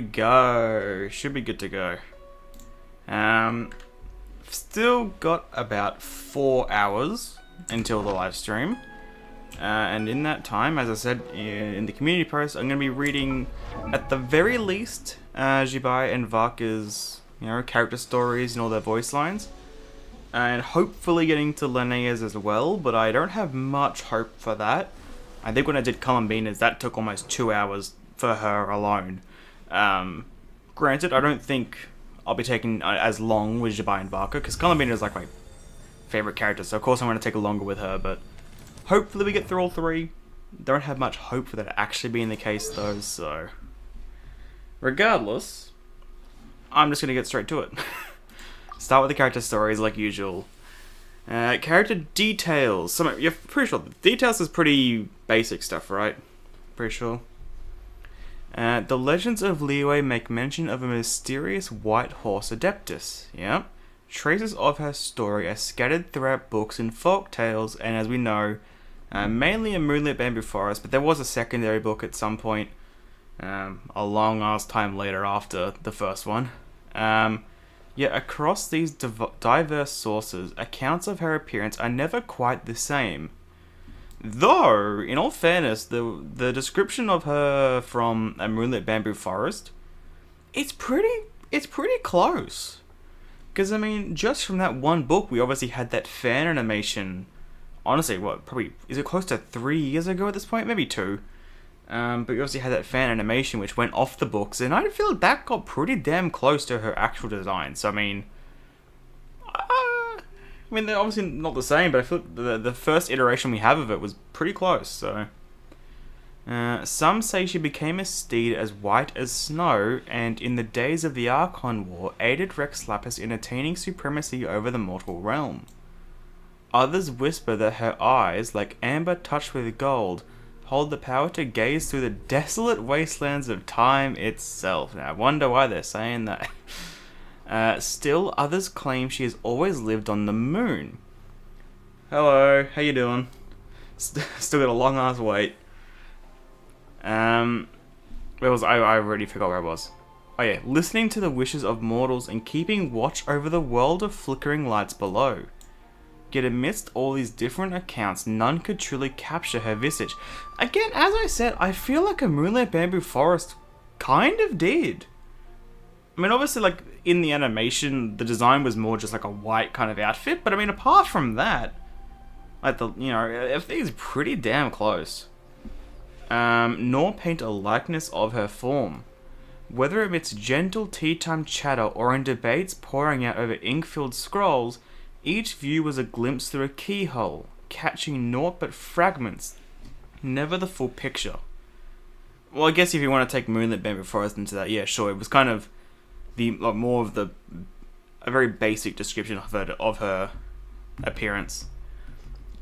Go. Should be good to go. Um, Still got about 4 hours until the live stream. And in that time, as I said in the community post, I'm going to be reading, at the very least, Zibai and Varka's, character stories and all their voice lines. And hopefully getting to Linnea's as well, but I don't have much hope for that. I think when I did Columbina's, that took almost 2 hours for her alone. Granted, I don't think I'll be taking as long with Zibai and Varka, because Columbina is like my favorite character, so of course I'm going to take longer with her, but hopefully we get through all three. Don't have much hope for that actually being the case though, so regardless, I'm just going to get straight to it. Start with the character stories like usual. Character details. You're pretty sure the details is pretty basic stuff, right? Pretty sure. The legends of Liyue make mention of a mysterious white horse adeptus. Yeah. Traces of her story are scattered throughout books and folk tales, and as we know, mainly in Moonlit Bamboo Forest, but there was a secondary book at some point, a long ass time later after the first one. Yet across these diverse sources, accounts of her appearance are never quite the same. Though, in all fairness, the description of her from a Moonlit Bamboo Forest, it's pretty close. Because, I mean, just from that one book, we obviously had that fan animation. Honestly, is it close to 3 years ago at this point? Maybe 2. But we obviously had that fan animation which went off the books, and I feel like that got pretty damn close to her actual design. So, I mean, they're obviously not the same, but I feel like the first iteration we have of it was pretty close, so. Some say she became a steed as white as snow, and in the days of the Archon War, aided Rex Lapis in attaining supremacy over the mortal realm. Others whisper that her eyes, like amber touched with gold, hold the power to gaze through the desolate wastelands of time itself. Now, I wonder why they're saying that. Still, others claim she has always lived on the moon. Hello, how you doing? Still got a long ass wait. Where was I already forgot where I was. Oh yeah, listening to the wishes of mortals and keeping watch over the world of flickering lights below. Yet amidst all these different accounts, none could truly capture her visage. Again, as I said, I feel like a Moonlit Bamboo Forest kind of did. I mean, obviously, like, in the animation, the design was more just like a white kind of outfit, but I mean, apart from that, like, everything's pretty damn close. Nor paint a likeness of her form. Whether amidst gentle tea-time chatter or in debates pouring out over ink-filled scrolls, each view was a glimpse through a keyhole, catching naught but fragments, never the full picture. Well, I guess if you want to take Moonlit Bamboo Forest into that, yeah, sure, it was kind of a very basic description of her appearance.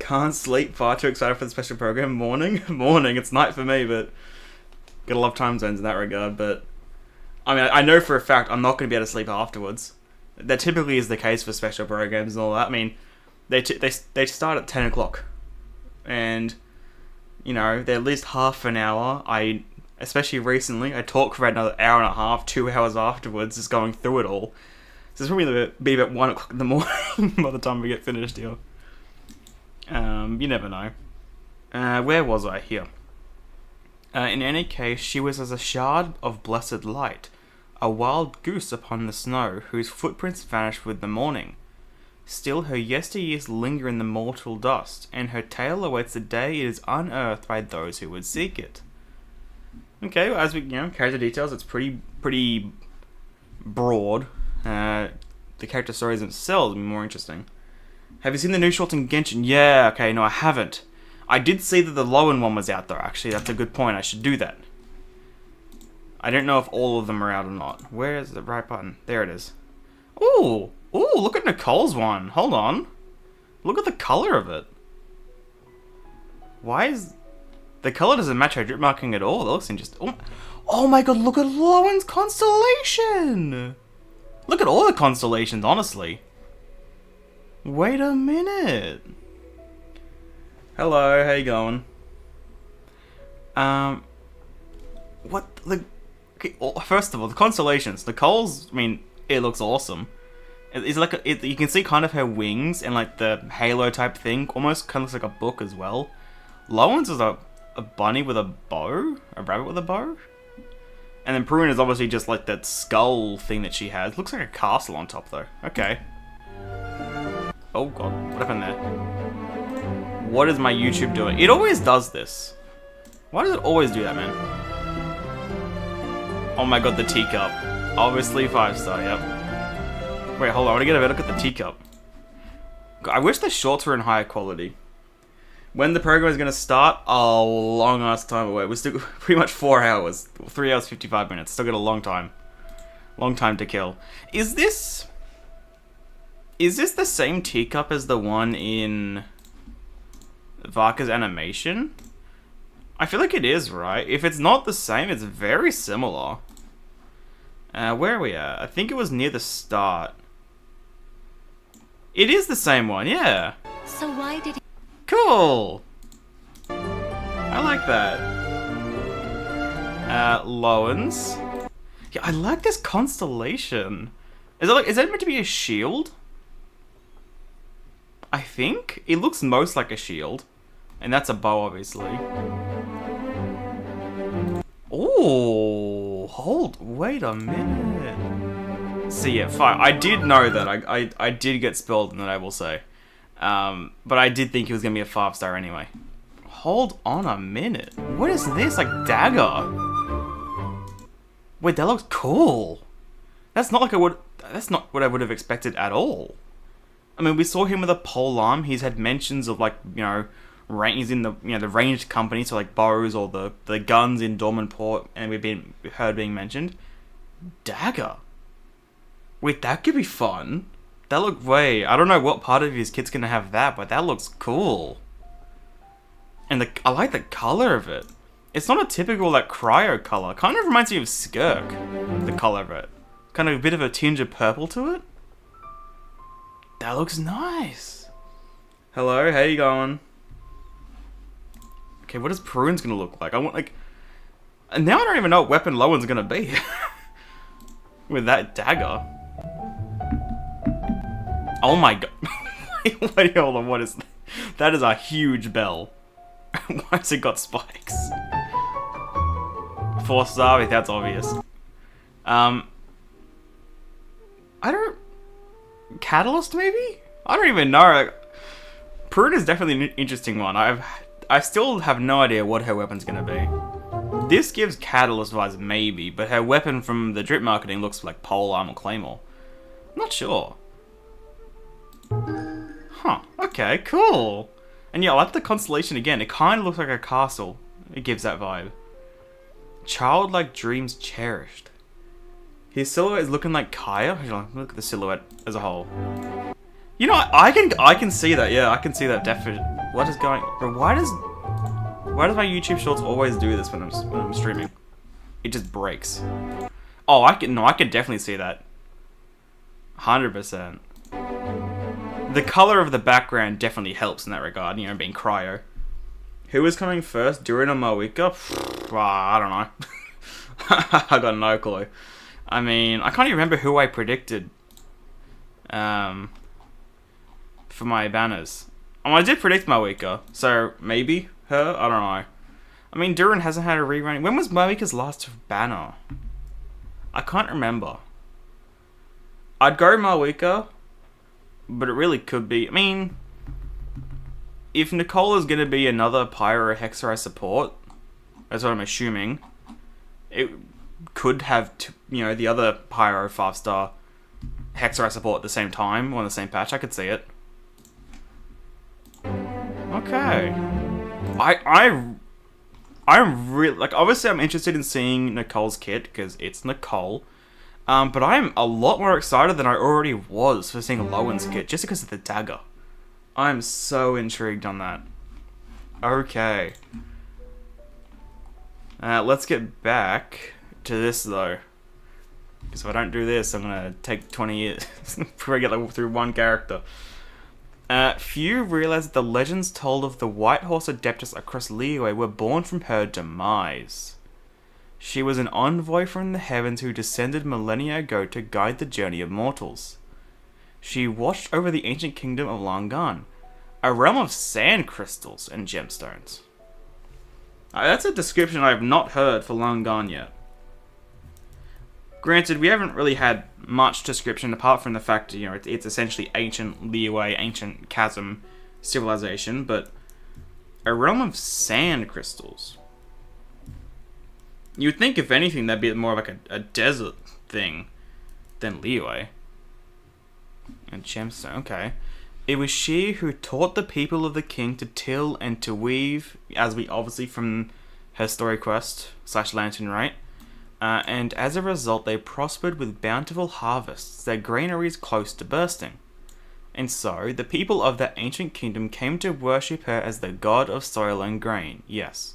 Can't sleep, far too excited for the special program. Morning, it's night for me, but gotta love time zones in that regard. But I mean, I know for a fact I'm not going to be able to sleep afterwards. That typically is the case for special programs and all that. I mean, they start at 10 o'clock, and they're at least half an hour. Especially recently, I talk for another hour and a half, 2 hours afterwards, just going through it all. So it's probably be about 1 o'clock in the morning by the time we get finished here. You never know. Where was I here? In any case, she was as a shard of blessed light, a wild goose upon the snow, whose footprints vanished with the morning. Still, her yesteryears linger in the mortal dust, and her tale awaits the day it is unearthed by those who would seek it. Okay, well, as we, character details, it's pretty broad. The character stories themselves are more interesting. Have you seen the new shorts in Genshin? Yeah, okay, no, I haven't. I did see that the Lowen one was out though, actually. That's a good point. I should do that. I don't know if all of them are out or not. Where is the right button? There it is. Ooh, look at Nicole's one. Hold on. Look at the color of it. Why is... The color doesn't match her drip marking at all. That looks interesting. Oh my god, look at Lowen's constellation! Look at all the constellations, honestly. Wait a minute. Hello, how you going? What? Like, Okay, first of all, the constellations. Nicole's, I mean, it looks awesome. It's like, you can see kind of her wings and like the halo type thing. Almost kind of looks like a book as well. Lowen's is a bunny with a bow? A rabbit with a bow? And then Prune is obviously just like that skull thing that she has. Looks like a castle on top though. Okay. Oh god, what happened there? What is my YouTube doing? It always does this. Why does it always do that, man? Oh my god, the teacup. Obviously 5-star, yep. Wait, hold on, I want to get a better look at the teacup. I wish the shorts were in higher quality. When the program is going to start, a long ass time away. We're still pretty much 4 hours. 3 hours, 55 minutes. Still got a long time. Long time to kill. Is this the same teacup as the one in Varka's animation? I feel like it is, right? If it's not the same, it's very similar. Where are we at? I think it was near the start. It is the same one, yeah. So why did he... Cool! I like that. Lowen's. Yeah, I like this constellation. Is that meant to be a shield? I think? It looks most like a shield. And that's a bow, obviously. Oh, wait a minute. So yeah, fine. I did know that. I did get spelled in that, I will say. But I did think he was going to be a 5-star anyway. Hold on a minute. What is this? Like, dagger? Wait, that looks cool. That's not what I would have expected at all. I mean, we saw him with a pole arm. He's had mentions of, like, you know, he's in the, you know, the ranged company, so like bows or the guns in Dormanport, and we've heard being mentioned. Dagger. Wait, that could be fun. That look I don't know what part of his kit's gonna have that, but that looks cool. And I like the color of it. It's not a typical like cryo color. Kind of reminds me of Skirk, the color of it. Kind of a bit of a tinge of purple to it. That looks nice. Hello, how you going? Okay, what is Prune's gonna look like? I want like... And now I don't even know what weapon Lowen's gonna be. With that dagger. Oh my god. Wait, hold on, what is that? That is a huge bell. Why has it got spikes? 4-star, that's obvious. I don't... Catalyst, maybe? I don't even know. Like, Prune is definitely an interesting one. I still have no idea what her weapon's gonna be. This gives Catalyst vibes, maybe, but her weapon from the drip marketing looks like polearm or claymore. I'm not sure. Huh, okay, cool. And yeah, I like the constellation again. It kind of looks like a castle. It gives that vibe. Childlike dreams cherished. His silhouette is looking like Kaya. Look at the silhouette as a whole. You know, I can see that. Yeah, I can see that definitely. What is going? Why does my YouTube Shorts always do this when I'm streaming? It just breaks. Oh, I can definitely see that. 100%. The color of the background definitely helps in that regard. You know, being cryo. Who is coming first, Durin or Moika? I don't know. I got no clue. I mean, I can't even remember who I predicted. For my banners. Oh, I did predict Moika, so maybe her? I don't know. I mean, Durin hasn't had a rerun. When was Moika's last banner? I can't remember. I'd go Moika, but it really could be. I mean, if Nicole is going to be another Pyro Hexerai support, that's what I'm assuming, it could have, you know, the other Pyro 5-star Hexerai support at the same time, or on the same patch. I could see it. Okay. I'm really, like, obviously I'm interested in seeing Nicole's kit, because it's Nicole. But I'm a lot more excited than I already was for seeing Lowen's kit, just because of the dagger. I'm so intrigued on that. Okay. Let's get back to this, though. Because if I don't do this, I'm going to take 20 years before I get through one character. Few realize that the legends told of the White Horse Adeptus across Liyue were born from her demise. She was an envoy from the heavens who descended millennia ago to guide the journey of mortals. She watched over the ancient kingdom of Langan, a realm of sand crystals and gemstones. That's a description I have not heard for Langan yet. Granted, we haven't really had much description apart from the fact that, it's essentially ancient Liyue, ancient chasm civilization, but a realm of sand crystals. You'd think, if anything, that'd be more like a desert thing than Liyue. And gemstone, okay. It was she who taught the people of the king to till and to weave, as we obviously from her story quest / lantern, right? And as a result, they prospered with bountiful harvests, their granaries close to bursting. And so, the people of that ancient kingdom came to worship her as the god of soil and grain, yes.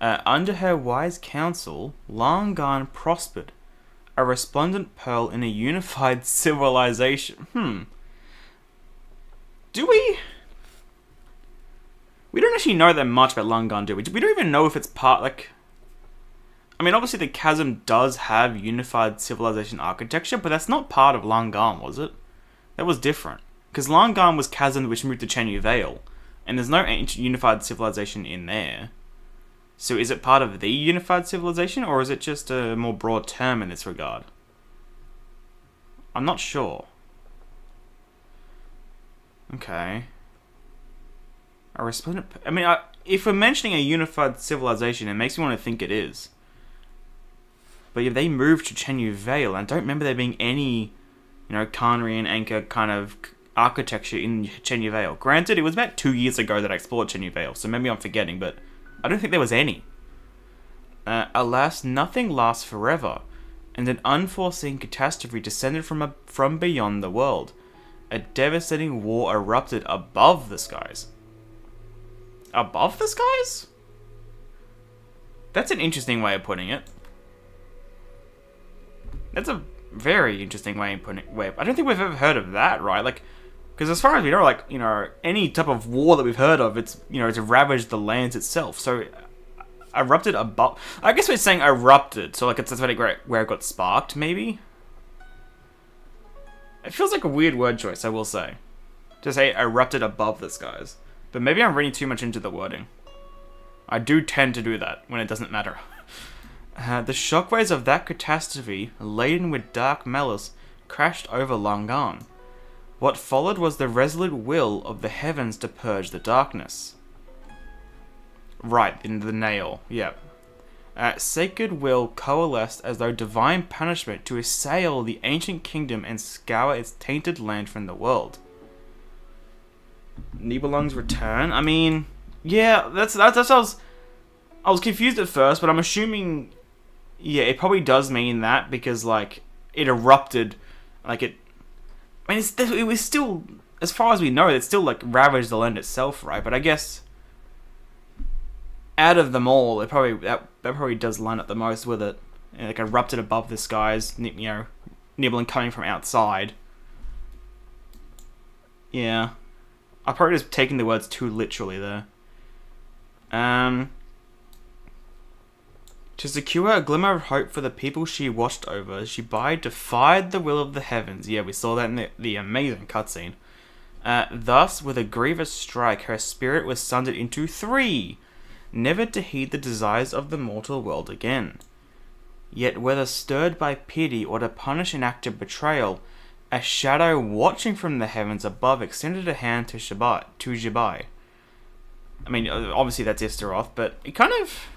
Under her wise counsel, Langan prospered, a resplendent pearl in a unified civilization. Do we? We don't actually know that much about Langan, do we? We don't even know if it's part, obviously the chasm does have unified civilization architecture, but that's not part of Langan, was it? That was different. Because Langan was chasm which moved to Chenyu Vale, and there's no ancient unified civilization in there. So is it part of the unified civilization, or is it just a more broad term in this regard? I'm not sure. Okay. A resplendent... if we're mentioning a unified civilization, it makes me want to think it is. But if they moved to Chenyu Vale, and I don't remember there being any, Khanri and Anchor kind of architecture in Chenyu Vale. Granted, it was about 2 years ago that I explored Chenyu Vale, so maybe I'm forgetting, but I don't think there was any. Alas, nothing lasts forever, and an unforeseen catastrophe descended from beyond the world. A devastating war erupted above the skies. Above the skies? That's an interesting way of putting it. That's a very interesting way of putting it. I don't think we've ever heard of that, right? Because as far as we know, any type of war that we've heard of, it's ravaged the lands itself. So, erupted above... I guess we're saying erupted, so it's where it got sparked, maybe? It feels like a weird word choice, I will say. To say erupted above the skies. But maybe I'm reading too much into the wording. I do tend to do that when it doesn't matter. The shockwaves of that catastrophe, laden with dark malice, crashed over Langan. What followed was the resolute will of the heavens to purge the darkness. Right, in the nail, yep. Sacred will coalesced as though divine punishment to assail the ancient kingdom and scour its tainted land from the world. Nibelung's return? Yeah, that's I was confused at first, but I'm assuming, yeah, it probably does mean that, because, it erupted, it was still, as far as we know, it still, ravaged the land itself, right? But I guess, out of them all, that probably does line up the most with it. Erupted above the skies, Nibelung coming from outside. Yeah. I'm probably just taking the words too literally there. To secure a glimmer of hope for the people she watched over, Zibai defied the will of the heavens. Yeah, we saw that in the amazing cutscene. Thus, with a grievous strike, her spirit was sundered into 3, never to heed the desires of the mortal world again. Yet, whether stirred by pity or to punish an act of betrayal, a shadow watching from the heavens above extended a hand to Zibai. Obviously that's Istaroth, but it kind of...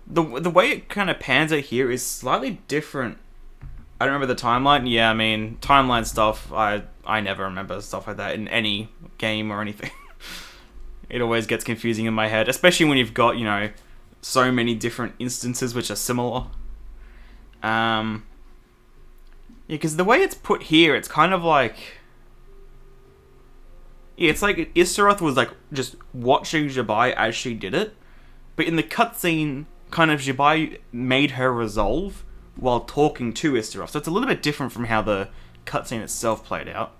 The way it kind of pans out here is slightly different. I don't remember the timeline. Yeah, timeline stuff, I never remember stuff like that in any game or anything. It always gets confusing in my head, especially when you've got, so many different instances which are similar. Yeah, because the way it's put here, it's kind of like... Yeah, it's like Istaroth was, just watching Zibai as she did it. But in the cutscene, kind of Zibai made her resolve while talking to Istaroth. So it's a little bit different from how the cutscene itself played out.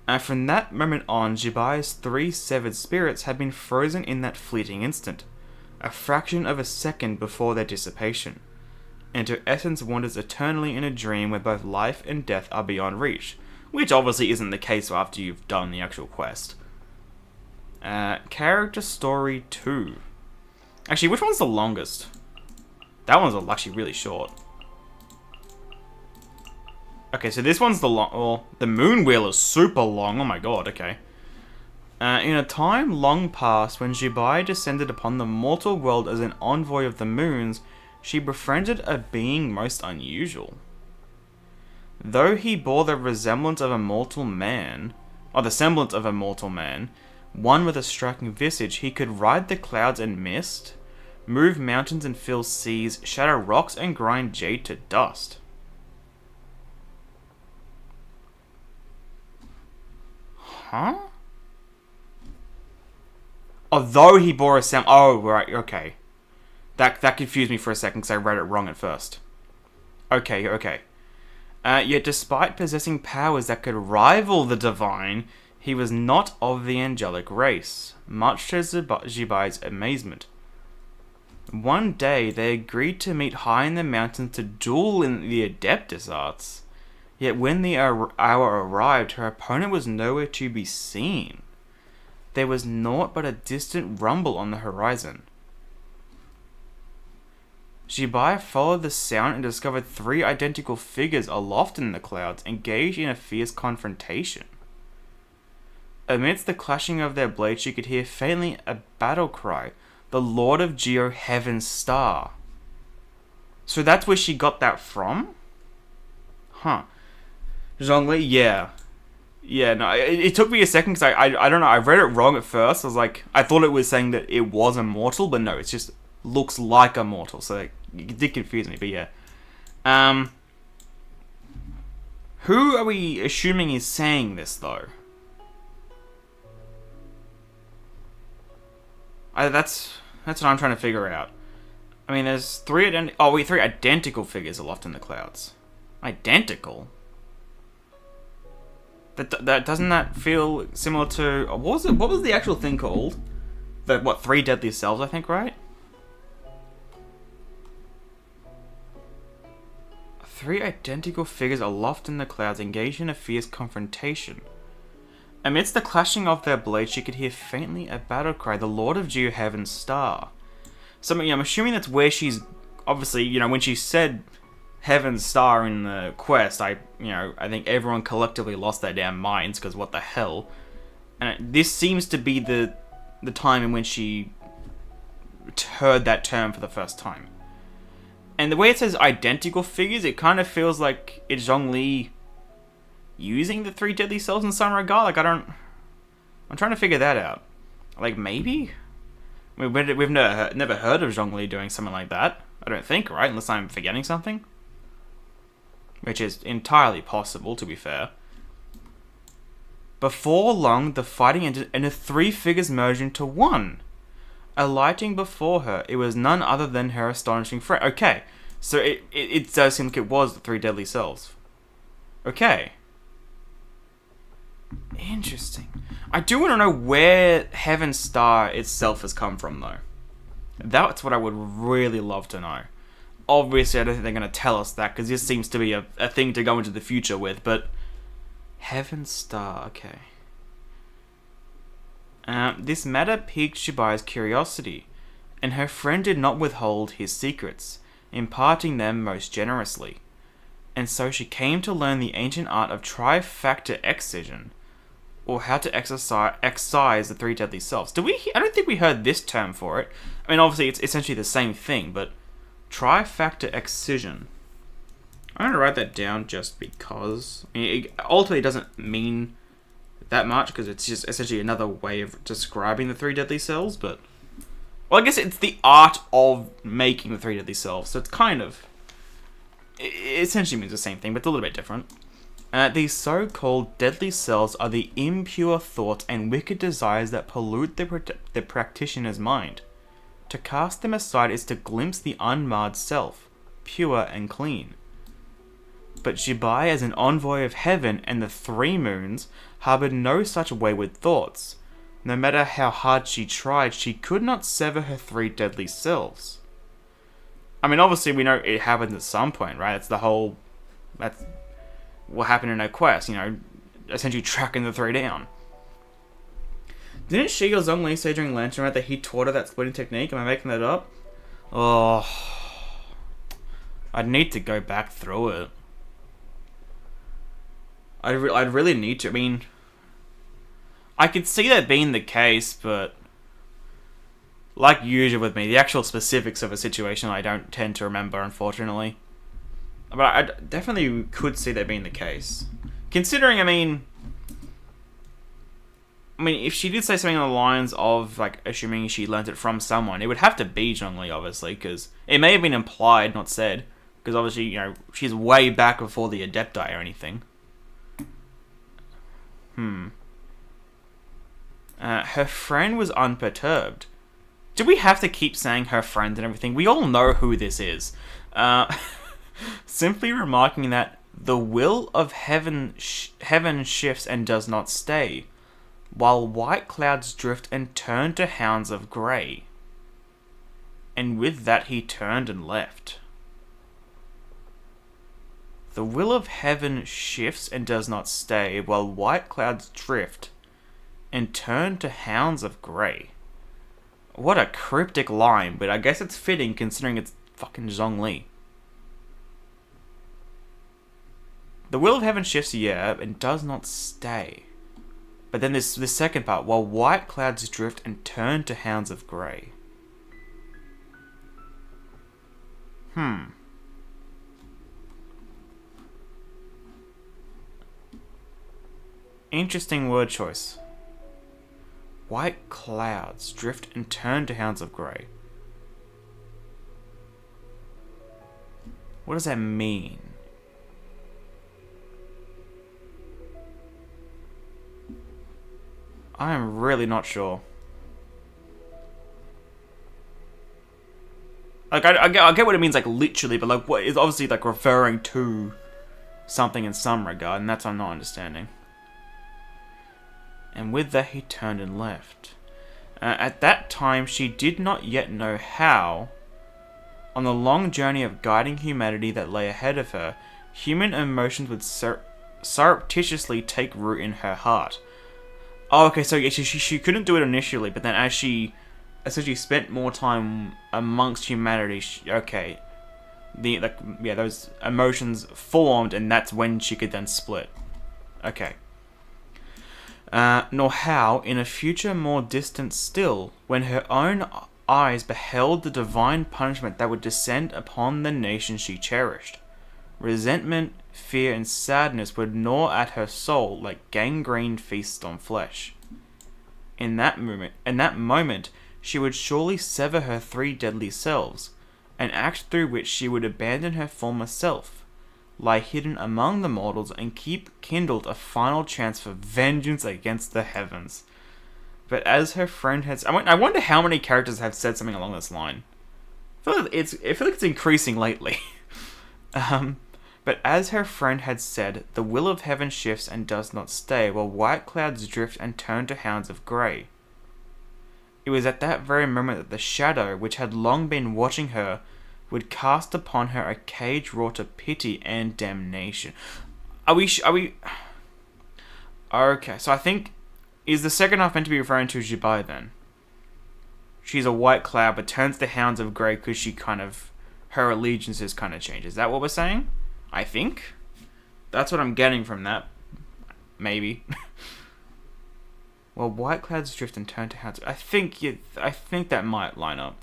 And from that moment on, Zibai's 3 severed spirits had been frozen in that fleeting instant. a fraction of a second before their dissipation, and her essence wanders eternally in a dream where both life and death are beyond reach, which obviously isn't the case after you've done the actual quest. Character story 2. Actually, which one's the longest? That one's actually really short. Okay, so this one's the long. Well, the moon wheel is super long. Oh my god. Okay. In a time long past, when Zibai descended upon the mortal world as an envoy of the moons, she befriended a being most unusual. Though he bore the resemblance of a mortal man, or the semblance of a mortal man, one with a striking visage, he could ride the clouds and mist, move mountains and fill seas, shatter rocks and grind jade to dust. Huh? Although he bore a oh, right, okay. That confused me for a second because I read it wrong at first. Okay. Yet despite possessing powers that could rival the divine, he was not of the angelic race, much to Zibai's amazement. One day, they agreed to meet high in the mountains to duel in the Adeptus arts. Yet when the hour arrived, her opponent was nowhere to be seen. There was naught but a distant rumble on the horizon. Zibai followed the sound and discovered 3 identical figures aloft in the clouds, engaged in a fierce confrontation. Amidst the clashing of their blades, she could hear faintly a battle cry, the Lord of Geo Heaven's Star. So that's where she got that from? Huh. Zhongli? Yeah. Yeah, no, it took me a second because I don't know, I read it wrong at first. I was like, I thought it was saying that it was immortal, but no, it just looks like immortal, so it did confuse me, but yeah. Who are we assuming is saying this, though? That's what I'm trying to figure out. I mean, there's 3 identical figures aloft in the clouds. Identical? That doesn't that feel similar to what was the actual thing called? The 3 deadly selves, I think, right? 3 identical figures aloft in the clouds, engaged in a fierce confrontation. Amidst the clashing of their blades, she could hear faintly a battle cry, the Lord of Geo Heaven's Star. So I'm assuming that's where she's obviously, when she said Heaven's Star in the quest, I think everyone collectively lost their damn minds, because what the hell? And this seems to be the time in when she heard that term for the first time. And the way it says identical figures, it kind of feels like it's Zhongli using the 3 deadly cells in some regard. I'm trying to figure that out. Like, maybe? I mean, we've never heard of Zhongli doing something like that. I don't think, right? Unless I'm forgetting something. Which is entirely possible, to be fair. Before long, the fighting ended and the 3 figures merged into one. Alighting before her, it was none other than her astonishing friend. Okay, so it does seem like it was the 3 deadly selves. Okay. Interesting. I do want to know where Heaven's Star itself has come from, though. That's what I would really love to know. Obviously, I don't think they're going to tell us that, because this seems to be a thing to go into the future with, but Heaven's Star, okay. This matter piqued Zibai's curiosity, and her friend did not withhold his secrets, imparting them most generously. And so she came to learn the ancient art of trifactor excision, or how to excise the 3 deadly selves. I don't think we heard this term for it. I mean, obviously, it's essentially the same thing, but trifactor excision. I'm going to write that down just because. I mean, it ultimately doesn't mean that much, because it's just essentially another way of describing the 3 deadly cells, but... Well, I guess it's the art of making the 3 deadly cells, so it's kind of... It essentially means the same thing, but it's a little bit different. These so-called deadly cells are the impure thoughts and wicked desires that pollute the practitioner's mind. To cast them aside is to glimpse the unmarred self, pure and clean. But Zibai, as an envoy of heaven and the 3 moons, harboured no such wayward thoughts. No matter how hard she tried, she could not sever her 3 deadly selves. I mean, obviously we know it happens at some point, right? That's what happened in her quest, essentially tracking the 3 down. Didn't she or Zhongli say during Lantern Red that he taught her that splitting technique? Am I making that up? Oh, I'd need to go back through it. I'd really need to. I mean, I could see that being the case, but like usual with me, the actual specifics of a situation I don't tend to remember, unfortunately. But I definitely could see that being the case. Considering, I mean, if she did say something along the lines of, like, assuming she learnt it from someone, it would have to be Zhongli, obviously, because it may have been implied, not said, because obviously, she's way back before the Adepti or anything. Her friend was unperturbed. Do we have to keep saying her friend and everything? We all know who this is. Simply remarking that the will of heaven shifts and does not stay, while white clouds drift and turn to hounds of grey. And with that he turned and left. The will of heaven shifts and does not stay, while white clouds drift and turn to hounds of grey. What a cryptic line, but I guess it's fitting considering it's fucking Zhongli. The will of heaven shifts, yeah, and does not stay. But then this second part, while white clouds drift and turn to hounds of grey. Interesting word choice. White clouds drift and turn to hounds of grey. What does that mean? I am really not sure. Like, I get what it means, like, literally, but, like, what is obviously, like, referring to something in some regard, and that's what I'm not understanding. And with that, he turned and left. At that time, she did not yet know how, on the long journey of guiding humanity that lay ahead of her, human emotions would surreptitiously take root in her heart. Oh, okay, so she couldn't do it initially, but then as she essentially spent more time amongst humanity, those emotions formed, and that's when she could then split. Okay. Nor how, in a future more distant still, when her own eyes beheld the divine punishment that would descend upon the nation she cherished. Resentment, fear, and sadness would gnaw at her soul like gangrene feasts on flesh. In that moment, she would surely sever her 3 deadly selves, an act through which she would abandon her former self, lie hidden among the mortals, and keep kindled a final chance for vengeance against the heavens. But as her friend has... I wonder how many characters have said something along this line. I feel like it's increasing lately. But as her friend had said, the will of heaven shifts and does not stay, while white clouds drift and turn to hounds of grey. It was at that very moment that the shadow, which had long been watching her, would cast upon her a cage wrought of pity and damnation. Are we... Okay, so I think... Is the second half meant to be referring to Zibai then? She's a white cloud, but turns to hounds of grey because she kind of... Her allegiances kind of change. Is that what we're saying? I think. That's what I'm getting from that. Maybe. Well, white clouds drift and turn to hounds. I think that might line up.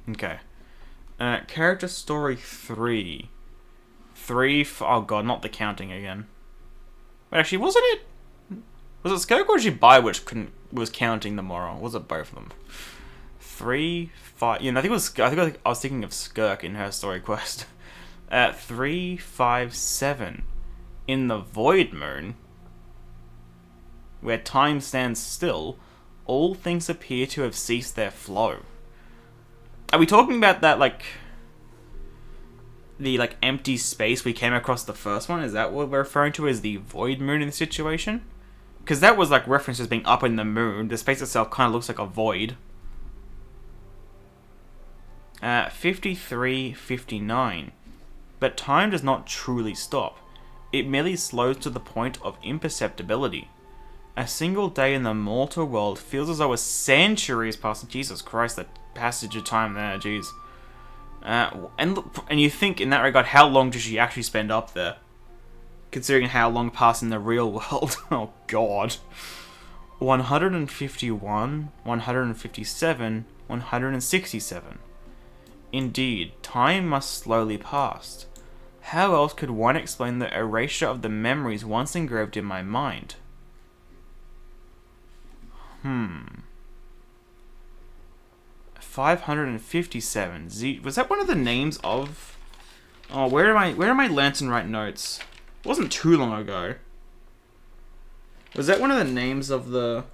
Okay. Character story 3. Oh god, not the counting again. Wait, actually, wasn't it? Was it Skirk or Zibai which was counting the moral? Was it both of them? 3, 5. I think I was thinking of Skirk in her story quest. 3, 5, 7. In the Void Moon, where time stands still, all things appear to have ceased their flow. Are we talking about that, like, the, like, empty space we came across the first one? Is that what we're referring to as the Void Moon in the situation? Because that was like referenced as being up in the moon. The space itself kind of looks like a void. 53:59. But time does not truly stop. It merely slows to the point of imperceptibility. A single day in the mortal world feels as though a century is passing. Jesus Christ, the passage of time there, jeez. And you think in that regard, how long does she actually spend up there? Considering how long passed in the real world. Oh god. 151, 157, 167. Indeed, time must slowly pass. How else could one explain the erasure of the memories once engraved in my mind? 557. Was that one of the names of... Oh, where are my Lantern Right notes? It wasn't too long ago. Was that one of the names of the...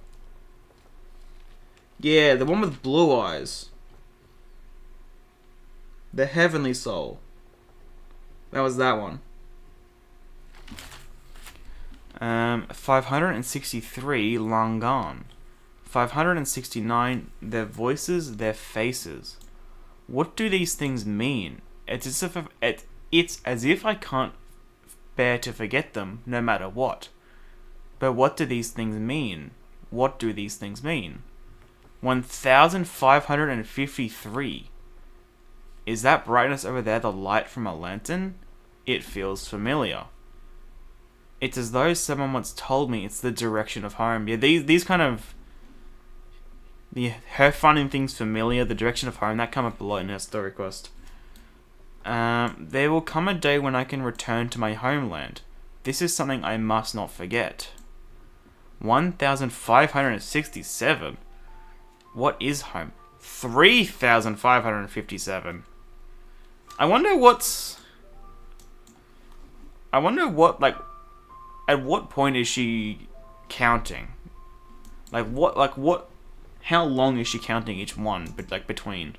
Yeah, the one with blue eyes. The Heavenly Soul. That was that one. 563, long gone. 569, their voices, their faces. What do these things mean? It's as if I can't bear to forget them, no matter what. But what do these things mean? What do these things mean? 1553. Is that brightness over there the light from a lantern? It feels familiar. It's as though someone once told me it's the direction of home. Yeah, these kind of... her finding things familiar, the direction of home, that come up a lot in her story quest. There will come a day when I can return to my homeland. This is something I must not forget. 1567. What is home? 3557. I wonder what, like, at what point is she counting? What, how long is she counting each one, but like between?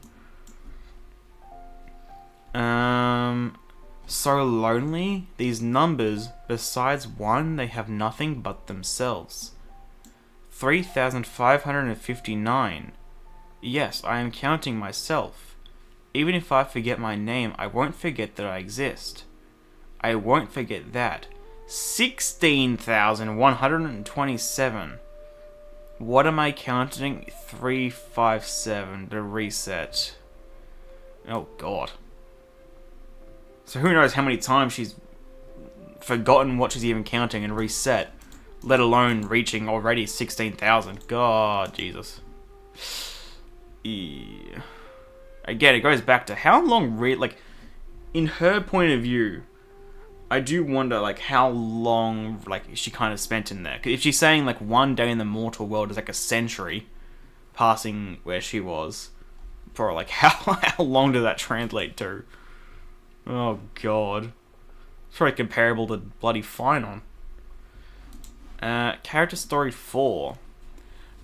So lonely, these numbers, besides one, they have nothing but themselves. 3559. Yes, I am counting myself. Even if I forget my name, I won't forget that I exist. I won't forget that. 16,127. What am I counting? 357 to reset. Oh god. So who knows how many times she's forgotten what she's even counting and reset, let alone reaching already 16,000. God, Jesus. Yeah. Again, it goes back to how long, like, in her point of view, I do wonder, like, how long, like, she kind of spent in there. 'Cause if she's saying, like, one day in the mortal world is like a century passing where she was, for, like, how long did that translate to? Oh, God. It's probably comparable to bloody Finon. Character story 4.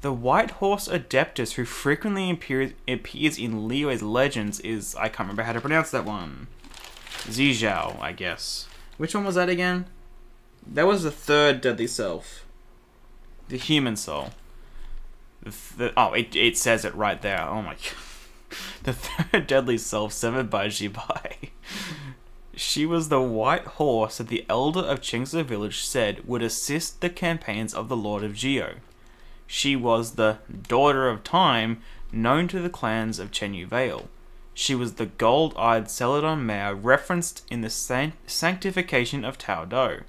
The White Horse Adeptus, who frequently appears in Liyue's legends, is... I can't remember how to pronounce that one. Zibai, I guess. Which one was that again? That was the third deadly self. The human soul. It says it right there. Oh my god. The third deadly self severed by Zibai. She was the white horse that the elder of Chengsa village said would assist the campaigns of the Lord of Geo. She was the daughter of time, known to the clans of Chenyu Vale. She was the gold-eyed Celadon mare referenced in the sanctification of Tao Do.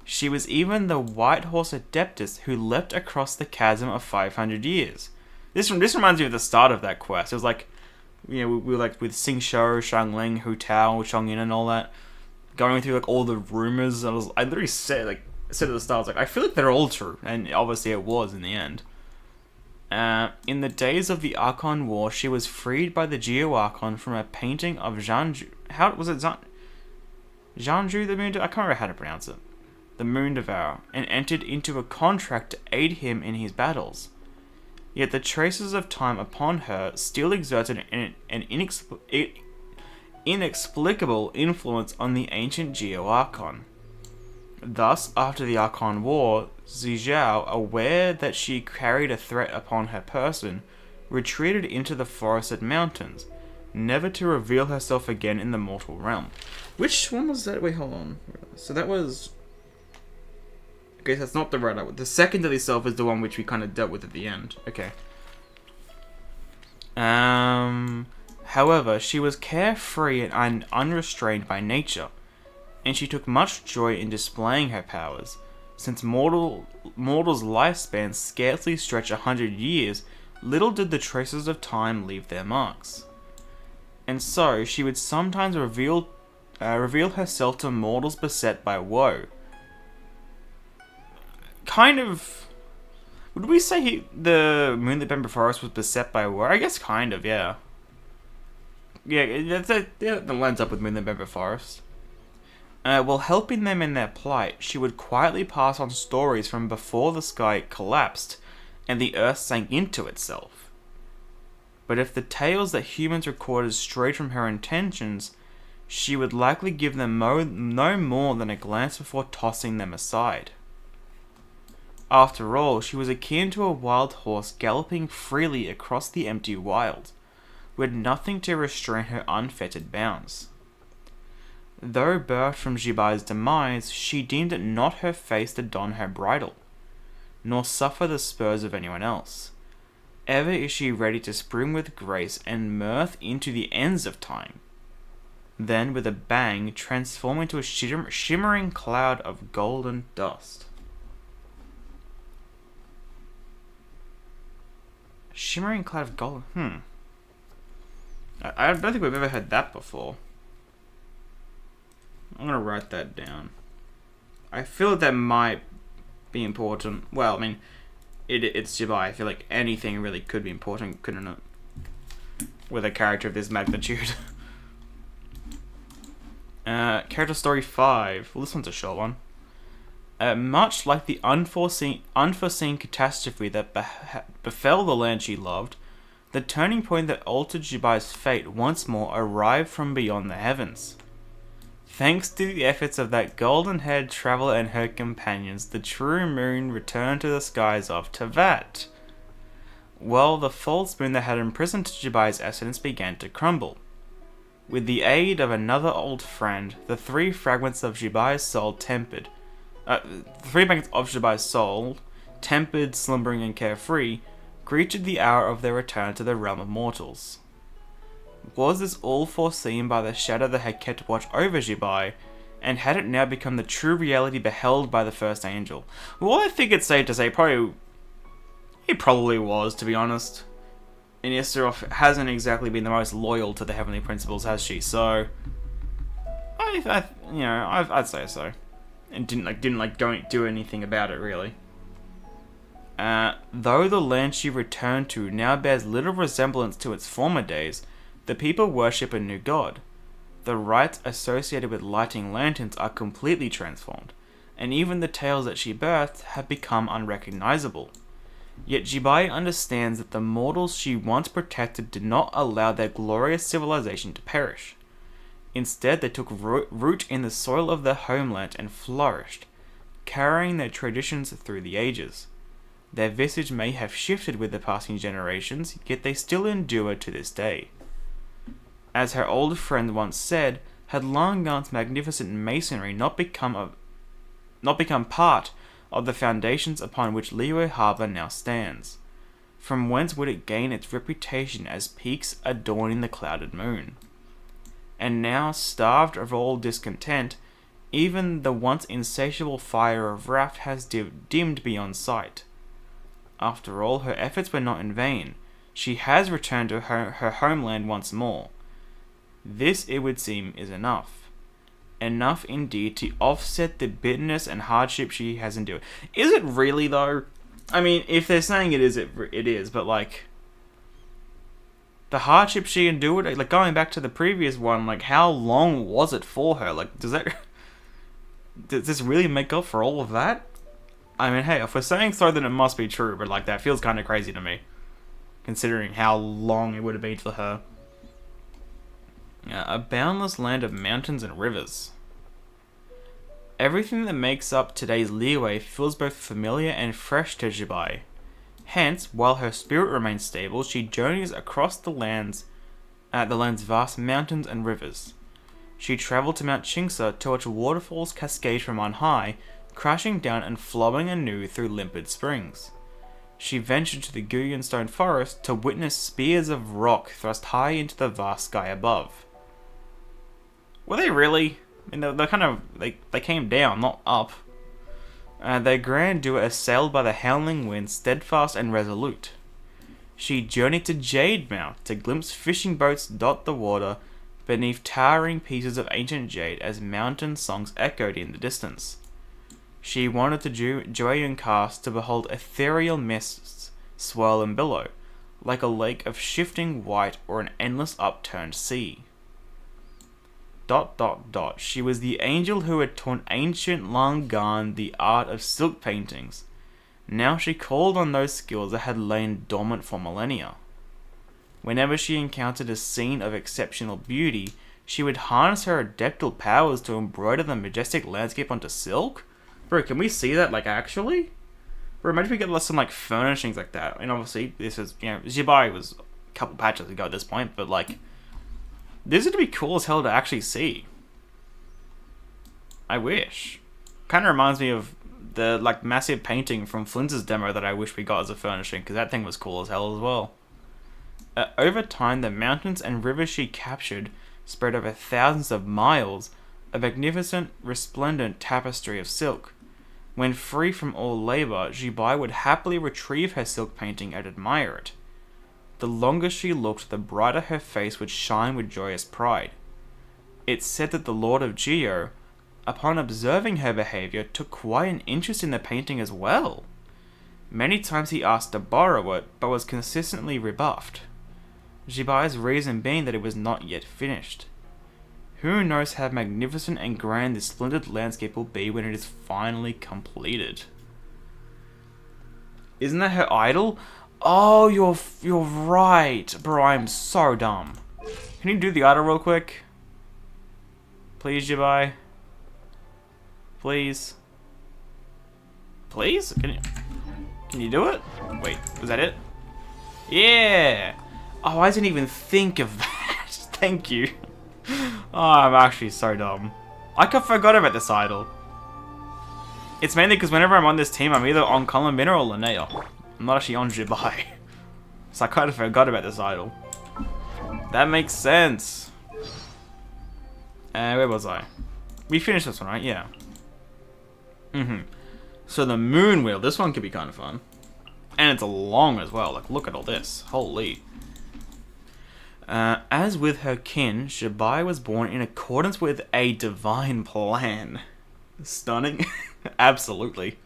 She was even the White Horse Adeptus who leapt across the chasm of 500 years. This reminds me of the start of that quest. It was like, you know, we were like with Xing Shou, Shangling, Hu Tao, Chongyin and all that, going through like all the rumors. I literally said at the start, I was like, I feel like they're all true, and obviously it was in the end. In the days of the Archon War, she was freed by the Geo Archon from a painting of Zhanju. How was it? Zhanju the Moon? I can't remember how to pronounce it. The Moon Devourer, and entered into a contract to aid him in his battles. Yet the traces of time upon her still exerted an inexplicable influence on the ancient Geo Archon. Thus, after the Archon War, Zibai, aware that she carried a threat upon her person, retreated into the forested mountains, never to reveal herself again in the mortal realm. Which one was that? Wait, hold on. So that was... I guess that's not the right one. The secondary self is the one which we kind of dealt with at the end. Okay. However, she was carefree and unrestrained by nature, and she took much joy in displaying her powers. Since mortals' lifespans scarcely stretch 100 years, little did the traces of time leave their marks. And so, she would sometimes reveal herself to mortals beset by woe. Kind of... Would we say the Moonlit Bamboo Forest was beset by woe? I guess kind of, yeah. Yeah, that lines up with Moonlit Bamboo Forest. While helping them in their plight, she would quietly pass on stories from before the sky collapsed and the earth sank into itself. But if the tales that humans recorded strayed from her intentions, she would likely give them no more than a glance before tossing them aside. After all, she was akin to a wild horse galloping freely across the empty wild, with nothing to restrain her unfettered bounds. Though birthed from Zibai's demise, she deemed it not her face to don her bridle, nor suffer the spurs of anyone else. Ever is she ready to spring with grace and mirth into the ends of time, then with a bang transform into a shimmering cloud of golden dust. Shimmering cloud of gold. I don't think we've ever heard that before. I'm gonna write that down. I feel that might be important. Well, I mean, it's Zibai. I feel like anything really could be important, couldn't it? With a character of this magnitude. Character story 5. Well, this one's a short one. Much like the unforeseen catastrophe that befell the land she loved, the turning point that altered Zibai's fate once more arrived from beyond the heavens. Thanks to the efforts of that golden-haired traveler and her companions, the true moon returned to the skies of Teyvat. Well, the false moon that had imprisoned Zibai's essence began to crumble. With the aid of another old friend, the three fragments of Zibai's soul tempered, slumbering and carefree, greeted the hour of their return to the realm of mortals. Was this all foreseen by the shadow that had kept watch over Zibai, and had it now become the true reality beheld by the first angel? Well, I think it's safe to say it probably was, to be honest. And Issaroth hasn't exactly been the most loyal to the heavenly principles, has she? So, I'd say so. And don't do anything about it, really. Though the land she returned to now bears little resemblance to its former days, the people worship a new god. The rites associated with lighting lanterns are completely transformed, and even the tales that she birthed have become unrecognizable. Yet Zibai understands that the mortals she once protected did not allow their glorious civilization to perish. Instead, they took root in the soil of their homeland and flourished, carrying their traditions through the ages. Their visage may have shifted with the passing generations, yet they still endure to this day. As her old friend once said, had Langarn's magnificent masonry not become part of the foundations upon which Liyue Harbour now stands? From whence would it gain its reputation as peaks adorning the clouded moon? And now, starved of all discontent, even the once insatiable fire of wrath has dimmed beyond sight. After all, her efforts were not in vain. She has returned to her homeland once more. This, it would seem, is enough. Enough indeed to offset the bitterness and hardship she has endured. Is it really, though? I mean, if they're saying it is, it is, but like... the hardship she endured, like going back to the previous one, like how long was it for her? Like, does this really make up for all of that? I mean, hey, if we're saying so, then it must be true, but like that feels kind of crazy to me, considering how long it would have been for her. A boundless land of mountains and rivers. Everything that makes up today's Liyue feels both familiar and fresh to Zibai. Hence, while her spirit remains stable, she journeys across the land's vast mountains and rivers. She travelled to Mount Qingce to watch waterfalls cascade from on high, crashing down and flowing anew through limpid springs. She ventured to the Guyan Stone Forest to witness spears of rock thrust high into the vast sky above. Were they really? I mean, they came down, not up. Their grandeur assailed by the howling wind, steadfast and resolute. She journeyed to Jade Mount to glimpse fishing boats dot the water beneath towering pieces of ancient jade as mountain songs echoed in the distance. She wandered to Jueyun Cast to behold ethereal mists swirl and billow, like a lake of shifting white or an endless upturned sea. ... She was the angel who had taught ancient Lan Gan the art of silk paintings. Now she called on those skills that had lain dormant for millennia. Whenever she encountered a scene of exceptional beauty, she would harness her adeptal powers to embroider the majestic landscape onto silk? Bro, can we see that, like, actually? Bro, imagine we get some, like, furnishings like that. I mean, obviously, this is, you know, Zibai was a couple patches ago at this point, but, like, this would be cool as hell to actually see. I wish. Kind of reminds me of the, like, massive painting from Flintz's demo that I wish we got as a furnishing, because that thing was cool as hell as well. Over time, the mountains and rivers she captured spread over thousands of miles, a magnificent, resplendent tapestry of silk. When free from all labour, Zibai would happily retrieve her silk painting and admire it. The longer she looked, the brighter her face would shine with joyous pride. It's said that the Lord of Geo, upon observing her behaviour, took quite an interest in the painting as well. Many times he asked to borrow it, but was consistently rebuffed. Zibai's reason being that it was not yet finished. Who knows how magnificent and grand this splendid landscape will be when it is finally completed. Isn't that her idol? Oh, you're right. Bro, I'm so dumb. Can you do the idol real quick? Please, Zibai. Please. Please? Can you do it? Wait, was that it? Yeah! Oh, I didn't even think of that. Thank you. Oh, I'm actually so dumb. I forgot about this idol. It's mainly because whenever I'm on this team, I'm either on Columbina or Linnea. I'm not actually on Zibai. So I kind of forgot about this idol. That makes sense. Where was I? We finished this one, right? Yeah. So the moon wheel. This one could be kind of fun. And it's long as well. Like, look at all this. Holy. As with her kin, Zibai was born in accordance with a divine plan. Stunning. Absolutely.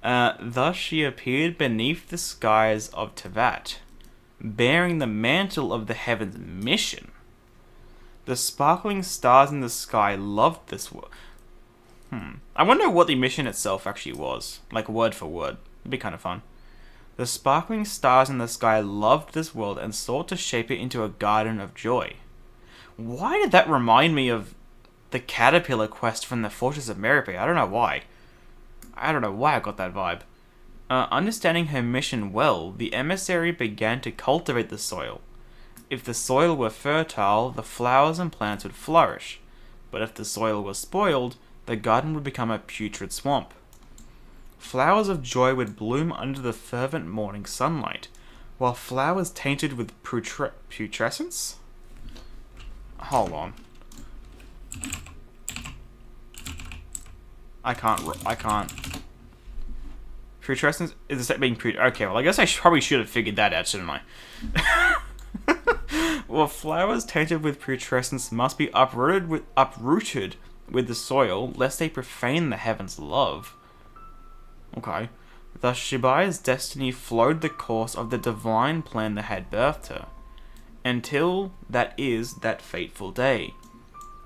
Thus she appeared beneath the skies of Tevat, bearing the mantle of the heaven's mission. The sparkling stars in the sky loved this world. I wonder what the mission itself actually was, like word for word. It'd be kind of fun. The sparkling stars in the sky loved this world and sought to shape it into a garden of joy. Why did that remind me of the caterpillar quest from the Fortress of Merope? I don't know why. I don't know why I got that vibe. Understanding her mission well, the emissary began to cultivate the soil. If the soil were fertile, the flowers and plants would flourish. But if the soil was spoiled, the garden would become a putrid swamp. Flowers of joy would bloom under the fervent morning sunlight, while flowers tainted with putrescence? Hold on. I can't. Putrescence? Is it being okay, well, I guess I probably should have figured that out, shouldn't I? Well, flowers tainted with putrescence must be uprooted with the soil, lest they profane the heavens' love. Okay. Thus, Zibai's destiny flowed the course of the divine plan that had birthed her, until that fateful day.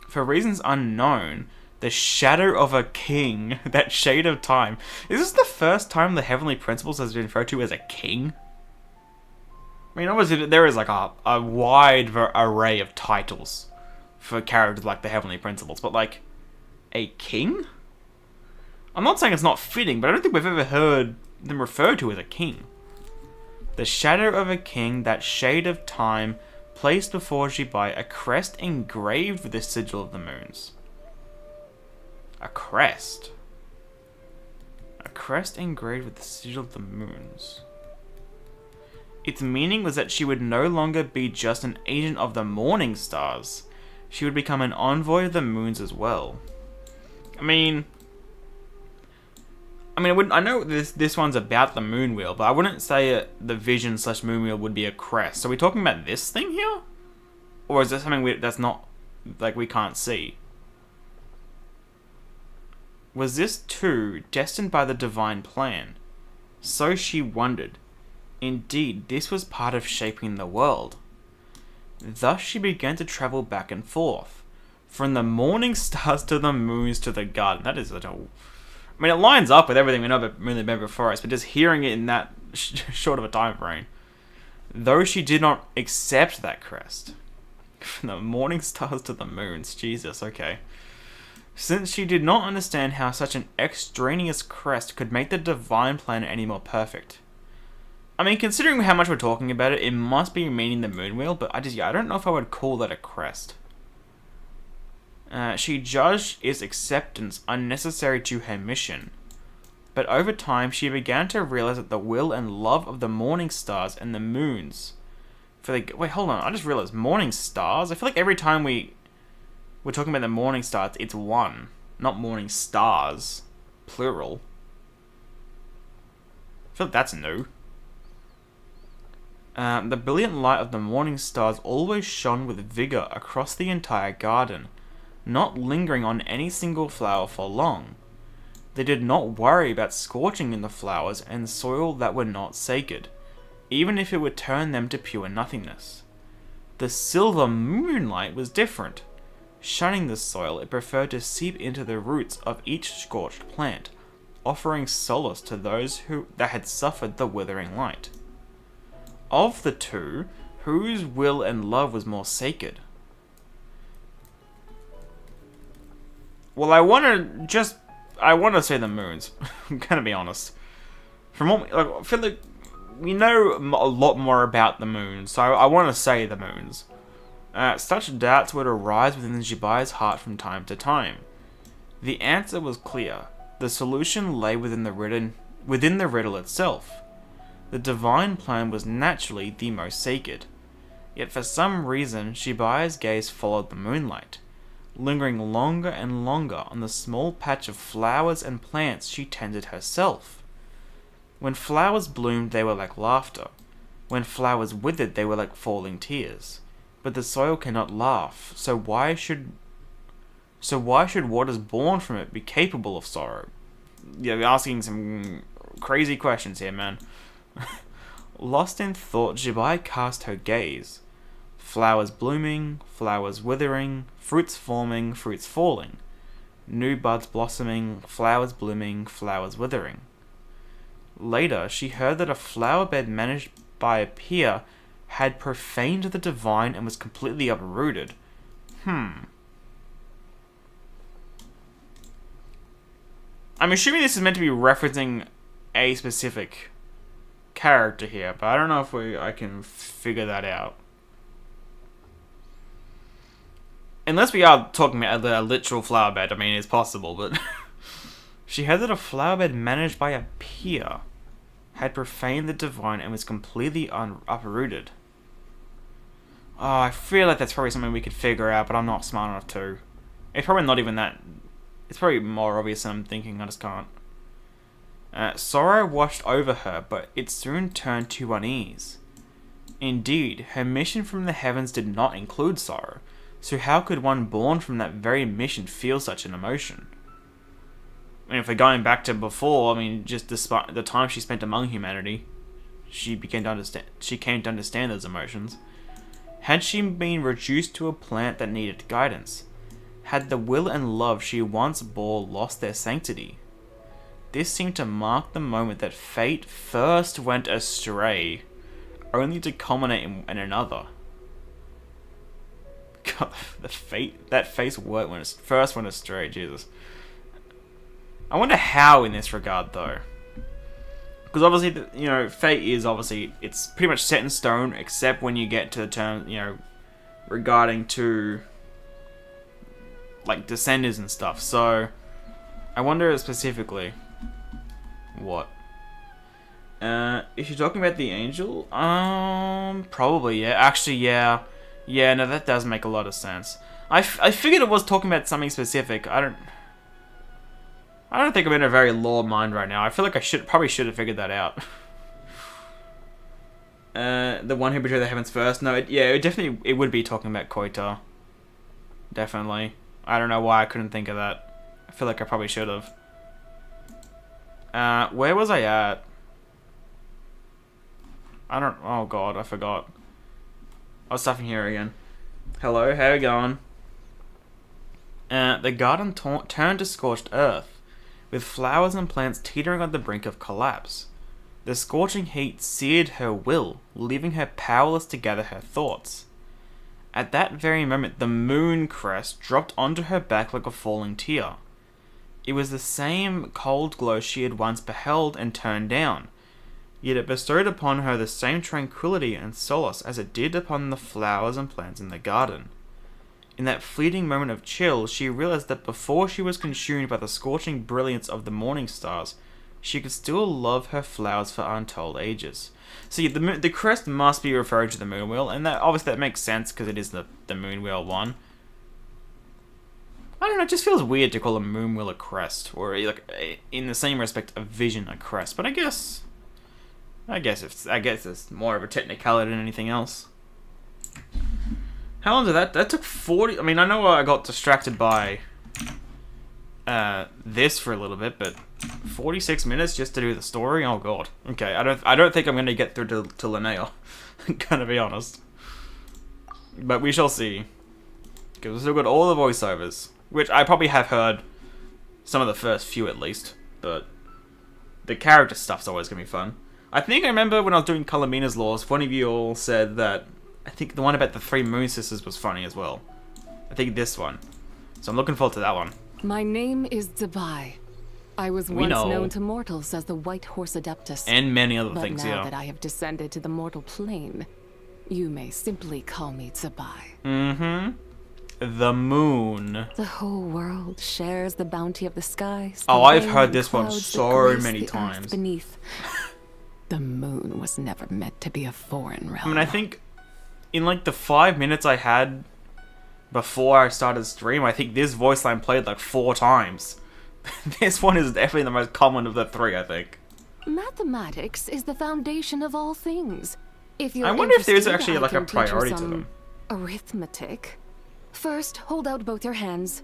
For reasons unknown, the shadow of a king, that shade of time. Is this the first time the Heavenly Principles has been referred to as a king? I mean, obviously there is like a wide array of titles for characters like the Heavenly Principles, but like, a king? I'm not saying it's not fitting, but I don't think we've ever heard them referred to as a king. The shadow of a king, that shade of time, placed before Zibai a crest engraved with the sigil of the moons. A crest? A crest engraved with the sigil of the moons. Its meaning was that she would no longer be just an agent of the morning stars. She would become an envoy of the moons as well. I know this one's about the moon wheel, but I wouldn't say the vision / moon wheel would be a crest. So are we talking about this thing here? Or is there something that's not, like, we can't see? Was this too destined by the divine plan? So she wondered. Indeed, this was part of shaping the world. Thus she began to travel back and forth, from the morning stars to the moons to the garden. That is such a... it lines up with everything we know about Moon the Forest, but just hearing it in that short of a time frame. Though she did not accept that crest. From the morning stars to the moons. Jesus, okay. Since she did not understand how such an extraneous crest could make the divine plan any more perfect. Considering how much we're talking about it, it must be meaning the moon wheel, but I don't know if I would call that a crest. She judged its acceptance unnecessary to her mission. But over time, she began to realize that the will and love of the morning stars and the moons... wait, hold on, I just realized, morning stars? I feel like every time we're talking about the morning stars, it's one, not morning stars. Plural. I feel like that's new. The brilliant light of the morning stars always shone with vigor across the entire garden, not lingering on any single flower for long. They did not worry about scorching in the flowers and soil that were not sacred, even if it would turn them to pure nothingness. The silver moonlight was different. Shunning the soil, it preferred to seep into the roots of each scorched plant, offering solace to those that had suffered the withering light. Of the two, whose will and love was more sacred? Well, I want to say the moons. I'm gonna be honest. From what I feel like we know a lot more about the moons, so I want to say the moons. Such doubts would arise within Zibai's heart from time to time. The answer was clear. The solution lay within the riddle itself. The divine plan was naturally the most sacred. Yet for some reason, Zibai's gaze followed the moonlight, lingering longer and longer on the small patch of flowers and plants she tended herself. When flowers bloomed, they were like laughter. When flowers withered, they were like falling tears. But the soil cannot laugh, so why should waters born from it be capable of sorrow? Yeah, we're asking some crazy questions here, man. Lost in thought, Zibai cast her gaze. Flowers blooming, flowers withering, fruits forming, fruits falling. New buds blossoming, flowers blooming, flowers withering. Later, she heard that a flower bed managed by a peer had profaned the divine and was completely uprooted. I'm assuming this is meant to be referencing a specific character here, but I don't know if I can figure that out. Unless we are talking about a literal flower bed, it's possible, but... She heard that a flower bed managed by a peer had profaned the divine and was completely uprooted. Oh, I feel like that's probably something we could figure out, but I'm not smart enough to. It's probably not even that... It's probably more obvious than I'm thinking, I just can't. Sorrow washed over her, but it soon turned to unease. Indeed, her mission from the heavens did not include sorrow, so how could one born from that very mission feel such an emotion? If we're going back to before, just despite the time she spent among humanity, she came to understand those emotions. Had she been reduced to a plant that needed guidance? Had the will and love she once bore lost their sanctity? This seemed to mark the moment that fate first went astray, only to culminate in another. God, that face word first went astray, Jesus. I wonder how in this regard, though. Because obviously, you know, fate is obviously, it's pretty much set in stone, except when you get to the term, you know, regarding to, like, descenders and stuff. So, I wonder specifically, what? If you're talking about the angel, probably, yeah. Actually, yeah. Yeah, no, that does make a lot of sense. I figured it was talking about something specific. I don't think I'm in a very lore mind right now. I feel like I probably should have figured that out. The one who betrayed the heavens first. No, it would be talking about Koita. Definitely. I don't know why I couldn't think of that. I feel like I probably should have. Where was I at? Oh god, I forgot. I was stuffing here again. Hello, how you going? The garden turned to scorched earth, with flowers and plants teetering on the brink of collapse. The scorching heat seared her will, leaving her powerless to gather her thoughts. At that very moment, the moon crest dropped onto her back like a falling tear. It was the same cold glow she had once beheld and turned down, yet it bestowed upon her the same tranquility and solace as it did upon the flowers and plants in the garden. In that fleeting moment of chill, she realized that before she was consumed by the scorching brilliance of the morning stars, she could still love her flowers for untold ages. See, the crest must be referring to the moon wheel, and that obviously that makes sense because it is the moon wheel one. I don't know, it just feels weird to call a moon wheel a crest, or like in the same respect a vision a crest. But I guess it's more of a technicality than anything else. How long did that took 40? I mean, I know I got distracted by this for a little bit, but 46 minutes just to do the story. Oh god. Okay, I don't think I'm gonna get through to Linnea. I'm gonna be honest, but we shall see. Because we've still got all the voiceovers, which I probably have heard some of the first few at least, but the character stuff's always gonna be fun. I think I remember when I was doing Colomina's laws, one of you all said that I think the one about the 3 moon sisters was funny as well. I think this one. So I'm looking forward to that one. My name is Zibai. I was once known to mortals as the White Horse Adeptus. And many other things, yeah. But now that I have descended to the mortal plane, you may simply call me Zibai. Mm-hmm. The moon. The whole world shares the bounty of the skies. Oh, I've heard this one so many times. Beneath. The moon was never meant to be a foreign realm. I mean, I think in like the 5 minutes I had before I started stream, I think this voice line played like 4 times. This one is definitely the most common of the 3, I think. Mathematics is the foundation of all things. If you're I wonder if there's actually like a priority to them. Arithmetic. First, hold out both your hands.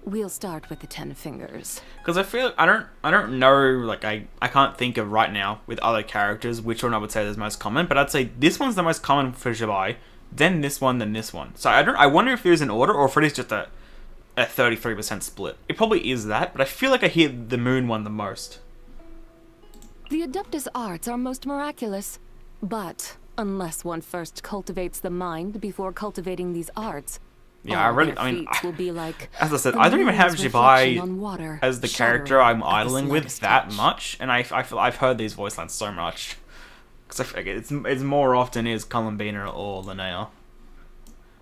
We'll start with the 10 fingers. Because I feel I don't know, like I can't think of right now with other characters which one I would say is most common, but I'd say this one's the most common for Zibai, then this one, then this one. So I wonder if there's an order or if it is just a 33% split. It probably is that, but I feel like I hear the moon one the most. The Adeptus arts are most miraculous, but unless one first cultivates the mind before cultivating these arts, yeah, I mean, will be like as I said, I don't even have Zibai as the character I'm idling with that much, and I feel I've heard these voice lines so much. Because I feel like it's more often is Columbina or Linnea.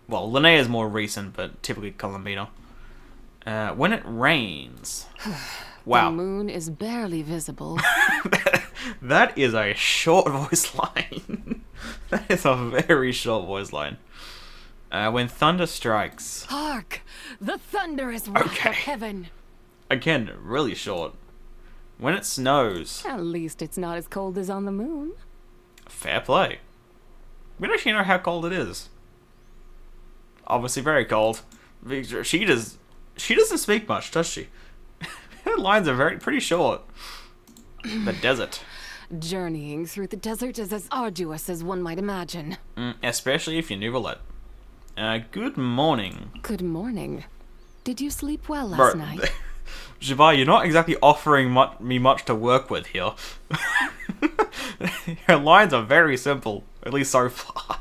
Well, Linnea is more recent, but typically Columbina. When it rains. Wow. The moon is barely visible. That is a short voice line. That is a very short voice line. When thunder strikes. Hark! The thunderous wrath of heaven. Again, really short. When it snows. At least it's not as cold as on the moon. Fair play. We don't actually know how cold it is. Obviously very cold. She doesn't speak much, does she? Her lines are pretty short. The desert. Journeying through the desert is as arduous as one might imagine. Especially if you're Nouvelette. Good morning. Good morning. Did you sleep well last night? Zibai, you're not exactly offering me much to work with here. Your lines are very simple, at least so far.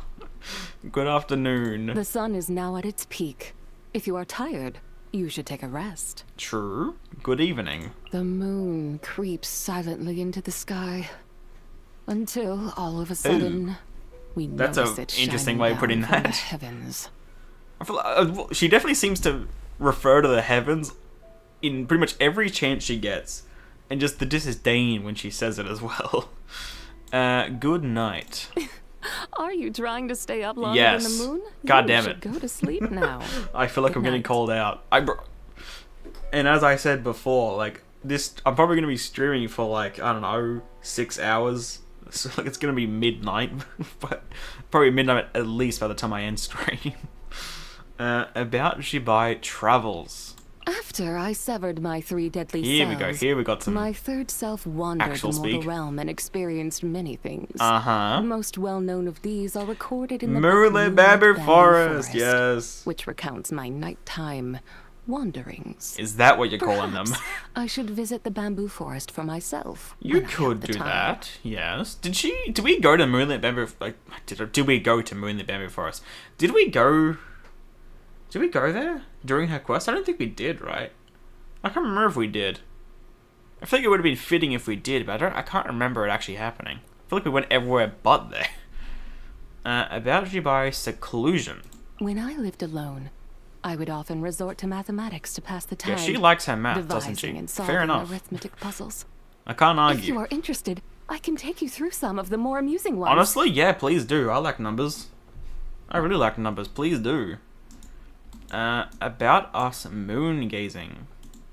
Good afternoon. The sun is now at its peak. If you are tired, You should take a rest. True. Good evening. The moon creeps silently into the sky until all of a sudden we That's notice a it interesting shining way of putting down from the that. heavens. I feel like, she definitely seems to refer to the heavens in pretty much every chance she gets, and just the disdain when she says it as well. Good night. Are you trying to stay up longer Yes. than the moon? God You damn should it. go to sleep now. I feel like Good I'm getting night. called out. And as I said before, like this, I'm probably gonna be streaming for like, I don't know, 6 hours. So like it's gonna be midnight, but probably midnight at least by the time I end stream. About Zibai travels. After I severed my 3 deadly Here cells, we go. Here we got some. my third self wandered the actual mortal speak. realm and experienced many things. Uh-huh. Most well-known of these are recorded in the book Moonlit Moonlit Bamboo Bamboo Forest. Yes. which recounts my nighttime wanderings. Is that what you're calling them? Perhaps I should visit the bamboo forest for myself. You when I have could the do time. that. Yes. Did we go to Moonlit Bamboo? Like, did we go to Moonlit Bamboo Forest? Did we go there during her quest? I don't think we did. Right? I can't remember if we did. I think it would have been fitting if we did, but I can't remember it actually happening. I feel like we went everywhere but there. About Zibai's seclusion. When I lived alone, I would often resort to mathematics to pass the time. Yeah, she likes her math, doesn't she? devising and solving Fair enough. arithmetic puzzles. I can't If you argue. are interested, I can take you through some of the more amusing ones. Honestly, yeah, please do. I like numbers. I really like numbers. Please do. About us moon gazing.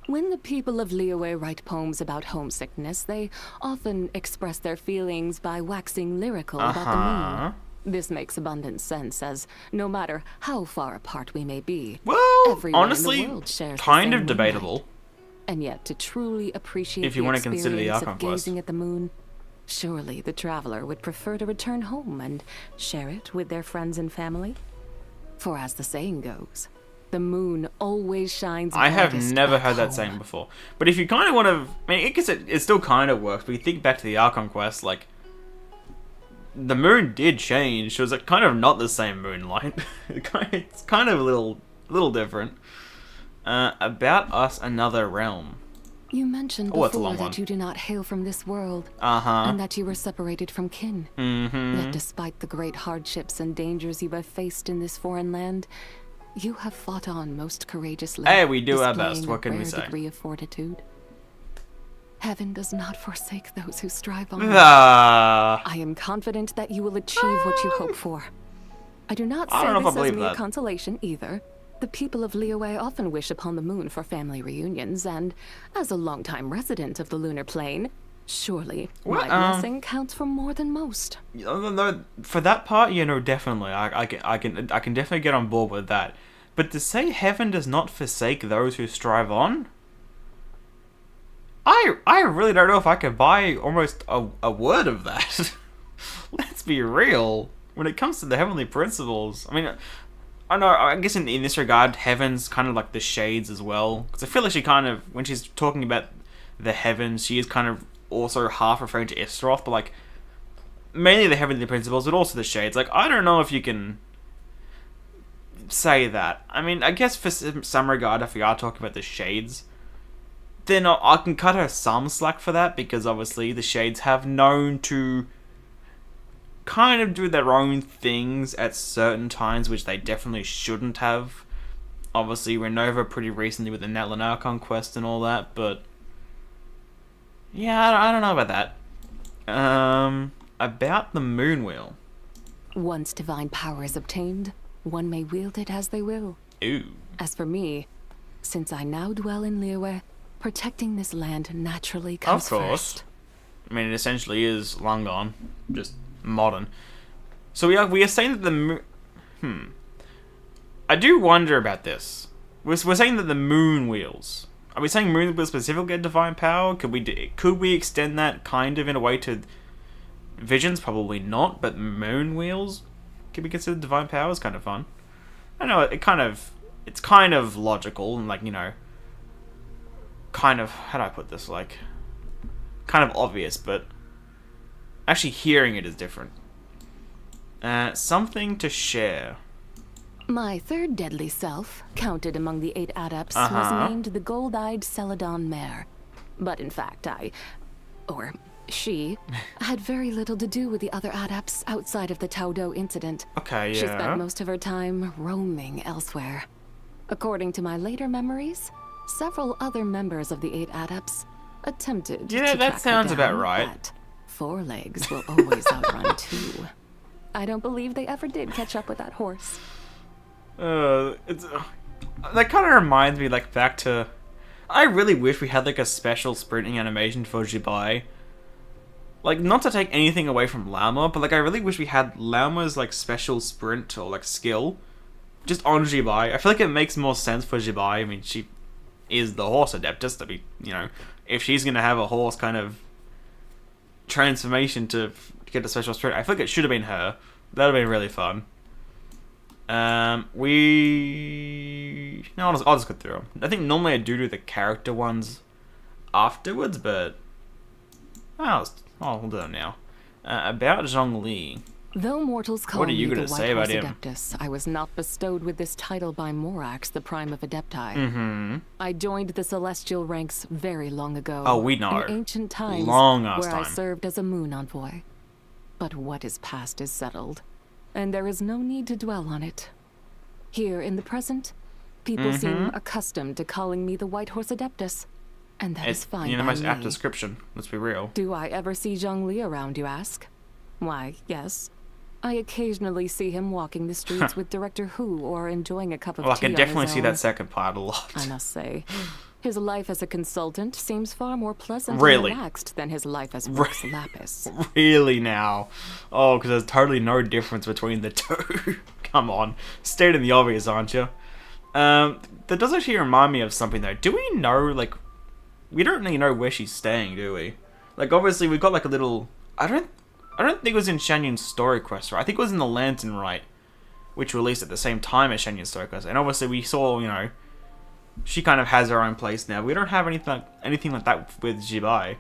When the people of Liyue write poems about homesickness, they often express their feelings by waxing lyrical about the Uh-huh. moon. This makes abundant sense, as no matter how far apart we may be, Well, everyone in honestly, the world shares the kind same of debatable. and yet to truly appreciate If you the wanna consider the experience Archon of quest. gazing at the moon, surely the traveler would prefer to return home and share it with their friends and family. For as the saying goes, the moon always shines I have brightest never back heard that home. saying before. But if you kind of want to, I mean, I guess it still kind of works. But you think back to the Archon quest, like the moon did change. It was like kind of not the same moonlight. It's kind of a little different. About us, another realm. You mentioned Oh, it's a before long one. that you do not hail from this world, Uh huh. and that you were separated from kin. Mm-hmm. Yet despite the great hardships and dangers you have faced in this foreign land, you have fought on most courageously. Hey, we do our best. displaying What a can we rare say? degree of fortitude. Heaven does not forsake those who strive on. Ah. I am confident that you will achieve what you hope for. I do not I say don't know if I this as believe mere that. consolation either. The people of Liyue often wish upon the moon for family reunions, and as a longtime resident of the lunar plane, surely Well, my blessing counts for more than most. No, for that part, you know, definitely, I can definitely get on board with that. But to say heaven does not forsake those who strive on, I really don't know if I could buy almost a word of that. Let's be real. When it comes to the heavenly principles, I mean, I know. I guess in this regard, heaven's kind of like the shades as well. Because I feel like she kind of, when she's talking about the heavens, she is kind of also half referring to Istroth, but like mainly the heavenly principles, but also the shades. Like, I don't know if you can say that. I mean, I guess for some regard, if we are talking about the shades, then I can cut her some slack for that, because obviously the shades have known to kind of do their own things at certain times, which they definitely shouldn't have. Obviously, Renova pretty recently with the Natlan conquest and all that, but yeah, I don't know about that. About the moon wheel. Once divine power is obtained, one may wield it as they will. Ooh. As for me, since I now dwell in Liyue, protecting this land naturally comes Of course. first. I mean, it essentially is long gone, just modern. So we are saying that the I do wonder about this. We're saying that the moon wheels. Are we saying moon wheels specifically get divine power? Could we extend that kind of in a way to visions? Probably not. But moon wheels could be considered divine powers. Kind of fun. I know it's kind of logical and, like, you know, kind of, how do I put this, like, kind of obvious, but actually hearing it is different. Something to share. My third deadly self, counted among the 8 adepts, was named the Gold-Eyed Celadon Mare. But in fact, she, had very little to do with the other adepts outside of the Taudo incident. Okay, yeah. She spent most of her time roaming elsewhere. According to my later memories, several other members of the 8 adepts attempted to track that sounds her down, about right. but 4 legs will always outrun 2. I don't believe they ever did catch up with that horse. That kind of reminds me, like, back to... I really wish we had, like, a special sprinting animation for Zibai. Like, not to take anything away from Llama, but, like, I really wish we had Llama's, like, special sprint or, like, skill just on Zibai. I feel like it makes more sense for Zibai. I mean, she is the horse adeptus, to be, you know, if she's going to have a horse kind of transformation to get a special sprint, I feel like it should have been her. That would have been really fun. No, I'll just go through them. I think normally I do the character ones afterwards, but we'll do them now. About Zhongli. Though mortals call What are you me gonna the say White about Horse him? Adeptus, I was not bestowed with this title by Morax, the Prime of Adepti. Mm-hmm. I joined the Celestial ranks very long ago. Oh, we know. In ancient times, Long-ass where I time. served as a moon envoy. But what is past is settled, and there is no need to dwell on it. Here in the present, people seem accustomed to calling me the White Horse Adeptus, and that is fine You know, by most apt me. description. Let's be real. Do I ever see Zhongli around, you ask? Why, yes. I occasionally see him walking the streets with Director Hu or enjoying a cup of Well, I tea can on definitely his see own. that second part a lot. I must say, his life as a consultant seems far more pleasant Really? and relaxed than his life as Vox Lapis. Really now? Oh, because there's totally no difference between the two. Come on. Stating the obvious, aren't you? That does actually remind me of something, though. Do we know, like... We don't really know where she's staying, do we? Like, obviously, we've got, like, a little... I don't think it was in Shanyun's story quest, right? I think it was in the Lantern Rite, which released at the same time as Shanyun's story quest. And obviously, we saw, you know... She kind of has her own place now. We don't have anything like that with Zibai.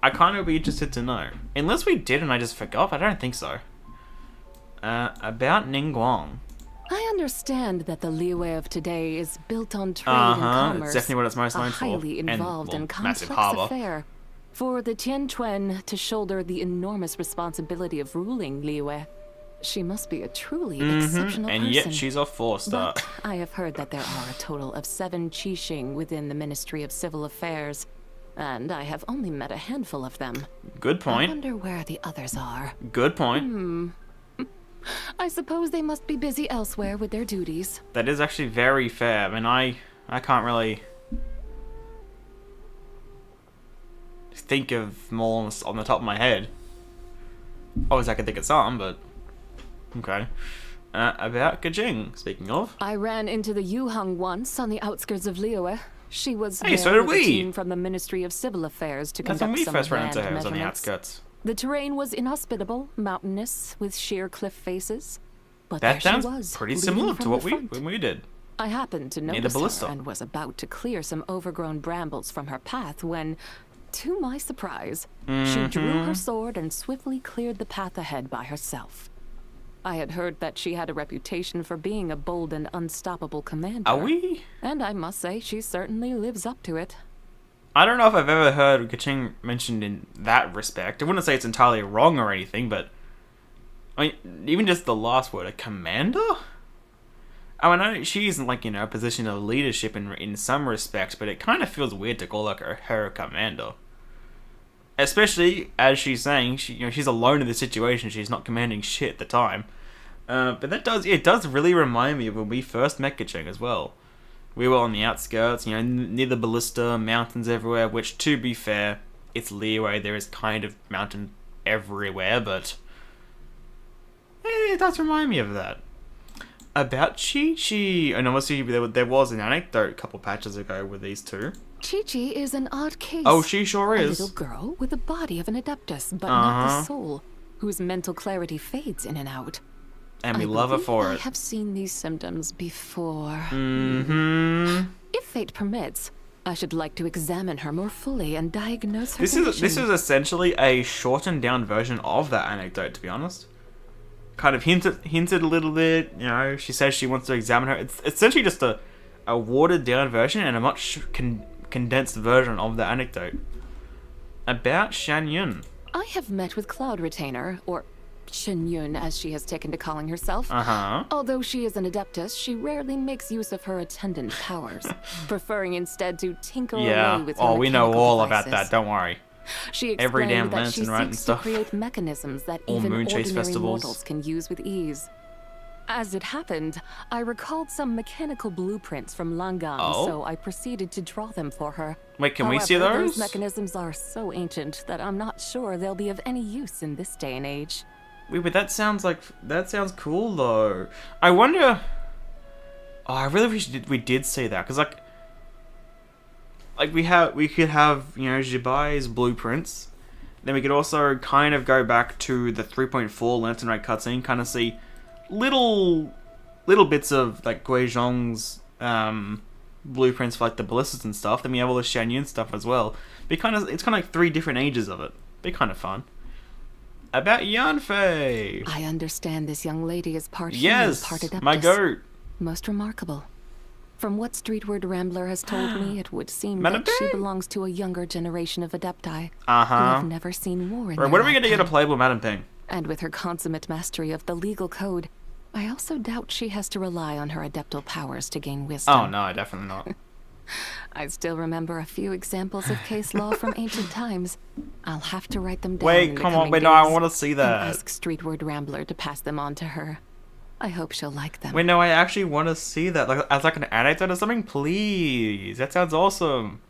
I kind of be interested to know. Unless we did and I just forgot, but I don't think so. About Ningguang. I understand that the Liyue of today is built on trade and commerce. It's definitely what it's most known a for. highly involved and massive complex harbour. affair. For the Tianquan to shoulder the enormous responsibility of ruling Liyue, she must be a truly exceptional And person. yet she's a 4-star. But I have heard that there are a total of 7 Qixing within the Ministry of Civil Affairs, and I have only met a handful of them. Good I point. wonder where the others are. Good point. I suppose they must be busy elsewhere with their duties. That is actually very fair. I mean, I can't really think of more on the top of my head. Obviously, I could think of some, but okay. About Gajing, speaking of. I ran into the Yuhang once on the outskirts of Liyue. She was Hey, there so did with a we. team from the Ministry of Civil Affairs to That's conduct when we some first ran into land her, was on the measurements. outskirts. The terrain was inhospitable, mountainous, with sheer cliff faces. But That there she sounds was, pretty leading similar from to what the we front. when we did. I happened to Near the notice ballista. her and was about to clear some overgrown brambles from her path when, to my surprise, she drew her sword and swiftly cleared the path ahead by herself. I had heard that she had a reputation for being a bold and unstoppable commander. Are we? And I must say, she certainly lives up to it. I don't know if I've ever heard Gaching mentioned in that respect. I wouldn't say it's entirely wrong or anything, but I mean, even just the last word, a commander? I know she isn't, like, you know, a position of leadership in some respects, but it kind of feels weird to call, like, her a commander. Especially, as she's saying, she's alone in the situation, she's not commanding shit at the time. But it does really remind me of when we first met Gaching as well. We were on the outskirts, you know, near the ballista, mountains everywhere, which, to be fair, it's Liyue, there is kind of mountain everywhere, but it does remind me of that. About Chi-Chi, and obviously there was an anecdote a couple patches ago with these two. Chi-Chi is an odd case. Oh, she sure A is. little girl with the body of an adeptus, but not the soul, whose mental clarity fades in and out. And we I love her believe for I it. have seen these symptoms before. Mm-hmm. If fate permits, I should like to examine her more fully and diagnose her This condition. is essentially a shortened down version of that anecdote, to be honest. kind of hinted a little bit. You know, she says she wants to examine her. It's essentially just a watered down version and a much condensed version of the anecdote about Shan Yun. I have met with Cloud Retainer, or Shen Yun as she has taken to calling herself. Although she is an adeptus, she rarely makes use of her attendant powers, preferring instead to tinker away with her we know all devices. about that, don't worry. She explained Every damn that she lantern, right, and seeks stuff. to create mechanisms that All even moon chase ordinary festivals. mortals can use with ease. As it happened, I recalled some mechanical blueprints from Langan, so I proceeded to draw them for her. Wait, can However, we see those? Those mechanisms are so ancient that I'm not sure they'll be of any use in this day and age. Wait, but that sounds cool though. I wonder. Oh, I really wish we did see that, because we could have, you know, Zibai's blueprints. Then we could also kind of go back to the 3.4 Lantern Raid cutscene, kind of see little bits of like Gui Zhong's blueprints for like the ballistas and stuff. Then we have all the Shan Yun stuff as well. It's kind of like 3 different ages of it. Be kind of fun. About Yanfei. I understand this young lady is part human, part adeptus. My goat. Most remarkable. From what Streetward Rambler has told me, it would seem that she belongs to a younger generation of adepti who have never seen war in their When are we going to get a lifetime. playable Madame Ping? And with her consummate mastery of the legal code, I also doubt she has to rely on her adeptal powers to gain wisdom. Oh no, definitely not. I still remember a few examples of case law from ancient times. I'll have to write them down. Wait, in the come on, coming wait, no, I days want to see and that. ask Streetward Rambler to pass them on to her. I hope she'll like them. Wait, no, I actually want to see that, like as like an anecdote or something, please. That sounds awesome.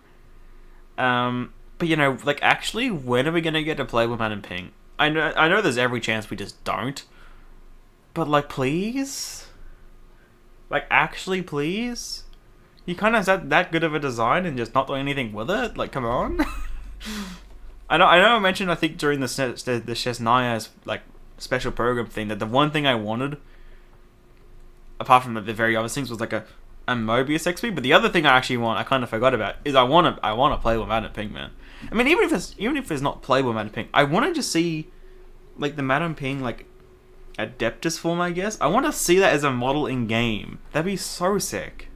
But you know, like actually, when are we gonna get to play with Madame Ping? I know there's every chance we just don't. But like, please, like actually, please. You kind of have that good of a design and just not doing anything with it. Like, come on. I know. I mentioned, I think during the Shesnaya's like special program thing, that the one thing I wanted, apart from the very obvious things, was like a Mobius XP. But the other thing I actually want, I kind of forgot about, is I want to play with Madame Ping, man. I mean, even if it's not playable with Madame Ping, I want to just see like the Madame Ping like Adeptus form, I guess. I want to see that as a model in game. That'd be so sick.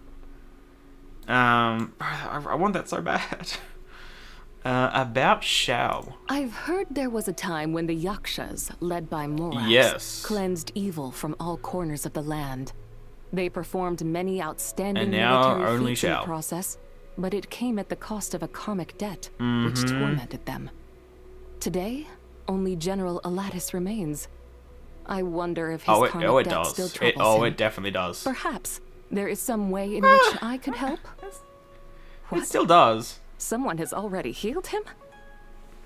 I want that so bad. About Shao. I've heard there was a time when the Yakshas, led by Morax, Yes. cleansed evil from all corners of the land. They performed many outstanding And now military only feats in the Shao. process, but it came at the cost of a karmic debt, which tormented them. Today, only General Alatus remains. I wonder if his karmic debt still troubles him. It definitely does. Perhaps there is some way in which I could help. It still does. Someone has already healed him?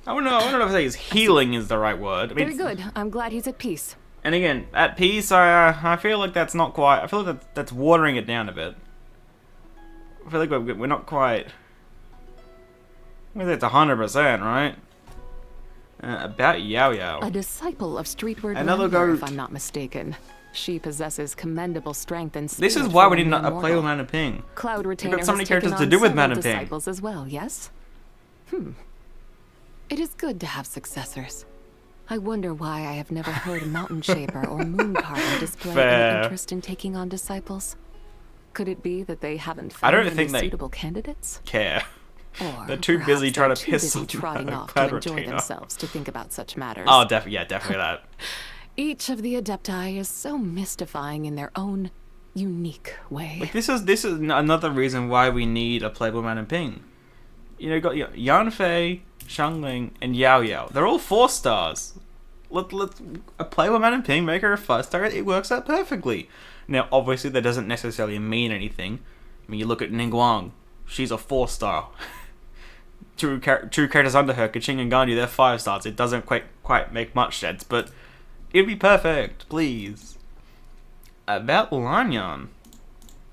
I don't know if healing is the right word. I mean, Very good. I'm glad he's at peace. And again, at peace, I feel like that's not quite. I feel like that's watering it down a bit. I feel like we're not quite. I think it's 100%, right? About Yao Yao. A disciple of Streetward Another Rambler, if goat. I'm not mistaken. She possesses commendable strength and This spirit is why for we a need mere a play with mortal. Madame Ping. Cloud Retainer so many has characters taken to do on with several Madame Ping. disciples as well, yes? It is good to have successors. I wonder why I have never heard Mountain Shaper or Moon Carver display Fair. any interest in taking on disciples. Could it be that they haven't I found don't any think they- suitable candidates? Care. Or They're too perhaps busy trying they're to too piss busy on trotting off to Cloud enjoy Retainer. themselves to think about such matters. Oh, definitely that. Each of the Adepti is so mystifying in their own unique way. Like this is another reason why we need a playable Madame Ping. You know, you got Yanfei, Shangling, and Yao Yao. They're all 4 stars. Let's a playable Madame Ping, make her a 5-star. It works out perfectly. Now, obviously, that doesn't necessarily mean anything. I mean, you look at Ningguang. She's a 4-star. Two characters under her, Kaching and Ganyu, they're 5 stars. It doesn't quite make much sense, but it'd be perfect, please. About Lanyan.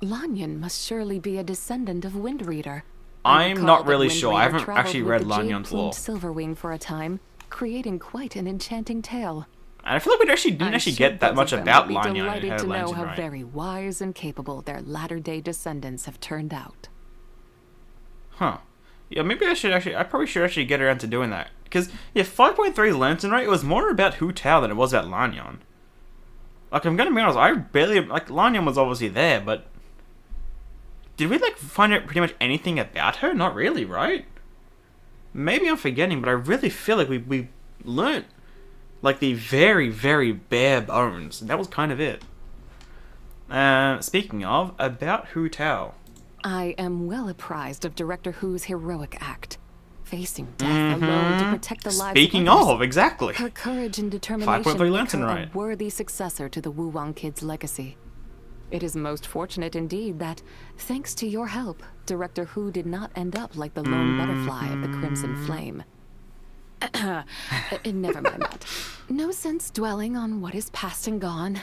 Lanyan must surely be a descendant of Windreader. I'm recall not that really sure. I Windreader haven't traveled actually with read the Lanyan's jade-plumed lore. Silverwing for a time, creating quite an enchanting tale. And I feel like we didn't actually get that much about Lanyan. Lanyan Delighted in her to know legend, how right? very wise and capable their latter-day descendants have turned out. Huh. Yeah, maybe I probably should actually get around to doing that. Because, yeah, 5.3 Lantern, right? It was more about Hu Tao than it was about Lanyan. Like, I'm gonna be honest, I barely... Like, Lanyon was obviously there, but... Did we, like, find out pretty much anything about her? Not really, right? Maybe I'm forgetting, but I really feel like we learnt, like, the very, very bare bones. And that was kind of it. Speaking of, about Hu Tao. I am well apprised of Director Hu's heroic act. Facing death alone to protect the lives Speaking of others. of, exactly. Her courage and determination 5.3 make Lantern her right. a worthy successor to the Wu Wang Kid's legacy. It is most fortunate indeed that, thanks to your help, Director Hu did not end up like the lone butterfly of the Crimson Flame. Never mind that. No sense dwelling on what is past and gone.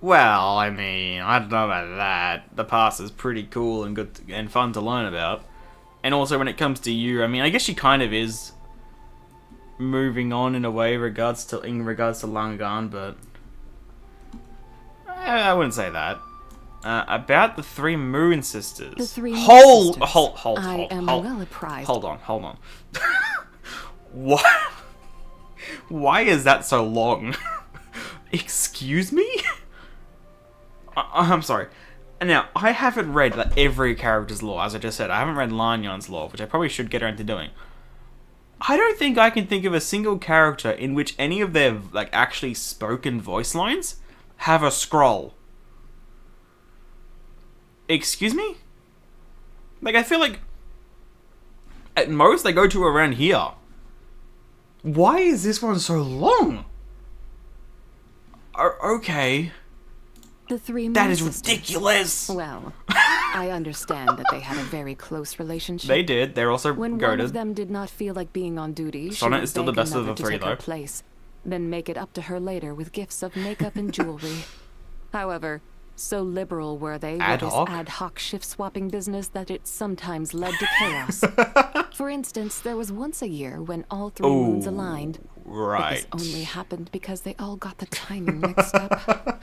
Well, I mean, I don't know about that. The past is pretty cool and good and fun to learn about. And also when it comes to you, I mean, I guess she kind of is moving on in a way in regards to Langan, but I wouldn't say that. About the three Moon Sisters. The three Moon Hold Sisters. I am well apprised. Hold on. Why is that so long? Excuse me? I'm sorry. Now, I haven't read every character's lore, as I just said. I haven't read Lanyon's lore, which I probably should get around to doing. I don't think I can think of a single character in which any of their, like, actually spoken voice lines have a scroll. Excuse me? Like, I feel like at most they go to around here. Why is this one so long? Okay. The three Moon That is Sisters. ridiculous! Well, I understand that they had a very close relationship. They did. They're also When goated. one of them did not feel like being on duty, she Sonnet would is still the beg best of another the to three, take her though. place, then make it up to her later with gifts of makeup and jewelry. However, so liberal were they with this ad hoc shift-swapping business that it sometimes led to chaos. For instance, there was once a year when all three moons aligned. Right. But this only happened because they all got the timing mixed up.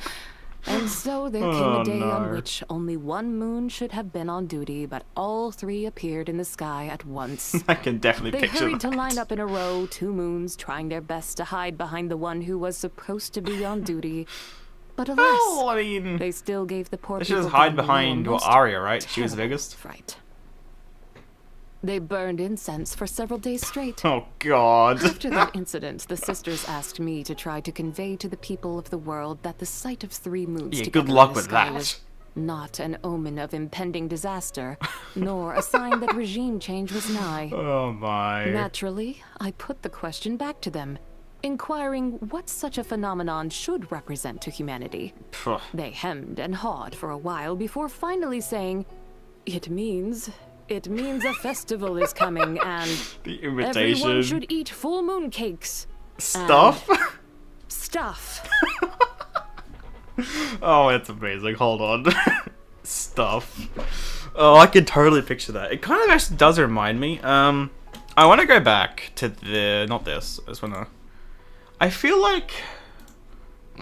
And so there came a day on which only one moon should have been on duty, but all three appeared in the sky at once. I can definitely They picture hurried that. to line up in a row, two moons, trying their best to hide behind the one who was supposed to be on duty. But alas, Well, I mean, they still gave the poor they should people just hide down below behind a most Arya, right? She was the terrible biggest. fright. They burned incense for several days straight. Oh, God. After that incident, the sisters asked me to try to convey to the people of the world that the sight of three moons Yeah, together good luck in the with sky that. was not an omen of impending disaster, nor a sign that regime change was nigh. Oh, my. Naturally, I put the question back to them, inquiring what such a phenomenon should represent to humanity. Phew. They hemmed and hawed for a while before finally saying, It means a festival is coming, and The everyone invitation. should eat full moon cakes. Stuff? Stuff. Oh, it's amazing. Hold on. Stuff. Oh, I can totally picture that. It kind of actually does remind me. I want to go back to the... Not this. I just want to... I feel like...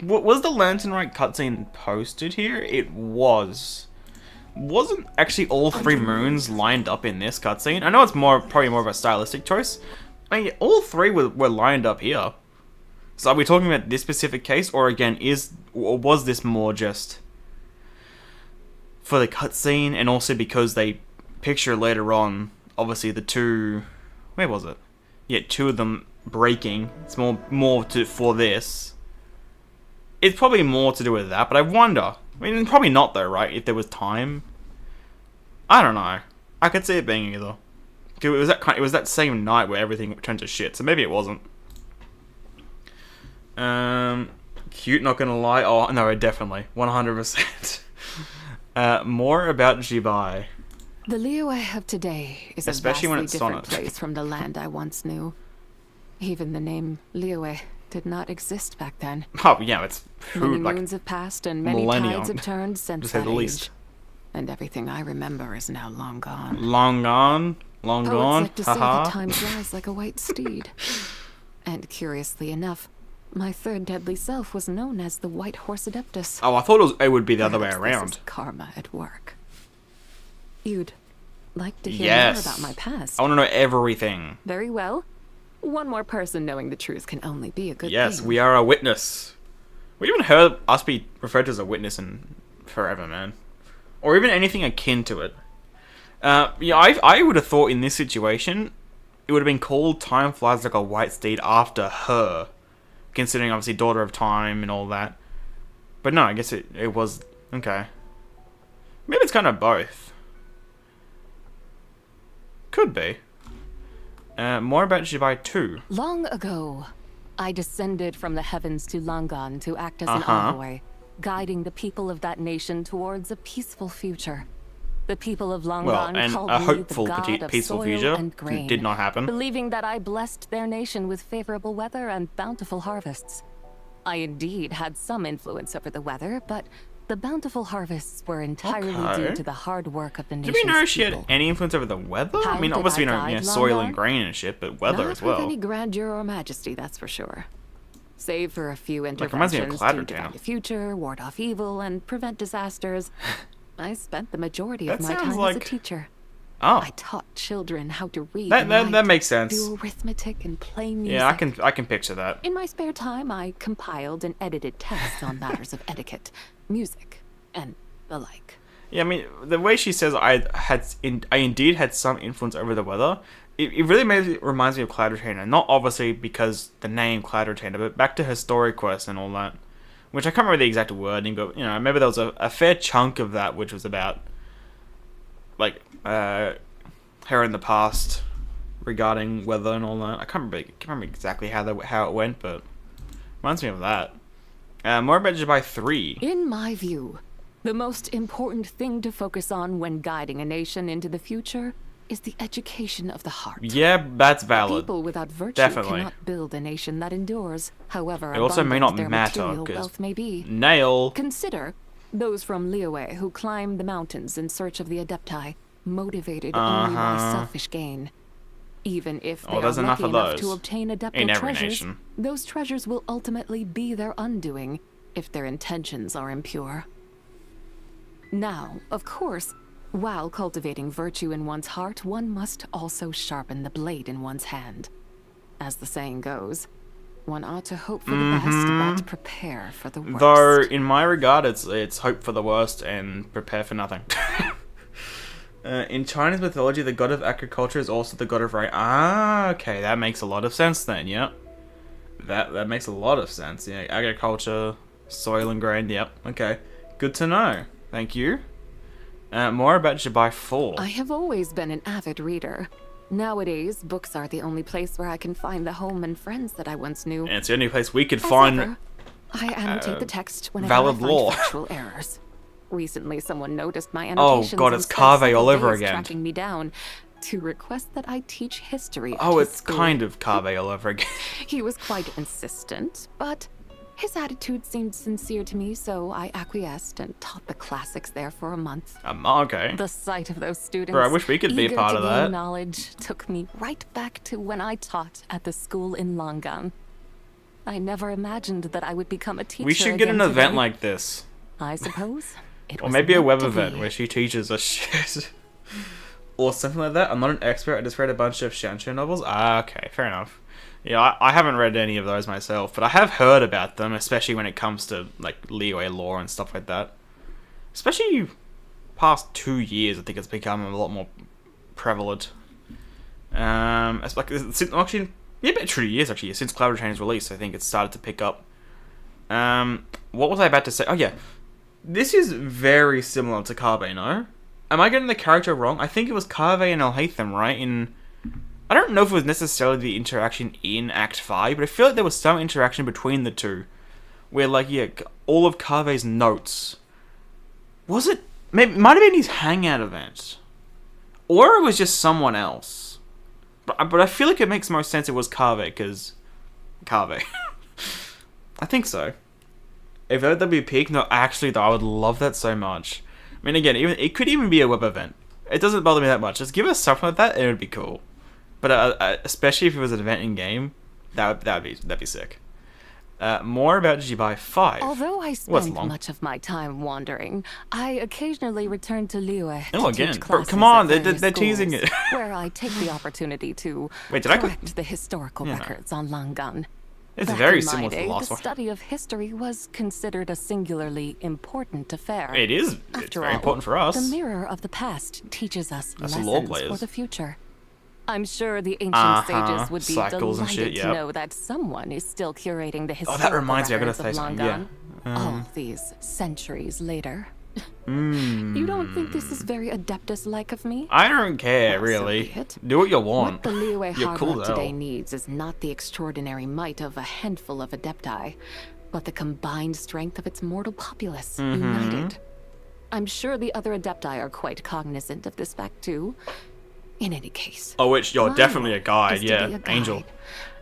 Was the Lantern Rite cutscene posted here? It was. Wasn't actually all three moons lined up in this cutscene? I know it's probably more of a stylistic choice. I mean, all three were lined up here. So are we talking about this specific case, or again, was this more just for the cutscene, and also because they picture later on, obviously the two, where was it? Yeah, two of them breaking. It's more for this. It's probably more to do with that, but I wonder. I mean, probably not though, right? If there was time, I don't know. I could see it being either. It was that same night where everything turned to shit, so maybe it wasn't. Cute, not gonna lie. Oh no, definitely, 100%. More about Zibai. The Liyue of today is Especially a when vastly it's different Sonnet. place from the land I once knew. Even the name Liyue did not exist back then. Oh yeah, it's Many like moons have passed and many millennium, tides have turned since to say that the age. least. And everything I remember is now long gone. Long gone, long Poets gone. like to say that Haha. time flies like a white steed. And curiously enough, my third deadly self was known as the White Horse Adeptus. Oh, I thought it would be the other way Perhaps around. This is karma at work. You'd like to hear Yes. more about my past? I want to know everything. Very well. One more person knowing the truth can only be a good Yes, thing. we are a witness. We haven't heard us be referred to as a witness in forever, man. Or even anything akin to it. I would have thought in this situation, it would have been called Time Flies Like a White Steed after her. Considering, obviously, Daughter of Time and all that. But no, I guess it was... Okay. Maybe it's kind of both. Could be. More about Zibai 2. Long ago, I descended from the heavens to Langan to act as an envoy, guiding the people of that nation towards a peaceful future. The people of Langan called a me hopeful, the god of peaceful soil future and grain, did not happen. believing that I blessed their nation with favorable weather and bountiful harvests. I indeed had some influence over the weather, but the bountiful harvests were entirely due to the hard work of the nation's Did we know she had people. any influence over the weather? How I mean, did obviously, I we know guide soil Langan? and grain and shit, but weather Not as well. with any grandeur or majesty, that's for sure. Save for a few reminds me of interventions Cladder to Dana. define the future, ward off evil, and prevent disasters, I spent the majority of That my sounds time as a like- teacher. Oh, I taught children how to read that and that, that write, makes sense. do arithmetic, and play music. Yeah, I can picture that. In my spare time, I compiled and edited texts on matters of etiquette, music, and the like. Yeah, I mean, the way she says I indeed had some influence over the weather, it really reminds me of Cloud Retainer. Not obviously because the name Cloud Retainer, but back to her story quest and all that. Which I can't remember the exact wording, but, you know, I remember there was a fair chunk of that which was about, like, her in the past regarding weather and all that. I can't remember exactly how it went, but reminds me of that. More about Zibai 3. In my view, the most important thing to focus on when guiding a nation into the future is the education of the heart. Yeah, that's valid. People without virtue Definitely. cannot build a nation that endures, however It also may abundant not their matter, material 'cause- wealth may be. Nail. Consider those from Liyue who climb the mountains in search of the Adepti, motivated only by selfish gain. Even if they are there's enough lucky of enough those to obtain Adepto in every treasures, nation. those treasures will ultimately be their undoing if their intentions are impure. Now, of course, while cultivating virtue in one's heart, one must also sharpen the blade in one's hand. As the saying goes, one ought to hope for the best, but prepare for the worst. Though, in my regard, it's hope for the worst and prepare for nothing. In Chinese mythology, the god of agriculture is also the god of rain. Ah, okay, that makes a lot of sense then, yep. That makes a lot of sense, yeah. Agriculture, soil and grain, yep, okay. Good to know, thank you. More about Zibai 4. I have always been an avid reader. Nowadays, books are the only place where I can find the home and friends that I once knew. And it's the only place we could As find... ever, I annotate the text whenever valid I find law. factual errors. Recently, someone noticed my Oh, annotations God, and it's spent Kave several all over days again. tracking me down to request that I teach history at Oh, his it's school. kind of Kave all over again. He was quite insistent, but his attitude seemed sincere to me, so I acquiesced and taught the classics there for a month. Okay. The sight of those students, Bro, I wish we could be a eager part to of gain that. knowledge, took me right back to when I taught at the school in Langan. I never imagined that I would become a teacher. We should get an again event today. like this. I suppose. It Or was maybe a meant web to event be. where she teaches us shit. Or something like that. I'm not an expert, I just read a bunch of Shanshu novels. Ah, okay, fair enough. Yeah, I haven't read any of those myself, but I have heard about them, especially when it comes to, like, Liyue lore and stuff like that. Especially past 2 years, I think it's become a lot more prevalent. It's like, since, actually, yeah, about 2 years, actually, since Cloud Retain's release, I think it's started to pick up. What was I about to say? Oh, yeah. This is very similar to Kave, no? Am I getting the character wrong? I think it was Kave and Alhaitham, right? I don't know if it was necessarily the interaction in Act 5, but I feel like there was some interaction between the two. Where, like, yeah, all of Kave's notes... Was it... Maybe, it might have been his hangout event. Or it was just someone else. But I feel like it makes most sense it was Kave, because... Kave. I think so. If that would be a peak, no, actually, though, I would love that so much. I mean, again, it could even be a web event. It doesn't bother me that much. Just give us something like that, and it would be cool. But especially if it was an event in game, that'd be sick. More about Zibai 5. Although I spent much of my time wandering, I occasionally return to Liyue to again. teach Bro, classes come on, at they're various teasing schools, it. where I take the opportunity to Wait, did I correct the historical records on Langan. It's Back very in my similar to the day, last the one. study of history was considered a singularly important affair. It is. It's After very all, important for us. The mirror of the past teaches us That's for law lessons for players. the future. I'm sure the ancient sages would be Cycles and delighted shit, to yep. know that someone is still curating the Oh, historical that reminds me, I gotta records say of long something. Yeah. gone. All these centuries later. Hmm. You don't think this is very Adeptus-like of me? I don't care, Well, so really. be it. Do what you What want. the Liyue You're Harbor cool of as today hell. needs is not the extraordinary might of a handful of Adepti, but the combined strength of its mortal populace, Mm-hmm. united. I'm sure the other Adepti are quite cognizant of this fact too. In any case, Oh, which you're my definitely a role guide, is to yeah. be a Angel. guide,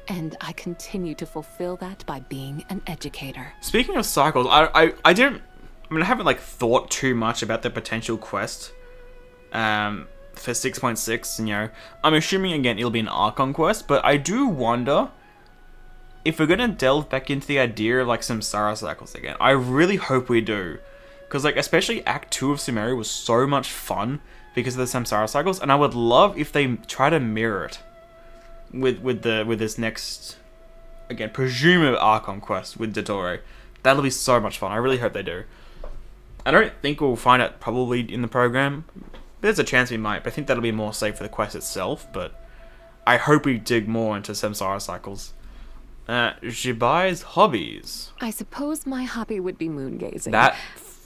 and I continue to fulfill that by being an educator. Speaking of cycles, I didn't. I mean, I haven't like thought too much about the potential quest. For 6.6, and I'm assuming again it'll be an Archon quest, but I do wonder if we're gonna delve back into the idea of like Samsara cycles again. I really hope we do, because like especially Act 2 of Sumeru was so much fun because of the Samsara cycles, and I would love if they try to mirror it with this next, again, presumed Archon quest with Dottore. That'll be so much fun. I really hope they do. I don't think we'll find it probably in the program. There's a chance we might, but I think that'll be more safe for the quest itself. But I hope we dig more into Samsara cycles. Zibai's hobbies. I suppose my hobby would be moon gazing. That,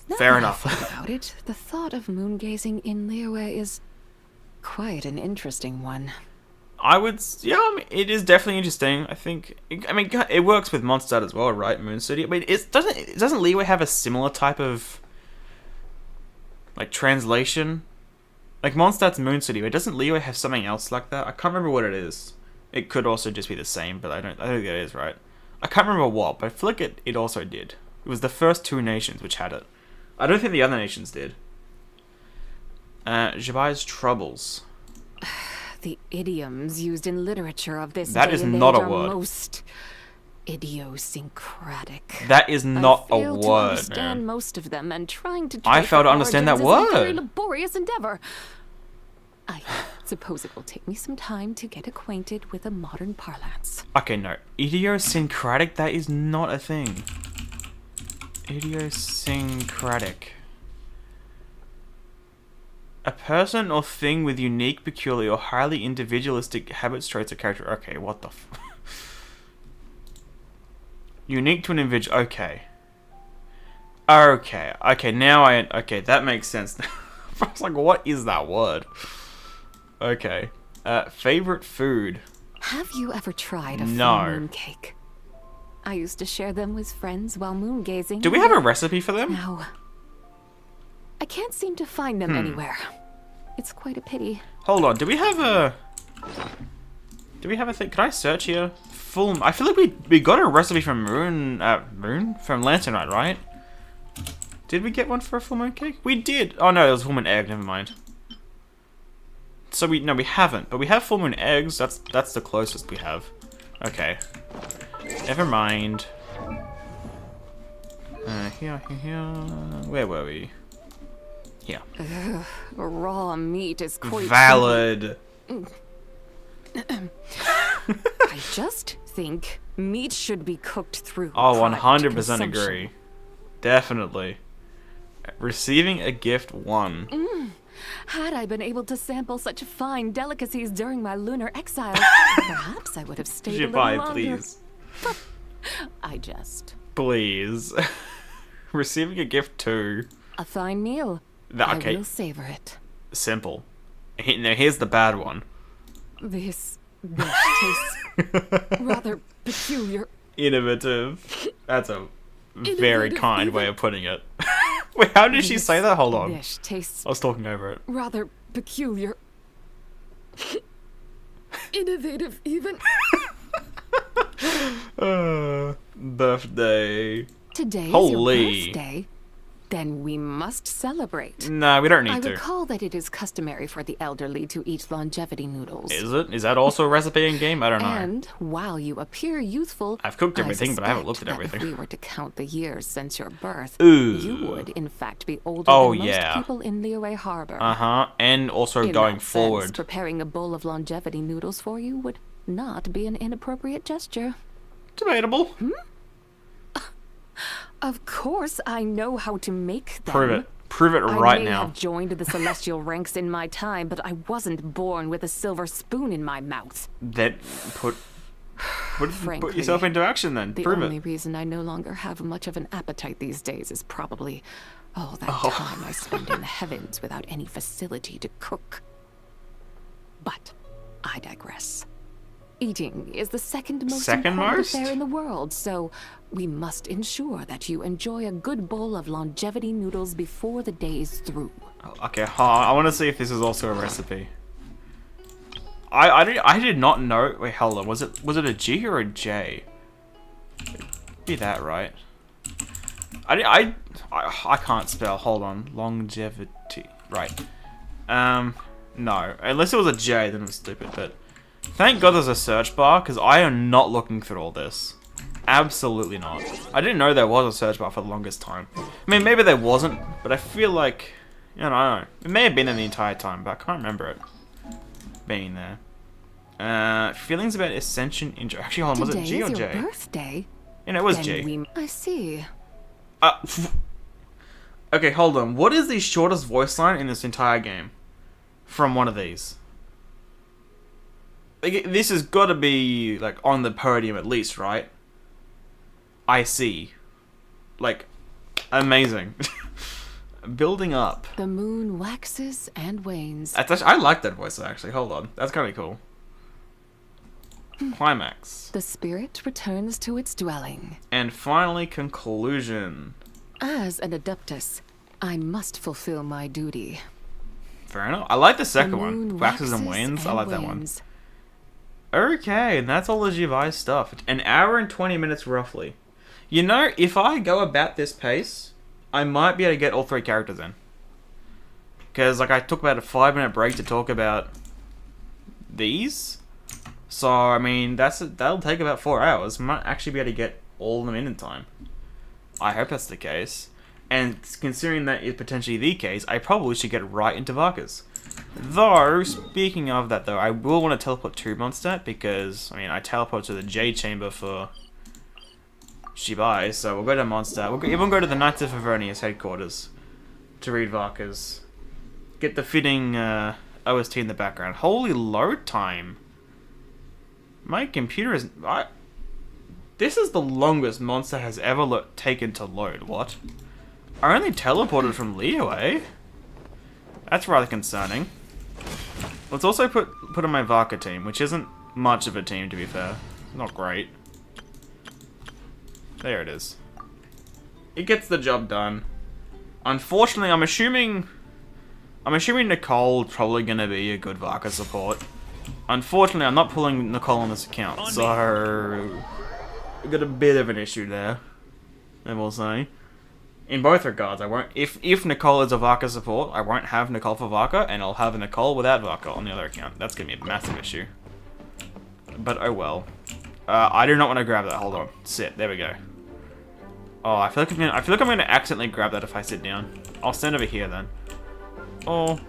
Now fair that I enough. think about it, the thought of moon gazing in Liyue is quite an interesting one. I would, yeah, I mean, it is definitely interesting. I think, I mean, it works with Mondstadt as well, right? Moon City. I mean, doesn't Liyue have a similar type of like translation? Like Mondstadt's Moon City, but doesn't Liyue have something else like that? I can't remember what it is. It could also just be the same, but I think it is, right? I can't remember what, but I feel like it also did. It was the first two nations which had it. I don't think the other nations did. Zibai's troubles. The idioms used in literature of this That day is and not age a are word. most idiosyncratic. That is not I a fail to word, understand man. most of them, and trying to I trace fail to their understand that origins is a very word. laborious endeavor. I suppose it will take me some time to get acquainted with a modern parlance. Okay, no. Idiosyncratic? That is not a thing. Idiosyncratic. A person or thing with unique, peculiar, or highly individualistic habits, traits, or character. Okay, what the unique to an individual. Okay. Okay, now okay, that makes sense. I was like, what is that word? Okay. Favorite food? Have you ever tried a No. full moon cake? I used to share them with friends while moon gazing. Do we have a recipe for them? Now, I can't seem to find them anywhere. It's quite a pity. Hold on, do we have a thing? Can I search here? Full. I feel like we got a recipe from from Lantern Night, right? Did we get one for a full moon cake? We did. Oh no, it was full moon egg. Never mind. So we haven't, but we have full moon eggs. That's the closest we have. Okay. Never mind. Here. Where were we? Here. Raw meat is quite Valid. I just think meat should be cooked through. Oh, prior to 100% consumption. agree. Definitely. Receiving a gift 1. Had I been able to sample such fine delicacies during my lunar exile, perhaps I would have stayed a little Zibai, longer. please. I jest. Please. Receiving a gift 2. A fine meal. Okay, I will savor it. simple. Now here's the bad one. This dish tastes rather peculiar. Innovative. That's a very Innovative, kind even. way of putting it. Wait, how did she say that? Hold on. Dish tastes I was talking over it. rather peculiar. Innovative, even. Birthday. Today's Holy. your birthday. Then we must celebrate. No, we don't I need to. recall that it is customary for the elderly to eat longevity noodles. Is it? Is that also a recipe in game? I don't know. And while you appear youthful, I've cooked everything, but I haven't looked at suspect that everything. If we were to count the years since your birth, Ooh. you would in fact be older Oh, than yeah. most people in Liyue Harbor. And also In going that sense, forward. preparing a bowl of longevity noodles for you would not be an inappropriate gesture. Debatable. Of course, I know how to make them. Prove it. Prove it right I may now. have joined the celestial ranks in my time, but I wasn't born with a silver spoon in my mouth. Then put Frankly, yourself into action then. The Prove only it. reason I no longer have much of an appetite these days is probably all that time I spend in the heavens without any facility to cook. But I digress. Eating is the second most important affair in the world, so we must ensure that you enjoy a good bowl of longevity noodles before the day is through. Okay, I want to see if this is also a recipe. I did not know. Wait, hold on. Was it a G or a J? Be that right? I can't spell. Hold on. Longevity. Right. No. Unless it was a J, then it was stupid. But thank God there's a search bar, because I am not looking through all this. Absolutely not. I didn't know there was a search bar for the longest time. I mean, maybe there wasn't, but I feel like, I don't know. It may have been there the entire time, but I can't remember it being there. Feelings about Ascension intro. Actually, hold on, was it G or J? Today is your birthday. Yeah, it was Then G. I see. Okay, hold on. What is the shortest voice line in this entire game? From one of these? Like, this has got to be, like, on the podium at least, right? I see. Like, amazing. Building up. The moon waxes and wanes. That's actually, I like that voice, actually. Hold on. That's kind of cool. Climax. The spirit returns to its dwelling. And finally, conclusion. As an adeptus, I must fulfill my duty. Fair enough. I like the second The one. moon Waxes and waxes wanes. I like that one. wanes. Okay, and that's all the Zibai stuff. An hour and 20 minutes roughly. You know, if I go about this pace, I might be able to get all 3 characters in. Because, like, I took about a 5-minute break to talk about these. So, I mean, that'll take about 4 hours. Might actually be able to get all of them in time. I hope that's the case. And considering that is potentially the case, I probably should get right into Varka's. Though, speaking of that though, I will want to teleport to Mondstadt because, I mean, I teleport to the J chamber for Zibai, so we'll go to Mondstadt. We'll even go to the Knights of Avernia's headquarters to read Varka's. Get the fitting OST in the background. Holy load time! My computer is... This is the longest Mondstadt has ever taken to load, what? I only teleported from Leo, eh? That's rather concerning. Let's also put on my Varka team, which isn't much of a team, to be fair. Not great. There it is. It gets the job done. Unfortunately, I'm assuming Nicole's probably gonna be a good Varka support. Unfortunately, I'm not pulling Nicole on this account, so we've got a bit of an issue there. I will say. In both regards, I won't. If Nicole is a Varka support, I won't have Nicole for Varka, and I'll have a Nicole without Varka on the other account. That's gonna be a massive issue. But oh well. I do not want to grab that. Hold on. Sit. There we go. Oh, I feel like I'm gonna accidentally grab that if I sit down. I'll stand over here then. Or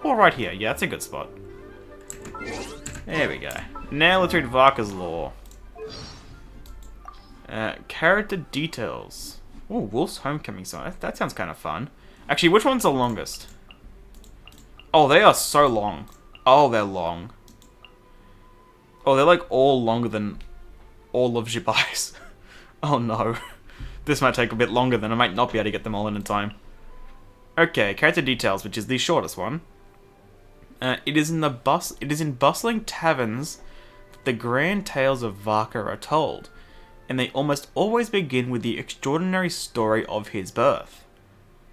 right here. Yeah, that's a good spot. There we go. Now let's read Varka's lore. Character details. Ooh, Wolf's Homecoming song. That sounds kind of fun. Actually, which one's the longest? Oh, they are so long. Oh, they're long. Oh, they're like all longer than all of Zibai's. Oh no. This might take a bit longer, then I might not be able to get them all in time. Okay, character details, which is the shortest one. It is in bustling taverns that the grand tales of Varka are told, and they almost always begin with the extraordinary story of his birth.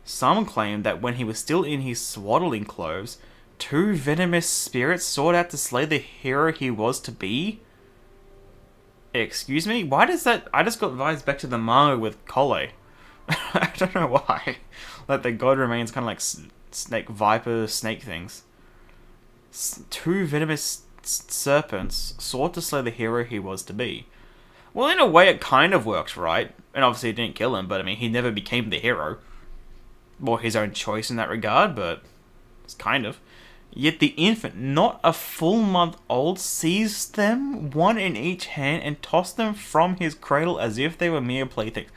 Some claim that when he was still in his swaddling clothes, 2 venomous spirits sought out to slay the hero he was to be? Excuse me? Why does that... I just got vibes back to the manga with Kole. I don't know why. Like, the god remains kind of like snake, viper, snake things. 2 venomous serpents sought to slay the hero he was to be. Well, in a way, it kind of works, right? And obviously, it didn't kill him, but I mean, he never became the hero. Well, his own choice in that regard, but it's kind of. Yet the infant, not a full month old, seized them, one in each hand, and tossed them from his cradle as if they were mere playthings.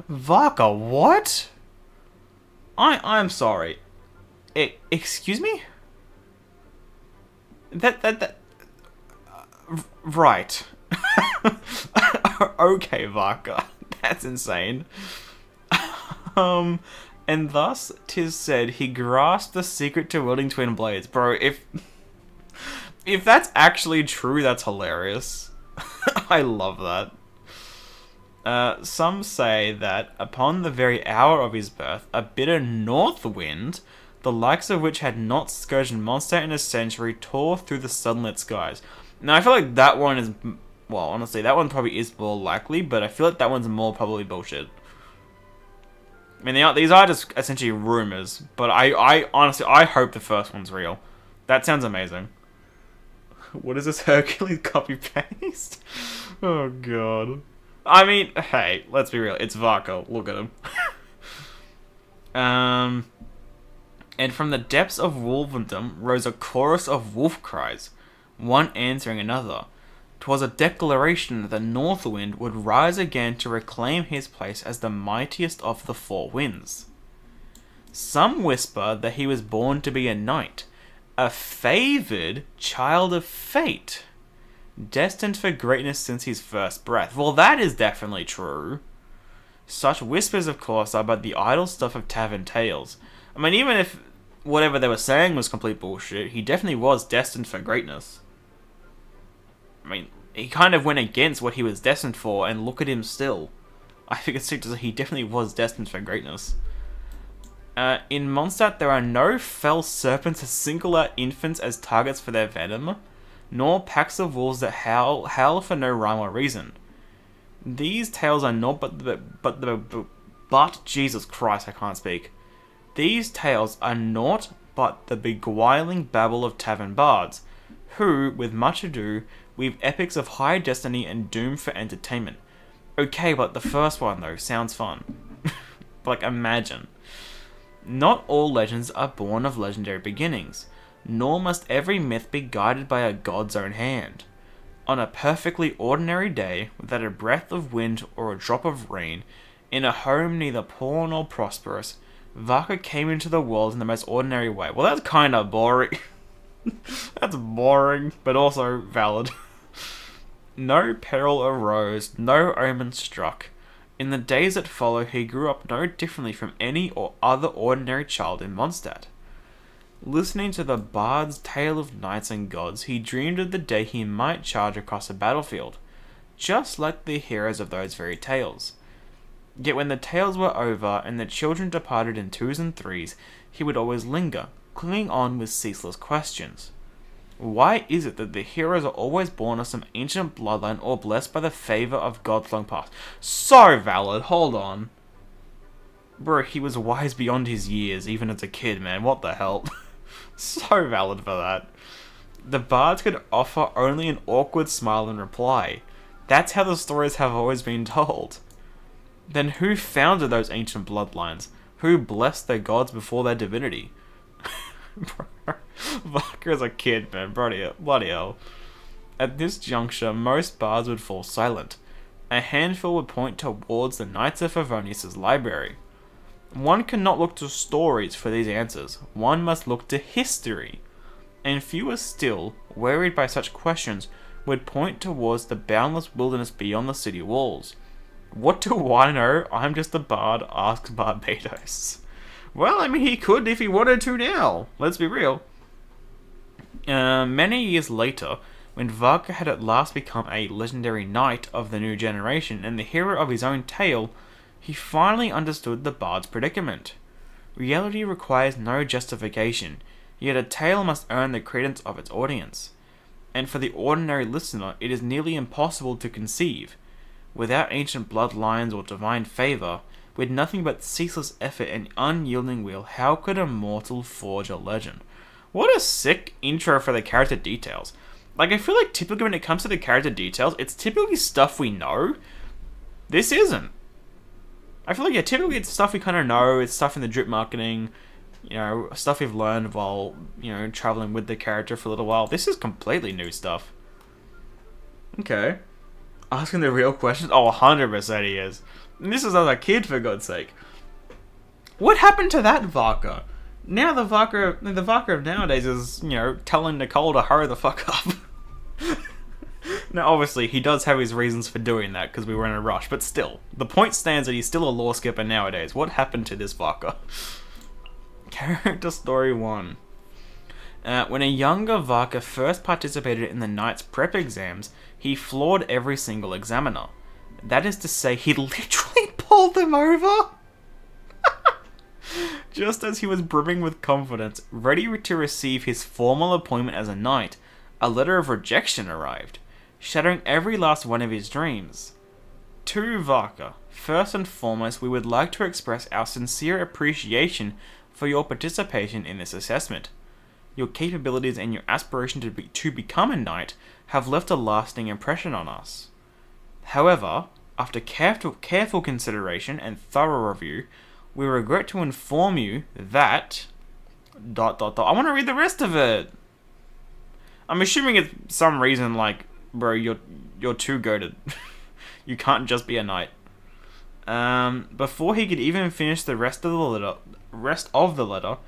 Varka, what? I'm sorry. Excuse me? Right. Okay, Varka. That's insane. And thus, 'tis said, he grasped the secret to wielding twin blades. Bro, if that's actually true, that's hilarious. I love that. Some say that upon the very hour of his birth, a bitter north wind, the likes of which had not scourged Mondstadt in a century, tore through the sunlit skies. Now, I feel like that one is... Well, honestly, that one probably is more likely, but I feel like that one's more probably bullshit. I mean, these are just essentially rumors, but I honestly, I hope the first one's real. That sounds amazing. What is this Hercules copy-paste? Oh, God. I mean, hey, let's be real. It's Varka. Look at him. And from the depths of wolvendom rose a chorus of wolf cries, one answering another. 'Twas a declaration that the North Wind would rise again to reclaim his place as the mightiest of the four winds. Some whisper that he was born to be a knight, a favoured child of fate, destined for greatness since his first breath. Well, that is definitely true. Such whispers, of course, are but the idle stuff of tavern tales. I mean, even if whatever they were saying was complete bullshit, he definitely was destined for greatness. I mean, he kind of went against what he was destined for, and look at him still. I think it's safe to say he definitely was destined for greatness. In Mondstadt, there are no fell serpents that single out infants as targets for their venom, nor packs of wolves that howl for no rhyme or reason. These tales are not but Jesus Christ, I can't speak. These tales are naught but the beguiling babble of tavern bards, who, with much ado, weave epics of high destiny and doom for entertainment. Okay, but the first one, though, sounds fun. Like, imagine. Not all legends are born of legendary beginnings, nor must every myth be guided by a god's own hand. On a perfectly ordinary day, without a breath of wind or a drop of rain, in a home neither poor nor prosperous, Varka came into the world in the most ordinary way. Well, that's kind of boring. That's boring, but also valid. No peril arose, no omen struck. In the days that followed, he grew up no differently from any or other ordinary child in Mondstadt. Listening to the bard's tale of knights and gods, he dreamed of the day he might charge across a battlefield, just like the heroes of those very tales. Yet when the tales were over and the children departed in twos and threes, he would always linger, clinging on with ceaseless questions. Why is it that the heroes are always born of some ancient bloodline or blessed by the favour of gods long past? So valid, hold on. Bro, he was wise beyond his years, even as a kid, man, what the hell? So valid for that. The bards could offer only an awkward smile in reply. That's how the stories have always been told. Then who founded those ancient bloodlines? Who blessed their gods before their divinity? Varka as a kid, man. Bloody hell. At this juncture, most bards would fall silent. A handful would point towards the Knights of Favonius' library. One cannot look to stories for these answers. One must look to history. And fewer still, wearied by such questions, would point towards the boundless wilderness beyond the city walls. What do I know? I'm just a bard, asks Barbados. Well, I mean, he could if he wanted to now. Let's be real. Many years later, when Varka had at last become a legendary knight of the new generation and the hero of his own tale, he finally understood the bard's predicament. Reality requires no justification, yet a tale must earn the credence of its audience. And for the ordinary listener, it is nearly impossible to conceive. Without ancient bloodlines or divine favour, with nothing but ceaseless effort and unyielding will, how could a mortal forge a legend? What a sick intro for the character details. Like, I feel like typically when it comes to the character details, it's typically stuff we know. This isn't. I feel like, yeah, typically it's stuff we kind of know, it's stuff in the drip marketing. You know, stuff we've learned while, you know, traveling with the character for a little while. This is completely new stuff. Okay. Asking the real questions? Oh, 100% he is. And this is as a kid, for God's sake. What happened to that Varka? Now the Varka of nowadays is, you know, telling Nicole to hurry the fuck up. Now, obviously, he does have his reasons for doing that, because we were in a rush, but still. The point stands that he's still a law skipper nowadays. What happened to this Varka? Character story 1. When a younger Varka first participated in the knight's prep exams, he floored every single examiner. That is to say, he literally pulled them over! Just as he was brimming with confidence, ready to receive his formal appointment as a knight, a letter of rejection arrived, shattering every last one of his dreams. To Varka, first and foremost, we would like to express our sincere appreciation for your participation in this assessment. Your capabilities and your aspiration to become a knight have left a lasting impression on us. However, after careful consideration and thorough review, we regret to inform you that... I want to read the rest of it! I'm assuming it's some reason like, bro, you're too goated. You can't just be a knight. Before he could even finish the rest of the letter,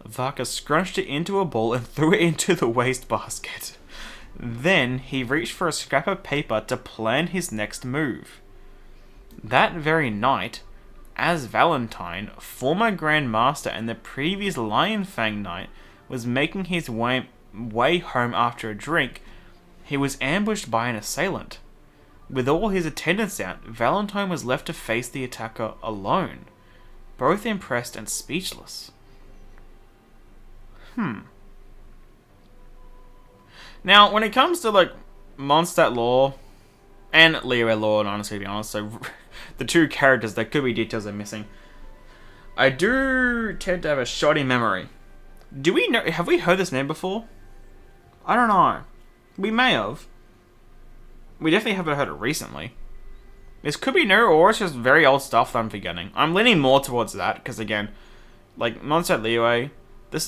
Varka scrunched it into a ball and threw it into the wastebasket. Then he reached for a scrap of paper to plan his next move. That very night, as Valentine, former Grand Master and the previous Lion Fang Knight, was making his way home after a drink, he was ambushed by an assailant. With all his attendants out, Valentine was left to face the attacker alone, both impressed and speechless. Now, when it comes to, like, Mondstadt lore, and Liyue lore, and honestly, to be honest, so the two characters, there could be details I'm missing. I do tend to have a shoddy memory. Do we know, have we heard this name before? I don't know. We may have. We definitely haven't heard it recently. This could be new, or it's just very old stuff that I'm forgetting. I'm leaning more towards that, because again, like, Mondstadt Liyue,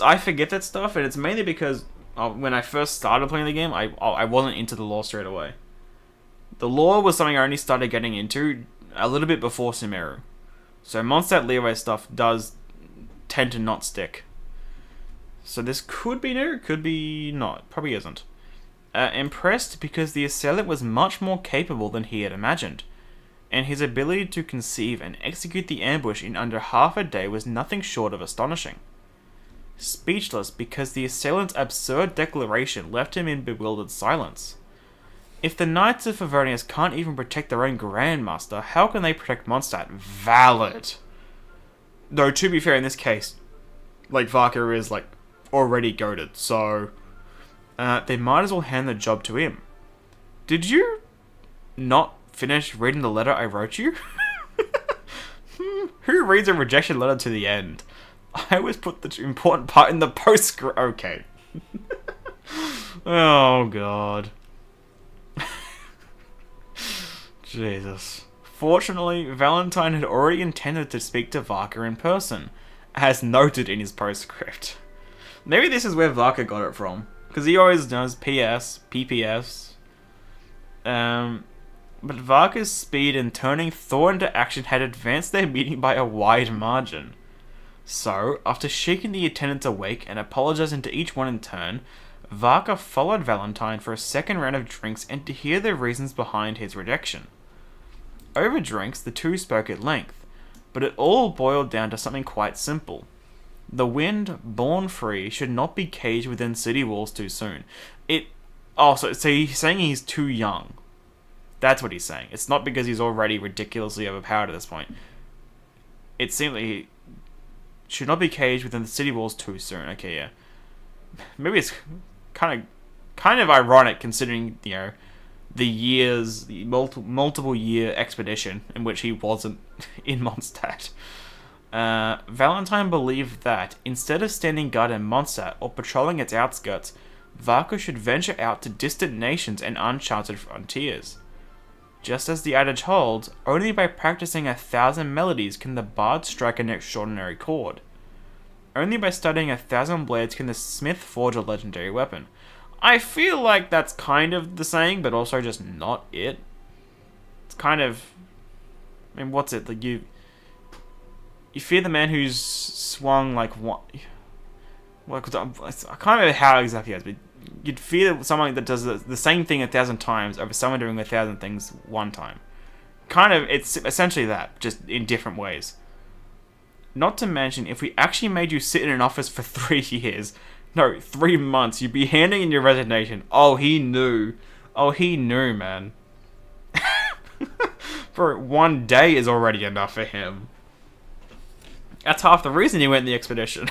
I forget that stuff, and it's mainly because when I first started playing the game, I wasn't into the lore straight away. The lore was something I only started getting into a little bit before Sumeru. So Mondstadt Liyue stuff does tend to not stick. So this could be new, could be not. Probably isn't. Impressed because the assailant was much more capable than he had imagined, and his ability to conceive and execute the ambush in under half a day was nothing short of astonishing. Speechless because the assailant's absurd declaration left him in bewildered silence. If the Knights of Favonius can't even protect their own Grandmaster, how can they protect Mondstadt? Valid! Though, to be fair, in this case, like, Varka is, like, already goated, so they might as well hand the job to him. Did you not finish reading the letter I wrote you? Who reads a rejection letter to the end? I always put the important part in the postscript. Okay. Oh, God. Jesus. Fortunately, Valentine had already intended to speak to Varka in person, as noted in his postscript. Maybe this is where Varka got it from, because he always does PS, PPS. But Varka's speed in turning Thor into action had advanced their meeting by a wide margin. So, after shaking the attendants awake and apologizing to each one in turn, Varka followed Valentine for a second round of drinks and to hear the reasons behind his rejection. Over drinks, the two spoke at length, but it all boiled down to something quite simple. The wind, born free, should not be caged within city walls too soon. So he's saying he's too young. That's what he's saying. It's not because he's already ridiculously overpowered at this point. It seems like he should not be caged within the city walls too soon. Okay, yeah. Maybe it's kind of ironic considering, you know, the multiple year expedition in which he wasn't in Mondstadt. Valentine believed that, instead of standing guard in Mondstadt or patrolling its outskirts, Varka should venture out to distant nations and uncharted frontiers. Just as the adage holds, only by practicing 1,000 melodies can the bard strike an extraordinary chord. Only by studying 1,000 blades can the smith forge a legendary weapon. I feel like that's kind of the saying, but also just not it. It's kind of... I mean, what's it? Like, you fear the man who's swung, like, what... Well, I can't remember how exactly it is, but you'd fear someone that does the same thing 1,000 times over someone doing 1,000 things one time. Kind of, it's essentially that, just in different ways. Not to mention, if we actually made you sit in an office for 3 years, no, 3 months, you'd be handing in your resignation. Oh, he knew. Oh, he knew, man. For 1 day is already enough for him. That's half the reason he went in the expedition.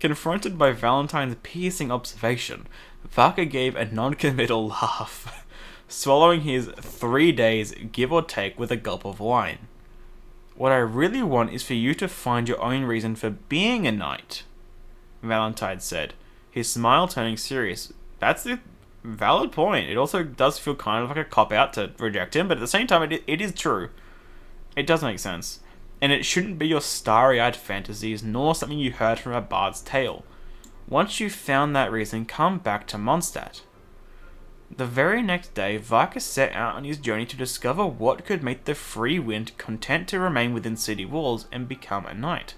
Confronted by Valentine's piercing observation, Varka gave a non-committal laugh, swallowing his 3 days, give or take, with a gulp of wine. What I really want is for you to find your own reason for being a knight, Valentine said, his smile turning serious. That's a valid point. It also does feel kind of like a cop-out to reject him, but at the same time, it is true. It does make sense. And it shouldn't be your starry-eyed fantasies, nor something you heard from a bard's tale. Once you've found that reason, come back to Mondstadt. The very next day, Varka set out on his journey to discover what could make the free wind content to remain within city walls and become a knight.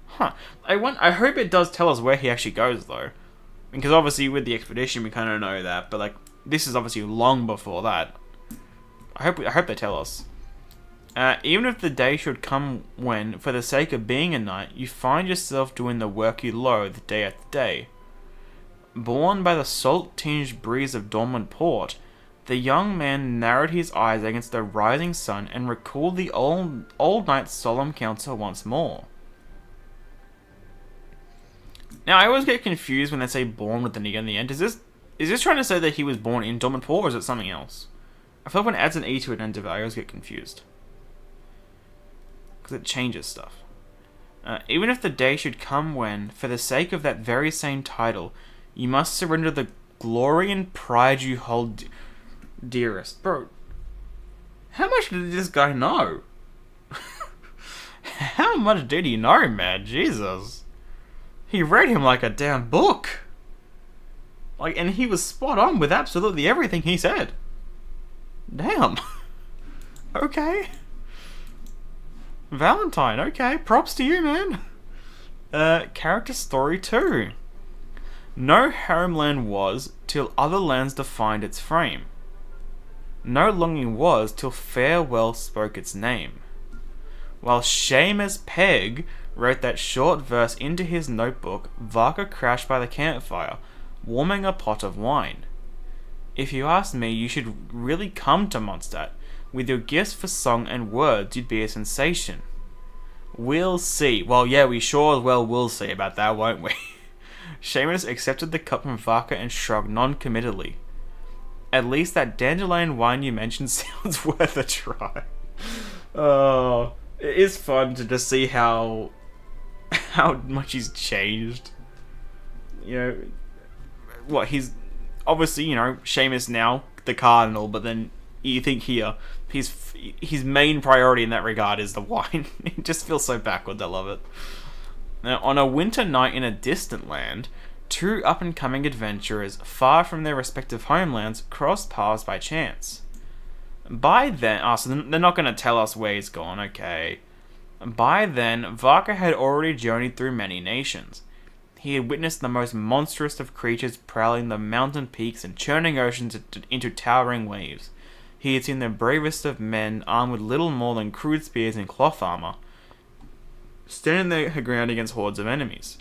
Huh. I hope it does tell us where he actually goes, though. Because obviously with the expedition we kind of know that, but like, this is obviously long before that. I hope they tell us. Even if the day should come when, for the sake of being a knight, you find yourself doing the work you loathe day after day. Borne by the salt-tinged breeze of Dormant Port, the young man narrowed his eyes against the rising sun and recalled the old knight's solemn counsel once more. Now, I always get confused when they say born with an E on the end. Is this trying to say that he was born in Dormant Port, or is it something else? I feel like when it adds an E to an end of it, I always get confused. Because it changes stuff. Even if the day should come when, for the sake of that very same title, you must surrender the glory and pride you hold dearest. Bro, how much did this guy know? How much did he know, man? Jesus. He read him like a damn book. Like, and he was spot on with absolutely everything he said. Damn. Okay. Valentine, okay. Props to you, man. Character story 2. No homeland was, till other lands defined its frame. No longing was, till farewell spoke its name. While Seamus Pegg wrote that short verse into his notebook, Varka crashed by the campfire, warming a pot of wine. If you ask me, you should really come to Mondstadt. With your gifts for song and words, you'd be a sensation. We'll see. Well, yeah, we sure as well will see about that, won't we? Seamus accepted the cup from Varka and shrugged non-committally. At least that dandelion wine you mentioned sounds worth a try. Oh, it is fun to just see how much he's changed. You know, what, he's obviously, you know, Seamus now, the cardinal, but then you think here, his main priority in that regard is the wine. It just feels so backwards, I love it. Now, on a winter night in a distant land, 2 up-and-coming adventurers, far from their respective homelands, crossed paths by chance. By then... so they're not going to tell us where he's gone, okay. By then, Varka had already journeyed through many nations. He had witnessed the most monstrous of creatures prowling the mountain peaks and churning oceans into towering waves. He had seen the bravest of men armed with little more than crude spears and cloth armor, standing their ground against hordes of enemies.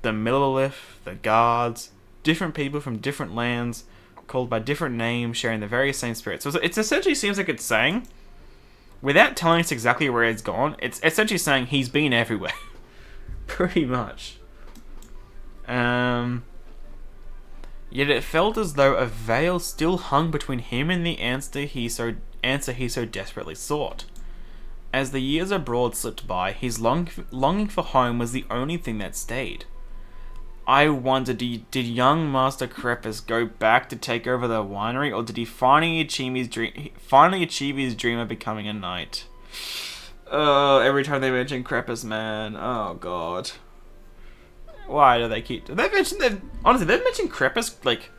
The Millilith, the guards, different people from different lands, called by different names, sharing the very same spirit. So it essentially seems like it's saying, without telling us exactly where he's gone, it's essentially saying he's been everywhere. Pretty much. Yet it felt as though a veil still hung between him and the answer he so desperately sought. As the years abroad slipped by, his longing for home was the only thing that stayed. I wonder, did young Master Crepus go back to take over the winery, or did he finally achieve his dream of becoming a knight? Every time they mention Crepus, man. Oh, God. Why do they keep... Honestly, they've mentioned Crepus, like...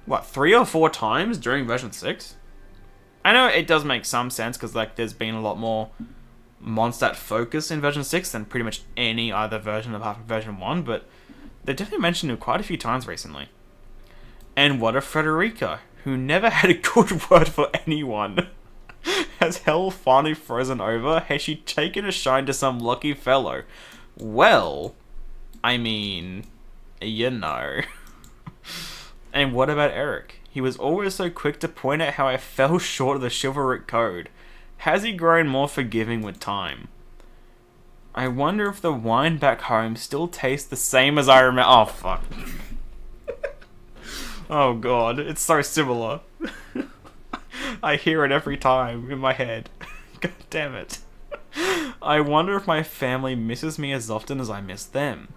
What, 3 or 4 times during version 6? I know it does make some sense, because, like, there's been a lot more Mondstadt focus in version 6 than pretty much any other version apart from version 1, but they've definitely mentioned it quite a few times recently. And what of Frederica, who never had a good word for anyone? Has hell finally frozen over? Has she taken a shine to some lucky fellow? Well, I mean, you know. And what about Eric? He was always so quick to point out how I fell short of the chivalric code. Has he grown more forgiving with time? I wonder if the wine back home still tastes the same as I remember. Oh, fuck. Oh, God. It's so similar. I hear it every time in my head. God damn it. I wonder if my family misses me as often as I miss them.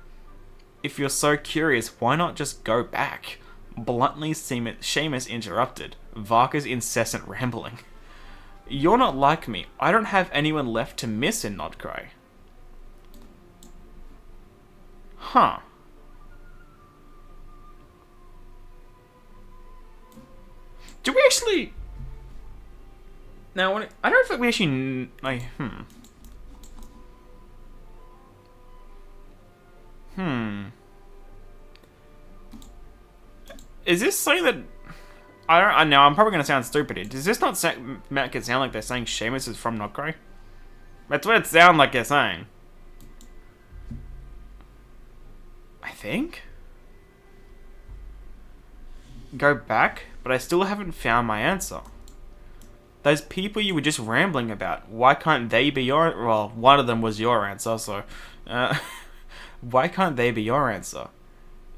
If you're so curious, why not just go back? Bluntly, Seamus interrupted, Varka's incessant rambling. You're not like me. I don't have anyone left to miss in Notcry. Huh. Do we actually... Now, I don't think we actually... Like, Is this something that... I know, I'm probably going to sound stupid here. Does this not make it sound like they're saying Seamus is from Notcry? That's what it sounds like they're saying. I think? Go back, but I still haven't found my answer. Those people you were just rambling about, why can't they be your... Well, one of them was your answer, so... why can't they be your answer?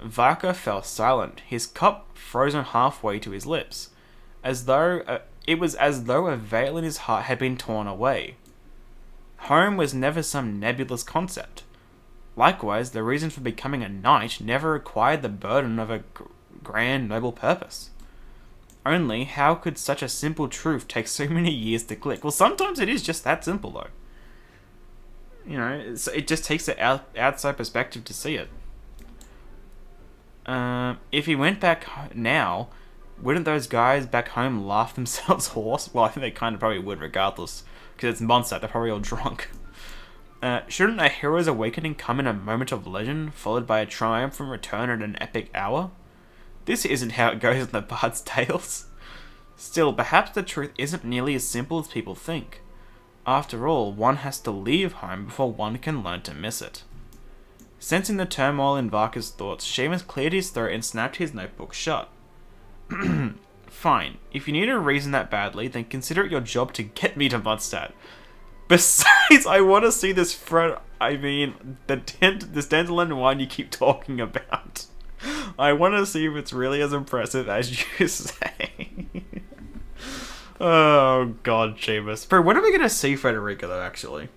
Varka fell silent, his cup frozen halfway to his lips, as though it was as though a veil in his heart had been torn away. Home was never some nebulous concept. Likewise, the reason for becoming a knight never required the burden of a grand, noble purpose. Only, how could such a simple truth take so many years to click? Well, sometimes it is just that simple, though. You know, it just takes an outside perspective to see it. If he went back now, wouldn't those guys back home laugh themselves hoarse? Well, I think they kind of probably would regardless, because it's Mondstadt, they're probably all drunk. Shouldn't a hero's awakening come in a moment of legend, followed by a triumphant return at an epic hour? This isn't how it goes in the Bard's Tales. Still, perhaps the truth isn't nearly as simple as people think. After all, one has to leave home before one can learn to miss it. Sensing the turmoil in Varka's thoughts, Seamus cleared his throat and snapped his notebook shut. Fine. If you need a reason that badly, then consider it your job to get me to Mondstadt. Besides, I want to see this this dandelion wine you keep talking about. I want to see if it's really as impressive as you say. Oh, God, Seamus. Bro, when are we going to see Frederica, though, actually?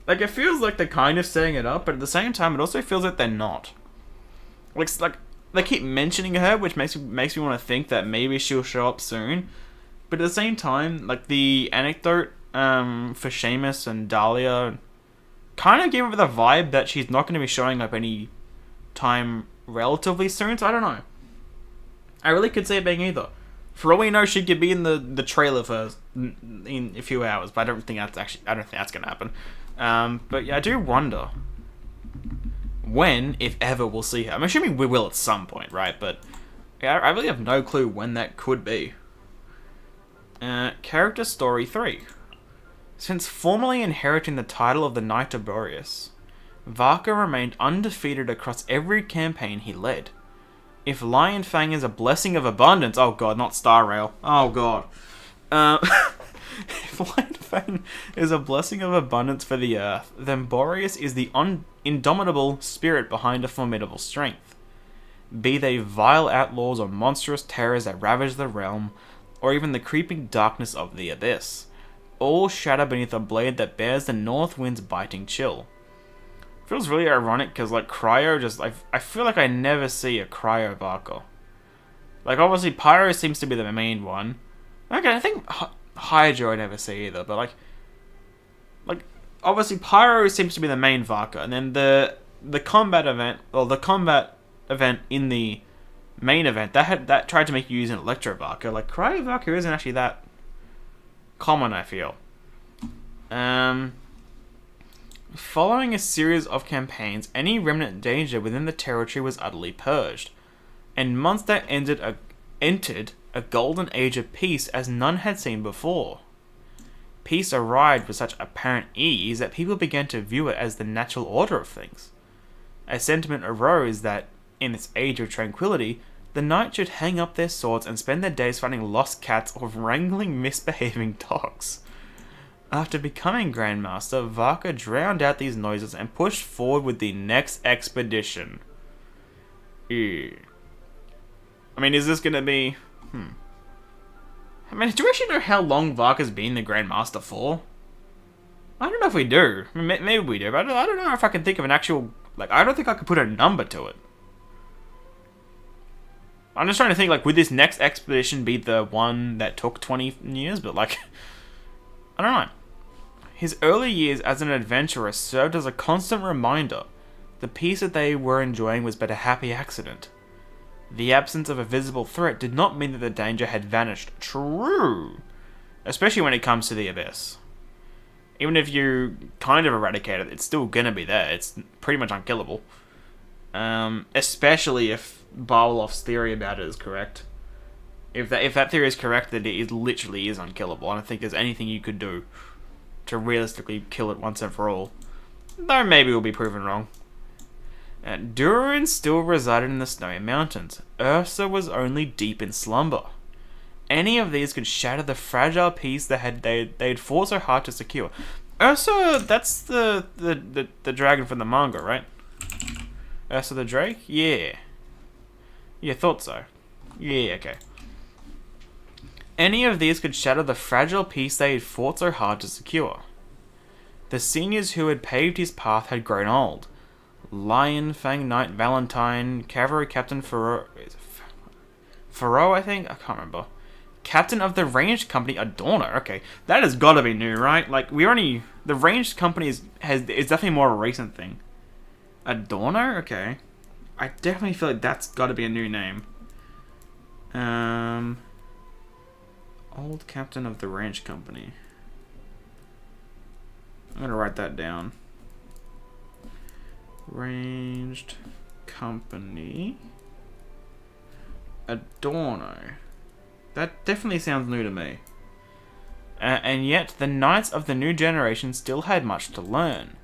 Like, it feels like they're kind of setting it up, but at the same time, it also feels like they're not. Like they keep mentioning her, which makes me want to think that maybe she'll show up soon. But at the same time, like, the anecdote for Seamus and Dahlia kind of gave me the vibe that she's not going to be showing up any time relatively soon, so I don't know. I really could see it being either. For all we know, she could be in the trailer for in a few hours, but I don't think that's going to happen. But yeah, I do wonder when, if ever, we'll see her. I'm assuming we will at some point, right? But yeah, I really have no clue when that could be. Character Story 3. Since formally inheriting the title of the Knight of Boreas, Varka remained undefeated across every campaign he led. If Lion Fang is a blessing of abundance... Oh god, not Star Rail. Oh god. If Lion Fang is a blessing of abundance for the earth, then Boreas is the indomitable spirit behind a formidable strength. Be they vile outlaws or monstrous terrors that ravage the realm, or even the creeping darkness of the abyss, all shatter beneath a blade that bears the north wind's biting chill. Feels really ironic because, like, Cryo just... I feel like I never see a Cryo Varka. Like, obviously, Pyro seems to be the main one. Okay, I think Hydra I never see either, but, like... like, obviously Pyro seems to be the main Varka, and then the combat event, or the combat event in the main event, that tried to make you use an Electro Varka. Like, Karate Varka isn't actually that common, I feel. Following a series of campaigns, any remnant danger within the territory was utterly purged, and Mondstadt entered a golden age of peace as none had seen before. Peace arrived with such apparent ease that people began to view it as the natural order of things. A sentiment arose that, in this age of tranquility, the knights should hang up their swords and spend their days finding lost cats or wrangling misbehaving dogs. After becoming Grandmaster, Varka drowned out these noises and pushed forward with the next expedition. Ew. I mean, is this gonna be... I mean, do we actually know how long Varka's been the Grandmaster for? I don't know if we do. I mean, maybe we do, but I don't know if I can think of an actual... Like, I don't think I could put a number to it. I'm just trying to think, like, would this next expedition be the one that took 20 years? But, like... I don't know. His early years as an adventurer served as a constant reminder. The peace that they were enjoying was but a happy accident. The absence of a visible threat did not mean that the danger had vanished. True. Especially when it comes to the Abyss. Even if you kind of eradicate it, it's still gonna be there. It's pretty much unkillable. Especially if Barwolf's theory about it is correct. If that theory is correct, that it literally is unkillable. I don't think there's anything you could do to realistically kill it once and for all. Though maybe we'll be proven wrong. Durin still resided in the snowy mountains. Ursa was only deep in slumber. Any of these could shatter the fragile peace that they'd fought so hard to secure. Ursa, that's the dragon from the manga, right? Ursa the Drake? Yeah. Yeah, thought so. Yeah, okay. Any of these could shatter the fragile peace they had fought so hard to secure. The seniors who had paved his path had grown old. Lion Fang Knight Valentine, Cavalry Captain Faro, I think? I can't remember. Captain of the Ranged Company Adorno. Okay, that has got to be new, right? Like, the Ranged Company is definitely more a recent thing. Adorno? Okay. I definitely feel like that's got to be a new name. Old Captain of the Ranged Company. I'm going to write that down. Ranged Company Adorno. That definitely sounds new to me. And yet, the knights of the new generation still had much to learn.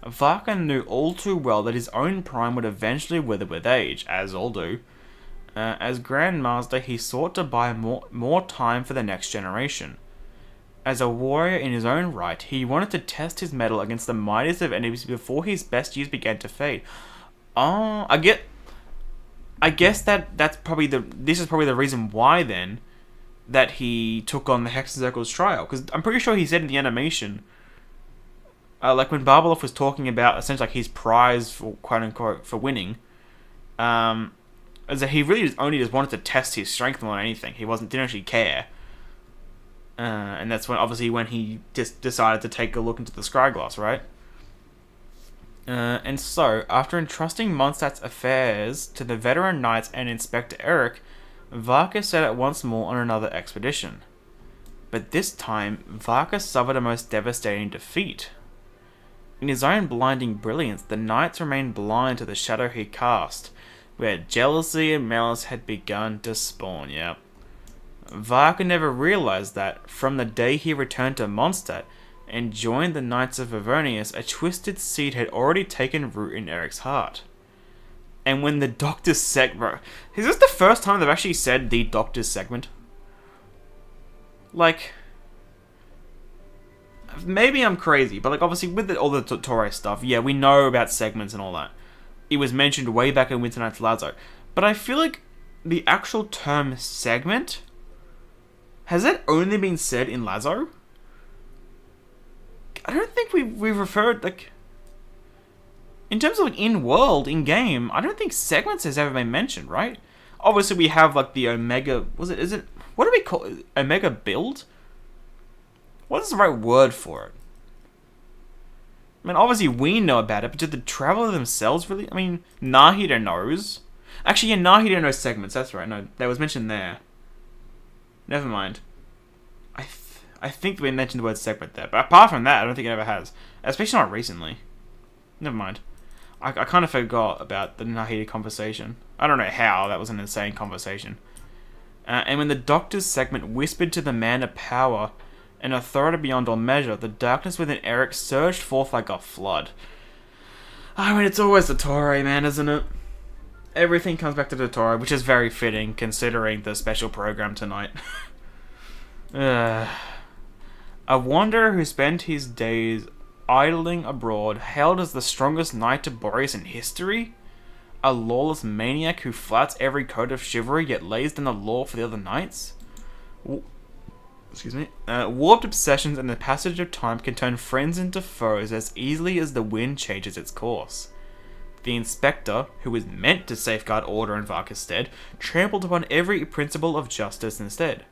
Varka knew all too well that his own prime would eventually wither with age, as all do. As Grandmaster, he sought to buy more time for the next generation. As a warrior in his own right, he wanted to test his mettle against the mightiest of enemies before his best years began to fade. Oh, I guess this is probably the reason why then that he took on the Hexacircle's trial, because I'm pretty sure he said in the animation, like when Barbalov was talking about essentially like his prize for quote unquote for winning, is that he really only just wanted to test his strength more than anything. He didn't actually care. And that's when he just decided to take a look into the Scryglass, right? And so, after entrusting Mondstadt's affairs to the veteran knights and Inspector Eric, Varka set out once more on another expedition. But this time, Varka suffered a most devastating defeat. In his own blinding brilliance, the knights remained blind to the shadow he cast, where jealousy and malice had begun to spawn, yep. Varka never realized that, from the day he returned to Mondstadt and joined the Knights of Avernus, a twisted seed had already taken root in Eric's heart. And when the Doctor's segment... Is this the first time they've actually said the Doctor's segment? Like... Maybe I'm crazy, but like obviously with all the Torres stuff, yeah, we know about segments and all that. It was mentioned way back in Winter Night's Lazo. But I feel like the actual term segment... Has that only been said in Lazo? I don't think we've referred, like... In terms of, like, in-world, in-game, I don't think segments has ever been mentioned, right? Obviously, we have, like, the Omega... What do we call it? Omega build? What is the right word for it? I mean, obviously we know about it, but did the Traveler themselves really? I mean, Nahida knows. Actually, yeah, Nahida knows segments. That's right. No, that was mentioned there. Never mind. I think we mentioned the word segment there, but apart from that, I don't think it ever has. Especially not recently. Never mind. I kind of forgot about the Nahida conversation. I don't know how. That was an insane conversation. And when the Doctor's segment whispered to the man of power and authority beyond all measure, the darkness within Eric surged forth like a flood. I mean, it's always the Torre, man, isn't it? Everything comes back to the Torre, which is very fitting considering the special program tonight. A wanderer who spent his days idling abroad, hailed as the strongest knight of Boreas in history? A lawless maniac who flouts every code of chivalry yet lays down the law for the other knights? Warped obsessions and the passage of time can turn friends into foes as easily as the wind changes its course. The Inspector, who was meant to safeguard order in Varka's stead, trampled upon every principle of justice instead.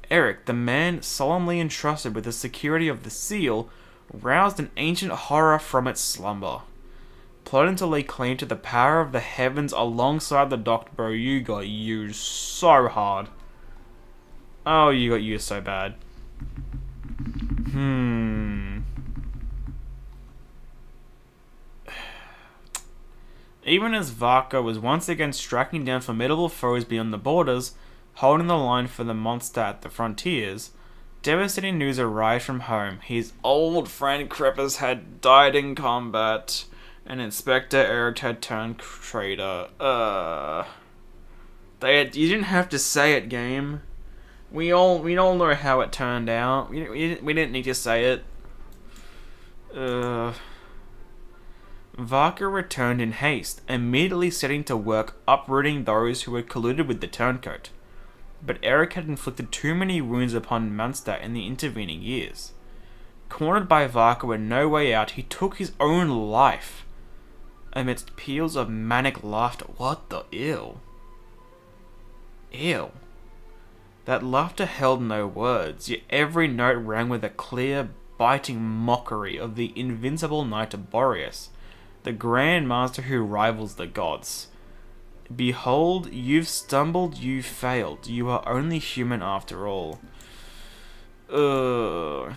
Eric, the man solemnly entrusted with the security of the seal, roused an ancient horror from its slumber. Plotting to lay claim to the power of the heavens alongside the Doctor, bro, you got used so hard. Oh, you got used so bad. Even as Varka was once again striking down formidable foes beyond the borders, holding the line for the monster at the frontiers, devastating news arrived from home. His old friend Kreppers had died in combat, and Inspector Eric had turned traitor. You didn't have to say it, game. We all know how it turned out. We didn't need to say it. Varka returned in haste, immediately setting to work uprooting those who had colluded with the turncoat. But Eric had inflicted too many wounds upon Munster in the intervening years. Cornered by Varka with no way out, he took his own life. Amidst peals of manic laughter. What the ill? Ew. That laughter held no words, yet every note rang with a clear, biting mockery of the invincible Knight of Boreas, the Grand Master who rivals the gods. Behold, you've stumbled, you've failed. You are only human after all. I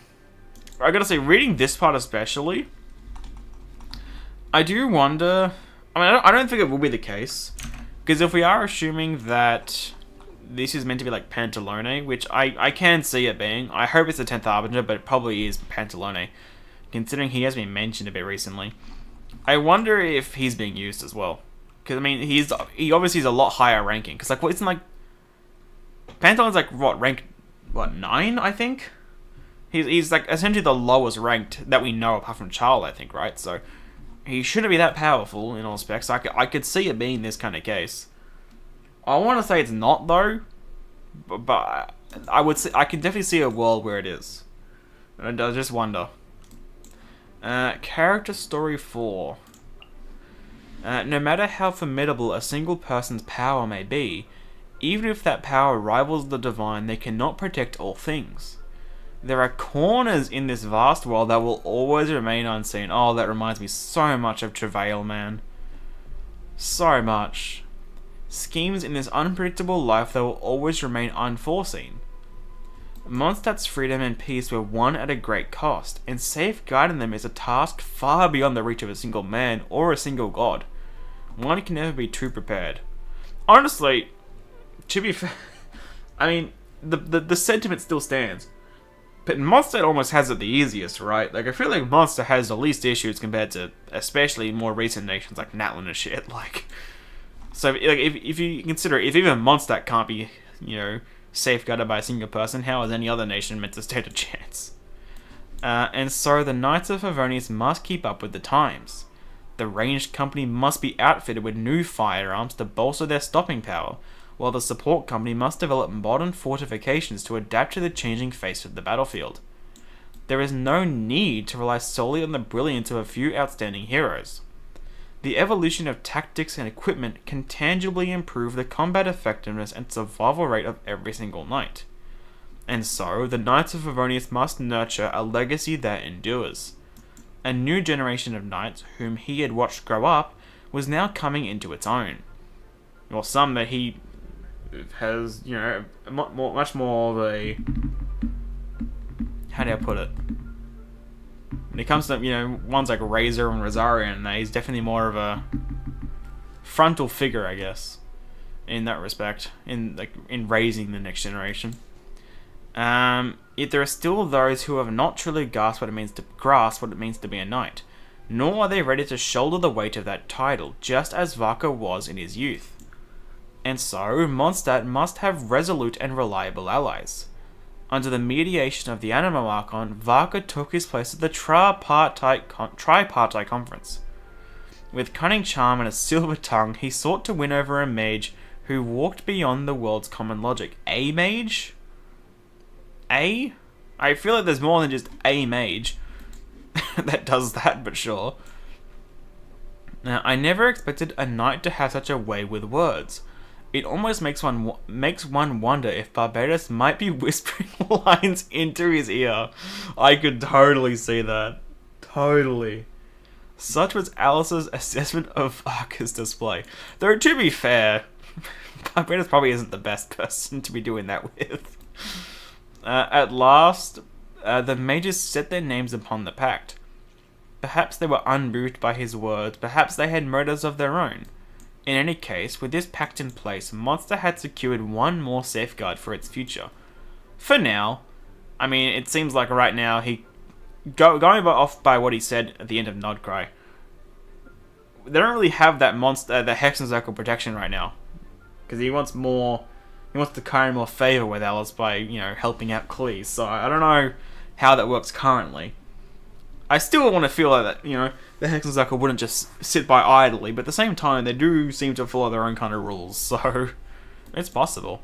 gotta say, reading this part especially, I do wonder... I mean, I don't think it will be the case. Because if we are assuming that this is meant to be like Pantalone, which I can see it being. I hope it's the 10th Harbinger, but it probably is Pantalone, considering he has been mentioned a bit recently. I wonder if he's being used as well. Because, I mean, he obviously is a lot higher ranking. Because, like, what, isn't, like... Pantalone's, like, what, rank... What, 9, I think? He's, like, essentially the lowest ranked that we know, apart from Charles, I think, right? So, he shouldn't be that powerful, in all specs. I could see it being this kind of case. I want to say it's not, though. But I can definitely see a world where it is. And I just wonder. Character Story 4. No matter how formidable a single person's power may be, even if that power rivals the divine, they cannot protect all things. There are corners in this vast world that will always remain unseen. Oh, that reminds me so much of Travail, man. So much. Schemes in this unpredictable life that will always remain unforeseen. Mondstadt's freedom and peace were won at a great cost, and safeguarding them is a task far beyond the reach of a single man or a single god. One can never be too prepared. Honestly, to be fair, I mean, the sentiment still stands. But Mondstadt almost has it the easiest, right? Like, I feel like Mondstadt has the least issues compared to, especially more recent nations like Natlan and shit, like... So, like, if you consider, if even Mondstadt can't be, you know, safeguarded by a single person, how is any other nation meant to stand a chance? And so the Knights of Favonius must keep up with the times. The ranged company must be outfitted with new firearms to bolster their stopping power, while the support company must develop modern fortifications to adapt to the changing face of the battlefield. There is no need to rely solely on the brilliance of a few outstanding heroes. The evolution of tactics and equipment can tangibly improve the combat effectiveness and survival rate of every single knight. And so, the Knights of Favonius must nurture a legacy that endures. A new generation of knights, whom he had watched grow up, was now coming into its own. Or some that he has, much more of a... How do I put it? When it comes to, ones like Razor and Rosarian, he's definitely more of a frontal figure, I guess, in that respect, in raising the next generation. Yet there are still those who have not truly grasped what it means to be a knight, nor are they ready to shoulder the weight of that title, just as Varka was in his youth. And so, Mondstadt must have resolute and reliable allies. Under the mediation of the Animo Archon, Varka took his place at the tripartite conference. With cunning charm and a silver tongue, he sought to win over a mage who walked beyond the world's common logic. A mage? I feel like there's more than just a mage that does that, but sure. Now, I never expected a knight to have such a way with words. It almost makes one wonder if Barbatus might be whispering lines into his ear. I could totally see that. Totally. Such was Alice's assessment of Varka's display. Though, to be fair, Barbatus probably isn't the best person to be doing that with. At last, the mages set their names upon the pact. Perhaps they were unmoved by his words, perhaps they had motives of their own. In any case, with this pact in place, Monster had secured one more safeguard for its future. For now. I mean, it seems like right now, going off by what he said at the end of Nodcry, they don't really have that the Hexen Circle protection right now. Because he wants to carry more favour with Alice by, helping out Cleese. So I don't know how that works currently. I still want to feel like that, the Hexen Circle wouldn't just sit by idly, but at the same time, they do seem to follow their own kind of rules, so it's possible.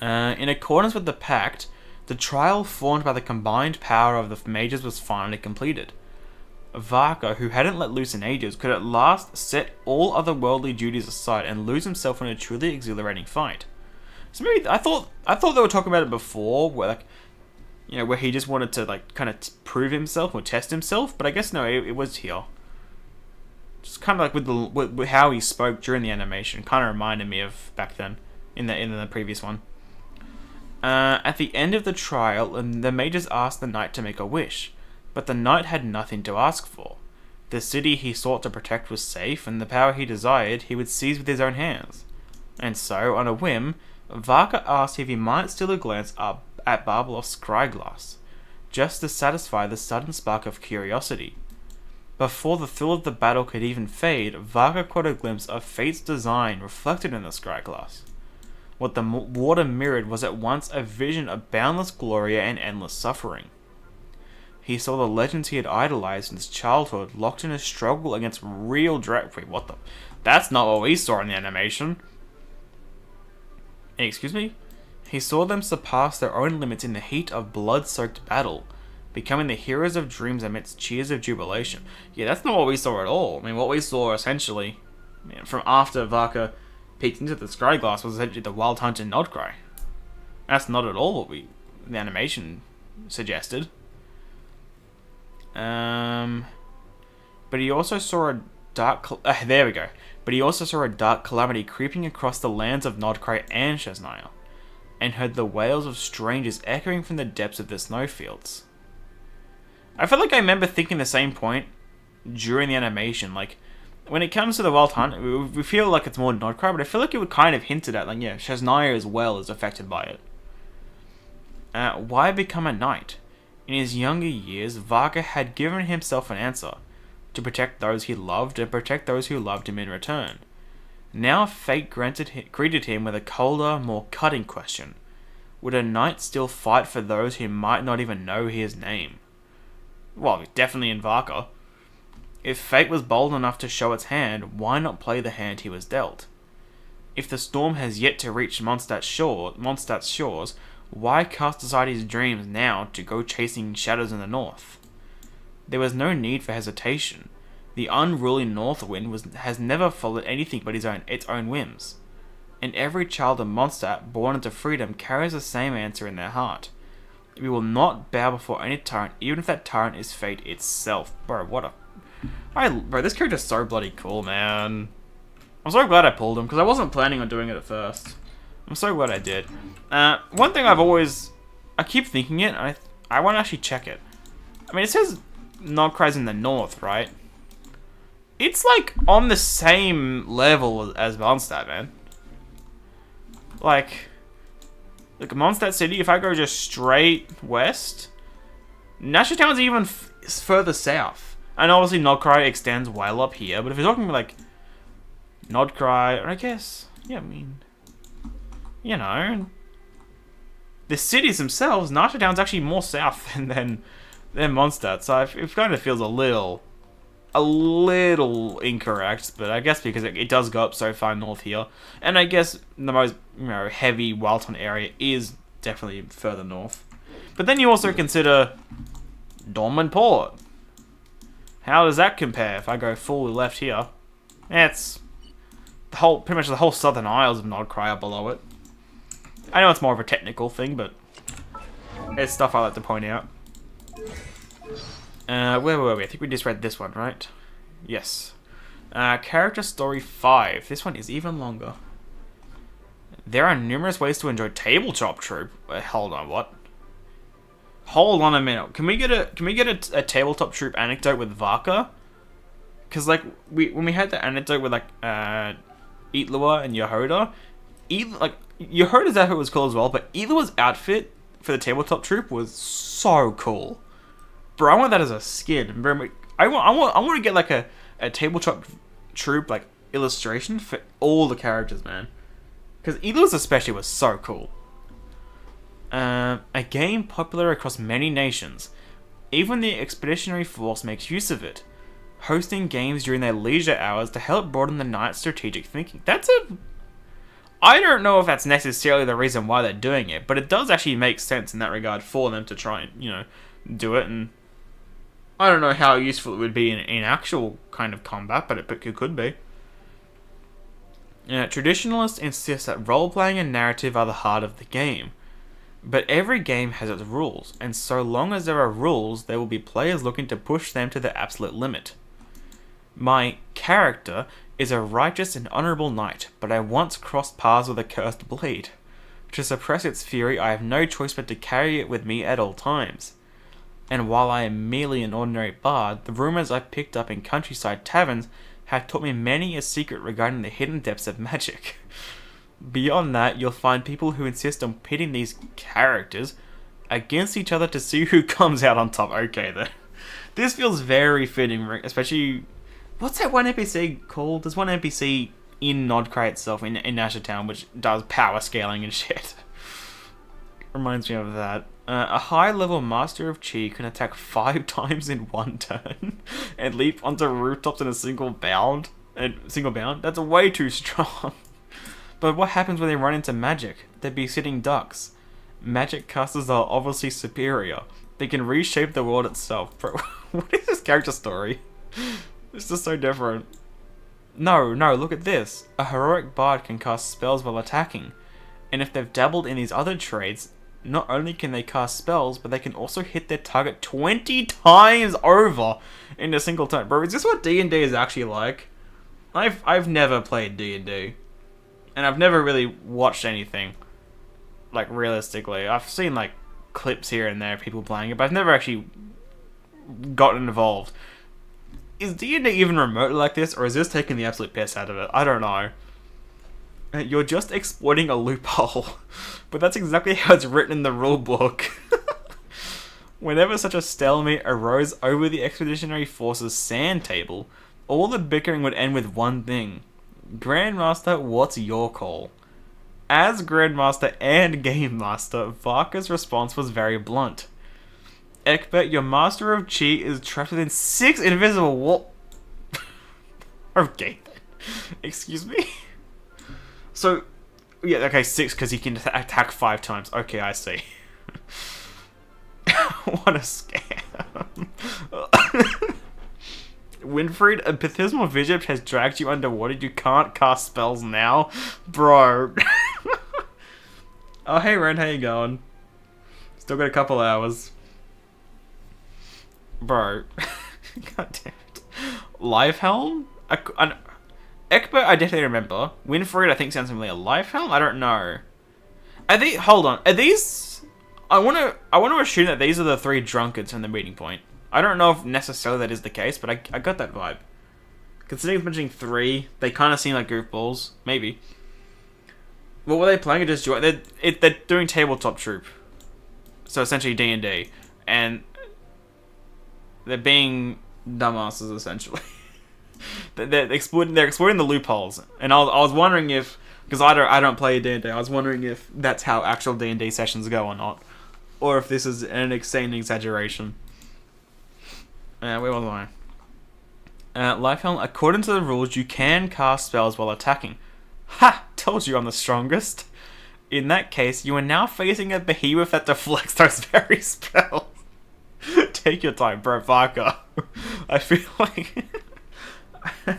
In accordance with the pact, the trial formed by the combined power of the mages was finally completed. Varka, who hadn't let loose in ages, could at last set all otherworldly duties aside and lose himself in a truly exhilarating fight. So maybe I thought they were talking about it before, where where he just wanted to kind of prove himself or test himself, but I guess no, it was here. Just kind of with how he spoke during the animation, kind of reminded me of back then in the previous one. At the end of the trial, the mages asked the knight to make a wish, but the knight had nothing to ask for. The city he sought to protect was safe, and the power he desired he would seize with his own hands. And so, on a whim, Varka asked if he might steal a glance up at Barbalof's scryglass, just to satisfy the sudden spark of curiosity. Before the thrill of the battle could even fade, Varka caught a glimpse of fate's design reflected in the scryglass. What the water mirrored was at once a vision of boundless glory and endless suffering. He saw the legends he had idolized since childhood locked in a struggle against real Wait, what the... That's not what we saw in the animation. Excuse me? He saw them surpass their own limits in the heat of blood-soaked battle, becoming the heroes of dreams amidst cheers of jubilation. Yeah, that's not what we saw at all. I mean, what we saw essentially, from after Varka peeked into the scryglass, was essentially the Wild Hunt in Nodcry. That's not at all what the animation suggested. But he also saw a dark... there we go. But he also saw a dark calamity creeping across the lands of Nodcry and Shasnaya, and heard the wails of strangers echoing from the depths of the snowfields. I feel like I remember thinking the same point during the animation. When it comes to the Wild Hunt, we feel like it's more Nodcry, but I feel like it would kind of hinted at, Shasnaya as well is affected by it. Why become a knight? In his younger years, Varka had given himself an answer: to protect those he loved and protect those who loved him in return. Now fate greeted him with a colder, more cutting question. Would a knight still fight for those who might not even know his name? Well, definitely in Varka. If fate was bold enough to show its hand, why not play the hand he was dealt? If the storm has yet to reach Mondstadt's shores, why cast aside his dreams now to go chasing shadows in the north? There was no need for hesitation. The unruly north wind has never followed anything but its own whims. And every child of Mondstadt born into freedom carries the same answer in their heart. We will not bow before any tyrant, even if that tyrant is fate itself. Bro, what a... Bro, this character's so bloody cool, man. I'm so glad I pulled him, because I wasn't planning on doing it at first. I'm so glad I did. One thing I keep thinking it, and I want to actually check it. I mean, it says Nordkrei's in the north, right? It's like on the same level as Mondstadt, man. Like Mondstadt City, if I go just straight west, Nashertown's even further south. And obviously Nordkrei extends well up here, but if you're talking like Nordkrei, or I guess, yeah, I mean, you know, the cities themselves, Nashertown's actually more south than Mondstadt, so it kind of feels a little incorrect, but I guess because it does go up so far north here, and I guess the most heavy Wildton area is definitely further north. But then you also consider Dorman Port. How does that compare if I go fully left here? It's pretty much the whole southern isles of Nordkrei are below it. I know it's more of a technical thing, but it's stuff I like to point out. Where were we? I think we just read this one, right? Yes. Character Story 5. This one is even longer. There are numerous ways to enjoy Tabletop Troop. Hold on, what? Hold on a minute. Can we get a Tabletop Troop anecdote with Varka? Because like when we had the anecdote with like Itlua and Yehoda, Yehoda's outfit was cool as well, but Itlua's outfit for the Tabletop Troop was so cool. Bro, I want that as a skin. I want to get like a Tabletop Troop like illustration for all the characters, man. Because Itlua's especially was so cool. A game popular across many nations. Even the Expeditionary Force makes use of it, hosting games during their leisure hours to help broaden the knight's strategic thinking. I don't know if that's necessarily the reason why they're doing it, but it does actually make sense in that regard for them to try and, do it. And I don't know how useful it would be in actual kind of combat, but it could be. Traditionalists insist that role-playing and narrative are the heart of the game. But every game has its rules, and so long as there are rules, there will be players looking to push them to the absolute limit. My character is a righteous and honourable knight, but I once crossed paths with a cursed blade. To suppress its fury, I have no choice but to carry it with me at all times. And while I am merely an ordinary bard, the rumours I picked up in countryside taverns have taught me many a secret regarding the hidden depths of magic. Beyond that, you'll find people who insist on pitting these characters against each other to see who comes out on top. Okay, then. This feels very fitting, especially... What's that one NPC called? There's one NPC in Nordkrei itself, in Nashertown, which does power scaling and shit. Reminds me of that. A high-level Master of Chi can attack 5 times in one turn and leap onto rooftops in a single bound. That's way too strong. But what happens when they run into magic? They'd be sitting ducks. Magic casters are obviously superior. They can reshape the world itself. Bro, what is this character story? It's just so different. No, look at this. A heroic bard can cast spells while attacking. And if they've dabbled in these other trades, not only can they cast spells, but they can also hit their target 20 times over in a single turn. Bro, is this what D&D is actually like? I've never played D&D. And I've never really watched anything, like, realistically. I've seen, like, clips here and there of people playing it, but I've never actually gotten involved. Is D&D even remotely like this, or is this taking the absolute piss out of it? I don't know. You're just exploiting a loophole. But that's exactly how it's written in the rulebook. Whenever such a stalemate arose over the Expeditionary Force's sand table, all the bickering would end with one thing. Grandmaster, what's your call? As Grandmaster and Game Master, Varka's response was very blunt. Ekbert, your Master of Chi is trapped within 6 invisible wall... Okay, excuse me? So, yeah, okay, 6 because he can attack 5 times. Okay, I see. What a scam. Winfried, a Pathismal Visage has dragged you underwater. You can't cast spells now? Bro. Oh, hey, Ren, how you going? Still got a couple hours. Bro. God damn it. Livehelm? Ekbo, I definitely remember. Winfried, I think sounds familiar. Livehelm? I don't know. Hold on. Are these... I want to assume that these are the 3 drunkards from the meeting point. I don't know if necessarily that is the case, but I got that vibe. Considering it's mentioning 3, they kind of seem like goofballs. Maybe. What were they playing? Just they're doing tabletop troop. So essentially D&D. And they're being dumbasses, essentially. they're exploiting the loopholes. And I was wondering if... Because I don't play D&D. I was wondering if that's how actual D&D sessions go or not. Or if this is an insane exaggeration. Where was I? Livehelm, according to the rules, you can cast spells while attacking. Ha! Told you I'm the strongest. In that case, you are now facing a behemoth that deflects those very spells. Take your time, bro, Varka. I feel like...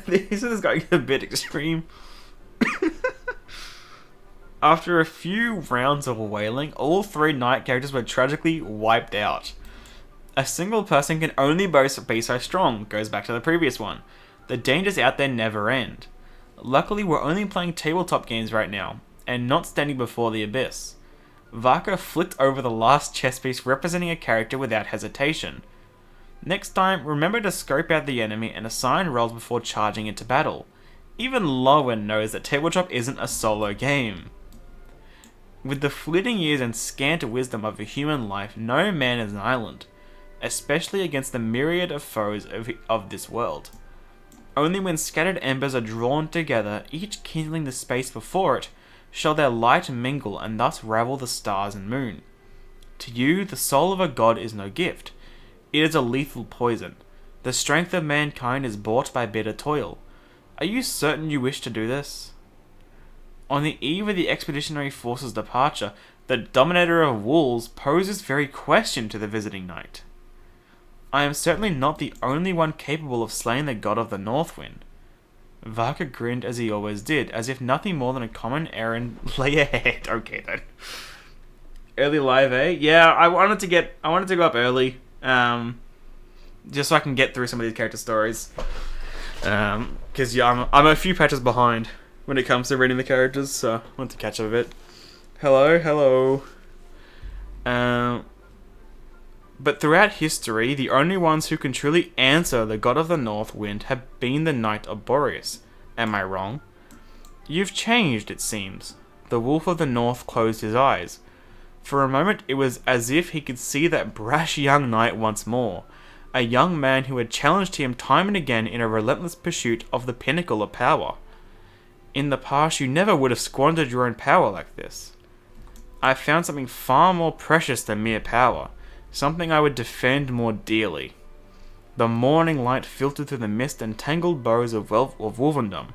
This is going a bit extreme. After a few rounds of wailing, all 3 knight characters were tragically wiped out. A single person can only be so strong, goes back to the previous one. The dangers out there never end. Luckily, we're only playing tabletop games right now, and not standing before the abyss. Varka flicked over the last chess piece representing a character without hesitation. Next time, remember to scope out the enemy and assign roles before charging into battle. Even Lowen knows that tabletop isn't a solo game. With the fleeting years and scant wisdom of a human life, no man is an island, especially against the myriad of foes of this world. Only when scattered embers are drawn together, each kindling the space before it, shall their light mingle and thus ravel the stars and moon. To you, the soul of a god is no gift. It is a lethal poison. The strength of mankind is bought by bitter toil. Are you certain you wish to do this? On the eve of the expeditionary force's departure, the dominator of wolves poses this very question to the visiting knight. I am certainly not the only one capable of slaying the god of the Northwind. Varka grinned as he always did, as if nothing more than a common errand lay ahead. Okay then. Early live, eh? Yeah, I wanted to go up early, just so I can get through some of these character stories. Because yeah, I'm a few patches behind when it comes to reading the characters, so I want to catch up a bit. Hello. But throughout history, the only ones who can truly answer the god of the North Wind have been the Knight of Boreas. Am I wrong? You've changed, it seems. The Wolf of the North closed his eyes. For a moment, it was as if he could see that brash young knight once more. A young man who had challenged him time and again in a relentless pursuit of the pinnacle of power. In the past, you never would have squandered your own power like this. I found something far more precious than mere power. Something I would defend more dearly. The morning light filtered through the mist and tangled bows of wolvendom,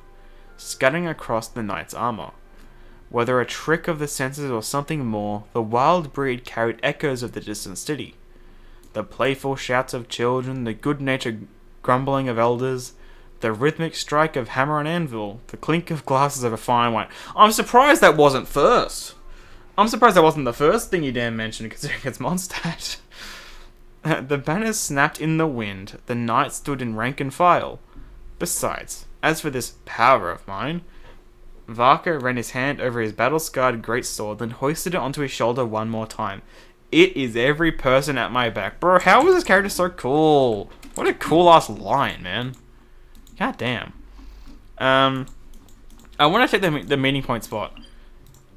scattering across the knight's armor. Whether a trick of the senses or something more, the wild breed carried echoes of the distant city. The playful shouts of children, the good-natured grumbling of elders, the rhythmic strike of hammer and anvil, the clink of glasses of a fine wine. I'm surprised that wasn't first. I'm surprised that wasn't the first thing you damn mentioned, considering it's Mondstadt. The banners snapped in the wind. The knight stood in rank and file. Besides, as for this power of mine... Varka ran his hand over his battle-scarred greatsword, then hoisted it onto his shoulder one more time. It is every person at my back. Bro, how is this character so cool? What a cool-ass line, man. God damn. I want to take the meeting point spot.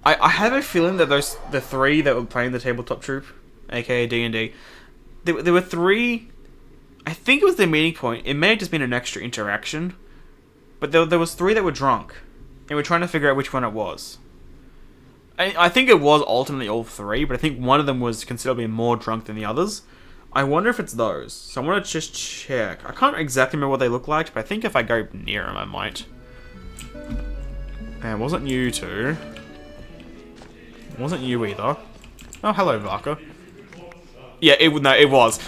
I have a feeling that the 3 that were playing the tabletop troop, aka D&D, there were 3... I think it was the meeting point. It may have just been an extra interaction. But there was 3 that were drunk. And we're trying to figure out which one it was. I think it was ultimately all 3, but I think one of them was considerably more drunk than the others. I wonder if it's those. So I want to just check. I can't exactly remember what they look like, but I think if I go near them, I might. And it wasn't you two. It wasn't you either. Oh, hello, Varka. Yeah, it was.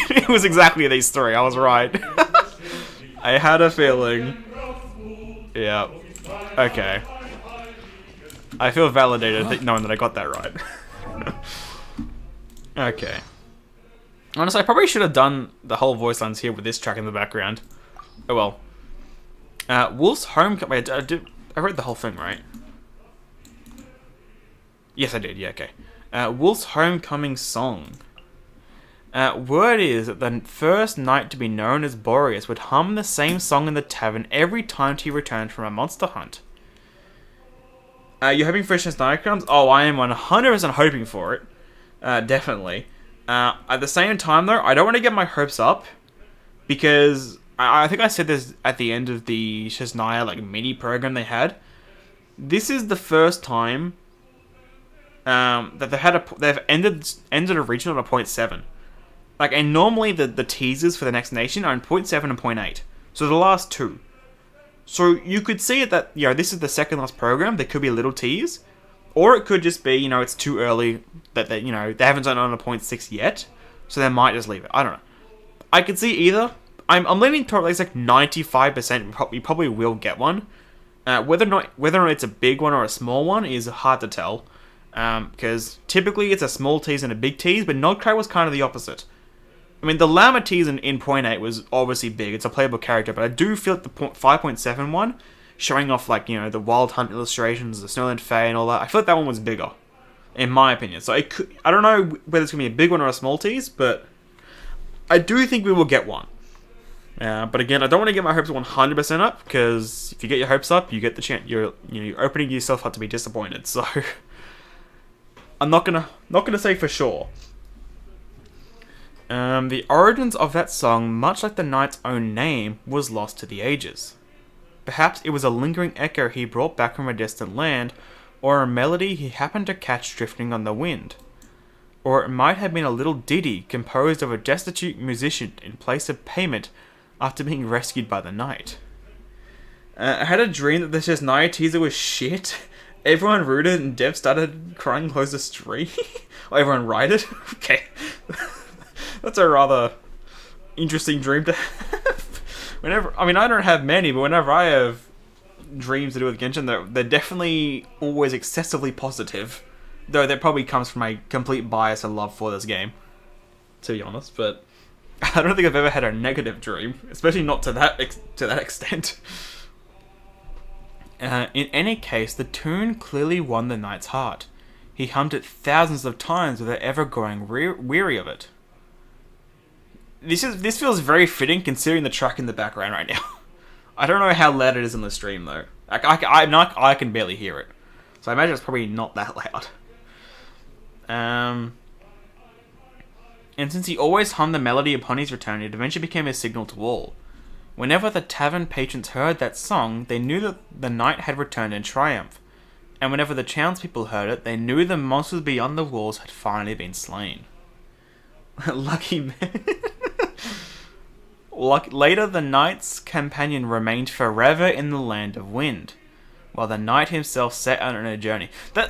It was exactly these 3. I was right. I had a feeling. Yeah. Okay. I feel validated knowing that I got that right. Okay. Honestly, I probably should have done the whole voice lines here with this track in the background. Oh well. Wolf's Homecoming... Wait, I read the whole thing, right? Yes, I did. Yeah, okay. Wolf's Homecoming song. Word is that the first knight to be known as Boreas would hum the same song in the tavern every time he returned from a monster hunt. You're hoping for Christmas Night comes? Oh, I am 100% hoping for it. Definitely. At the same time, though, I don't want to get my hopes up, because I think I said this at the end of the Shaznia like mini program they had. This is the first time that they've ended a region on a 0.7. Like, and normally the teasers for the next nation are in 0.7 and 0.8. So the last two. So you could see it that, this is the second last program. There could be a little tease. Or it could just be, it's too early that they haven't done it on a 0.6 yet. So they might just leave it. I don't know. I could see either. I'm leaning towards like 95% we probably will get one. Whether or not it's a big one or a small one is hard to tell. Because typically it's a small tease and a big tease, but Nodcry was kind of the opposite. I mean, the Llama tease in 0.8 was obviously big. It's a playable character, but I do feel like the 5.7 one, showing off like, the Wild Hunt illustrations, the Snowland Fae and all that, I feel like that one was bigger, in my opinion. So I don't know whether it's going to be a big one or a small tease, but I do think we will get one. But again, I don't want to get my hopes 100% up, because if you get your hopes up, you get the chance. You're opening yourself up to be disappointed. So I'm not gonna say for sure. The origins of that song, much like the knight's own name, was lost to the ages. Perhaps it was a lingering echo he brought back from a distant land, or a melody he happened to catch drifting on the wind. Or it might have been a little ditty composed of a destitute musician in place of payment after being rescued by the knight. I had a dream that the Shaznia teaser was shit. Everyone rooted and Dev started crying close the street. Or everyone righted. Okay. That's a rather interesting dream to have. I don't have many, but whenever I have dreams to do with Genshin, they're definitely always excessively positive. Though that probably comes from my complete bias and love for this game, to be honest. But I don't think I've ever had a negative dream, especially not to that extent. In any case, the tune clearly won the knight's heart. He hummed it thousands of times without ever growing weary of it. This feels very fitting considering the track in the background right now. I don't know how loud it is in the stream though. I can barely hear it, so I imagine it's probably not that loud. And since he always hummed the melody upon his return, it eventually became a signal to all. Whenever the tavern patrons heard that song, they knew that the knight had returned in triumph. And whenever the townspeople heard it, they knew the monsters beyond the walls had finally been slain. Lucky man. Later, the knight's companion remained forever in the land of wind, while the knight himself set out on a journey. I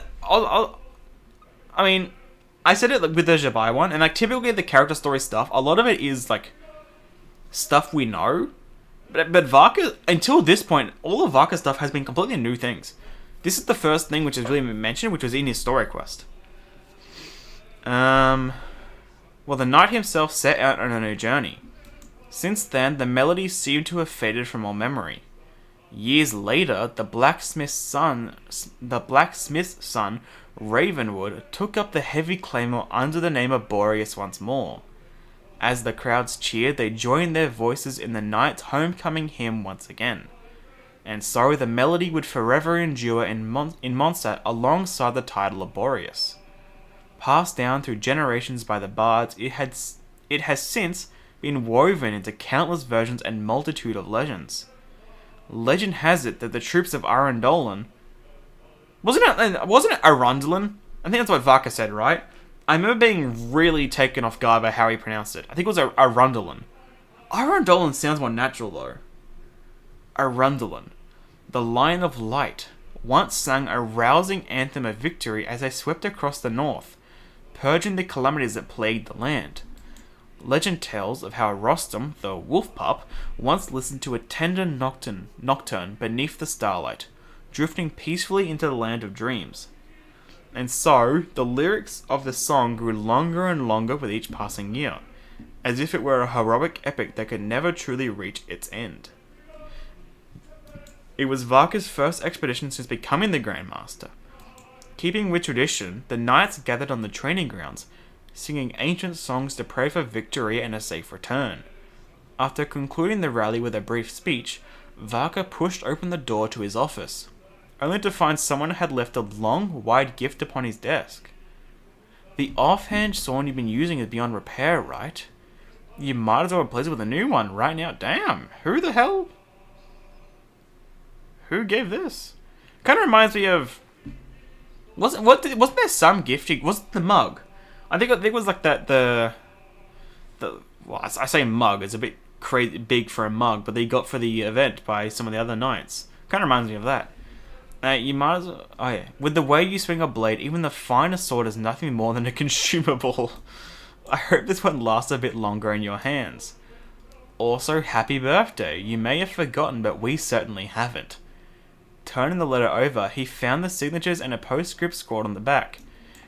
said it with the Zibai one, and typically the character story stuff, a lot of it is stuff we know, but Varka, until this point, all of Varka's stuff has been completely new things. This is the first thing which has really been mentioned, which was in his story quest. Well, the knight himself set out on a new journey. Since then, the melody seemed to have faded from all memory. Years later, the blacksmith's son, Ravenwood, took up the heavy claymore under the name of Boreas once more. As the crowds cheered, they joined their voices in the knight's homecoming hymn once again. And so the melody would forever endure in Mondstadt alongside the title of Boreas. Passed down through generations by the bards, it has since been woven into countless versions and multitude of legends. Legend has it that the troops of Arendolan... Wasn't it Arundelen? I think that's what Varka said, right? I remember being really taken off guard by how he pronounced it. I think it was Arundelen. Arendolan sounds more natural, though. Arundelen, the Lion of Light, once sang a rousing anthem of victory as they swept across the north, purging the calamities that plagued the land. Legend tells of how Rostam, the wolf pup, once listened to a tender nocturne beneath the starlight, drifting peacefully into the land of dreams. And so, the lyrics of the song grew longer and longer with each passing year, as if it were a heroic epic that could never truly reach its end. It was Varka's first expedition since becoming the Grandmaster. Keeping with tradition, the knights gathered on the training grounds, singing ancient songs to pray for victory and a safe return. After concluding the rally with a brief speech, Varka pushed open the door to his office, only to find someone had left a long, wide gift upon his desk. The offhand sword you've been using is beyond repair, right? You might as well replace it with a new one right now. Damn, who the hell? Who gave this? Kind of reminds me of... Wasn't there some gift? Was it the mug? I think it was like that, well, I say mug, it's a bit crazy big for a mug, but they got for the event by some of the other knights. Kind of reminds me of that. You might as well... Oh yeah. With the way you swing a blade, even the finest sword is nothing more than a consumable. I hope this one lasts a bit longer in your hands. Also, happy birthday. You may have forgotten, but we certainly haven't. Turning the letter over, he found the signatures and a postscript scrawled on the back.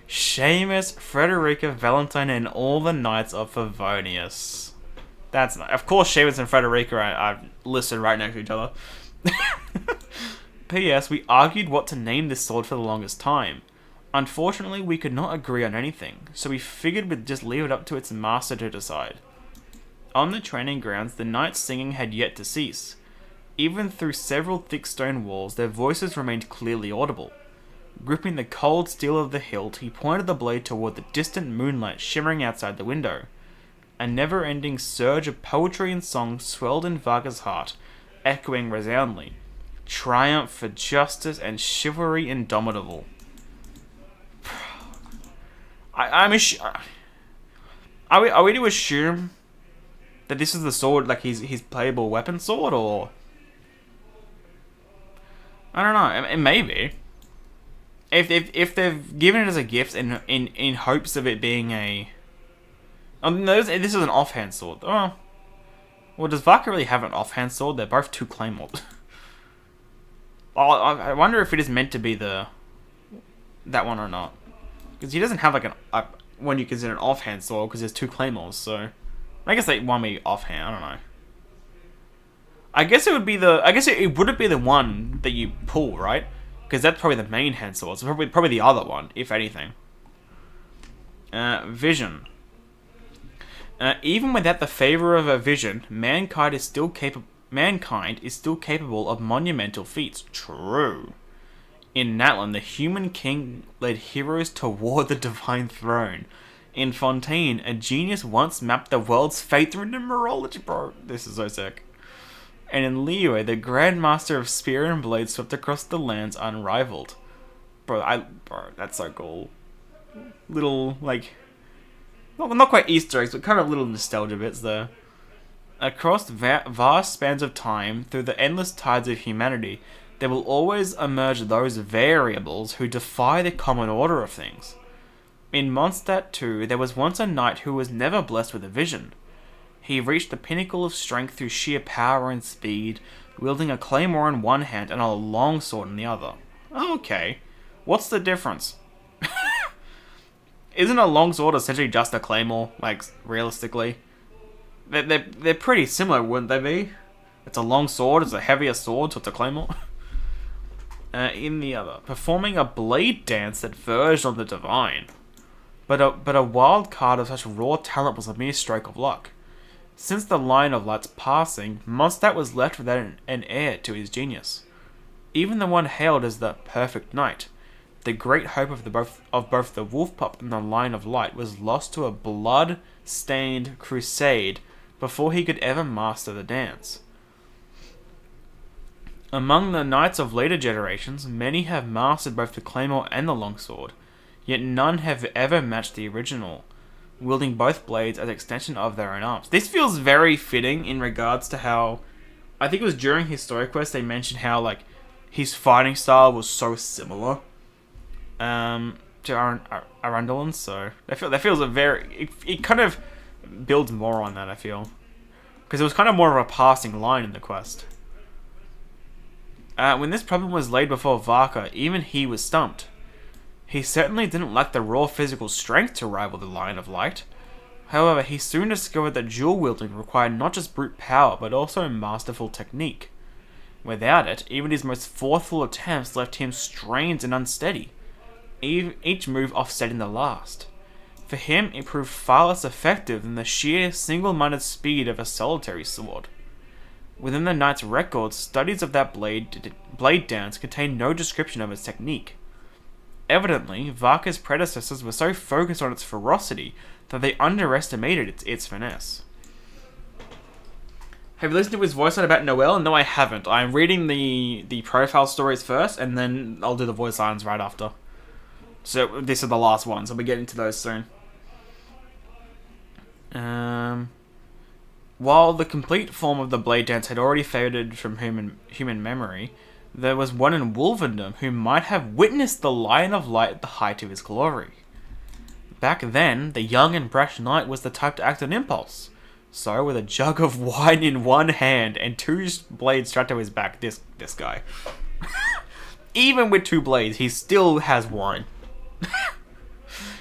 Seamus, Frederica, Valentine, and all the knights of Favonius. That's nice. Of course, Seamus and Frederica are listed right next to each other. P.S. We argued what to name this sword for the longest time. Unfortunately, we could not agree on anything, so we figured we'd just leave it up to its master to decide. On the training grounds, the knights' singing had yet to cease. Even through several thick stone walls, their voices remained clearly audible. Gripping the cold steel of the hilt, he pointed the blade toward the distant moonlight shimmering outside the window. A never-ending surge of poetry and song swelled in Varka's heart, echoing resoundingly. Triumph for justice and chivalry indomitable. Are we to assume that this is the sword, like his playable weapon sword, or I don't know. It may be. If they've given it as a gift in hopes of it being a, no, this is an offhand sword. Oh, well, does Varka really have an offhand sword? They're both two claymores. I wonder if it is meant to be that one or not, because he doesn't have like when you consider an offhand sword, because there's two claymores. So I guess they one may be offhand. I don't know. I guess it would be it wouldn't be the one that you pull, right? Because that's probably the main hand sword. So probably the other one, if anything. Vision. Even without the favor of a vision, mankind is still capable of monumental feats. True. In Natlan, the human king led heroes toward the divine throne. In Fontaine, a genius once mapped the world's fate through numerology. Bro, this is so sick. And in Liyue, the Grandmaster of Spear and Blade swept across the lands unrivaled. Bro, that's so cool. Little, like, not quite Easter eggs, but kind of little nostalgia bits there. Across vast spans of time, through the endless tides of humanity, there will always emerge those variables who defy the common order of things. In Mondstadt too, there was once a knight who was never blessed with a vision. He reached the pinnacle of strength through sheer power and speed, wielding a claymore in one hand and a longsword in the other. Okay, what's the difference? Isn't a longsword essentially just a claymore, like, realistically? They're pretty similar, wouldn't they be? It's a long sword, it's a heavier sword, so it's a claymore. In the other, performing a blade dance that verged on the divine. But a wild card of such raw talent was a mere stroke of luck. Since the line of light's passing, Mondstadt was left without an heir to his genius. Even the one hailed as the perfect knight, the great hope of both the wolf pup and the line of light, was lost to a blood-stained crusade before he could ever master the dance. Among the knights of later generations, many have mastered both the claymore and the longsword, yet none have ever matched the original, wielding both blades as extension of their own arms. This feels very fitting in regards to how, I think it was during his story quest, they mentioned how, like, his fighting style was so similar to Arandalan's, so that feels a very, it kind of builds more on that, I feel, because it was kind of more of a passing line in the quest. When this problem was laid before Varka, even he was stumped. He certainly didn't lack the raw physical strength to rival the Lion of Light. However, he soon discovered that dual wielding required not just brute power, but also masterful technique. Without it, even his most forceful attempts left him strained and unsteady, each move offsetting the last. For him, it proved far less effective than the sheer, single-minded speed of a solitary sword. Within the knight's records, studies of that blade dance contain no description of its technique. Evidently, Varka's predecessors were so focused on its ferocity that they underestimated its finesse. Have you listened to his voice line about Noelle? No, I haven't. I'm reading the profile stories first, and then I'll do the voice lines right after. So, these are the last ones. I'll be getting to those soon. While the complete form of the blade dance had already faded from human memory, there was one in Wolvendom who might have witnessed the Lion of Light at the height of his glory. Back then, the young and brash knight was the type to act on impulse. So, with a jug of wine in one hand and 2 blades strapped to his back, this guy. Even with 2 blades, he still has wine.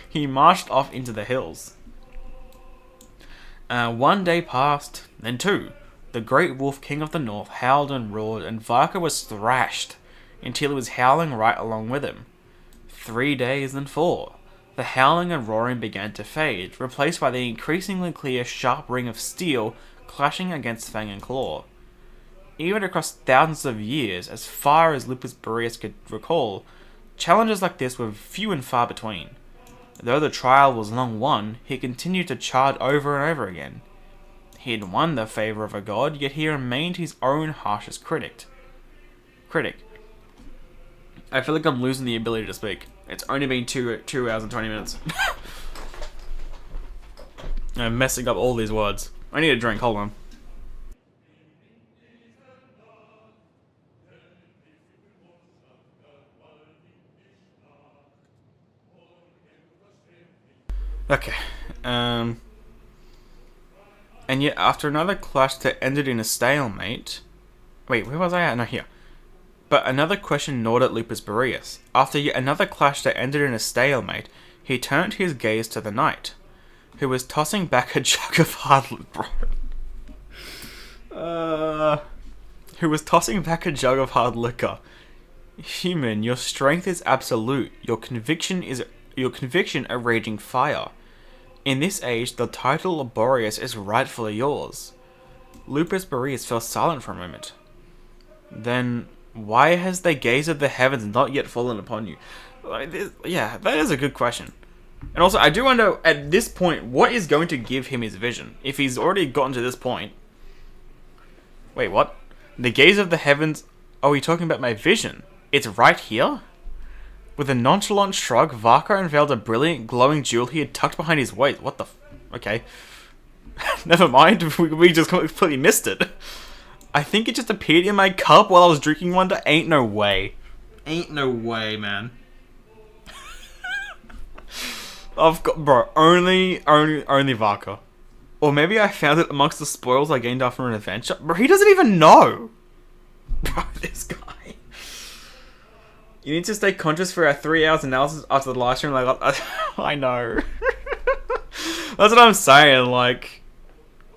He marched off into the hills. 1 day passed, then 2. The great wolf king of the north howled and roared, and Varka was thrashed until he was howling right along with him. 3 days, then 4. The howling and roaring began to fade, replaced by the increasingly clear sharp ring of steel clashing against fang and claw. Even across thousands of years, as far as Lupus Boreas could recall, challenges like this were few and far between. Though the trial was long won, he continued to charge over and over again. He had won the favour of a god, yet he remained his own harshest critic. I feel like I'm losing the ability to speak. It's only been 2 hours and 20 minutes. I'm messing up all these words. I need a drink, hold on. Okay, and yet after another clash that ended in a stalemate... Wait, where was I at? No, here. But another question gnawed at Lupus Boreas. After yet another clash that ended in a stalemate, he turned his gaze to the knight, who was tossing back a jug of hard liquor. Human, your strength is absolute. Your conviction a raging fire. In this age, the title of Boreas is rightfully yours. Lupus Boreas fell silent for a moment. Then, why has the gaze of the heavens not yet fallen upon you? Yeah, that is a good question. And also, I do wonder, at this point, what is going to give him his vision? If he's already gotten to this point... Wait, what? The gaze of the heavens... Are we talking about my vision? It's right here? With a nonchalant shrug, Varka unveiled a brilliant, glowing jewel he had tucked behind his waist. What the okay. Never mind, we just completely missed it. I think it just appeared in my cup while I was drinking one. Ain't no way. Ain't no way, man. I've got, bro, only Varka. Or maybe I found it amongst the spoils I gained after an adventure. Bro, he doesn't even know. Bro, this guy. You need to stay conscious for our 3 hours analysis after the live stream. Like, I know. That's what I'm saying. Like,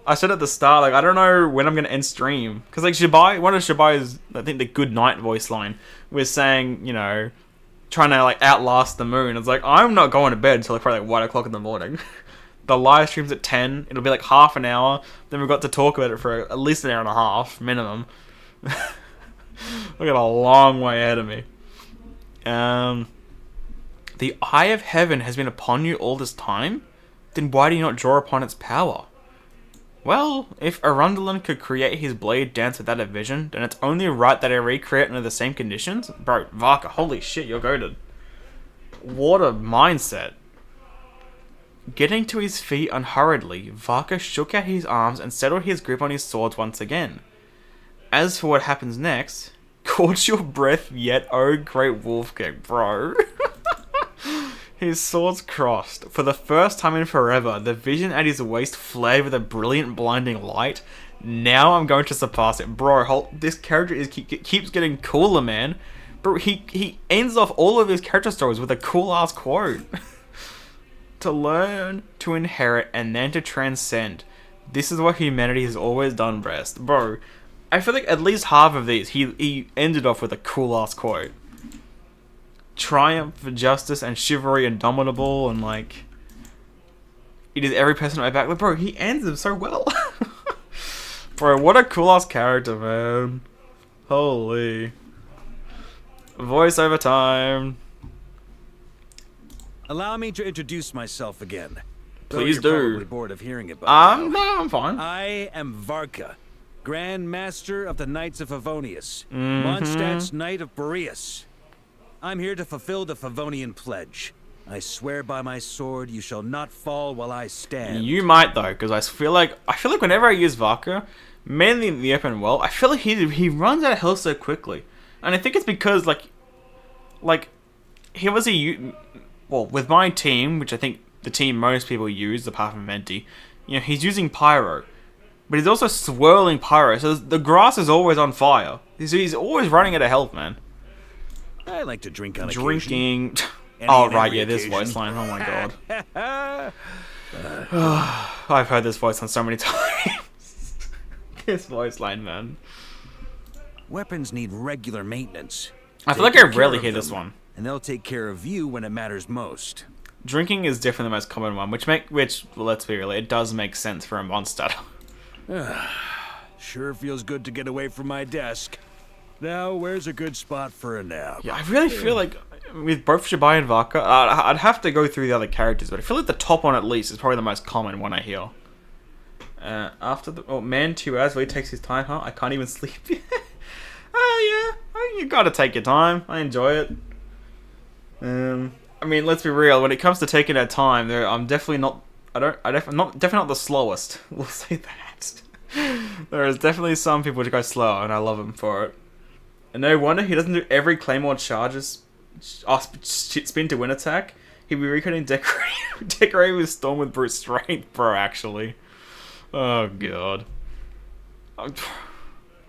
I said at the start, like, I don't know when I'm going to end stream. Because, like, Zibai, one of Zibai's, I think, the good night voice line was saying, you know, trying to, like, outlast the moon. It's like, I'm not going to bed until, like, probably, like, 1 o'clock in the morning. The live stream's at 10. It'll be, like, half an hour. Then we've got to talk about it for at least an hour and a half, minimum. I've got a long way ahead of me. The eye of heaven has been upon you all this time? Then why do you not draw upon its power? Well, if Arundel could create his blade dance without a vision, then it's only right that I recreate under the same conditions? Bro, Varka, holy shit, you're goated. What a mindset. Getting to his feet unhurriedly, Varka shook out his arms and settled his grip on his swords once again. As for what happens next... Caught your breath yet, oh great wolf king, bro. His swords crossed. For the first time in forever, the vision at his waist flared with a brilliant blinding light. Now I'm going to surpass it. Bro, this character keeps getting cooler, man. Bro, he ends off all of his character stories with a cool-ass quote. To learn, to inherit, and then to transcend. This is what humanity has always done best. Bro, I feel like at least half of these, he ended off with a cool-ass quote. Triumph for justice and chivalry indomitable, and like... It is every person at my back. Like, bro, he ends them so well. Bro, what a cool-ass character, man. Holy. Voiceover time. Allow me to introduce myself again. Please Though you're do. probably bored of hearing about it. No, I'm fine. I am Varka, Grand Master of the Knights of Favonius, Mondstadt's Knight of Boreas. I'm here to fulfill the Favonian pledge. I swear by my sword, you shall not fall while I stand. You might though, because I feel like whenever I use Varka, mainly in the open world, I feel like he runs out of health so quickly, and I think it's because like he was with my team, which I think the team most people use, apart from Venti, you know, he's using pyro, but he's also swirling pyro, so the grass is always on fire. He's always running out of health, man. I like to drink on Drinking. occasion. Oh right, yeah, this voice line. Oh my god. I've heard this voice on so many times. This voice line, man. Weapons need regular maintenance. I feel like I rarely hear this one. And they'll take care of you when it matters most. Drinking is definitely the most common one, which well, let's be real, it does make sense for a monster. Sure feels good to get away from my desk. Now, where's a good spot for a nap? Yeah, I really feel like with both Zibai and Varka, I'd have to go through the other characters, but I feel like the top one at least is probably the most common one I hear. After the man 2 hours really takes his time, huh? I can't even sleep. Oh yeah, you gotta take your time. I enjoy it. I mean, let's be real. When it comes to taking our time, I'm definitely not. Definitely not the slowest. We'll say that. There is definitely some people who go slower, and I love him for it. And no wonder he doesn't do every claymore charges. Spin to win attack. He'd be recoding decorating with storm with brute strength, bro. Actually, oh god.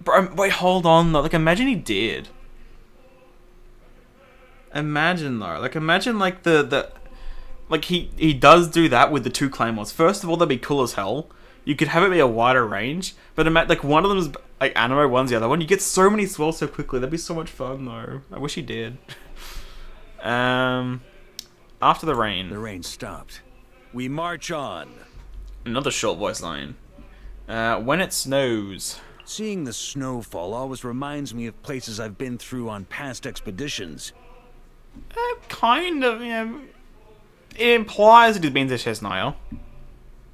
Bro, wait, hold on though. Like, imagine he did. Imagine though, imagine like he does do that with the 2 claymores. First of all, that'd be cool as hell. You could have it be a wider range, but like one of them is like anime, one's the other one. You get so many swells so quickly. That'd be so much fun though. I wish he did. After the rain. The rain stopped. We march on. Another short voice line. When it snows. Seeing the snowfall always reminds me of places I've been through on past expeditions. Kind of, yeah. It implies it has been to Chesnaya.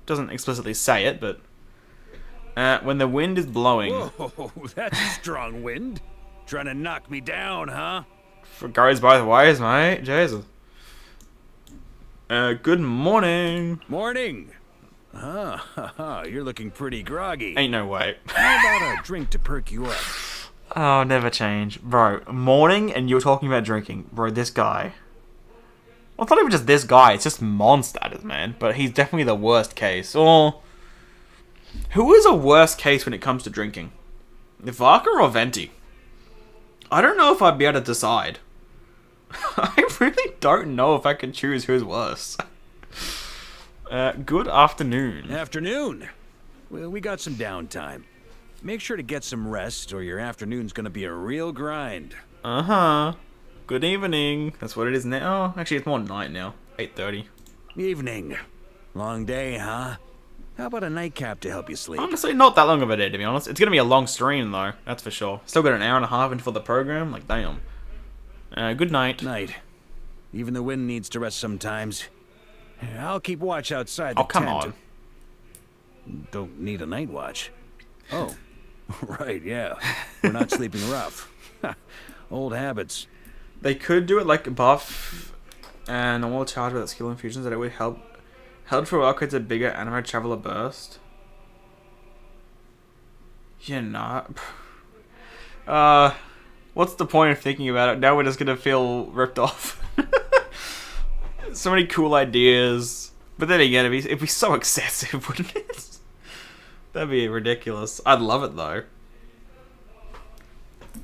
Doesn't explicitly say it, but... when the wind is blowing... Whoa, that's a strong wind. Trying to knock me down, huh? It goes both ways, mate. Jesus. Good morning. Morning. You're looking pretty groggy. Ain't no way. How about a drink to perk you up? Oh, never change. Bro, morning and you're talking about drinking. Bro, this guy. Well, it's not even just this guy, it's just Mondstadt, man. But he's definitely the worst case. Or... who is a worse case when it comes to drinking? Varka or Venti? I don't know if I'd be able to decide. I really don't know if I can choose who's worse. Good afternoon. Afternoon. Well, we got some downtime. Make sure to get some rest, or your afternoon's gonna be a real grind. Uh-huh. Good evening. That's what it is now. Actually, it's more night now. 8:30. Evening. Long day, huh? How about a nightcap to help you sleep? Honestly, not that long of a day, to be honest. It's gonna be a long stream, though. That's for sure. Still got an hour and a half until the program. Like, damn. Good night. Night. Even the wind needs to rest sometimes. I'll keep watch outside the tent. Oh, come on. Don't need a night watch. Oh. Right, yeah. We're not sleeping rough. Old habits. They could do it like buff and normal charge without skill infusions, that it would help. Held for a while creates a bigger anime traveler burst. You're not. What's the point of thinking about it? Now we're just gonna feel ripped off. So many cool ideas. But then again, it'd be so excessive, wouldn't it? That'd be ridiculous. I'd love it though.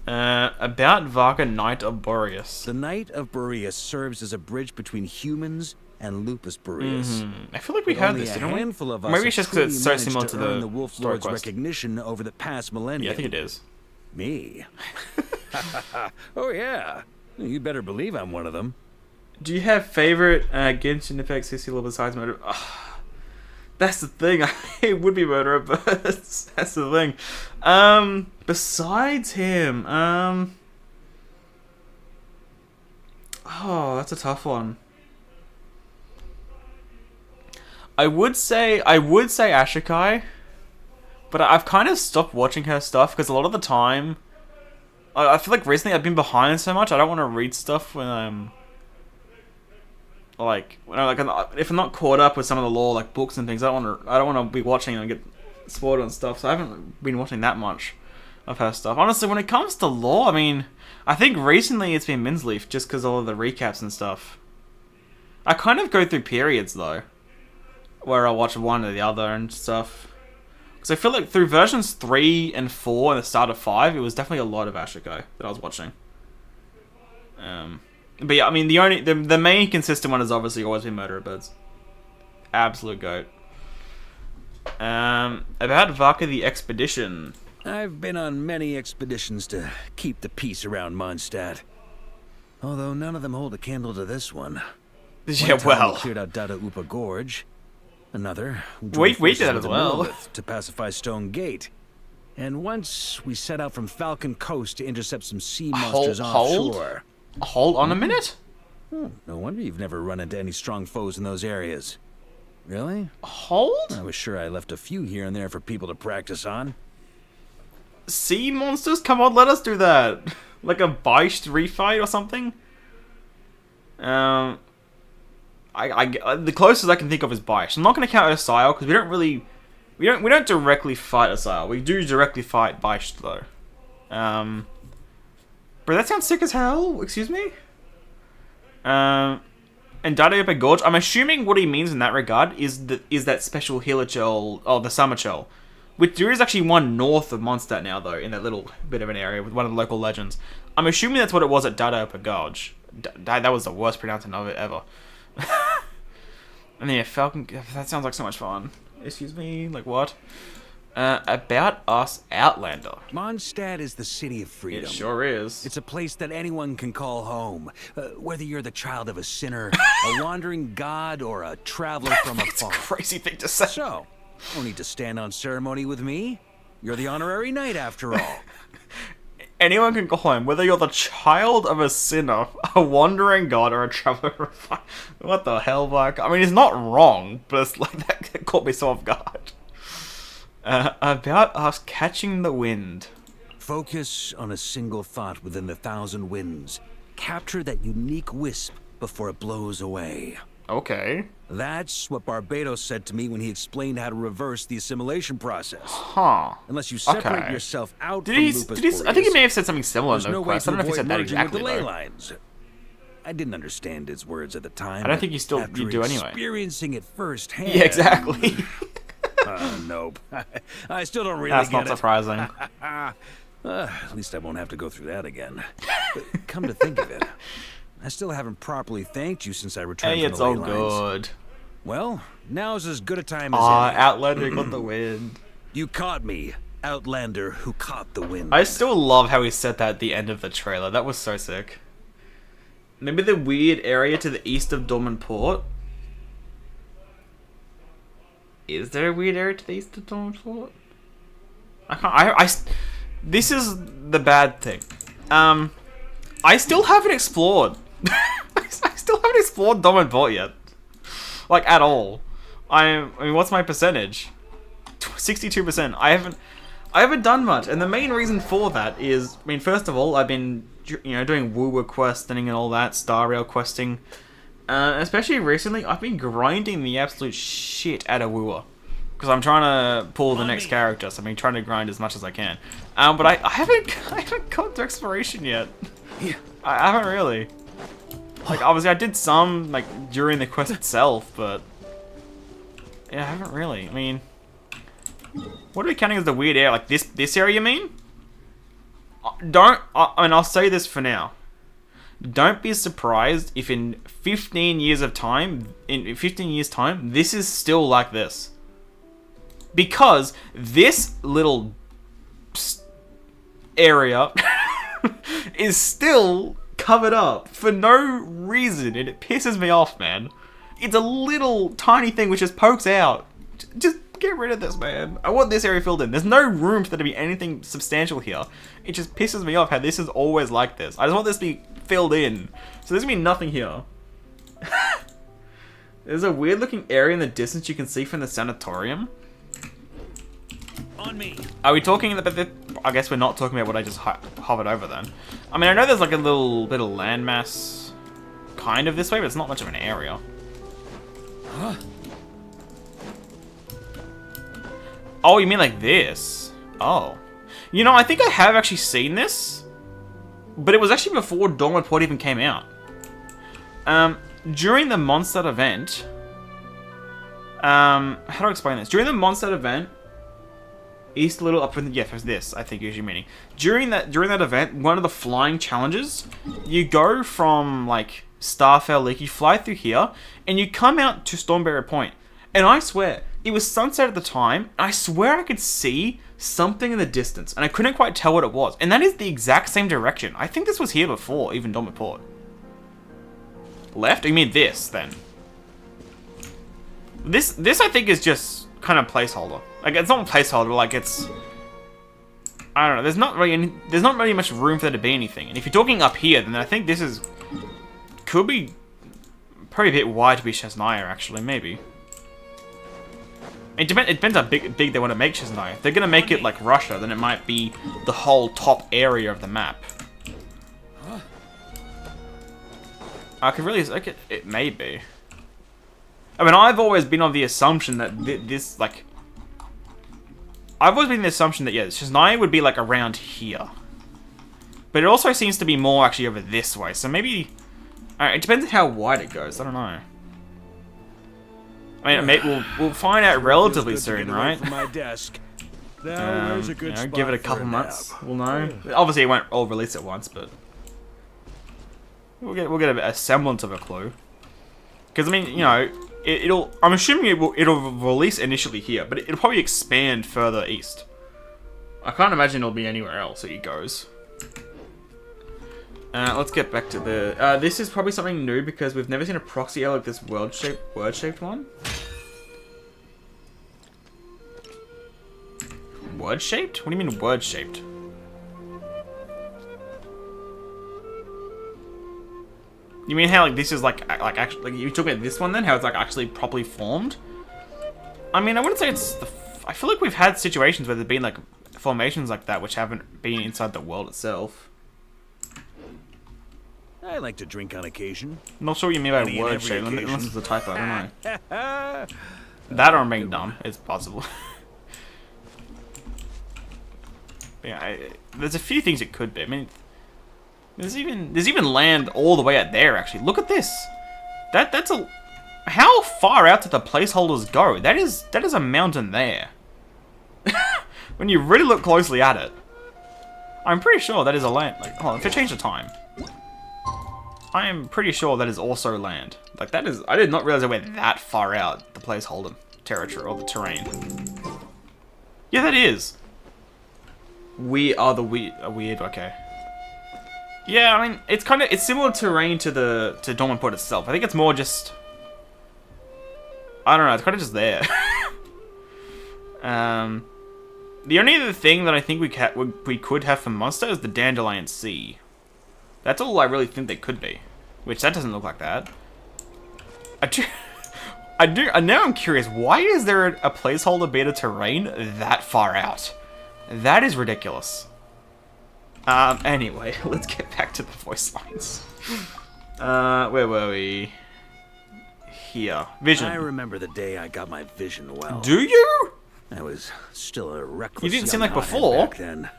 About Varka, Knight of Boreas. The Knight of Boreas serves as a bridge between humans and Lupus Boreas. I feel like we heard this, didn't we? Handful of us Maybe it's just because it's so have similar managed to earn the Wolf story Lord's quest. recognition over the past millennium. Yeah, I think it is. Me? Oh yeah. You better believe I'm one of them. Do you have favorite Genshin effects Cecil besides Murder? That's the thing. It would be Murderer, but that's the thing. Besides him, oh, that's a tough one. I would say Ashikai, but I've kind of stopped watching her stuff because a lot of the time, I feel like recently I've been behind so much. I don't want to read stuff when I'm if I'm not caught up with some of the lore, like books and things. I don't want to be watching and get spoiled and stuff. So I haven't been watching that much of her stuff. Honestly, when it comes to lore, I mean, I think recently it's been Minsleaf just because all of the recaps and stuff. I kind of go through periods though, where I watch one or the other and stuff. Because I feel like through versions 3 and 4 and the start of 5, it was definitely a lot of Ashiko that I was watching. But yeah, I mean, the main consistent one has obviously always been Murderer Birds. Absolute goat. About Varka the Expedition. I've been on many expeditions to keep the peace around Mondstadt. Although none of them hold a candle to this one. Yeah, One time well. we cleared out Dada Upa Gorge. Another, We did that as into well. Lilith to pacify Stone Gate. And once we set out from Falcon Coast to intercept some sea monsters offshore. Hold on a minute. No wonder you've never run into any strong foes in those areas. Really? Hold? I was sure I left a few here and there for people to practice on. Sea monsters? Come on, let us do that. Like a Beicht refight or something? The closest I can think of is Beicht. I'm not going to count Osile because we don't directly fight Osile. We do directly fight Beicht though. Bro, that sounds sick as hell. Excuse me? And Dadaopa Gorge, I'm assuming what he means in that regard is that special Hilichel, the Summerchel. Which there is actually one north of Mondstadt now, though, in that little bit of an area with one of the local legends. I'm assuming that's what it was at Dadaopa Gorge. That was the worst pronouncing of it ever. And yeah, Falcon, that sounds like so much fun. Excuse me, like what? About Us Outlander. Mondstadt is the city of freedom. It sure is. It's a place that anyone can call home, whether you're the child of a sinner, a wandering god, or a traveler from It's a afar. crazy thing to say. So, no need to stand on ceremony with me. You're the honorary knight after all. Anyone can go home, whether you're the child of a sinner, a wandering god, or a traveler. What the hell, Varka? I mean, it's not wrong, but it's like that caught me so off guard. About Us Catching the Wind. Focus on a single thought within the 1,000 winds. Capture that unique wisp before it blows away. Okay. That's what Barbados said to me when he explained how to reverse the assimilation process. Huh. Unless you separate Okay. yourself out Did from he? Lupus I think he Boreas, may have said something similar in there's the no way quest. to I don't know if he avoid said that merging with exactly, the ley though. lines. I didn't understand his words at the time. I don't but think you after do anyway. Experiencing it firsthand. Yeah, exactly. Nope. I still don't really That's get not surprising. At least I won't have to go through that again. But come to think of it, I still haven't properly thanked you since I returned Hey, from it's the ley all lines. good. Well, now's as good a time as Ah, any. Outlander got the wind. You caught me, Outlander who caught the wind. I still love how he said that at the end of the trailer. That was so sick. Maybe the weird area to the east of Dormant Port. Is there a weird area to the east of Dormant Port? I can't. This is the bad thing. I still haven't explored. I still haven't explored Dormant Port yet. Like, at all. I mean, what's my percentage? 62%. I haven't done much, and the main reason for that is, I mean, first of all, I've been, doing woo questing and all that, Star Rail questing. Especially recently, I've been grinding the absolute shit out of Wooer. Because I'm trying to pull the next character, so I've been trying to grind as much as I can. But I haven't got to exploration yet. Yeah. I haven't really. Like, obviously I did some, like, during the quest itself, but... Yeah, I haven't really. I mean... What are we counting as the weird area? Like, this area, you mean? I'll say this for now. Don't be surprised if in 15 years time, this is still like this. Because this little area is still covered up for no reason, and it pisses me off, man. It's a little tiny thing which just pokes out. Just get rid of this, man. I want this area filled in. There's no room for there to be anything substantial here. It just pisses me off how this is always like this. I just want this to be filled in. So there's gonna be nothing here. There's a weird looking area in the distance you can see from the sanatorium. On me. Are we talking about the... I guess we're not talking about what I just hovered over then. I mean, I know there's like a little bit of landmass kind of this way, but it's not much of an area. Huh? Oh, you mean like this? Oh. You know, I think I have actually seen this. But it was actually before Dawn Report even came out. During the Mondstadt event... how do I explain this? During the Mondstadt event... East Little up in the... Yeah, there's this, I think, usually meaning. During that event, one of the flying challenges, you go from, like, Starfell Lake, you fly through here, and you come out to Stormbarrier Point. And I swear, it was sunset at the time, and I swear I could see something in the distance, and I couldn't quite tell what it was. And that is the exact same direction. I think this was here before, even Dawn Report. Left? You mean this, then? This I think is just kind of placeholder. Like, it's not a placeholder, like, it's... I don't know, there's not really much room for there to be anything. And if you're talking up here, then I think this is... Could be... Probably a bit wide to be Chesnaya, actually, maybe. It depends how big they want to make Chesnaya. If they're going to make it like Russia, then it might be the whole top area of the map. I could really... It may be. I mean, I've always been on the assumption that this, like... I've always been the assumption that, yeah, Chesnaya would be, like, around here. But it also seems to be more actually over this way, so maybe... it depends on how wide it goes, I don't know. I mean, we'll find out relatively soon, right? From my desk. There's a good spot give it a couple months, we'll know. Obviously, it won't all release at once, but... We'll get a semblance of a clue. Because, I mean, you know... I'm assuming it'll release initially here, but it'll probably expand further east. I can't imagine it'll be anywhere else it goes. Let's get back to the... this is probably something new because we've never seen a proxy like this word-shaped one. Word-shaped? What do you mean word-shaped? You mean how like this is like actually like you talking about this one then? How it's like actually properly formed? I mean, I wouldn't say it's the... I feel like we've had situations where there's been like formations like that which haven't been inside the world itself. I like to drink on occasion. Not sure what you mean by word shape, unless it's a typo, I don't know. That or I'm being dumb, it's possible. Yeah, there's a few things it could be. I mean, there's even land all the way out there, actually. Look at this. That's a... How far out did the placeholders go? That is a mountain there. When you really look closely at it. I'm pretty sure that is a land... Like, hold on, if I change the time. I am pretty sure that is also land. Like, that is... I did not realize it went that far out, the placeholder territory, or the terrain. Yeah, that is. We are the weird, okay. Yeah, I mean, it's similar terrain to Dawn Port itself. I think it's more just... I don't know, it's kind of just there. The only other thing that I think we could have for Monster is the Dandelion Sea. That's all I really think they could be. Which, that doesn't look like that. Now I'm curious, why is there a placeholder beta terrain that far out? That is ridiculous. Anyway, let's get back to the voice lines. Where were we? Here. Vision. I remember the day I got my vision well. Do you? I was still a reckless You didn't seem young like before. back then.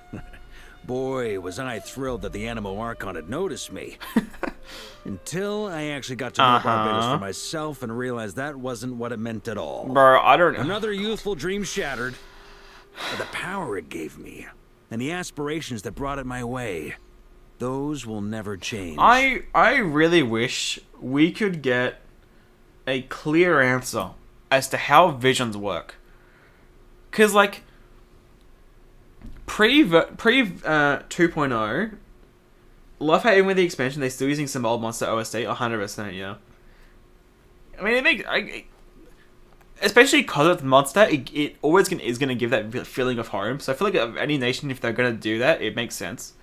Boy, was I thrilled that the Animo Archon had noticed me. Until I actually got to know Barbados for myself and realized that wasn't what it meant at all. Bro, I don't... Another youthful dream shattered. But the power it gave me and the aspirations that brought it my way. Those will never change. I really wish we could get a clear answer as to how visions work. Because, like, pre 2.0, love how even with the expansion, they're still using some old monster OST, 100%, yeah. I mean, it makes... especially because it's monster, it always is going to give that feeling of home. So I feel like of any nation, if they're going to do that, it makes sense.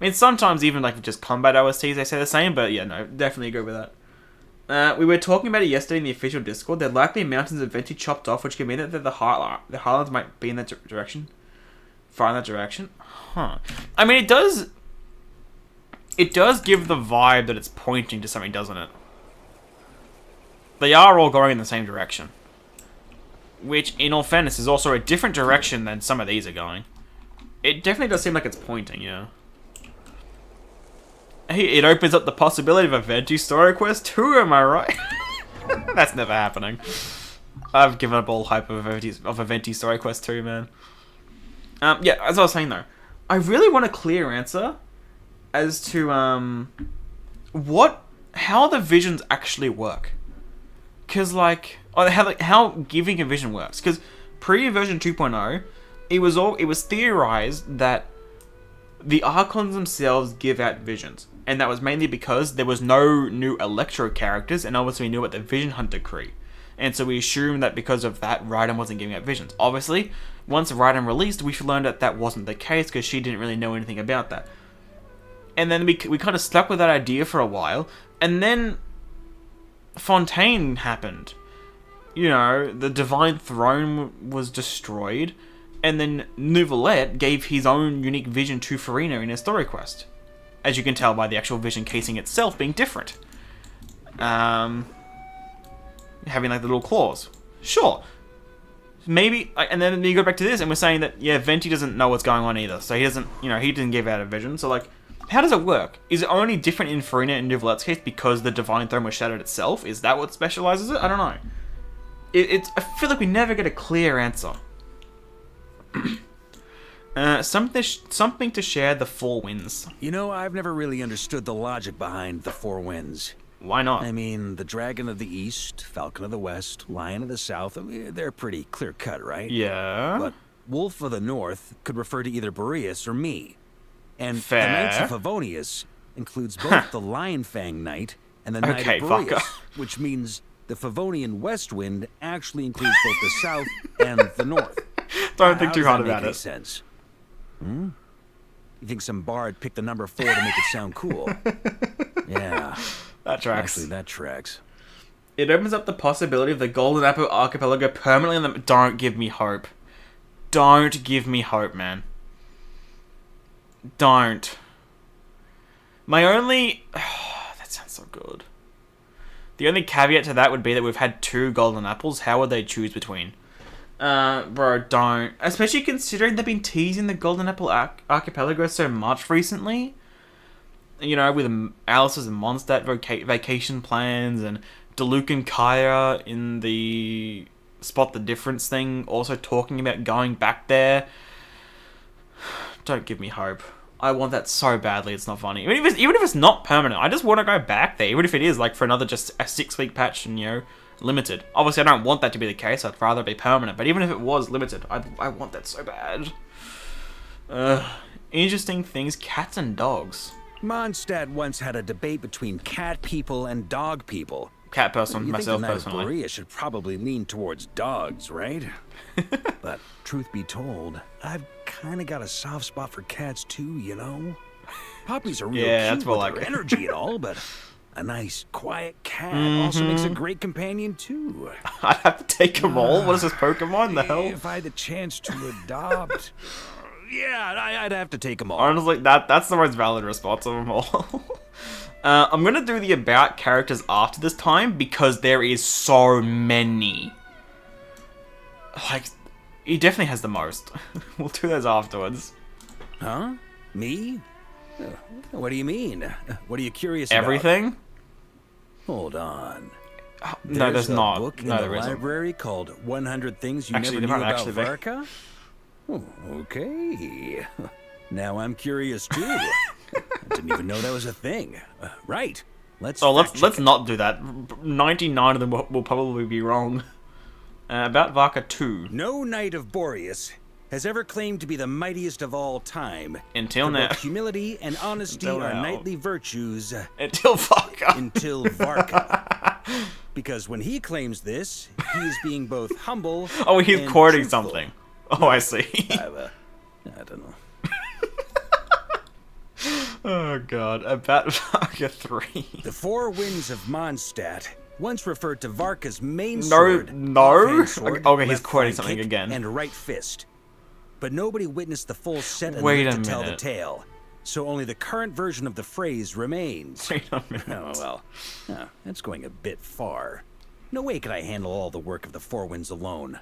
I mean, sometimes even like just combat OSTs, they say the same, but yeah, no, definitely agree with that. We were talking about it yesterday in the official Discord. There are likely mountains of Venti chopped off, which could mean that the Highlands might be in that direction. Far in that direction. Huh. I mean, it does give the vibe that it's pointing to something, doesn't it? They are all going in the same direction. Which, in all fairness, is also a different direction than some of these are going. It definitely does seem like it's pointing, yeah. It opens up the possibility of a Venti story quest too, am I right? That's never happening. I've given up all hype of a Venti story quest too, man. Yeah, as I was saying though, I really want a clear answer as to how the visions actually work. Cause like, or how giving a vision works. Cause pre-version 2.0, it was theorized that the Archons themselves give out visions. And that was mainly because there was no new Electro characters, and obviously we knew about the Vision Hunt decree. And so we assumed that because of that, Raiden wasn't giving out visions. Obviously, once Raiden released, we learned that that wasn't the case, because she didn't really know anything about that. And then we kind of stuck with that idea for a while, and then Fontaine happened. You know, the Divine Throne was destroyed, and then Neuvillette gave his own unique vision to Farina in his story quest. As you can tell by the actual vision casing itself being different. Having like the little claws. Sure. Maybe, and then you go back to this and we're saying that, yeah, Venti doesn't know what's going on either. So he doesn't, he didn't give out a vision. So like, how does it work? Is it only different in Farina and Neuvillette's case because the Divine Throne was shattered itself? Is that what specializes it? I don't know. I feel like we never get a clear answer. Something to share the four winds. You know, I've never really understood the logic behind the four winds. Why not? I mean, the Dragon of the East, Falcon of the West, Lion of the South, I mean, they're pretty clear-cut, right? Yeah. But Wolf of the North could refer to either Boreas or me. And Fair. the Knights of Favonius includes both the Lion Fang Knight and the Knight Okay, of Boreas, Varka. which means the Favonian West Wind actually includes both the South and the North. Don't think too hard How does that about make any it. sense? Hmm? You think some bard picked the number 4 to make it sound cool? Yeah. That tracks. Actually, that tracks. It opens up the possibility of the Golden Apple Archipelago permanently on the... Don't give me hope. Don't give me hope, man. Don't. My only... that sounds so good. The only caveat to that would be that we've had 2 Golden Apples. How would they choose between? Bro, don't. Especially considering they've been teasing the Golden Apple Archipelago so much recently. You know, with Alice's Mondstadt vacation plans and Diluc and Kaya in the Spot the Difference thing, also talking about going back there. Don't give me hope. I want that so badly, it's not funny. Even if it's not permanent, I just want to go back there. Even if it is, like, for another just a 6-week patch and, limited. Obviously, I don't want that to be the case. I'd rather it be permanent. But even if it was limited, I want that so bad. Interesting things, cats and dogs. Mondstadt once had a debate between cat people and dog people. Cat person, You myself think the Knight of personally. Borea should probably lean towards dogs, right? But truth be told, I've kind of got a soft spot for cats too, Puppies are real Yeah, cute that's more with like their it. energy and all, but a nice, quiet cat also makes a great companion too. I'd have to take them all. What is this Pokemon? The hell? If I had the chance to adopt, yeah, I'd have to take them all. Honestly, that's the most valid response of them all. I'm gonna do the about characters after this time because there is so many. Like, he definitely has the most. We'll do those afterwards. Huh? Me? What do you mean? What are you curious about? Everything? Hold on. No, there's a not. book in No, the there isn't. library called 100 Things You Actually, Never there Knew might About actually be. Varka? Oh, okay. Now I'm curious too. I didn't even know that was a thing. Right. Let's not do that. 99 of them will probably be wrong. About Varka 2. No knight of Boreas has ever claimed to be the mightiest of all time. Until For now. both humility and honesty Until are now. knightly virtues. Until Varka. Until Varka. Because when he claims this, he is being both humble. Oh, he's and quoting truthful. something. Oh, I see. I don't know. Oh god, about Varka 3. The four winds of Mondstadt once referred to Varka's main No, sword, no. offhand sword, Okay, he's left quoting flank something kick, again. and right fist. But nobody witnessed the full set enough Wait a to tell the minute. tale. So only the current version of the phrase remains. Wait a minute. Oh, well. That's going a bit far. No way could I handle all the work of the Four Winds alone.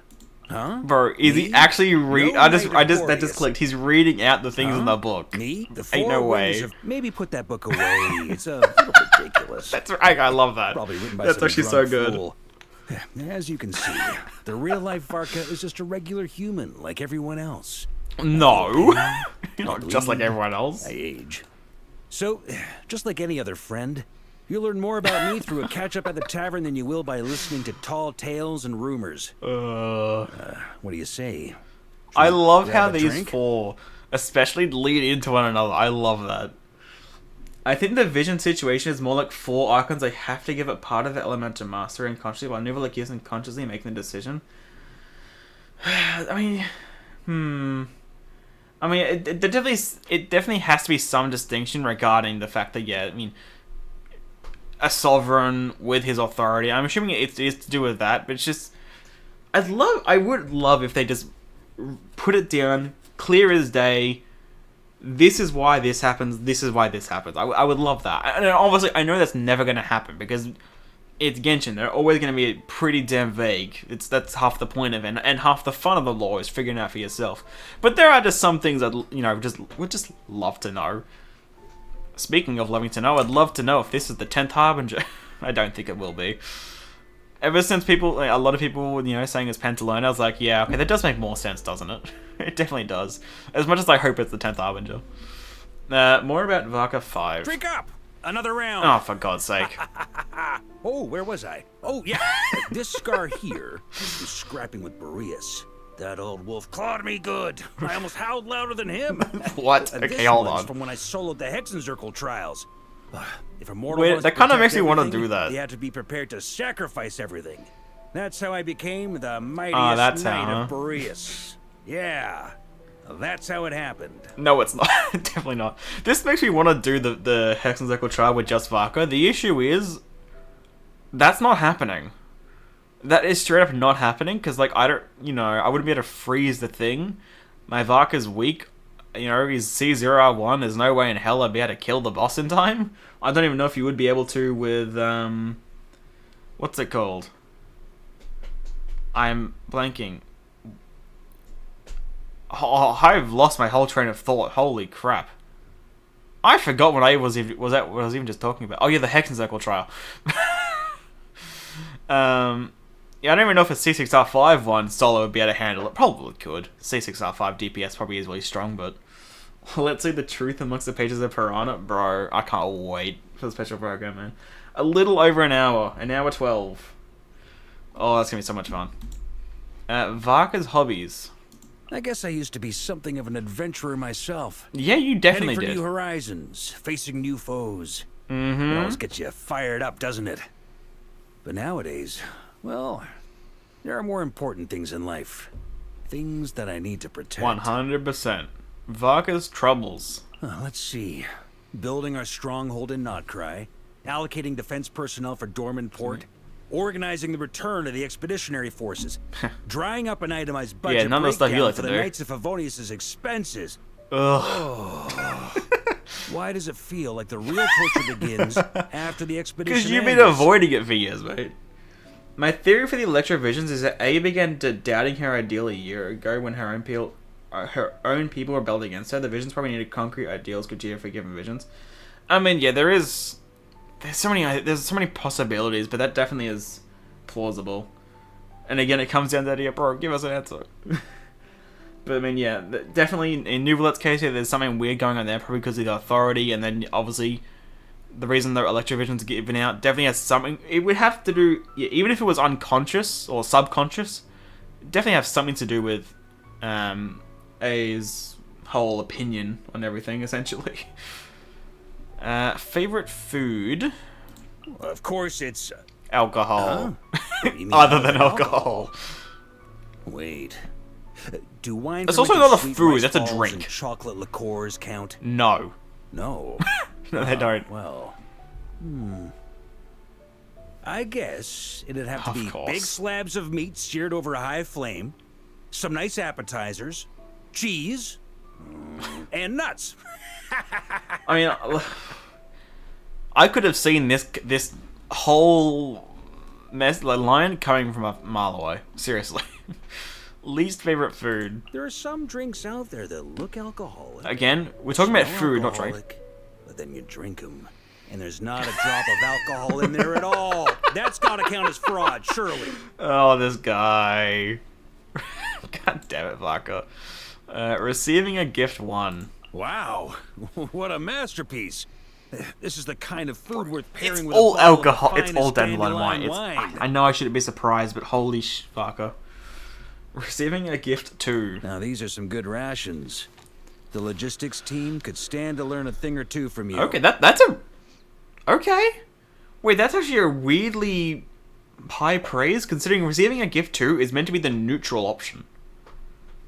Huh? Bro, is he Me? actually read? No That knight just of clicked. He's reading out the things in the book. Me? The Ain't Four no Winds way. of... Maybe put that book away. It's a little ridiculous. That's right. I love that. Probably written by That's some actually so drunk good. fool. As you can see, the real-life Varka is just a regular human like everyone else. No, you're not just like everyone else. I age. So, just like any other friend, you'll learn more about me through a catch-up at the tavern than you will by listening to tall tales and rumors. What do you say? I love how grab a these drink? four, especially, lead into one another. I love that. I think the vision situation is more like four icons. I have to give it part of the element to master unconsciously, while never like isn't consciously making the decision. I mean, it definitely has to be some distinction regarding the fact that a sovereign with his authority. I'm assuming it is to do with that, but it's just I would love if they just put it down clear as day. This is why this happens. This is why this happens. I would love that. And obviously, I know that's never going to happen because it's Genshin. They're always going to be pretty damn vague. That's half the point of it, and half the fun of the lore is figuring out for yourself. But there are just some things that would just love to know. Speaking of loving to know, I'd love to know if this is the 10th Harbinger. I don't think it will be. Ever since a lot of people, saying it's Pentalone, I was like, yeah, okay, that does make more sense, doesn't it? It definitely does. As much as I hope it's the 10th Harbinger. More about Varka 5. Drink up! Another round! Oh, for God's sake. Oh, where was I? Oh, yeah. This scar here is scrapping with Boreas. That old wolf clawed me good. I almost howled louder than him. What? And Okay, this hold one's on. from when I soloed the Hexenzirkel trials. If a mortal Wait, wants that to kind of protect makes me want to everything, do that. They had to be prepared to sacrifice everything. That's how I became the mightiest that's knight how, of Boreas. Yeah, that's how it happened. No, it's not. Definitely not. This makes me want to do the Hexenzirkel trial with just Varka. The issue is, that's not happening. That is straight up not happening, because, I wouldn't be able to freeze the thing. My Varka's weak. He's C0R1. There's no way in hell I'd be able to kill the boss in time. I don't even know if you would be able to with, what's it called? I'm blanking. Oh, I've lost my whole train of thought. Holy crap. I forgot what I was even just talking about. Oh yeah, the Hexenzirkel trial. Yeah, I don't even know if a C6R5 one solo would be able to handle it. Probably could. C6R5 DPS probably is really strong, but let's see the truth amongst the pages of Piranha. Bro, I can't wait for the special program, man. A little over an hour 12. Oh, that's gonna be so much fun. Varka's hobbies. I guess I used to be something of an adventurer myself. Yeah, you definitely Heading for did. new horizons, facing new foes. Mm-hmm. It always gets you fired up, doesn't it? But nowadays, well, there are more important things in life. Things that I need to protect. 100%. Varka's troubles. Let's see. Building our stronghold in Notcry, allocating defense personnel for Dorman Port, organizing the return of the expeditionary forces, drying up an itemized budget none of the stuff you breakdown like for to the do. Knights of Favonius' expenses. Ugh. Why does it feel like the real torture begins after the expedition Because you've been ends? avoiding it for years, mate. My theory for the Electrovisions is that A began doubting her ideal a year ago when her own people rebelled against her. The Visions probably needed concrete ideals criteria for given Visions. I mean, yeah, there's so many possibilities, but that definitely is plausible. And again, it comes down to that, bro, give us an answer. But I mean, yeah, definitely in Neuvlet's case, yeah, there's something weird going on there, probably because of the authority, and then obviously the reason the Electrovision's given out definitely has something. It would have to do, yeah, even if it was unconscious or subconscious, definitely have something to do with A's whole opinion on everything, essentially. Favorite food? Of course, it's alcohol. You mean Other than alcohol. Wait. Do wine? It's also not a food, that's a drink. And chocolate liqueurs count? No. No. No, they don't. Well. I guess it'd have to be big slabs of meat seared over a high flame, some nice appetizers, cheese, and nuts. I mean, I could have seen this whole mess, like, line coming from a mile away. Seriously. Least favorite food. There are some drinks out there that look alcoholic. Again, we're talking about food, not drink. But then you drink them, and there's not a drop of alcohol in there at all. That's gotta count as fraud, surely. Oh, this guy. God damn it, Varka. Receiving a gift 1. Wow, what a masterpiece. This is the kind of food worth pairing with all a bottle alcohol. of the It's all finest dandelion wine. I know I shouldn't be surprised, but holy Varka. Receiving a gift 2. Now these are some good rations. The logistics team could stand to learn a thing or two from you. Okay, that's a... Okay. Wait, that's actually a weirdly high praise, considering receiving a gift 2 is meant to be the neutral option.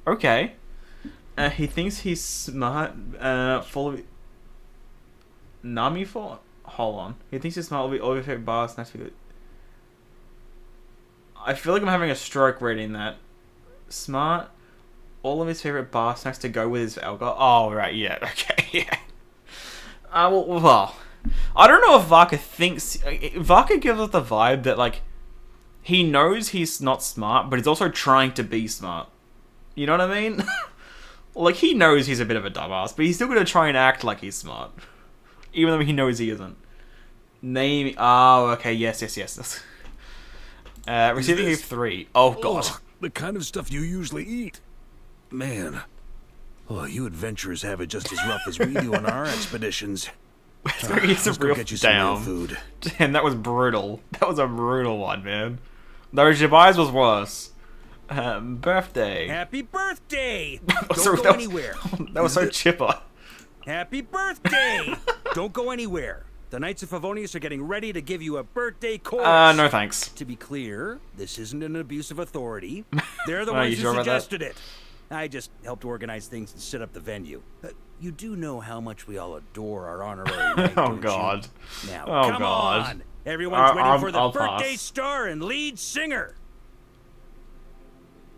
Okay. He thinks he's smart, full of... Hold on. He thinks he's smart, all your favorite bars, nice to I feel like I'm having a stroke reading that. Smart, all of his favorite bar snacks to go with his alcohol. Oh, right, yeah, okay, yeah. Well, I don't know if Varka thinks... Varka gives us the vibe that, like, he knows he's not smart, but he's also trying to be smart. You know what I mean? Like, he knows he's a bit of a dumbass, but he's still going to try and act like he's smart. Even though he knows he isn't. Name... Oh, okay, yes. Receiving gift 3. Oh, God. Oh, the kind of stuff you usually eat. Man. Oh, you adventurers have it just as rough as we do on our expeditions. Let's go get you some real food. Damn, that was brutal. That was a brutal one, man. Though Zibai's was worse. Birthday. Happy birthday! Sorry, Don't go anywhere. That was so chipper. Happy birthday! Don't go anywhere. The Knights of Favonius are getting ready to give you a birthday course. No thanks. To be clear, this isn't an abuse of authority. They're the Are ones you who sure about that? suggested it. I just helped organize things and set up the venue. You do know how much we all adore our honorary knight, Oh, don't God. you? Now, Oh, come God. on! Everyone's waiting for the I'll birthday pass. star and lead singer.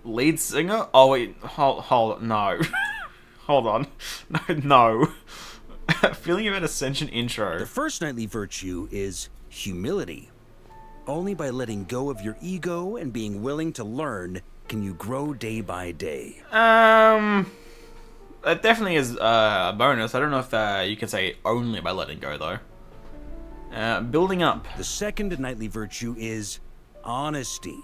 Lead singer? Oh, wait. Hold no. Hold on. No. Feeling about Ascension intro. The first knightly virtue is humility. Only by letting go of your ego and being willing to learn can you grow day by day. That definitely is a bonus. I don't know if you can say only by letting go, though. Building up. The second knightly virtue is honesty.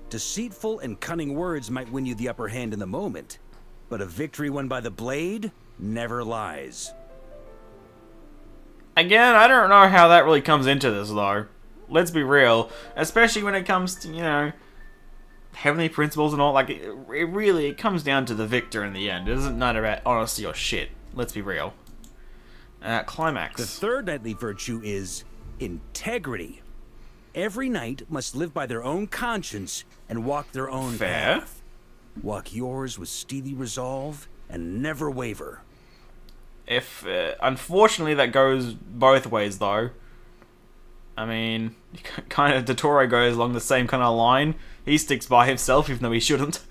Deceitful and cunning words might win you the upper hand in the moment, but a victory won by the blade never lies. Again, I don't know how that really comes into this, though. Let's be real. Especially when it comes to, you know, heavenly principles and all. Like, it really comes down to the victor in the end. It isn't none about honesty or shit. Let's be real. Climax. The third knightly virtue is integrity. Every knight must live by their own conscience and walk their own Fair. path. Walk yours with steely resolve and never waver. If, unfortunately, that goes both ways, though. I mean, kind of Dottore goes along the same kind of line. He sticks by himself, even though he shouldn't.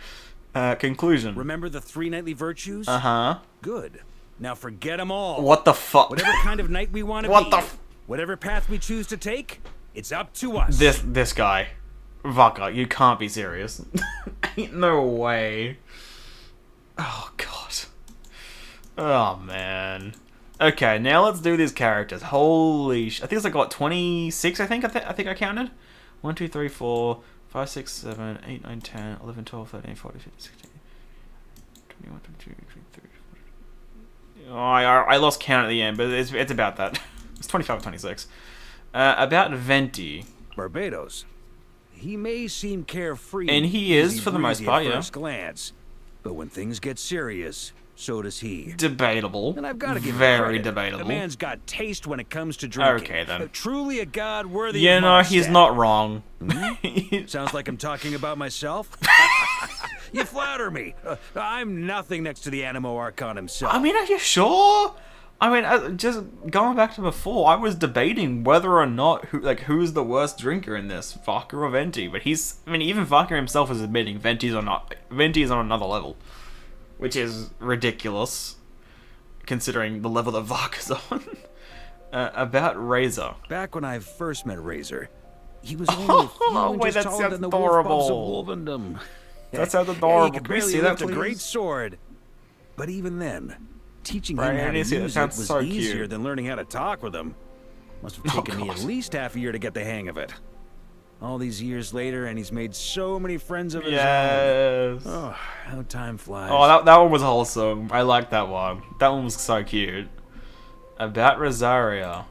Conclusion. Remember the three knightly virtues? Uh-huh. Good. Now forget them all. What the fuck? Whatever kind of knight we want to What be, the whatever path we choose to take, it's up to us. This guy. Varka, you can't be serious. Ain't no way. Oh, God. Oh, man. Okay, now let's do these characters. Holy sh... I think it's like, what, 26, I think? I think I counted? 1, 2, 3, 4, 5, 6, 7, 8, 9, 10, 11, 12, 13, 14, 15, 16, 21, 22, 23. Oh, I lost count at the end, but it's about that. It's 25 or 26. About Venti. Barbados. He may seem carefree, And he is, for the most part, at yeah. first glance, but when things get serious, so does he. Debatable. And I've got to give him very credit. debatable. The man's got taste when it comes to drinking. Okay, then. Truly a god worthy Yeah, of no, he's Mondstadt. not wrong. Sounds like I'm talking about myself. You flatter me. I'm nothing next to the Animo Archon himself. I mean, are you sure? I mean, just going back to before, I was debating whether or not who's the worst drinker in this, Varka or Venti. But even Varka himself is admitting Venti is on another level, which is ridiculous, considering the level that Varka's on. About Razor. Back when I first met Razor, he was only a few wait, inches that taller sounds than the adorable. wolf of Wolvendom. That sounds Yeah, adorable. he could Can we barely see that, lift a please? great sword. But even then, teaching Right, him I how to didn't see that. use it Sounds was so easier cute. than learning how to talk with him. Must have taken me at God. least half a year to get the hang of it. All these years later, and he's made so many friends of his own. Yes. Oh, how time flies. Oh, that one was wholesome. I liked that one. That one was so cute. About Rosaria.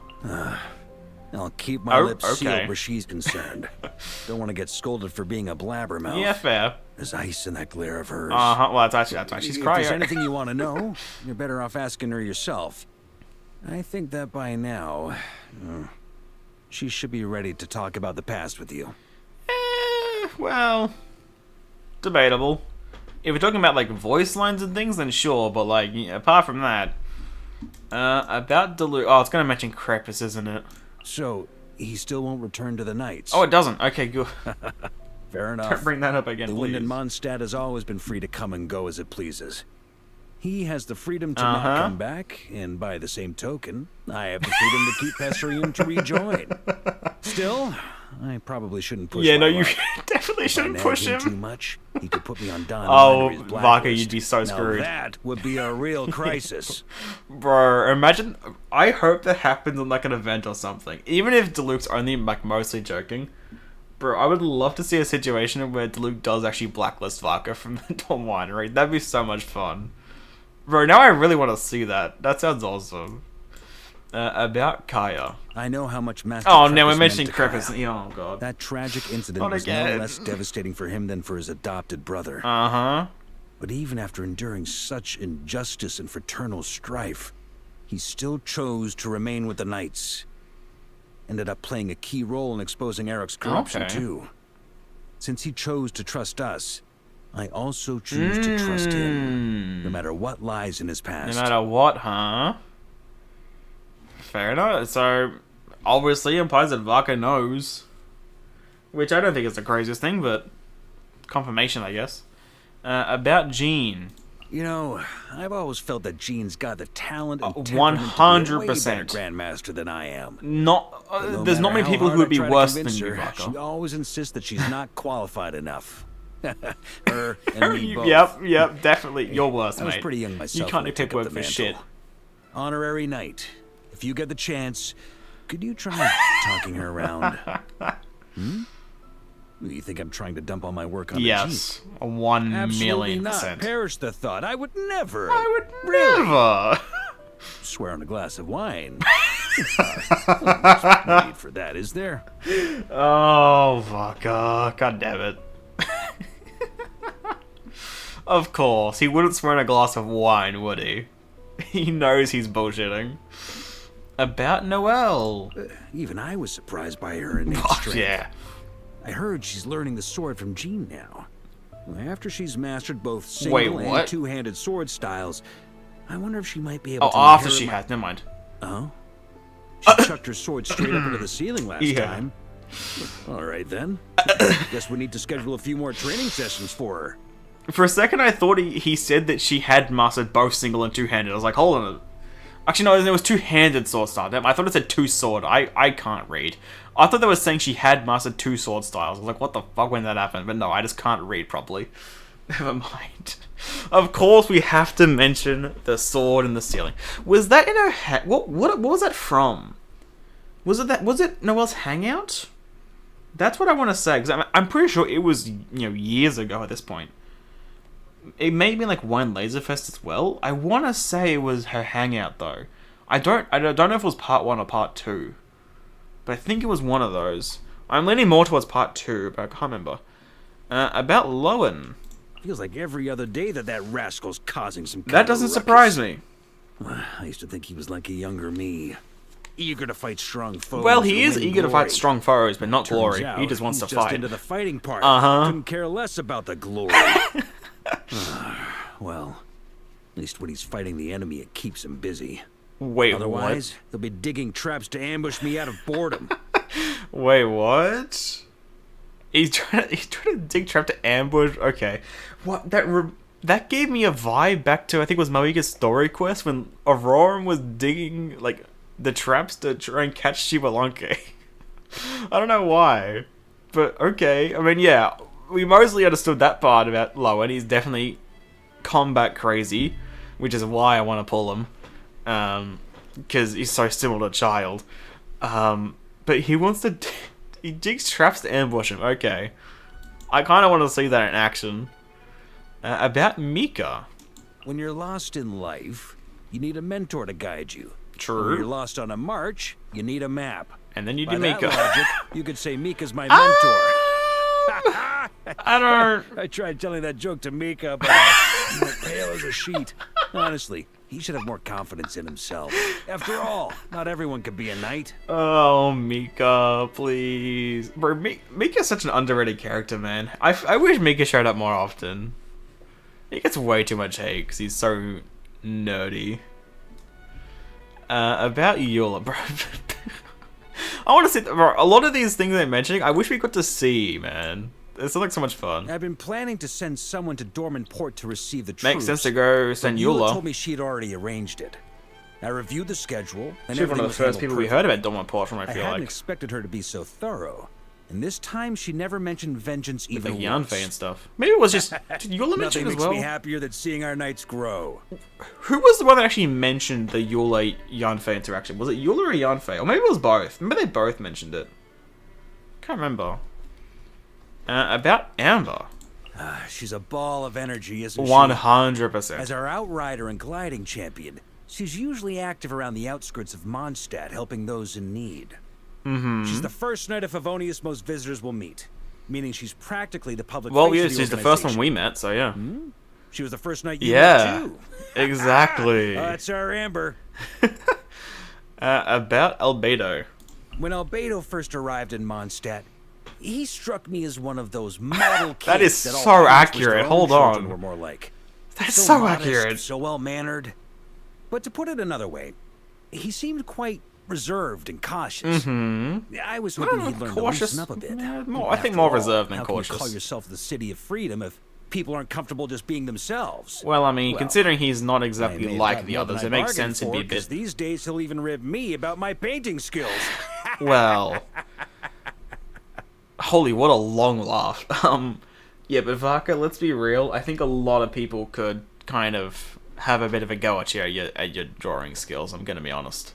I'll keep my lips okay. sealed where she's concerned. Don't want to get scolded for being a blabbermouth. Yeah, fair. There's ice in that glare of hers. Well, that's why she's If crying. there's anything you want to know, you're better off asking her yourself. I think that by now, she should be ready to talk about the past with you. Well, debatable. If we're talking about like voice lines and things, then sure. But like, apart from that, about Delu. Oh, it's gonna mention Crepus, isn't it? So, he still won't return to the Knights. Oh, it doesn't. Okay, good. Fair enough. Don't bring that up again, The please. wind in Mondstadt has always been free to come and go as it pleases. He has the freedom to not come back, and by the same token, I have the freedom to keep pestering him to rejoin. Still, I probably shouldn't push Yeah, no, my you luck. definitely If I shouldn't nag push him too him. much, he could put me on Don Oh, Minery's Varka, blacklist. you'd be so Now screwed. that would be a real crisis. Bro, imagine. I hope that happens in like an event or something. Even if Deluxe's only like mostly joking. Bro, I would love to see a situation where Deluxe does actually blacklist Varka from the Dawn Winery. That'd be so much fun. Bro, now I really want to see that. That sounds awesome. About Kaya. I know how much Master Oh, Crepus no, we're meant mentioning to Kaya. Crepus. Oh, God. That tragic incident Not was again. no less devastating for him than for his adopted brother. Uh-huh. But even after enduring such injustice and fraternal strife, he still chose to remain with the Knights. Ended up playing a key role in exposing Eric's corruption, Okay. too. Since he chose to trust us, I also choose to trust him, no matter what lies in his No past. matter what, huh? Fair enough. So, obviously implies that Varka knows. Which I don't think is the craziest thing, but confirmation, I guess. About Jean. You know, I've always felt that Jean's got the talent and 100%. grandmaster than I am. Not, No there's not matter many how people who hard would I be try to worse than convince you, her, Varka. She always insists that she's not qualified enough. Her and me both. Yep, definitely. You're worse, I was mate. pretty young myself. You can't when I take took up work the for shit. mantle. Honorary knight. If you get the chance, could you try talking her around? You think I'm trying to dump all my work on the Yes, Jeep? 1 Absolutely million not. percent. Perish the thought. I would never. I would never. Swear on a glass of wine. No need for that, is there? Oh, Varka. God damn it. Of course, he wouldn't swear in a glass of wine, would he? He knows he's bullshitting. About Noelle. Even I was surprised by her innate Oh, strength. yeah. I heard she's learning the sword from Jean now. After she's mastered both single Wait, and what? two-handed sword styles, I wonder if she might be able Oh, to after inherit she my- has. Never mind. Oh? She chucked her sword straight up into the ceiling last Yeah. time. All right, then. Guess we need to schedule a few more training sessions for her. For a second, I thought he said that she had mastered both single and two-handed. I was like, hold on. Actually, no, there was two-handed sword style. Damn, I thought it said two-sword. I can't read. I thought they were saying she had mastered two sword styles. I was like, what the fuck when that happened? But no, I just can't read properly. Never mind. Of course, we have to mention the sword in the ceiling. Was that in her what was that from? Was it Noelle's hangout? That's what I want to say, because I'm pretty sure it was, years ago at this point. It may be like one Laserfest as well. I want to say it was her hangout though. I don't know if it was part 1 or part 2, but I think it was one of those. I'm leaning more towards part 2, but I can't remember. About Lowen. Feels like every other day that rascal's causing some kind That of doesn't ruckus. surprise me. I used to think he was like a younger me. Eager to fight strong foes. Well, he and is win eager to glory. fight strong foes, but not Turns glory. out, He just wants to he's fight. into the fighting part. Uh-huh. Couldn't care less about the glory. Well, at least when he's fighting the enemy, it keeps him busy. Wait, Otherwise, they'll be digging traps to ambush me out of boredom. what? Wait, what? He's trying to dig trap to ambush. Okay, what that gave me a vibe back to, I think it was Moika's story quest when Aurora was digging like the traps to try and catch Shibalanke. I don't know why, but okay. I mean, yeah, we mostly understood that part about Lowen. He's definitely combat crazy, which is why I want to pull him, because he's so similar to a child. But he wants to. He digs traps to ambush him. Okay, I kind of want to see that in action. About Mika. When you're lost in life, you need a mentor to guide you. True. When you're lost on a march, you need a map. And then you By do that Mika. logic, you could say Mika's my mentor. I don't. I tried telling that joke to Mika, but he went pale as a sheet. Honestly, he should have more confidence in himself. After all, not everyone could be a knight. Oh, Mika, please. Bro, Mika's such an underrated character, man. I wish Mika showed up more often. He gets way too much hate because he's so nerdy. About Eula, bro. I want to see, bro, a lot of these things they're mentioning, I wish we got to see, man. It sounds like so much fun. I've been planning to send someone to Dorman Port to receive the troops. Makes sense to go send Eula Eula. told me she'd already arranged it. I reviewed the schedule, and She's one of the first people we heard about Dorman Port from, I I feel hadn't like. expected her to be so thorough. And this time, she never mentioned vengeance With even the once. Yanfei and stuff. Maybe it was just. Did Eula Nothing mention it as makes well? me happier than seeing our knights grow. Who was the one that actually mentioned the Eula Yanfei interaction? Was it Eula or Yanfei? Or maybe it was both. Remember they both mentioned it. Can't remember. About Amber. She's a ball of energy, isn't she? 100%. As our outrider and gliding champion, she's usually active around the outskirts of Mondstadt, helping those in need. She's the first knight of Favonius most visitors will meet, meaning she's practically the public Well, face yeah, of the she's the first one organization. we met, so yeah. She was the first knight you Yeah, met too. exactly. That's our Amber. About Albedo. When Albedo first arrived in Mondstadt, he struck me as one of those model kids That is all so parents wish their accurate. own Hold children on. Were more like. That's so modest, accurate. so well-mannered. But to put it another way, he seemed quite reserved and cautious. I was hoping he'd learn cautious. to loosen up a bit. Yeah, more, I think After more all, reserved than how can you cautious. call yourself the city of freedom if people aren't comfortable just being themselves? Well, I mean, Well, considering he's not I exactly may have like got the more others, than it I makes bargained sense it'd be a for, 'cause bit. these days he'll even rib me about my painting skills. Well, holy, what a long laugh. Yeah, but Varka, let's be real. I think a lot of people could kind of have a bit of a go at you at your drawing skills. I'm gonna be honest.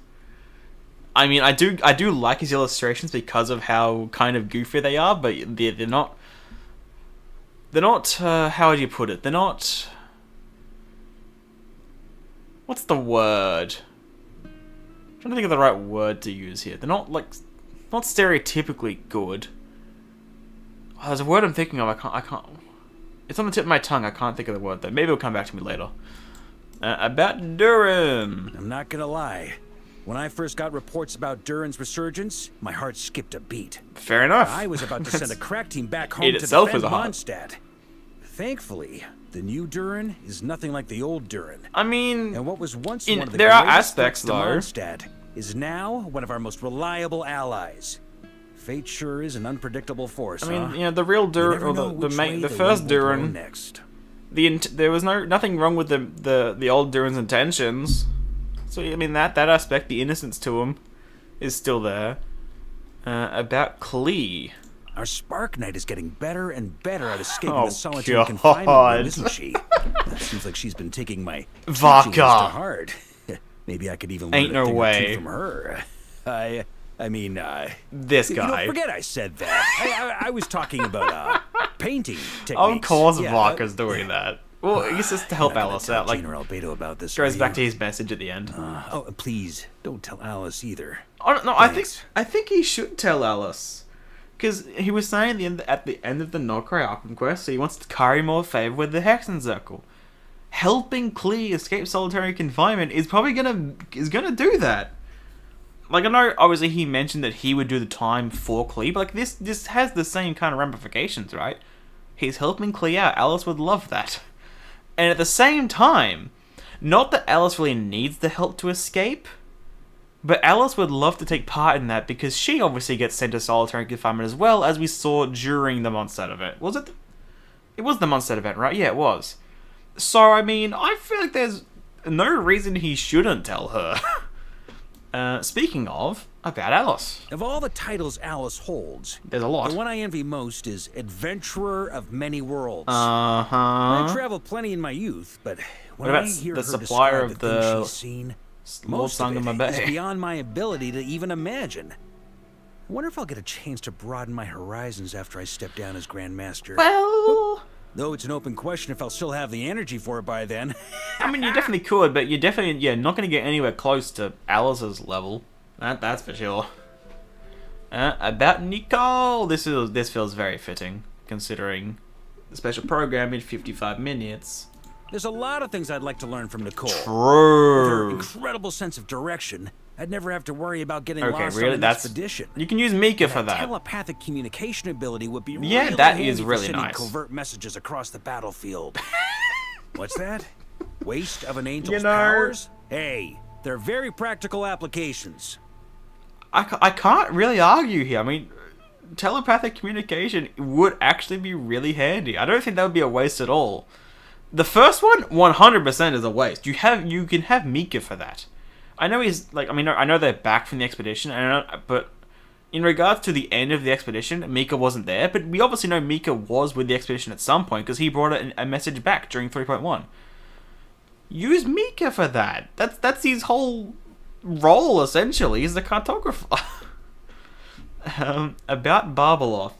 I mean, I do like his illustrations because of how kind of goofy they are, but they're not. They're not. How would you put it? They're not. What's the word? I'm trying to think of the right word to use here. They're not not stereotypically good. Oh, there's a word I'm thinking of. I can't. It's on the tip of my tongue. I can't think of the word though. Maybe it'll come back to me later. About Durin. I'm not gonna lie. When I first got reports about Durin's resurgence, my heart skipped a beat. Fair enough. I was about to send a crack team back home It to itself defend is a heart. Mondstadt. Thankfully, the new Durin is nothing like the old Durin. I mean, And what was once In- one of the there are greatest aspects, threats to though. Mondstadt is now one of our most reliable allies. Fate sure is an unpredictable force, I mean, huh? you know, the real You Durin, never or know the which way the the first wind will blow Durin. next. There was nothing wrong with the old Durin's intentions. So I mean that aspect, the innocence to him, is still there. About Klee. Our Spark Knight is getting better and better at escaping Oh, the solitary God. confinement room, isn't she? Seems like she's been taking my Varka. teachings to heart. Maybe I could even learn Ain't a no thing or way. two from her. I mean, This you guy. don't forget I said that. I was talking about painting techniques. Of course, Yeah, Varka's doing that. Well, I guess it's to help You're not gonna Alice tell out. Like, General Beto about this. goes are back you? to his message at the end. Oh, please don't tell Alice either. I don't know. Thanks. I think he should tell Alice, because he was saying at the end of the Nokrai Arkham quest, so he wants to carry more favor with the Hexen Circle. Helping Klee escape solitary confinement is probably gonna do that. Like, I know obviously he mentioned that he would do the time for Klee, but like this has the same kind of ramifications, right? He's helping Klee out. Alice would love that. And at the same time, not that Alice really needs the help to escape, but Alice would love to take part in that because she obviously gets sent to solitary confinement as well, as we saw during the Mondstadt event. Was it? It was the Mondstadt event, right? Yeah, it was. So, I mean, I feel like there's no reason he shouldn't tell her. Speaking of, about Alice. Of all the titles Alice holds, There's a lot. the one I envy most is Adventurer of Many Worlds. Uh-huh. I traveled plenty in my youth, but when What I about hear the her supplier describe of the things the she's seen, Lord most of Sangam it is Bay? beyond my ability to even imagine. I wonder if I'll get a chance to broaden my horizons after I step down as Grand Master. Well, Though it's an open question if I'll still have the energy for it by then. I mean, you definitely could, but you're definitely, not going to get anywhere close to Alice's level. That's for sure. About Nicole, this feels very fitting, considering the special program in 55 minutes. There's a lot of things I'd like to learn from Nicole. With her True. incredible sense of direction, I'd never have to worry about getting Okay, lost really, on an expedition. you can use Mika for that. Telepathic communication ability would be Yeah, really that handy is for really sending nice. covert messages across the battlefield. What's that? Waste of an angel's You know- powers? Hey, they're very practical applications. I can't really argue here. I mean, telepathic communication would actually be really handy. I don't think that would be a waste at all. The first one, 100% is a waste. You can have Mika for that. I know I know they're back from the expedition, but in regards to the end of the expedition, Mika wasn't there. But we obviously know Mika was with the expedition at some point because he brought a message back during 3.1. Use Mika for that. That's his whole role essentially. He's the cartographer. About Barbeloth.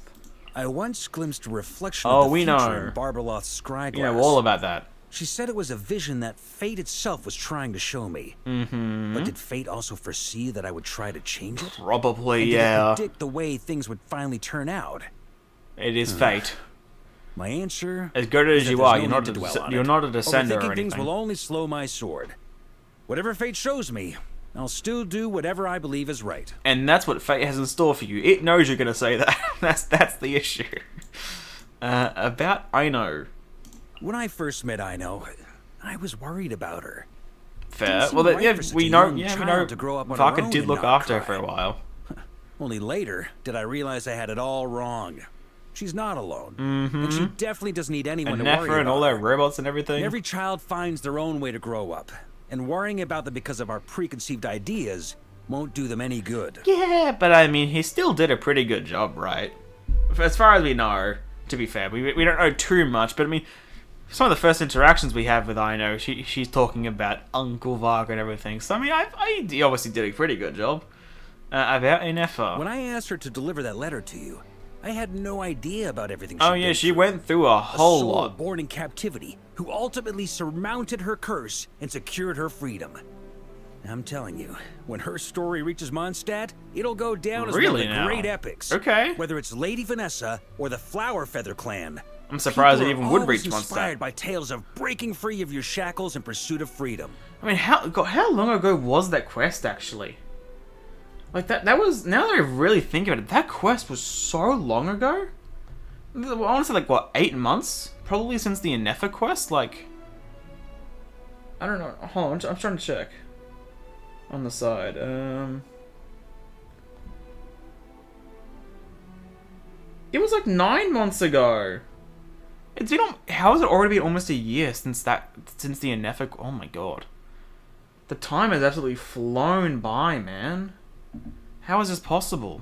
I once glimpsed a reflection Oh, of the we future know. in Barbeloth's scryglass. You know all about that. She said it was a vision that fate itself was trying to show me. Mm-hmm. But did fate also foresee that I would try to change it? Probably, And did it yeah. predict the way things would finally turn out? It is fate. My answer As good as is that you there's are, no you're need not to dwell on you're it. not a descender or Overthinking things will anything. only slow my sword. Whatever fate shows me, I'll still do whatever I believe is right. And that's what fate has in store for you. It knows you're gonna say that. that's the issue. About Aino. When I first met Aino, I was worried about her. Fair. Didn't Well, seem right yeah, for such we a know. young Yeah, we know. child to grow up on her Varka own did and look not after her for cry. a while. Only later did I realize I had it all wrong. She's not alone, Mm-hmm. and she definitely doesn't need anyone And to worry Nephra about and all her. their robots and everything. Every child finds their own way to grow up, and worrying about them because of our preconceived ideas won't do them any good. Yeah, but I mean, he still did a pretty good job, right? As far as we know, to be fair, we don't know too much, but I mean, some of the first interactions we have with Aino, she's talking about Uncle Varka and everything. So I mean, he obviously did a pretty good job. About Nephra. When I asked her to deliver that letter to you, I had no idea about everything she'd Oh yeah, been she through. went through a A whole soul lot. born in captivity, who ultimately surmounted her curse and secured her freedom. I'm telling you, when her story reaches Mondstadt, it'll go down as one Really of the now? great epics. Okay. Whether it's Lady Vanessa or the Flower Feather Clan. I'm surprised it People even are would always reach inspired Mondstadt. by tales of breaking free of your shackles in pursuit of freedom. I mean, how long ago was that quest actually? Like that was, now that I really think about it, that quest was so long ago. I want to say like what, 8 months? Probably since the Nephra quest. Like, I don't know. Hold on, I'm trying to check. On the side, it was like 9 months ago. It's been how has it already been almost a year since the Nephra? Oh my god. The time has absolutely flown by, man. How is this possible?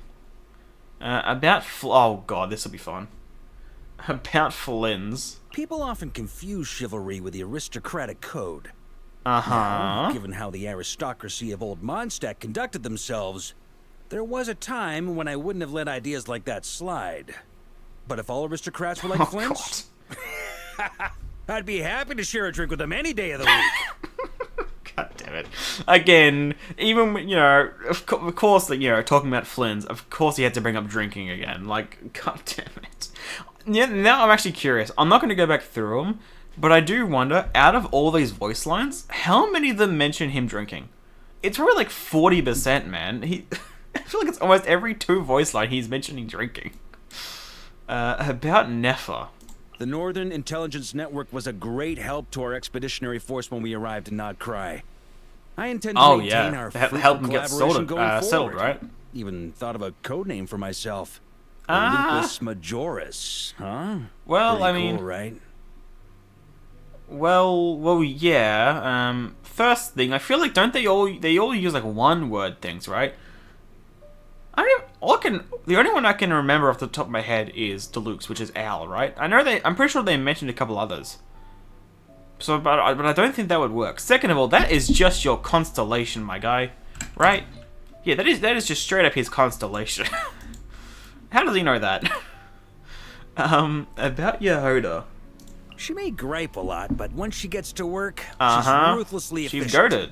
Oh god, this will be fun. About Flynn's. People often confuse chivalry with the aristocratic code. Uh-huh. Given how the aristocracy of old Mondstadt conducted themselves, there was a time when I wouldn't have let ideas like that slide. But if all aristocrats were like Oh Flynn's, god. I'd be happy to share a drink with him any day of the week. God damn it. Again, even, you know, of course, you know, talking about Flynn's, of course he had to bring up drinking again. Like, god damn it. Yeah, now I'm actually curious. I'm not going to go back through them, but I do wonder, out of all these voice lines, how many of them mention him drinking? It's probably like 40%, man. I feel like it's almost every 2 voice line he's mentioning drinking. About Nefer. The Northern Intelligence Network was a great help to our expeditionary force when we arrived in Nod Cry. I intend to maintain our fruitful help them get collaboration going settled, forward. right? Even thought of a code name for myself. Ah. Lucas Majoris, huh? Well, Pretty I mean, cool, right? well, yeah. First thing, I feel like they all use like one word things, right? The only one I can remember off the top of my head is Deluxe, which is Owl, right? I'm pretty sure they mentioned a couple others. So, but I don't think that would work. Second of all, that is just your constellation, my guy, right? Yeah, that is just straight up his constellation. How does he know that? About Yehoda. She may gripe a lot, but once she gets to work, Uh-huh. she's ruthlessly efficient. She's goated.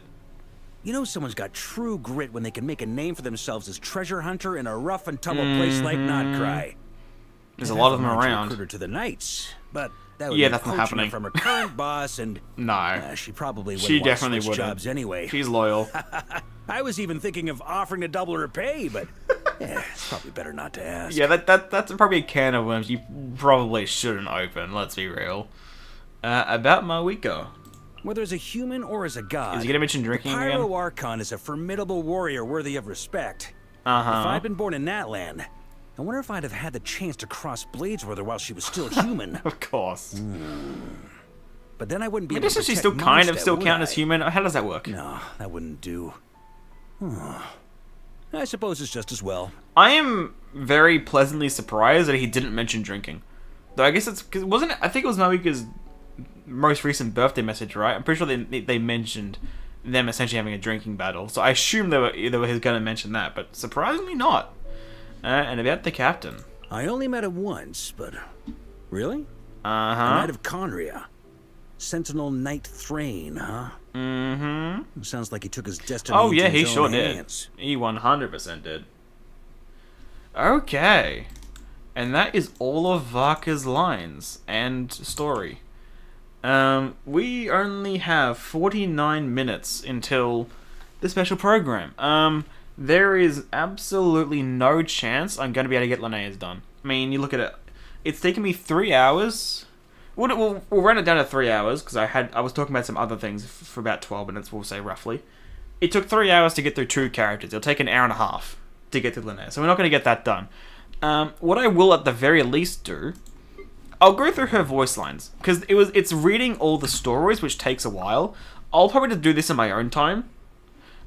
You know someone's got true grit when they can make a name for themselves as treasure hunter in a rough and tumble place like Nodcry. There's a lot of them I'd have to around. recruit her to the Knights, but that would Yeah, be that's not poaching her happening. from her current boss, and No. she probably wouldn't She want to definitely switch wouldn't. jobs anyway. She's loyal. I was even thinking of offering to double her pay, but it's probably better not to ask. Yeah, that's probably a can of worms you probably shouldn't open, let's be real. About Mawiko. Whether as a human or as a god, Is he gonna mention drinking the again? Pyro Archon is a formidable warrior worthy of respect. Uh-huh. If I'd been born in that land, I wonder if I'd have had the chance to cross blades with her while she was still human. Of course. But then I wouldn't be I able guess to if she's protect still kind of Mondstadt, still would count I? as human, how does that work? No, that wouldn't do. I suppose it's just as well. I am very pleasantly surprised that he didn't mention drinking. Though I guess it's because I think it was Mawiko's most recent birthday message, right? I'm pretty sure they mentioned them essentially having a drinking battle. So I assume they were going to mention that, but surprisingly not. And about the captain. I only met him once, but really? The Uh-huh. Knight of Conria. Sentinel Knight Thrain, huh? Mm-hmm. Sounds like he took his destiny Oh into yeah, his he own sure hands. did. He 100% did. Okay. And that is all of Varka's lines and story. We only have 49 minutes until the special program. There is absolutely no chance I'm going to be able to get Linnea's done. I mean, you look at it. It's taken me 3 hours. We'll run it down to 3 hours, because I was talking about some other things for about 12 minutes, we'll say roughly. It took 3 hours to get through 2 characters. It'll take an hour and a half to get to Linnea, so we're not going to get that done. What I will at the very least do, I'll go through her voice lines, because it's reading all the stories, which takes a while. I'll probably just do this in my own time,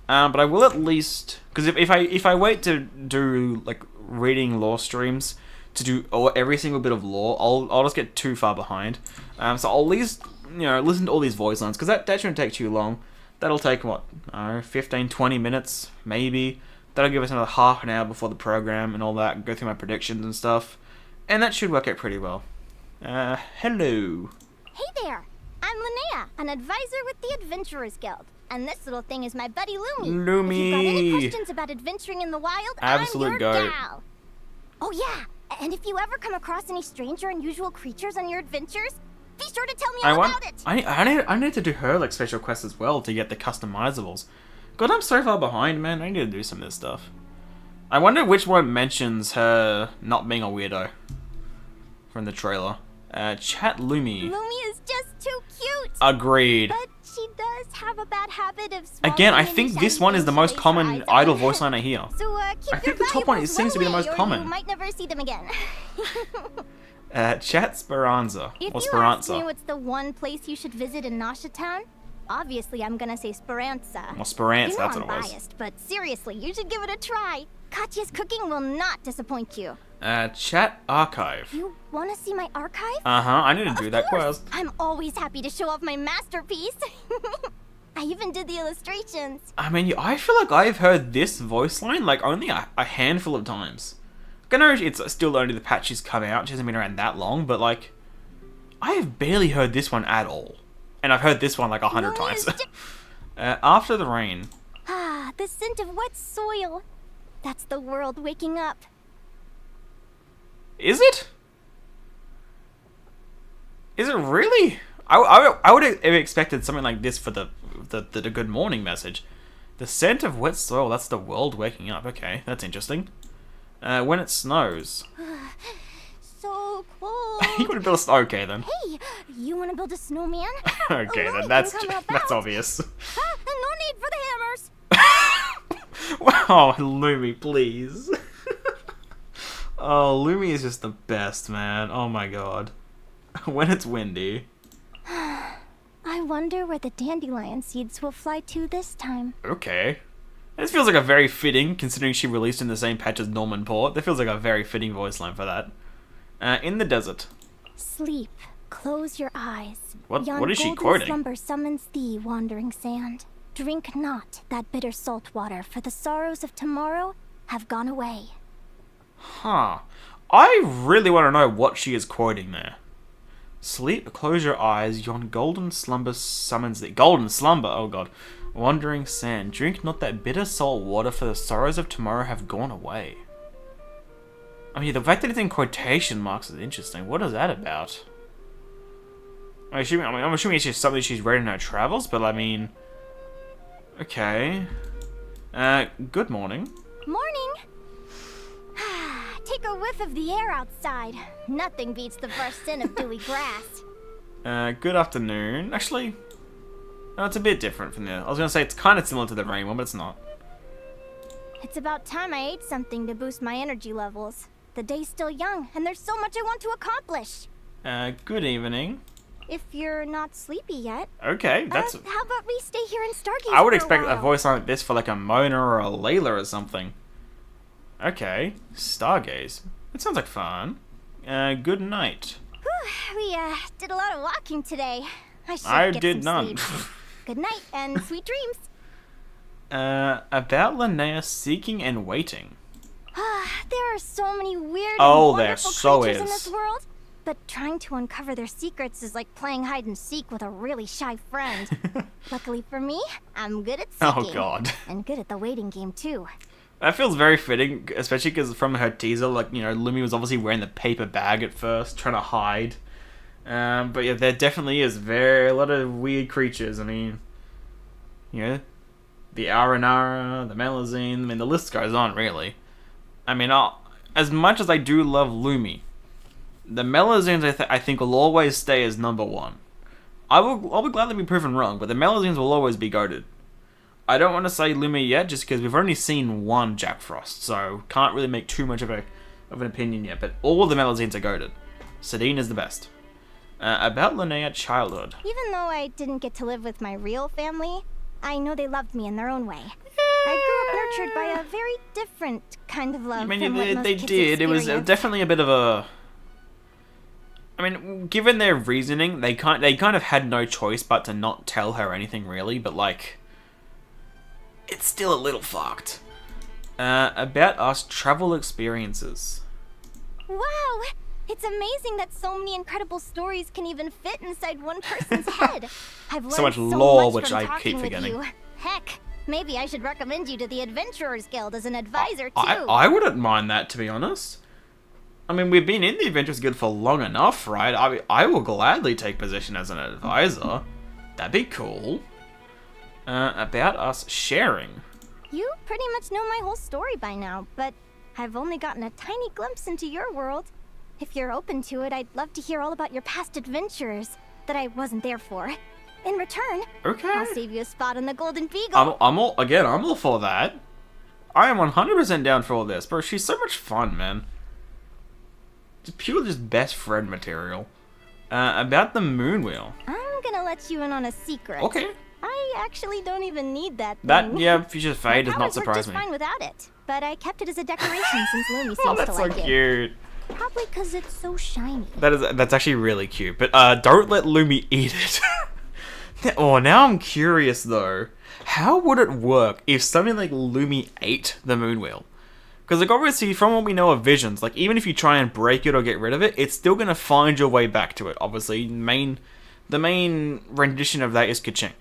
but I will at least, because if I wait to do like reading lore streams to do every single bit of lore, I'll just get too far behind. So I'll at least listen to all these voice lines, because that shouldn't take too long. That'll take what, 15-20 minutes maybe. That'll give us another half an hour before the program and all that, and go through my predictions and stuff. And that should work out pretty well. Hello. Hey there! I'm Linnea, an advisor with the Adventurers Guild. And this little thing is my buddy Lumi. If you've got any Lumi. questions about adventuring in the wild, Absolute I'm your goat. gal. Oh yeah, and if you ever come across any strange or unusual creatures on your adventures, be sure to tell me all about it! I need to do her like special quests as well to get the customizables. God, I'm so far behind, man. I need to do some of this stuff. I wonder which one mentions her not being a weirdo from the trailer. Chat Lumi. Lumi is just too cute! Agreed. But she does have a bad habit of Again, I swallowing think any this shiny one is the things most to raise common her eyes idle at. voice line I hear. So keep I your think the top one valuables seems to be the well most away, or common. You might never see them again. Chat Speranza. If Or you ask me Speranza. what's the one place you should visit in Nasha Town, obviously I'm gonna say Speranza. Or Speranza, You know that's I'm what it was. biased, but seriously, you should give it a try. Katya's cooking will not disappoint you. Chat Archive. You wanna see my archive? I need to do Of that course. quest. I'm always happy to show off my masterpiece. I even did the illustrations. I mean, I feel like I've heard this voice line like only a handful of times. I know it's still only the patch she's come out. She hasn't been around that long, but like, I have barely heard this one at all. And I've heard this one like 100 No, times. it's After the rain. Ah, the scent of wet soil. That's the world waking up. Is it? Is it really? I would have expected something like this for the good morning message. The scent of wet soil, that's the world waking up. Okay, that's interesting. When it snows. So cold. You want to build a... Okay, then. Hey, you want to build a snowman? Okay, Lumi then. can come help That's out. obvious. Ah, and no need for the hammers. Wow, Lumi, please. Oh, Lumi is just the best, man. Oh my god. When it's windy. I wonder where the dandelion seeds will fly to this time. Okay. This feels like a very fitting, considering she released in the same patch as Norman Port. That feels like a very fitting voice line for that. In the desert. Sleep. Close your eyes. What is she golden quoting? slumber summons thee, wandering sand. Drink not that bitter salt water, for the sorrows of tomorrow have gone away. Huh. I really want to know what she is quoting there. Sleep, close your eyes, yon golden slumber summons thee. Golden slumber, oh god. Wandering sand, drink not that bitter salt water, for the sorrows of tomorrow have gone away. I mean, the fact that it's in quotation marks is interesting. What is that about? I'm assuming it's just something she's read in her travels, but I mean... Okay. Good morning. Morning! Take a whiff of the air outside. Nothing beats the first scent of dewy grass. Good afternoon. Actually, no, it's a bit different from there. I was gonna say it's kind of similar to the rain one, but it's not. It's about time I ate something to boost my energy levels. The day's still young, and there's so much I want to accomplish. Good evening. If you're not sleepy yet, Okay, that's... how about we stay here and stargaze I would for expect a while? voice like this for like a Mona or a Layla or something. Okay, Stargaze. That sounds like fun. Good night. Whew, we did a lot of walking today. I get did some none. sleep. Good night and sweet dreams. About Linnea seeking and waiting. There are so many weird Oh, and there wonderful so creatures in is. this world. But trying to uncover their secrets is like playing hide and seek with a really shy friend. Luckily for me, I'm good at seeking. Oh god. And good at the waiting game too. That feels very fitting, especially because from her teaser, like, you know, Lumi was obviously wearing the paper bag at first, trying to hide. But yeah, there definitely is a lot of weird creatures. I mean, you know, the Aranara, the Melazine, I mean, the list goes on, really. I mean, as much as I do love Lumi, the Melazines I think will always stay as number one. I'll be glad to be proven wrong, but the Melazines will always be goated. I don't want to say Lumi yet, just because we've only seen one Jack Frost, so can't really make too much of an opinion yet. But all the Melazines are goated. Sadine is the best. About Linnea childhood. Even though I didn't get to live with my real family, I know they loved me in their own way. I grew up nurtured by a very different kind of love. I mean, from what most they kids did. It was experience. definitely a bit of a... I mean, given their reasoning, they kind of had no choice but to not tell her anything, really. But, like... It's still a little fucked. About us travel experiences. Wow! It's amazing that so many incredible stories can even fit inside one person's head. I've learned So much so lore, much which from I talking keep with forgetting. you. Heck, maybe I should recommend you to the Adventurers Guild as an advisor too. I wouldn't mind that, to be honest. I mean, we've been in the Adventurers Guild for long enough, right? I will gladly take position as an advisor. That'd be cool. About us sharing. You pretty much know my whole story by now, but I've only gotten a tiny glimpse into your world. If you're open to it, I'd love to hear all about your past adventures that I wasn't there for. In return, Okay. I'll save you a spot on the Golden Beagle. I'm all for that. I am 100% down for all this, bro. She's so much fun, man. Just pure, just best friend material. About the moon wheel. I'm gonna let you in on a secret. Okay. I actually don't even need that That, thing. yeah, Future Fade does My not powers work surprise just me. fine without it, but I kept it as a decoration since Lumi seems Oh, to that's so like it. cute. Probably because it's so shiny. That's actually really cute. But don't let Lumi eat it. Oh, now I'm curious though. How would it work if something like Lumi ate the moon wheel? Because, like, obviously, from what we know of visions, like, even if you try and break it or get rid of it, it's still going to find your way back to it, obviously. The main rendition of that is Ka-ching.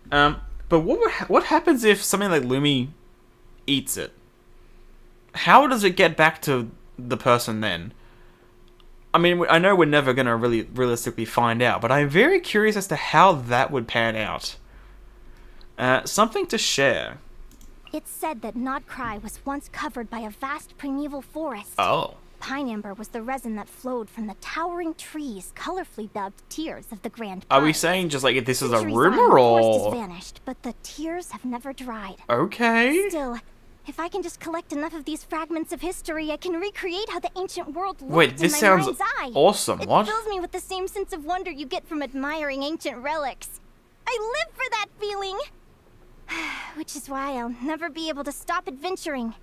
But what happens if something like Lumi eats it? How does it get back to the person then? I mean, I know we're never going to really realistically find out, but I'm very curious as to how that would pan out. Something to share. It's said that Nodcry was once covered by a vast primeval forest. Oh. Pine amber was the resin that flowed from the towering trees, colorfully dubbed Tears of the Grand Are we Pines. saying just like if this is a Centuries rumor on, the forest or? has vanished, but the tears have never dried. Okay. Still, if I can just collect enough of these fragments of history, I can recreate how the ancient world looked Wait, in this my sounds mind's eye. awesome. It What? fills me with the same sense of wonder you get from admiring ancient relics. I live for that feeling. Which is why I'll never be able to stop adventuring.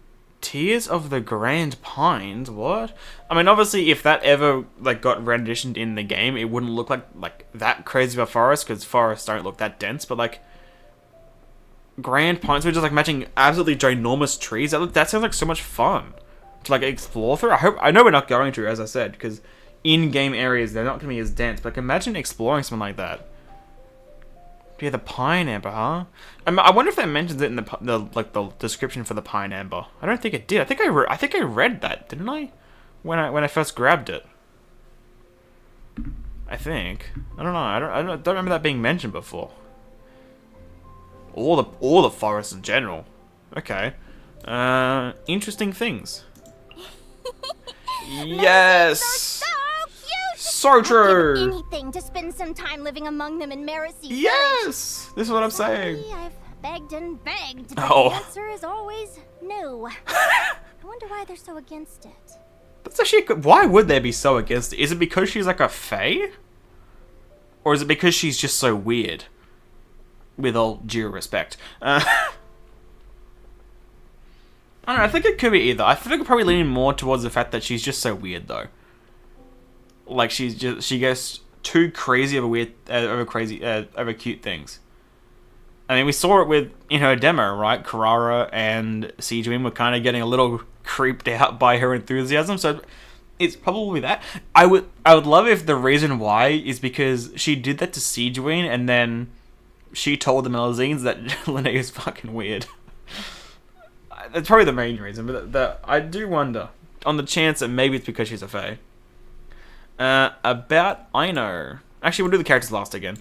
Tears of the Grand Pines? What? I mean, obviously, if that ever like got renditioned in the game, it wouldn't look like that crazy of a forest because forests don't look that dense. But like Grand Pines, we're just like matching absolutely ginormous trees. That sounds like so much fun to like explore through. I know we're not going to, as I said, because in-game areas they're not going to be as dense. But like, imagine exploring something like that. Yeah, the pine amber, huh? I wonder if that mentions it in the description for the pine amber. I don't think it did. I think I read that, didn't I? When I first grabbed it. I think. I don't know. I don't remember that being mentioned before. All the forests in general. Okay. Interesting things. Yes. So cute! So I'd give true. anything to spend some time living among them in Mercy. Yes. This is what I'm saying. Sadly, I've begged and begged, but Oh. the answer is always no. I wonder why they're so against it. That's actually why would they be so against it? Is it because she's like a fae? Or is it because she's just so weird? With all due respect. I don't know, I think it could be either. I think I'm probably leaning more towards the fact that she's just so weird though. Like she gets too crazy over cute things. I mean, we saw it with in her demo, right? Karara and Sejuin were kind of getting a little creeped out by her enthusiasm, so it's probably that. I would love if the reason why is because she did that to Sejuin and then she told the Melusines that Linnea is fucking weird. That's probably the main reason, but I do wonder on the chance that maybe it's because she's a fae. About Aino. Actually, we'll do the characters last again.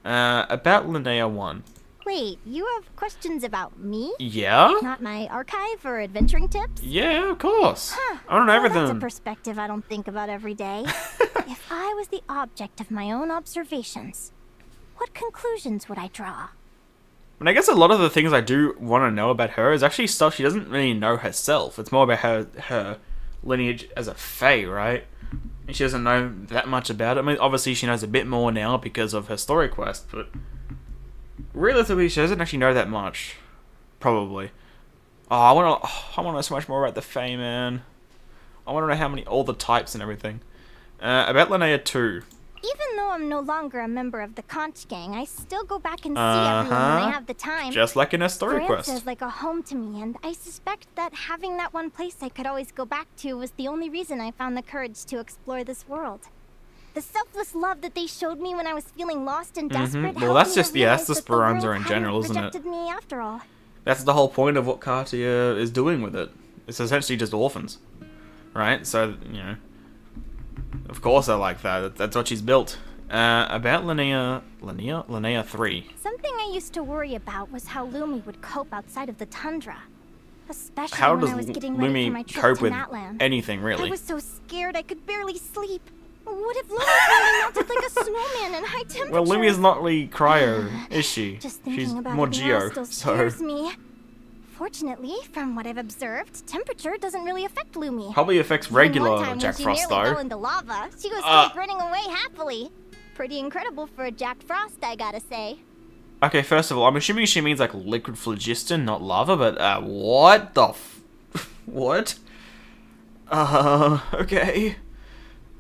About Linnea 1. Wait, you have questions about me? Yeah? Not my archive or adventuring tips? Yeah, of course. Huh. I don't know Well, everything. that's a perspective I don't think about every day. If I was the object of my own observations, what conclusions would I draw? And I guess a lot of the things I do want to know about her is actually stuff she doesn't really know herself. It's more about her lineage as a fae, right? And she doesn't know that much about it. I mean, obviously she knows a bit more now because of her story quest, but realistically, she doesn't actually know that much. Probably. Oh, I want to know so much more about the fae, man. I want to know all the types and everything. About Linnea 2. Even though I'm no longer a member of the Conch Gang, I still go back and see everyone when I have the time. Just like in a story Grant quest. feels like a home to me, and I suspect that having that one place I could always go back to was the only reason I found the courage to explore this world. The selfless love that they showed me when I was feeling lost and desperate. Well, helped that's me just to that's realize the that the world Speranza in general, hadn't isn't it? rejected me after all. That's the whole point of what Cartier is doing with it. It's essentially just orphans, right? So of course I like that. That's what she's built. About Linnea 3. Something I used to worry about was how Lumi would cope outside of the tundra. Especially How when does I was getting ready for my Lumi trip cope to with Natlan. anything, I really? was so scared I could barely sleep. What if Lumi really melted like a snowman in high temperature? Well, Lumi is not really cryo, is she? Just thinking She's about more it now geo, still so scares me. Fortunately, from what I've observed, temperature doesn't really affect Lumi. probably affects And regular one time Jack when she Frost nearly fell though. into lava, she was still grinning away happily. Pretty incredible for a Jack Frost, I gotta say. Okay, first of all, I'm assuming she means like liquid phlogiston, not lava. But what the what? Okay.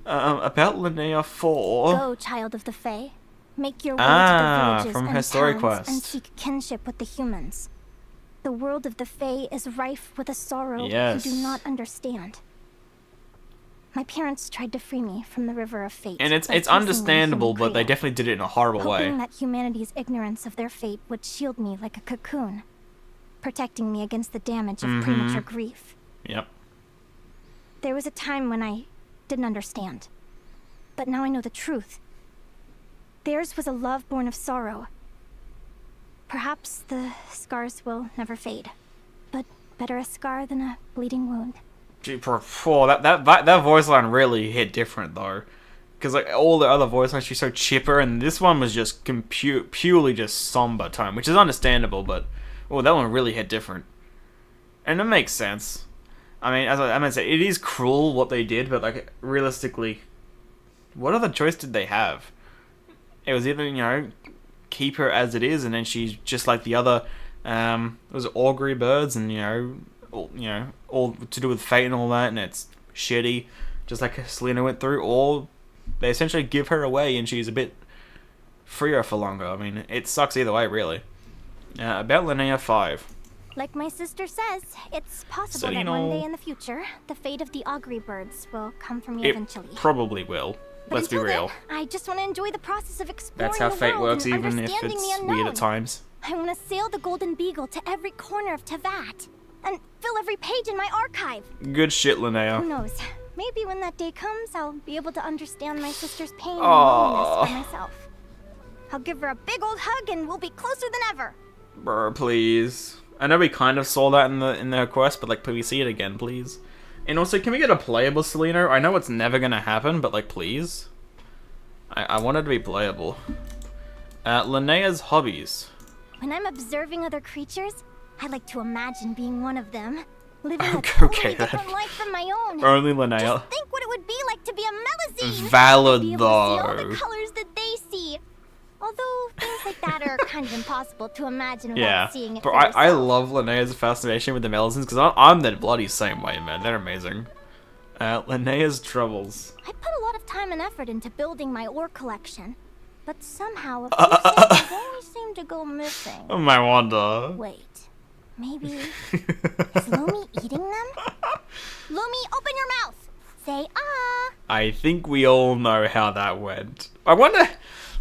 About Linnea 4. Go, child of the Fae. Make your way to Ah, the villages from and her story towns quest. and seek kinship with the humans. The world of the Fae is rife with a sorrow Yes. you do not understand. My parents tried to free me from the river of fate. And it's by placing me in understandable, human but they cradle, definitely did it in a horrible hoping way. that humanity's ignorance of their fate would shield me like a cocoon, protecting me against the damage of premature grief. Yep. There was a time when I didn't understand, but now I know the truth. Theirs was a love born of sorrow. Perhaps the scars will never fade, but better a scar than a bleeding wound. Gee, that voice line really hit different though, because like all the other voice lines, she's so chipper, and this one was just purely just somber tone, which is understandable. But that one really hit different, and it makes sense. I mean, as I say, it is cruel what they did, but like realistically, what other choice did they have? It was either keep her as it is, and then she's just like the other, it was augury birds, and all to do with fate and all that, and it's shitty, just like Selena went through, or they essentially give her away and she's a bit freer for longer. I mean, it sucks either way, really. About Linnea 5. Like my sister says, it's possible that one day in the future, the fate of the augury birds will come for me It eventually. probably will. But Let's be until real. then, I just want to enjoy the process of exploring That's how the fate world works, and even if understanding the it's unknown. weird at times. I want to sail the Golden Beagle to every corner of Tevat and fill every page in my archive. Good shit, Who Linnea. knows? Maybe when that day comes, I'll be able to understand my sister's pain and Aww. loneliness for myself. I'll give her a big old hug and we'll be closer than ever. Brr, please. I know we kind of saw that in the quest, but like, please see it again, please. And also, can we get a playable Selena? I know it's never gonna happen, but like, please. I want it to be playable. Linnea's hobbies. When I'm observing other creatures, I like to imagine being one of them. Living a Okay, totally then. different life from my own. Only Linnea. Just think what it would be like to be a Melusine. Valid, Be able to see all though. the colors that they see. Although things like that are kind of impossible to imagine without Yeah, seeing it but for I yourself. love Linnea's fascination with the Melusines, because I'm the bloody same way, man. They're amazing. Linnea's troubles. I put a lot of time and effort into building my ore collection, but somehow a few things always seem to go missing. Oh my wonder. Wait, maybe is Lumi eating them? Lumi, open your mouth. Say ah. I think we all know how that went. I wonder.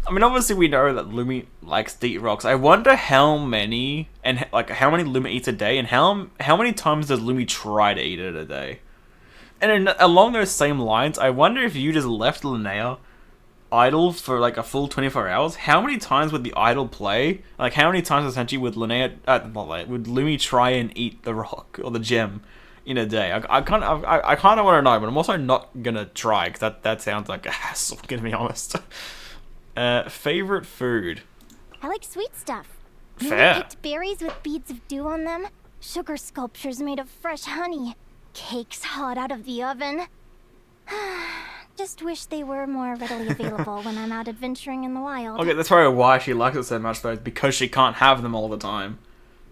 I mean, obviously we know that Lumi likes to eat rocks. I wonder how many how many Lumi eats a day, and how many times does Lumi try to eat it a day? And along those same lines, I wonder if you just left Linnea idle for like a full 24 hours, how many times would the idle play? Like, how many times essentially would would Lumi try and eat the rock or the gem in a day? I kind of want to know, but I'm also not gonna try, because that sounds like a hassle, to be honest. Favorite food? I like sweet stuff. Fair. Newly picked berries with beads of dew on them, sugar sculptures made of fresh honey, cakes hot out of the oven. Just wish they were more readily available when I'm out adventuring in the wild. Okay, that's probably why she likes it so much, though, because she can't have them all the time.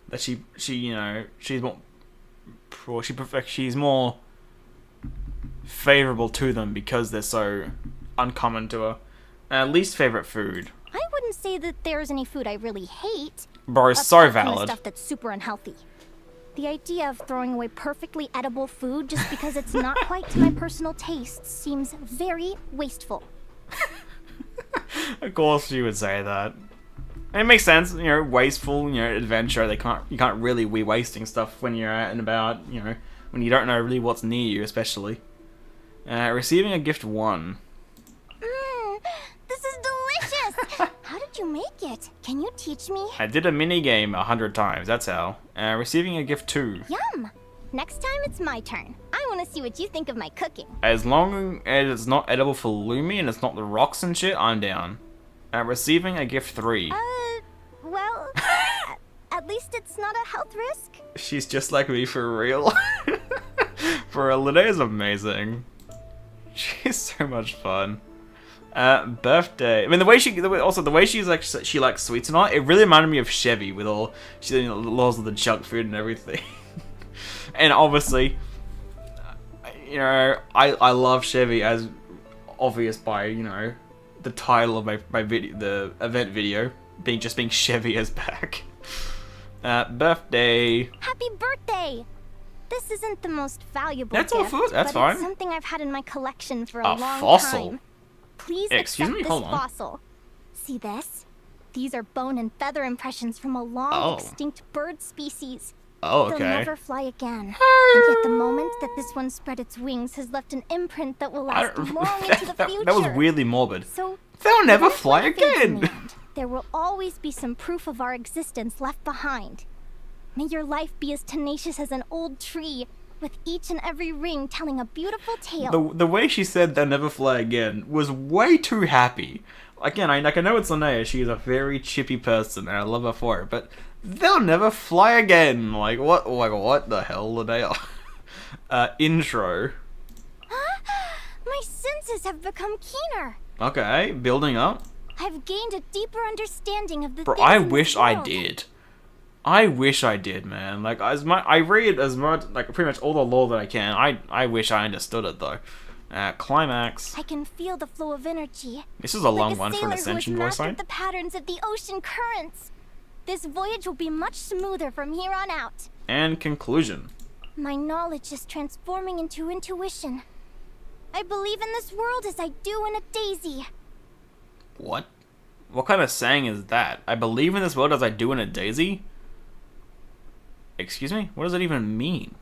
That she's more favorable to them because they're so uncommon to her. Least favorite food. I wouldn't say that there's any food I really hate. Bro, so apart from the valid. stuff that's super unhealthy. The idea of throwing away perfectly edible food just because it's not quite to my personal tastes seems very wasteful. Of course you would say that. And it makes sense, wasteful, adventure. You can't really be wasting stuff when you're out and about, when you don't know really what's near you, especially. Receiving a gift 1. This is delicious! How did you make it? Can you teach me? I did a mini game 100 times, that's how. Receiving a gift 2. Yum! Next time it's my turn. I want to see what you think of my cooking. As long as it's not edible for Lumi and it's not the rocks and shit, I'm down. Receiving a gift 3. Well, at least it's not a health risk. She's just like me for real. Linnea's amazing. She's so much fun. Birthday. I mean, the way she's like, she likes sweets and all. It really reminded me of Chevy with all she loves of the junk food and everything. And obviously, I love Chevy, as obvious by the title of my video, the event video being Chevy as back. Birthday. Happy birthday! This isn't the most valuable That's all gift, for- that's but fine. it's something I've had in my collection for A a long fossil? time. Please Excuse accept me, this hold on. fossil. See this? These are bone and feather impressions from a long Oh. extinct bird species. Oh, They'll okay. never fly again. And yet the moment that this one spread its wings has left an imprint that will I last don't- long into the future. that was weirdly morbid. So They'll never even if fly life fades in again. the end, there will always be some proof of our existence left behind. May your life be as tenacious as an old tree, with each and every ring telling a beautiful tale. The way she said they'll never fly again was way too happy. Again, I know it's Linnea. She is a very chippy person, and I love her for it. But they'll never fly again. Like what? Like what the hell, Linnea? Intro. My senses have become keener. Okay, building up. I've gained a deeper understanding of the Bro, things I in this wish I world. did. I wish I did, man. Like I read as much, like pretty much all the lore that I can. I wish I understood it though. Climax. I can feel the flow of energy. This is a long like a one for an sailor who has Ascension voice mastered line. the patterns of the ocean currents. This voyage will be much smoother from here on out. And conclusion. My knowledge is transforming into intuition. I believe in this world as I do in a daisy. What? What kind of saying is that? I believe in this world as I do in a daisy? Excuse me? What does that even mean?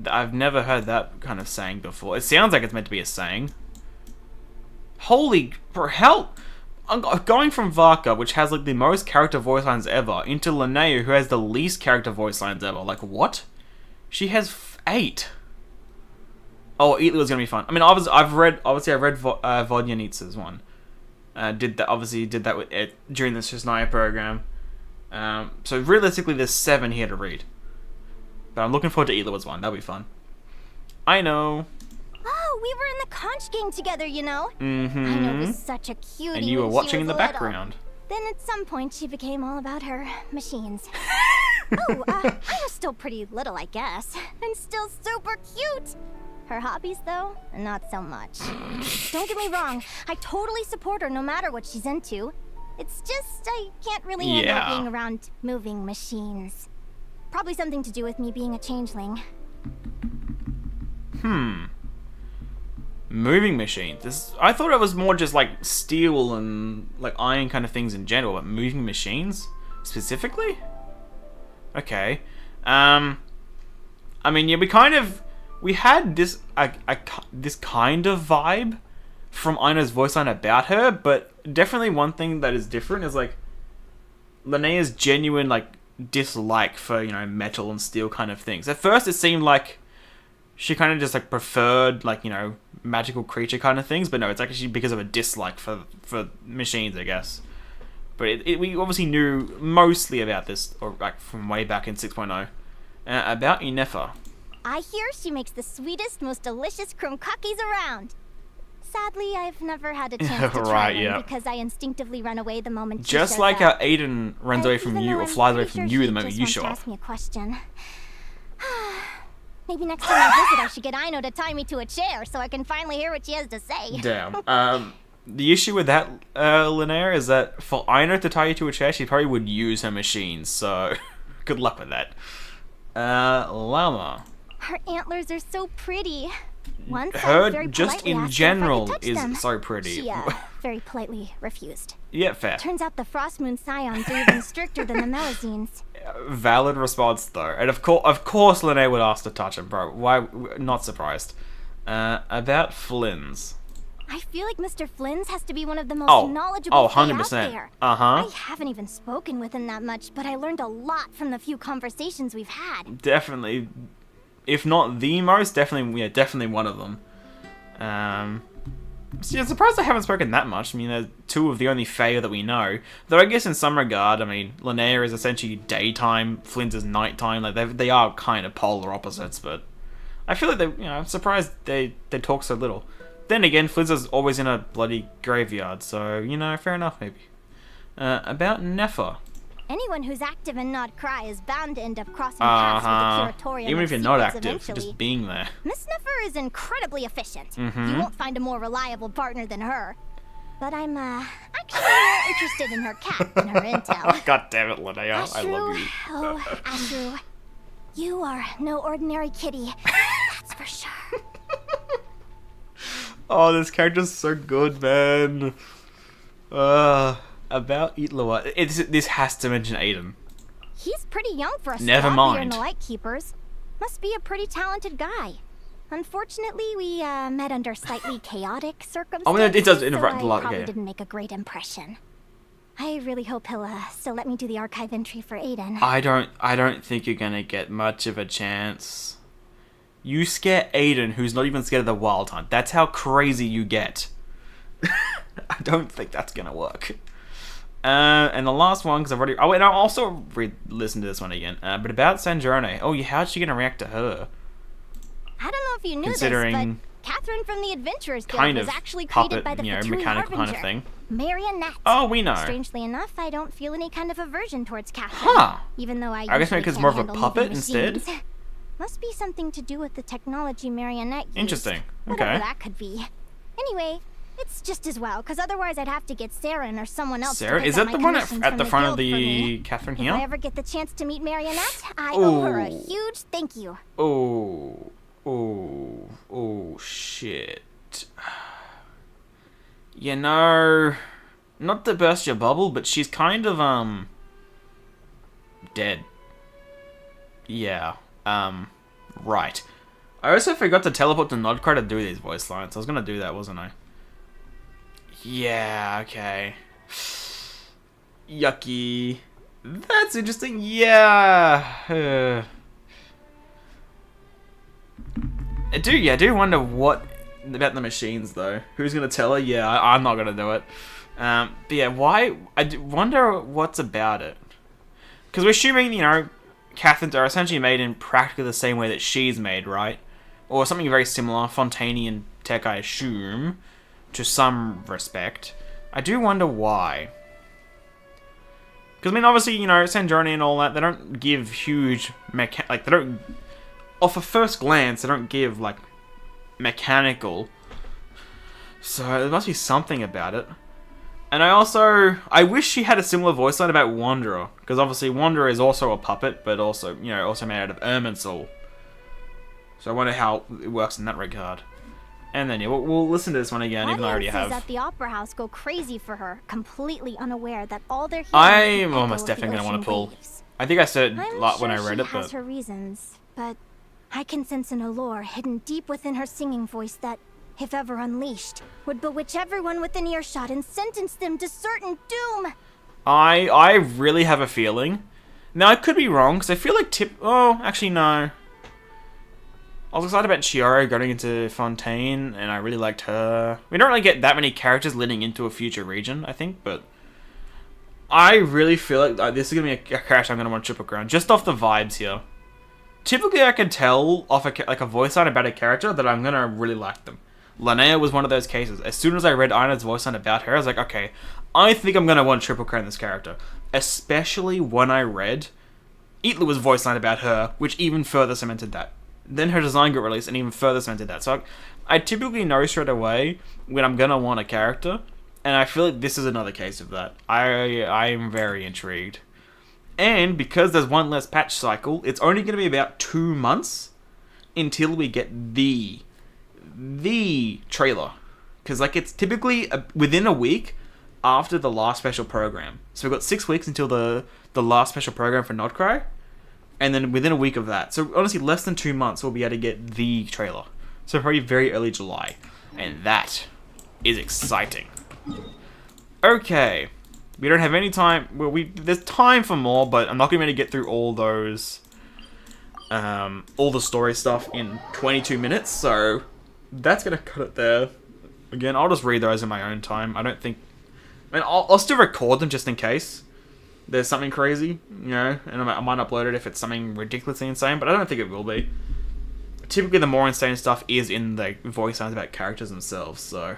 I've never heard that kind of saying before. It sounds like it's meant to be a saying. Holy for hell! I'm going from Varka, which has like the most character voice lines ever, into Linnea, who has the least character voice lines ever. Like what? She has 8. Oh, Eatly was gonna be fun. I mean, I've read Vodyanitsa's one. Did that with it during the Shisnaya program. So realistically, there's 7 here to read. But I'm looking forward to Eatly's one. That'll be fun. I know. Oh, we were in the conch gang together, you know. I know Mm-hmm. it was such a cutie. And you were when she watching in was the little. background. Then at some point she became all about her machines. Oh, I was still pretty little, I guess. And still super cute. Her hobbies, though, not so much. Don't get me wrong, I totally support her no matter what she's into. It's just I can't really handle Yeah. being around moving machines. Probably something to do with me being a changeling. Moving machines. I thought it was more just like steel and like iron kind of things in general, but moving machines specifically? Okay. I mean, yeah, we had this this kind of vibe from Aina's voice line about her, but definitely one thing that is different is like Linnea's genuine like dislike for, you know, metal and steel kind of things. At first it seemed like she kind of just like preferred like, you know, magical creature kind of things, but no, it's actually because of a dislike for machines, I guess. But we obviously knew mostly about this, or like from way back in 6.0, about Inefa. I hear she makes the sweetest, most delicious krumkakis around. Sadly, I've never had a chance to try Right, one yeah. because I instinctively run away the moment she Just shows like up. how Aiden runs away from Even you, though or I'm flies away pretty from sure you he the moment just you wants show to up. ask me a question. Maybe next time I visit, I should get Aino to tie me to a chair so I can finally hear what she has to say. Damn. The issue with that, Linnea, is that for Aino to tie you to a chair, she probably would use her machines, so good luck with that. Llama. Her antlers are so pretty. Once I Her, very just politely in asked her if I general, could touch is them. so pretty. She very politely refused. Yeah, fair. Turns out the Frost Moon Scions are even stricter than the Melazines. Valid response, though. And of course Linnea would ask to touch him, bro. Why? Not surprised. About Flynn's. I feel like Mr. Flynn's has to be one of the most Oh, knowledgeable Fae 100%. out there. Uh-huh. I haven't even spoken with him that much, but I learned a lot from the few conversations we've had. Definitely, if not the most, definitely one of them. So yeah, I'm surprised I haven't spoken that much. I mean, they're 2 of the only Fae that we know. Though I guess in some regard, I mean, Linnea is essentially daytime, Flynn's is nighttime. Like they are kind of polar opposites, but I feel like I'm surprised they talk so little. Then again, Flynn's is always in a bloody graveyard, so fair enough maybe. About Nefa. Anyone who's active and not cry is bound to end up crossing paths with the Curatorium Even of if you're not Secrets active, eventually. just being there. Miss Nefer is incredibly efficient. Mm-hmm. You won't find a more reliable partner than her. But I'm actually more interested in her cat than her intel. God damn it, Linnea. I love you. Oh, Ashru. You are no ordinary kitty. That's for sure. Oh, this character's so good, man. About Itlua. This has to mention Aiden. He's pretty young for a Never squad leader in mind. the Lightkeepers. Must be a pretty talented guy. Unfortunately, we met under slightly chaotic circumstances. Oh, no, it does so interrupt I a lot, probably yeah. didn't make a great impression. I really hope he'll still let me do the archive entry for Aiden. I don't think you're gonna get much of a chance. You scare Aiden, who's not even scared of the Wild Hunt. That's how crazy you get. I don't think that's gonna work. And the last one, because I've already... Oh, and I'll also listen to this one again. But about Sanjorne. Oh, yeah, how's she gonna react to her? I don't know if you knew Considering this, but Catherine from the Adventurers Guild kind was of actually created puppet, by the you know, Fatui mechanical kind of Harbinger, thing. Marionette. Oh, we know. Strangely enough, I don't feel any kind of aversion towards Catherine. Huh. Even though I guess maybe usually because can't more of a handle puppet moving instead? machines. Must be something to do with the technology Marionette used. Interesting. Whatever Okay. that could be. Anyway, it's just as well, because otherwise I'd have to get Saren or someone else Sarah, to pick is up that my the one commissions at from the front of guild for the me. Catherine If I here? ever get the chance to meet Marionette, I owe her a Ooh. huge thank you. Oh, shit. You know, not to burst your bubble, but she's kind of, dead. Yeah, right. I also forgot to teleport to Nodcry to do these voice lines. I was gonna do that, wasn't I? Yeah, okay. Yucky. That's interesting. Yeah. I do wonder what about the machines though. Who's gonna tell her? Yeah, I'm not gonna do it. But yeah, why? Wonder what's about it. Because we're assuming, you know, Catherines are essentially made in practically the same way that she's made, right? Or something very similar, Fontainian tech, I assume, to some respect. I do wonder why. Because, I mean, obviously, you know, Sanjorni and all that, they don't give huge they don't... Off a first glance, they don't give, like, mechanical. So, there must be something about it. And I wish she had a similar voice line about Wanderer. Because, obviously, Wanderer is also a puppet, but also, you know, also made out of Irminsul. So I wonder how it works in that regard. And then, yeah, we'll listen to this one again, even though I already have. Audiences at the Opera House go crazy for her, completely unaware that all they're hearing I'm is the almost echo of definitely the going to want to ocean pull. waves. I think I said a I'm lot when I sure read she it, has but... her reasons, but I can sense an allure hidden deep within her singing voice that, if ever unleashed, would bewitch everyone within earshot and sentence them to certain doom. I really have a feeling. Now, I could be wrong, because I feel like Oh, actually, no. I was excited about Chiaro going into Fontaine, and I really liked her. We don't really get that many characters leading into a future region, I think, but... I really feel like this is going to be a character I'm going to want to triple crown, just off the vibes here. Typically, I can tell off a voice line about a character that I'm going to really like them. Linnea was one of those cases. As soon as I read Ina's voice line about her, I was like, okay, I think I'm going to want to triple crown this character. Especially when I read Itlua's voice line about her, which even further cemented that. Then her design got released and even further cemented that. So I typically know straight away when I'm going to want a character, and I feel like this is another case of that. I am very intrigued. And because there's one less patch cycle, it's only going to be about 2 months until we get the trailer. Because like it's typically within a week after the last special program. So we've got 6 weeks until the last special program for Nodcry. And then within a week of that. So honestly, less than 2 months we'll be able to get the trailer. So probably very early July. And that is exciting. Okay. We don't have any time. Well, there's time for more, but I'm not going to be able to get through all those, all the story stuff in 22 minutes. So that's going to cut it there. Again, I'll just read those in my own time. I don't think. I mean, I'll still record them just in case there's something crazy, you know, and I might upload it if it's something ridiculously insane, but I don't think it will be. Typically, the more insane stuff is in the voice lines about characters themselves, so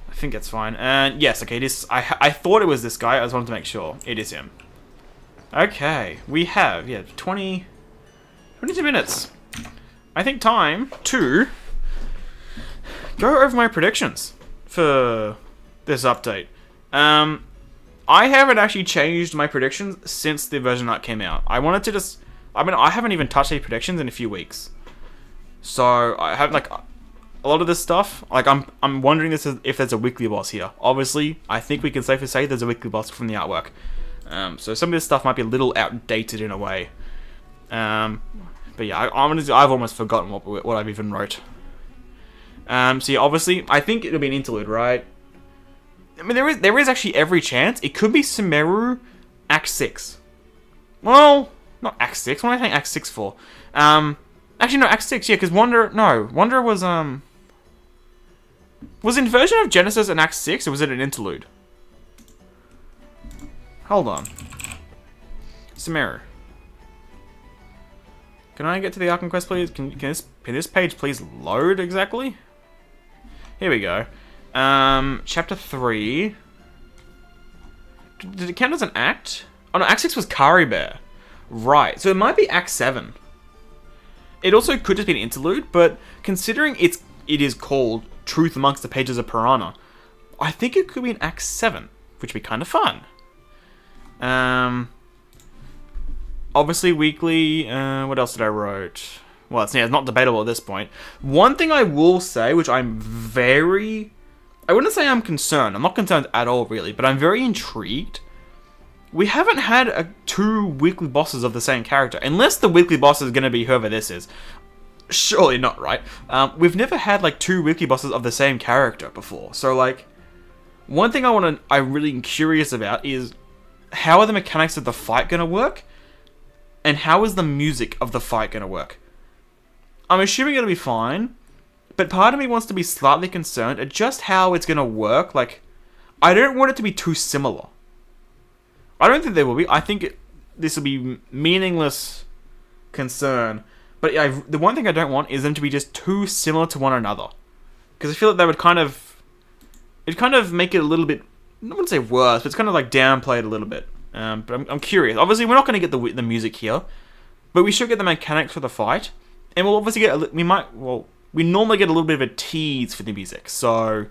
I think it's fine. And yes, okay, I thought it was this guy. I just wanted to make sure it is him. Okay, we have 22 minutes. I think time to go over my predictions for this update. I haven't actually changed my predictions since the version art came out. I wanted to just... I mean, I haven't even touched any predictions in a few weeks. So, I have, like... A lot of this stuff, like, I'm wondering if there's a weekly boss here. Obviously, I think we can safely say there's a weekly boss from the artwork. So some of this stuff might be a little outdated in a way. But yeah, I've almost forgotten what I've even wrote. So yeah, obviously, I think it'll be an interlude, right? I mean, there is actually every chance. It could be Sumeru Act 6. Well, not Act 6. What am I saying Act 6 for? Actually, no, Act 6, yeah, because Wanderer was Inversion of Genesis an Act 6, or was it an interlude? Hold on. Sumeru. Can I get to the Arkham Quest, please? Can this page please load exactly? Here we go. Chapter 3. Did it count as an act? Oh no, Act 6 was Kari Bear. Right, so it might be Act 7. It also could just be an interlude, but considering it is called Truth Amongst the Pages of Piranha, I think it could be an Act 7, which would be kind of fun. Obviously weekly, what else did I write? Well, it's not debatable at this point. One thing I will say, which I wouldn't say I'm concerned. I'm not concerned at all, really, but I'm very intrigued. We haven't had 2 weekly bosses of the same character, unless the weekly boss is going to be whoever this is. Surely not, right? We've never had, like, 2 weekly bosses of the same character before. So, like, one thing I'm really curious about is how are the mechanics of the fight going to work? And how is the music of the fight going to work? I'm assuming it'll be fine, but part of me wants to be slightly concerned at just how it's going to work. Like, I don't want it to be too similar. I don't think there will be. I think this will be meaningless concern. But the one thing I don't want is them to be just too similar to one another. Because I feel like they would it'd kind of make it a little bit, I wouldn't say worse, but it's kind of like downplayed a little bit. But I'm curious. Obviously, we're not going to get the music here, but we should get the mechanics for the fight, and we'll obviously get we normally get a little bit of a tease for the music, so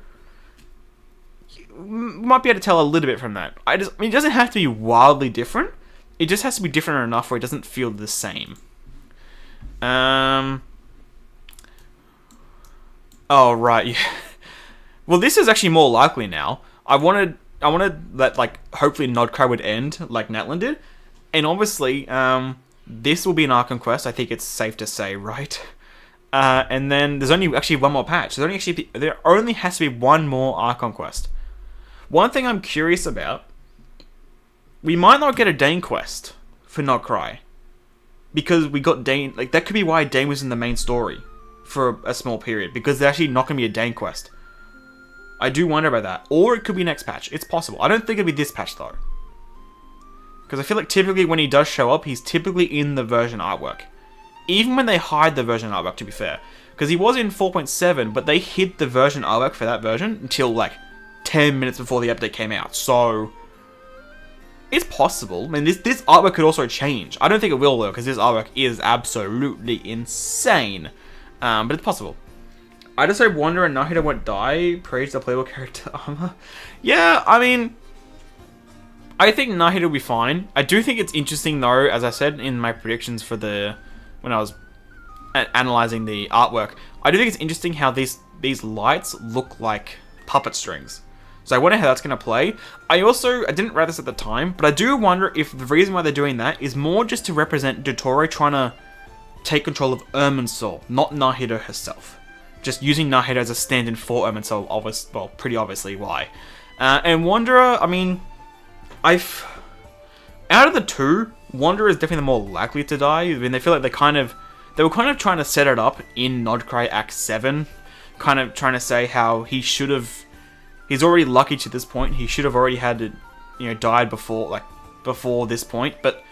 we might be able to tell a little bit from that. I mean, it doesn't have to be wildly different. It just has to be different enough where it doesn't feel the same. Oh right, yeah. Well, this is actually more likely now. I wanted that, like, hopefully Nodcry would end like Natlan did. And obviously, this will be an Arkham Quest, I think it's safe to say, right? And then there's only actually one more patch. There only has to be one more Arkham Quest. One thing I'm curious about, we might not get a Dane quest for Nodcry. Because we got Dane, like, that could be why Dane was in the main story for a small period. Because there's actually not going to be a Dane quest. I do wonder about that. Or it could be next patch. It's possible. I don't think it'll be this patch, though. Because I feel like typically when he does show up, he's typically in the version artwork. Even when they hide the version artwork, to be fair. Because he was in 4.7, but they hid the version artwork for that version until, like, 10 minutes before the update came out. So, it's possible. I mean, this artwork could also change. I don't think it will, though, because this artwork is absolutely insane. But it's possible. I just hope Wanderer and Nahida won't die. Praise the playable character armor. Yeah, I mean, I think Nahida will be fine. I do think it's interesting, though, as I said in my predictions for when I was analyzing the artwork, I do think it's interesting how these lights look like puppet strings. So I wonder how that's going to play. I didn't write this at the time, but I do wonder if the reason why they're doing that is more just to represent Dottore trying to take control of Irminsul, not Nahida herself. Just using Nahida as a stand-in for Irminsul, pretty obviously why. And Wanderer, I mean, out of the two, Wanderer is definitely the more likely to die. I mean, they feel like they were kind of trying to set it up in Nodcry Act 7, kind of trying to say how he's already lucky to this point. He should have already died before this point. But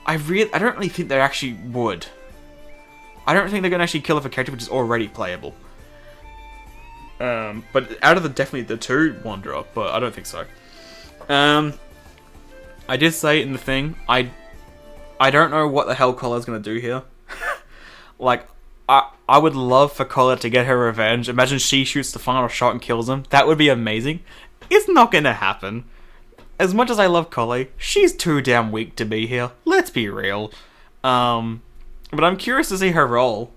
I don't really think they actually would. I don't think they're gonna actually kill off a character which is already playable. But out of definitely the two, Wanderer, but I don't think so. I did say in the thing, I don't know what the hell Collar's gonna do here. Like, I would love for Collar to get her revenge. Imagine she shoots the final shot and kills him. That would be amazing. It's not gonna happen. as much as I love Collei, she's too damn weak to be here. Let's be real. But I'm curious to see her role.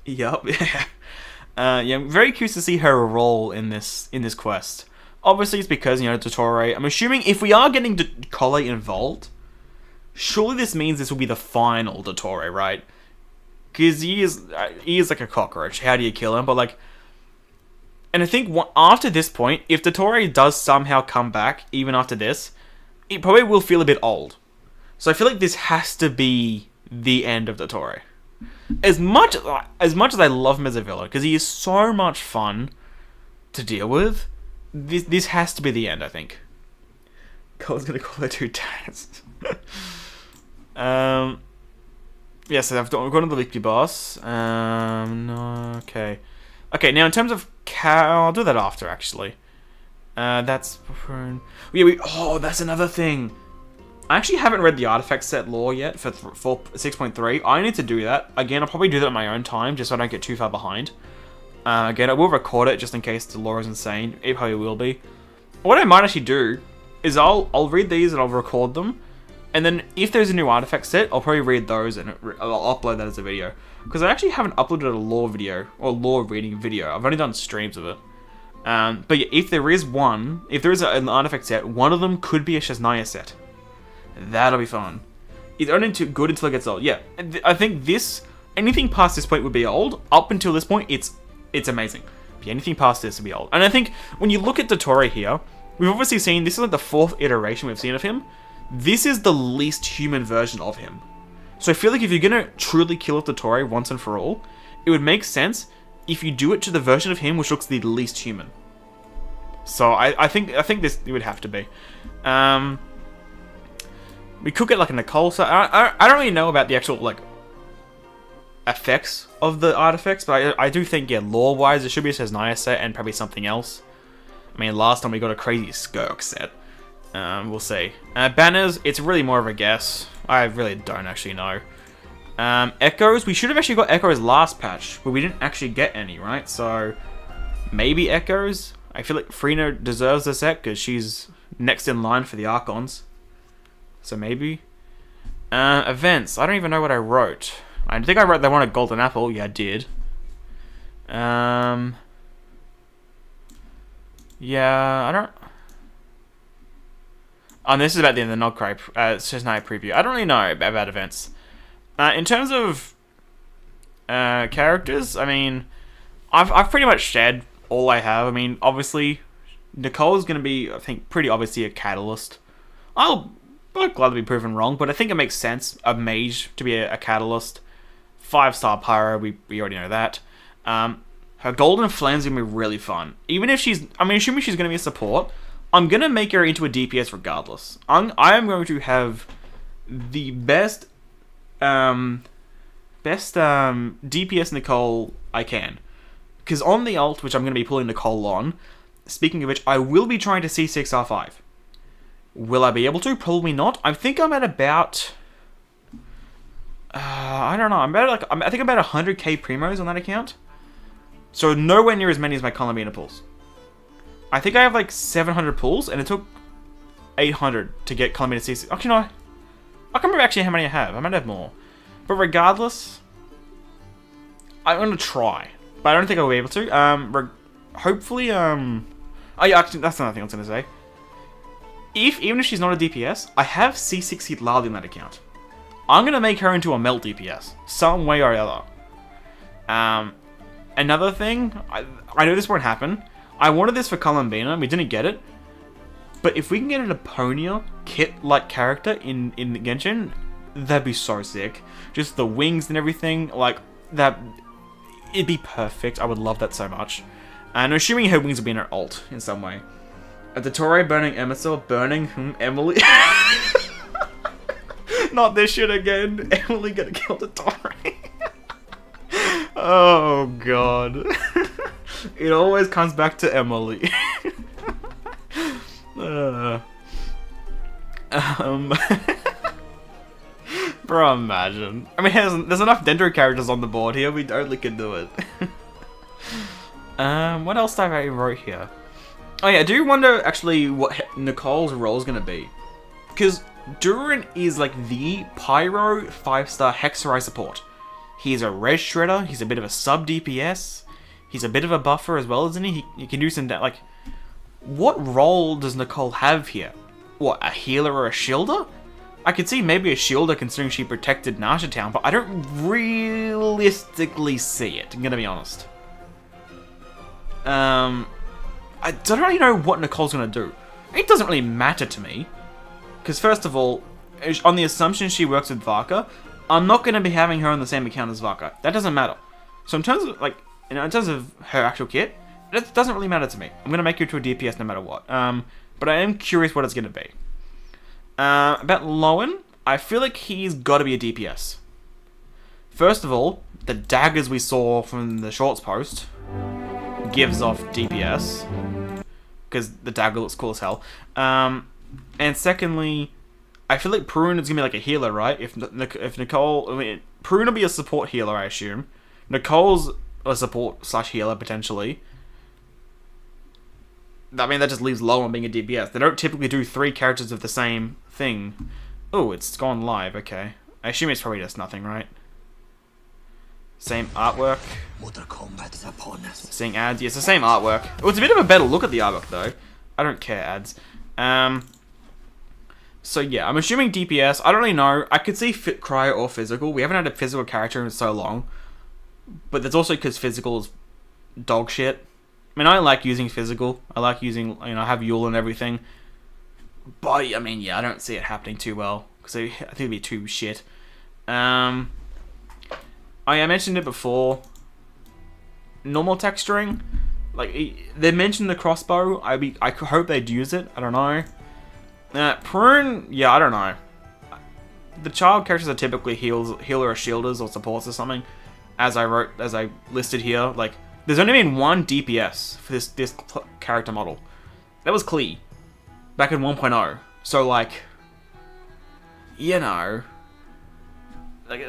Yup. Yeah, I'm very curious to see her role in this quest. Obviously, it's because, Dottore. I'm assuming if we are getting Collei involved, surely this means this will be the final Dottore, right? Because he is like a cockroach. How do you kill him? But like, and I think after this point, if Dottore does somehow come back, even after this, it probably will feel a bit old. So I feel like this has to be the end of Dottore. As much as I love him as a villain, because he is so much fun to deal with, this has to be the end, I think. Cole's gonna call her 2 dads. Yeah, so we've gone to the weekly boss. No, okay. Okay, now in terms of I'll do that after, actually. That's... Yeah, that's another thing. I actually haven't read the artifact set lore yet for 6.3. I need to do that. Again, I'll probably do that at my own time, just so I don't get too far behind. Again, I will record it just in case the lore is insane. It probably will be. What I might actually do is I'll read these and I'll record them. And then if there's a new artifact set, I'll probably read those and I'll upload that as a video. Because I actually haven't uploaded a lore video or lore reading video. I've only done streams of it. But yeah, if there is an artifact set, one of them could be a Shaznia set. That'll be fun. It's only too good until it gets old. Yeah, I think anything past this point would be old. Up until this point, it's amazing. But yeah, anything past this would be old. And I think when you look at Dottore here, we've obviously seen, this is like the 4th iteration we've seen of him. This is the least human version of him. So I feel like if you're gonna truly kill off Dottore once and for all, it would make sense if you do it to the version of him which looks the least human. So I think this it would have to be. We could get like a Nicole. So I don't really know about the actual like effects of the artifacts, but I do think, yeah, lore wise, it should be a Shaznia set and probably something else. I mean, last time we got a crazy Skirk set. We'll see. Banners, it's really more of a guess. I really don't actually know. Echoes, we should have actually got Echoes last patch, but we didn't actually get any, right? So maybe Echoes. I feel like Frina deserves a set because she's next in line for the Archons. So maybe. Events. I don't even know what I wrote. I think I wrote they want a golden apple. Yeah, I did. Yeah, I don't... And this is about the end of the Nogcry Shaznia preview. I don't really know about events. In terms of characters, I mean, I've pretty much shared all I have. I mean, obviously, Nicole's going to be, I think, pretty obviously a catalyst. I'll gladly be proven wrong, but I think it makes sense, a mage to be a catalyst. 5-star pyro, we already know that. Her golden flame's going to be really fun. Even if she's, I mean, assuming she's going to be a support, I'm going to make her into a DPS regardless. I am going to have the best DPS Nicole I can. Because on the ult, which I'm going to be pulling Nicole on, speaking of which, I will be trying to C6R5. Will I be able to? Probably not. I think I'm at about... I don't know. I think I'm about 100k primos on that account. So nowhere near as many as my Columbina pulls. I think I have like 700 pulls, and it took 800 to get Columbina CC. Actually, no. I can't remember actually how many I have. I might have more. But regardless, I'm going to try. But I don't think I'll be able to. Hopefully, oh yeah, actually, that's another thing I was going to say. Even if she's not a DPS, I have C6 hit Lali in that account. I'm going to make her into a melt DPS. Some way or other. Another thing, I know this won't happen. I wanted this for Columbina, we didn't get it. But if we can get an Eponia kit-like character in Genshin, that'd be so sick. Just the wings and everything, like, that, it'd be perfect. I would love that so much. And assuming her wings will be in her ult in some way. A Dottore burning Emerson, burning Emily. Not this shit again. Emily gonna kill Dottore. Oh god. It always comes back to Emily. Bro, imagine. I mean, there's enough Dendro characters on the board here. We totally could do it. What else did I wrote here? Oh yeah, I do wonder actually what Nicole's role is going to be. Because Durin is like the Pyro 5-star Hexerai support. He's a res shredder, he's a bit of a sub DPS, he's a bit of a buffer as well, isn't he? He can do some like... What role does Nicole have here? What, a healer or a shielder? I could see maybe a shielder considering she protected Nasha Town, but I don't realistically see it, I'm gonna be honest. I don't really know what Nicole's gonna do. It doesn't really matter to me. Because first of all, on the assumption she works with Varka, I'm not gonna be having her on the same account as Varka. That doesn't matter. So in terms of, like, you know, in terms of her actual kit, it doesn't really matter to me. I'm gonna make her to a DPS no matter what. But I am curious what it's gonna be. About Lowen, I feel like he's gotta be a DPS. First of all, the daggers we saw from the shorts post gives off DPS. Because the dagger looks cool as hell. And secondly, I feel like Prune is going to be like a healer, right? If Nicole... I mean, Prune will be a support healer, I assume. Nicole's a support / healer, potentially. I mean, that just leaves Lowen being a DPS. They don't typically do 3 characters of the same thing. Oh, it's gone live, okay. I assume it's probably just nothing, right? Same artwork. Seeing ads. Yeah, it's the same artwork. Oh, it's a bit of a better look at the artwork, though. I don't care, ads. So, yeah, I'm assuming DPS. I don't really know. I could see Cryo or Physical. We haven't had a physical character in so long. But that's also because Physical is dog shit. I mean, I like using Physical. I like using, you know, I have Yule and everything. But, I mean, yeah, I don't see it happening too well. Because I think it'd be too shit. I mentioned it before. Normal texturing, like they mentioned the crossbow. I hope they'd use it. I don't know. Prune, yeah, I don't know. The child characters are typically healer or shielders or supports or something. As I listed here, like there's only been one DPS for this character model. That was Klee, back in 1.0. So like, you know, like.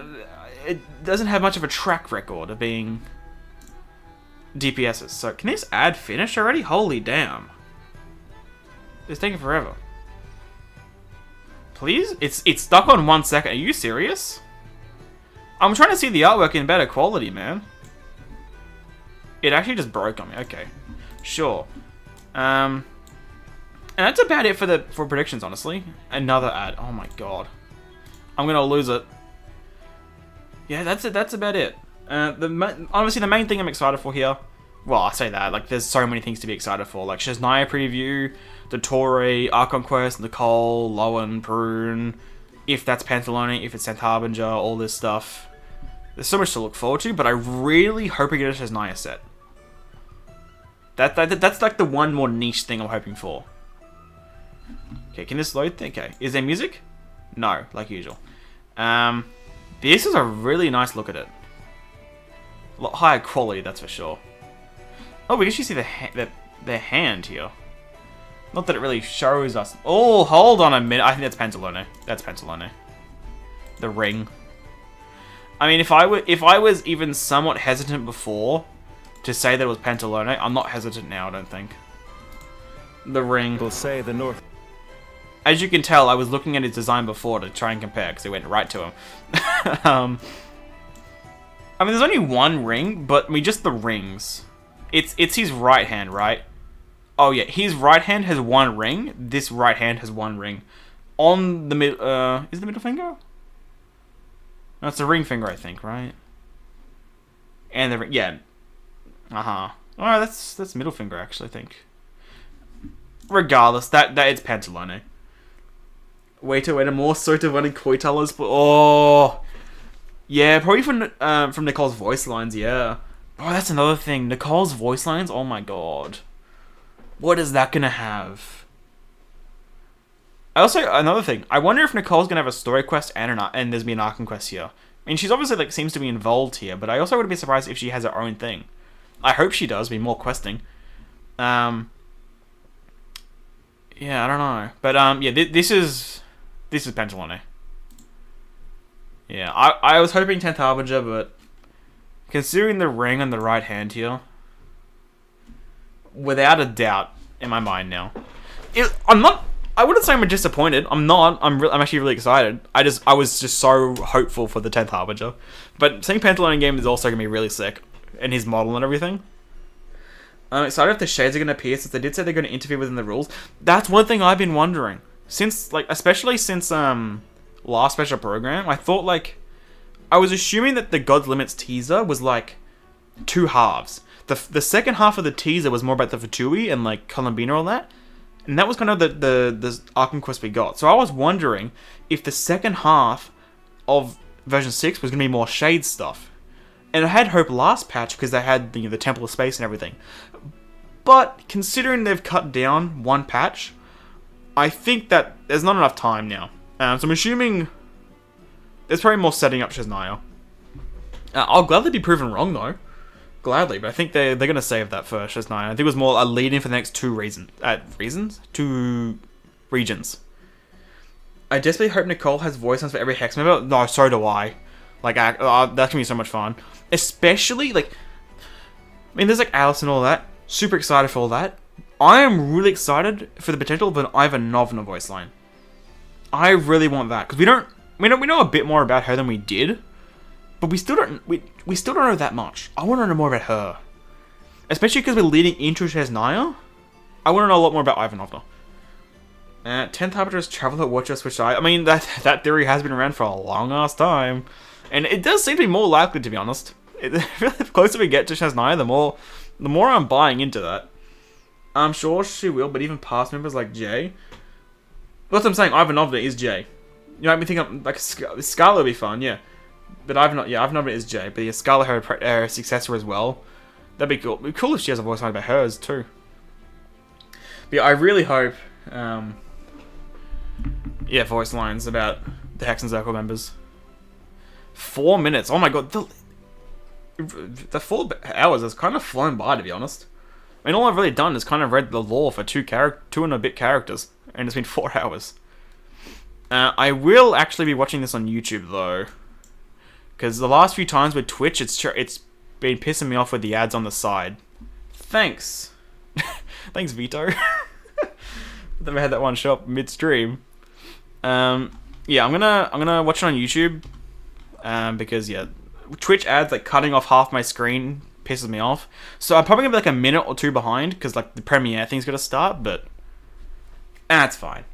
It doesn't have much of a track record of being DPSs. So, can this ad finish already? Holy damn. It's taking forever. Please? It's stuck on 1 second. Are you serious? I'm trying to see the artwork in better quality, man. It actually just broke on me. Okay. Sure. And that's about it for predictions, honestly. Another ad. Oh my god. I'm gonna lose it. Yeah, that's it. That's about it. Honestly, the main thing I'm excited for here... Well, I say that. Like, there's so many things to be excited for. Like, Shaznia preview, the Torre, Archon Quest, Nicole, Lowen, Prune. If that's Pantalone, if it's Saint Harbinger, all this stuff. There's so much to look forward to, but I really hope we get a Shaznia set. That's like the one more niche thing I'm hoping for. Okay, can this load? Okay. Is there music? No, like usual. This is a really nice look at it. A lot higher quality, that's for sure. Oh, we can actually see their hand here. Not that it really shows us. Oh, hold on a minute. I think that's Pantalone. That's Pantalone. The ring. I mean, if I was even somewhat hesitant before to say that it was Pantalone, I'm not hesitant now, I don't think. The ring. We'll say the North. As you can tell, I was looking at his design before to try and compare, because it went right to him. I mean, there's only one ring, but I mean, just the rings. It's his right hand, right? Oh yeah, his right hand has one ring. This right hand has one ring. On the is it the middle finger? No, it's the ring finger, I think, right? And the ring, yeah. Oh, that's middle finger, actually, I think. Regardless, that it's Pantalone. Wait, more so to running Koitalas, but oh, yeah, probably from Nicole's voice lines, yeah. Oh, that's another thing. Nicole's voice lines, oh my god, what is that gonna have? Also, another thing, I wonder if Nicole's gonna have a story quest and there's been an Archon quest here. I mean, she's obviously like seems to be involved here, but I also wouldn't be surprised if she has her own thing. I hope she does. Be more questing. Yeah, I don't know, but yeah, this is Pantalone. Yeah, I was hoping 10th Harbinger, but considering the ring on the right hand here, without a doubt, in my mind now. I'm not. I wouldn't say I'm disappointed. I'm not. I'm actually really excited. I was just so hopeful for the 10th Harbinger. But seeing Pantaloon in game is also gonna be really sick, and his model and everything. I'm excited if the shades are gonna appear, since they did say they're gonna interfere within the rules. That's one thing I've been wondering since, like, especially since last special program. I thought, like, I was assuming that the God's Limits teaser was like 2 halves. The second half of the teaser was more about the Fatui and like Columbina and all that. And that was kind of the Arkham quest we got. So I was wondering if the second half of version 6 was going to be more shade stuff. And I had hope last patch because they had the Temple of Space and everything. But considering they've cut down one patch, I think that there's not enough time now. So I'm assuming there's probably more setting up Shaznia. I'll gladly be proven wrong though. Gladly, but I think they're going to save that for Shaznia. I think it was more a lead-in for the next 2 2 regions. I desperately hope Nicole has voice lines for every Hex member. No, so do I. Like, that's going to be so much fun. Especially, like, I mean, there's like Alice and all that. Super excited for all that. I am really excited for the potential of an Ivan Novna voice line. I really want that, because we know a bit more about her than we did. But we still don't know that much. I want to know more about her. Especially because we're leading into Shaznia. I want to know a lot more about Ivanovna. 10th Harbinger travel at Watcher Switch Eye. I mean, that theory has been around for a long ass time. And it does seem to be more likely, to be honest. The closer we get to Shaznia, the more I'm buying into that. I'm sure she will, but even past members like Jay. That's what I'm saying, Ivanovna is Jay. You might be thinking, like, Scarlet would be fun, yeah. But Ivanovna is Jay. But yeah, Scarlet, her successor as well. That'd be cool. It'd be cool if she has a voice line about hers too. But yeah, I really hope, voice lines about the Hex and Circle members. 4 minutes. Oh my god, the 4 hours has kind of flown by, to be honest. I mean, all I've really done is kind of read the lore for 2 and a bit characters, and it's been 4 hours. I will actually be watching this on YouTube though. Because the last few times with Twitch, it's been pissing me off with the ads on the side. Thanks. Thanks, Vito. Never had that one show up midstream. Yeah, I'm gonna watch it on YouTube. Because yeah, Twitch ads like cutting off half my screen pisses me off. So I'm probably gonna be like a minute or 2 behind because like the premiere thing's gonna start, but that's fine.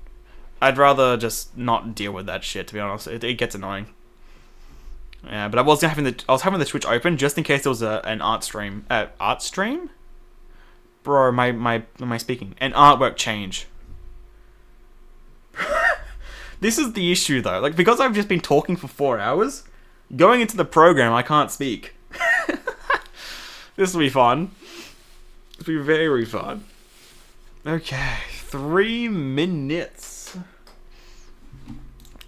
I'd rather just not deal with that shit, to be honest. It gets annoying. Yeah, but I was having the Twitch open just in case there was an art stream. Art stream? Bro, my speaking. An artwork change. This is the issue though. Like, because I've just been talking for 4 hours, going into the program I can't speak. This will be fun. This will be very fun. Okay, 3 minutes.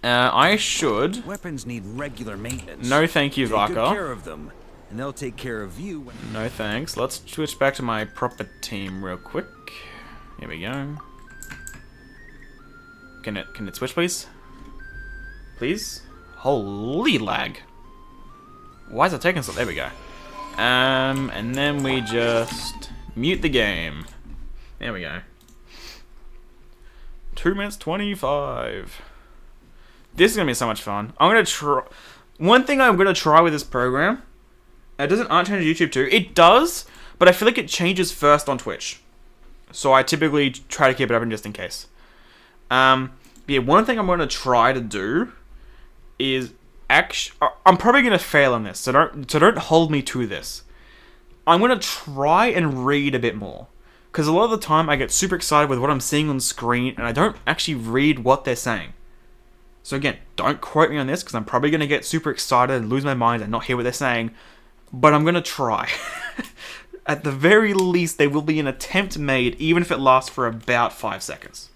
I should. Weapons need regular maintenance. No, thank you, Take good Varka. care of them, and they'll take care of you. When... No thanks. Let's switch back to my proper team real quick. Here we go. Can it switch, please? Please? Holy lag. Why is it taking so? There we go. And then we just mute the game. There we go. 2 minutes 25. This is gonna be so much fun. I'm gonna try. One thing I'm gonna try with this program. It doesn't change YouTube too. It does, but I feel like it changes first on Twitch. So I typically try to keep it open just in case. But yeah, one thing I'm gonna try to do is I'm probably gonna fail on this, so don't hold me to this. I'm gonna try and read a bit more. Because a lot of the time I get super excited with what I'm seeing on screen and I don't actually read what they're saying. So again, don't quote me on this because I'm probably going to get super excited and lose my mind and not hear what they're saying. But I'm going to try. At the very least, there will be an attempt made, even if it lasts for about 5 seconds.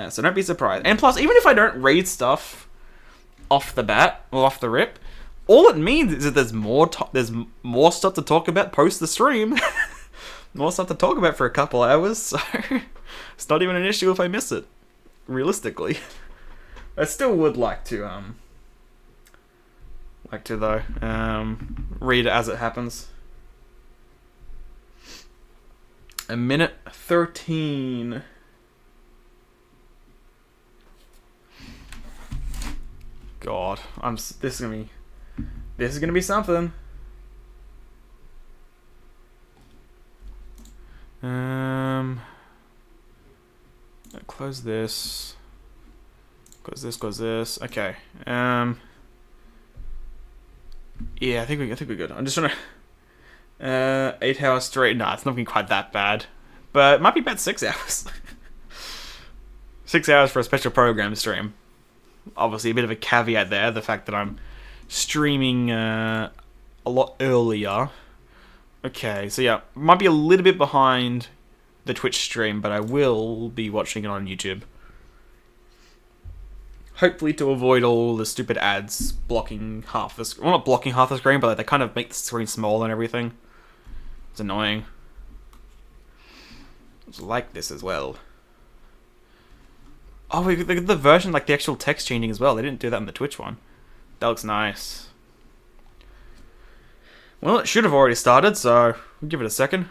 So don't be surprised. And plus, even if I don't read stuff off the bat, or off the rip, all it means is that there's more stuff to talk about post the stream. More stuff to talk about for a couple hours, so it's not even an issue if I miss it. Realistically. I still would like to read it as it happens. A minute 13. God, this is gonna be something. Close this. Close this. Okay. Yeah, I think we're good. I'm just trying to 8 hours straight. Nah, it's not gonna be quite that bad. But it might be about 6 hours. 6 hours for a special program stream. Obviously, a bit of a caveat there, the fact that I'm streaming a lot earlier. Okay, so yeah, might be a little bit behind the Twitch stream, but I will be watching it on YouTube. Hopefully to avoid all the stupid ads blocking half the screen. Well, not blocking half the screen, but like, they kind of make the screen small and everything. It's annoying. It's like this as well. Oh, we got the version, like the actual text changing as well. They didn't do that in the Twitch one. That looks nice. Well, it should have already started, so we'll give it a second.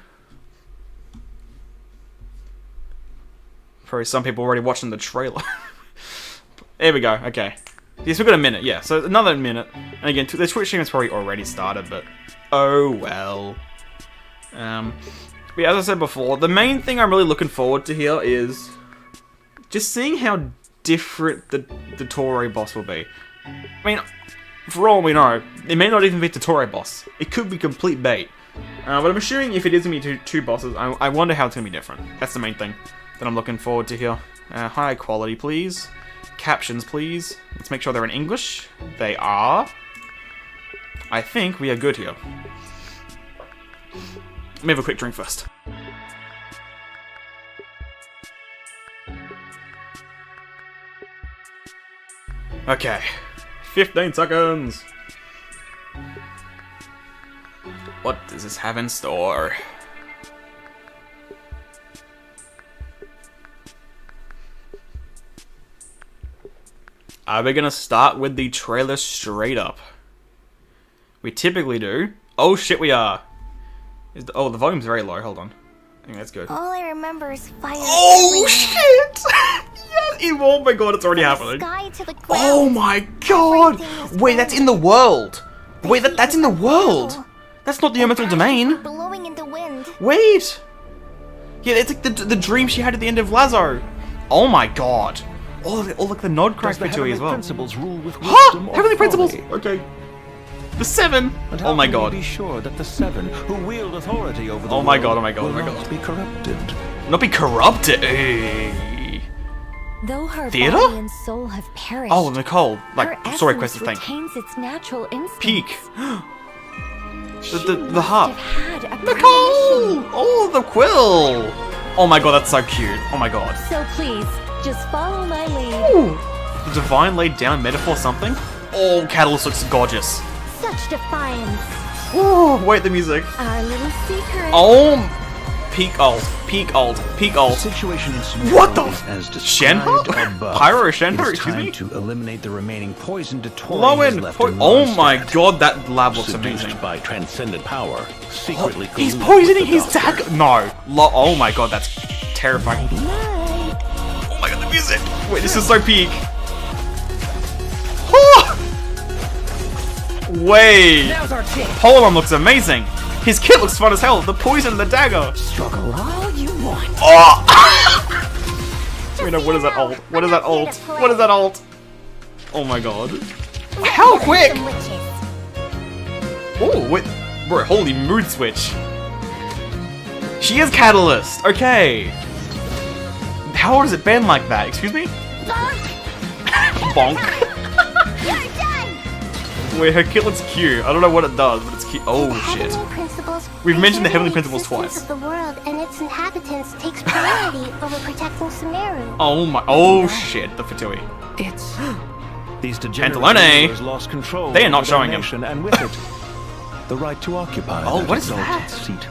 Probably some people already watching the trailer. There we go, okay. Yes, we've got a minute, yeah, so another minute. And again, the Twitch stream has probably already started, but oh well. But yeah, as I said before, the main thing I'm really looking forward to here is just seeing how different the Toray boss will be. I mean, for all we know, it may not even be the Toray boss. It could be complete bait. But I'm assuming if it is going to be two bosses, I wonder how it's going to be different. That's the main thing that I'm looking forward to here. High quality, please. Captions, please. Let's make sure they're in English. They are. I think we are good here. Let me have a quick drink first. Okay. 15 seconds. What does this have in store? Are we gonna start with the trailer straight up? We typically do. Oh shit, we are. The volume's very low. Hold on. I think that's good. All I remember is fire. Oh shit! Yes! Oh my god, it's already happening. Sky to the ground. Oh my god! Wait, that's in the world. Wait, that's in the world. That's not the elemental domain. Blowing in the wind. Wait. Yeah, it's like the dream she had at the end of Lazo. Oh my god. Oh, like the nod crack Fatui as well. Principles rule with Huh? wisdom or Heavenly principles. folly? Okay. The 7. And Oh my how can we god. be sure that the 7 who wield authority over the Oh my god, world oh my god, oh will my not god. be corrupted? Not be corrupted. Hey. Though her Theater? body and soul have perished. Oh, Nicole. Like, her sorry, essence Quest, thank. retains its natural instincts. Peak. She the must harp. have had a Nicole! premonition. Oh, the quill! Oh my god, that's so cute. Oh my god. So please, just follow my lead. Ooh. The divine laid down metaphor something? Oh, Catalyst looks gorgeous. Such defiance. Oh, wait, the music. Our little secret. Oh, peak alt, peak alt, peak The alt. situation in What the Sumeru is as described Shenhe? above. Pyro Shenhe, It is excuse time me? to eliminate the remaining poison to Lowen, oh my god, that lab looks Seduced amazing. by transcendent power, secretly He's colluded poisoning with the his Doctor. dagger. No. Oh my god, that's terrifying. Oh my god, the music. Wait, this is so peak. Oh! Wait. Polearm looks amazing. His kit looks fun as hell. The poison, the dagger. Struggle all you want. Oh! Wait, no, what is that alt? What is that alt? What is that alt? Oh my god. How quick? Oh, wait. Bro, holy mood switch. She is Catalyst. Okay. How has it been like that? Excuse me? Bonk. You're done. Wait, her kit looks cute. I don't know what it does, but it's cute. Oh shit. We've mentioned the Heavenly Principles twice. Of the world and its inhabitants takes priority over protecting Sumeru. Oh my. Oh shit. The Fatui. It's These degenerate Pantalone. rulers lost control They are not over their showing him. nation, and with it, the right to occupy Oh, that what is exalted that? seat.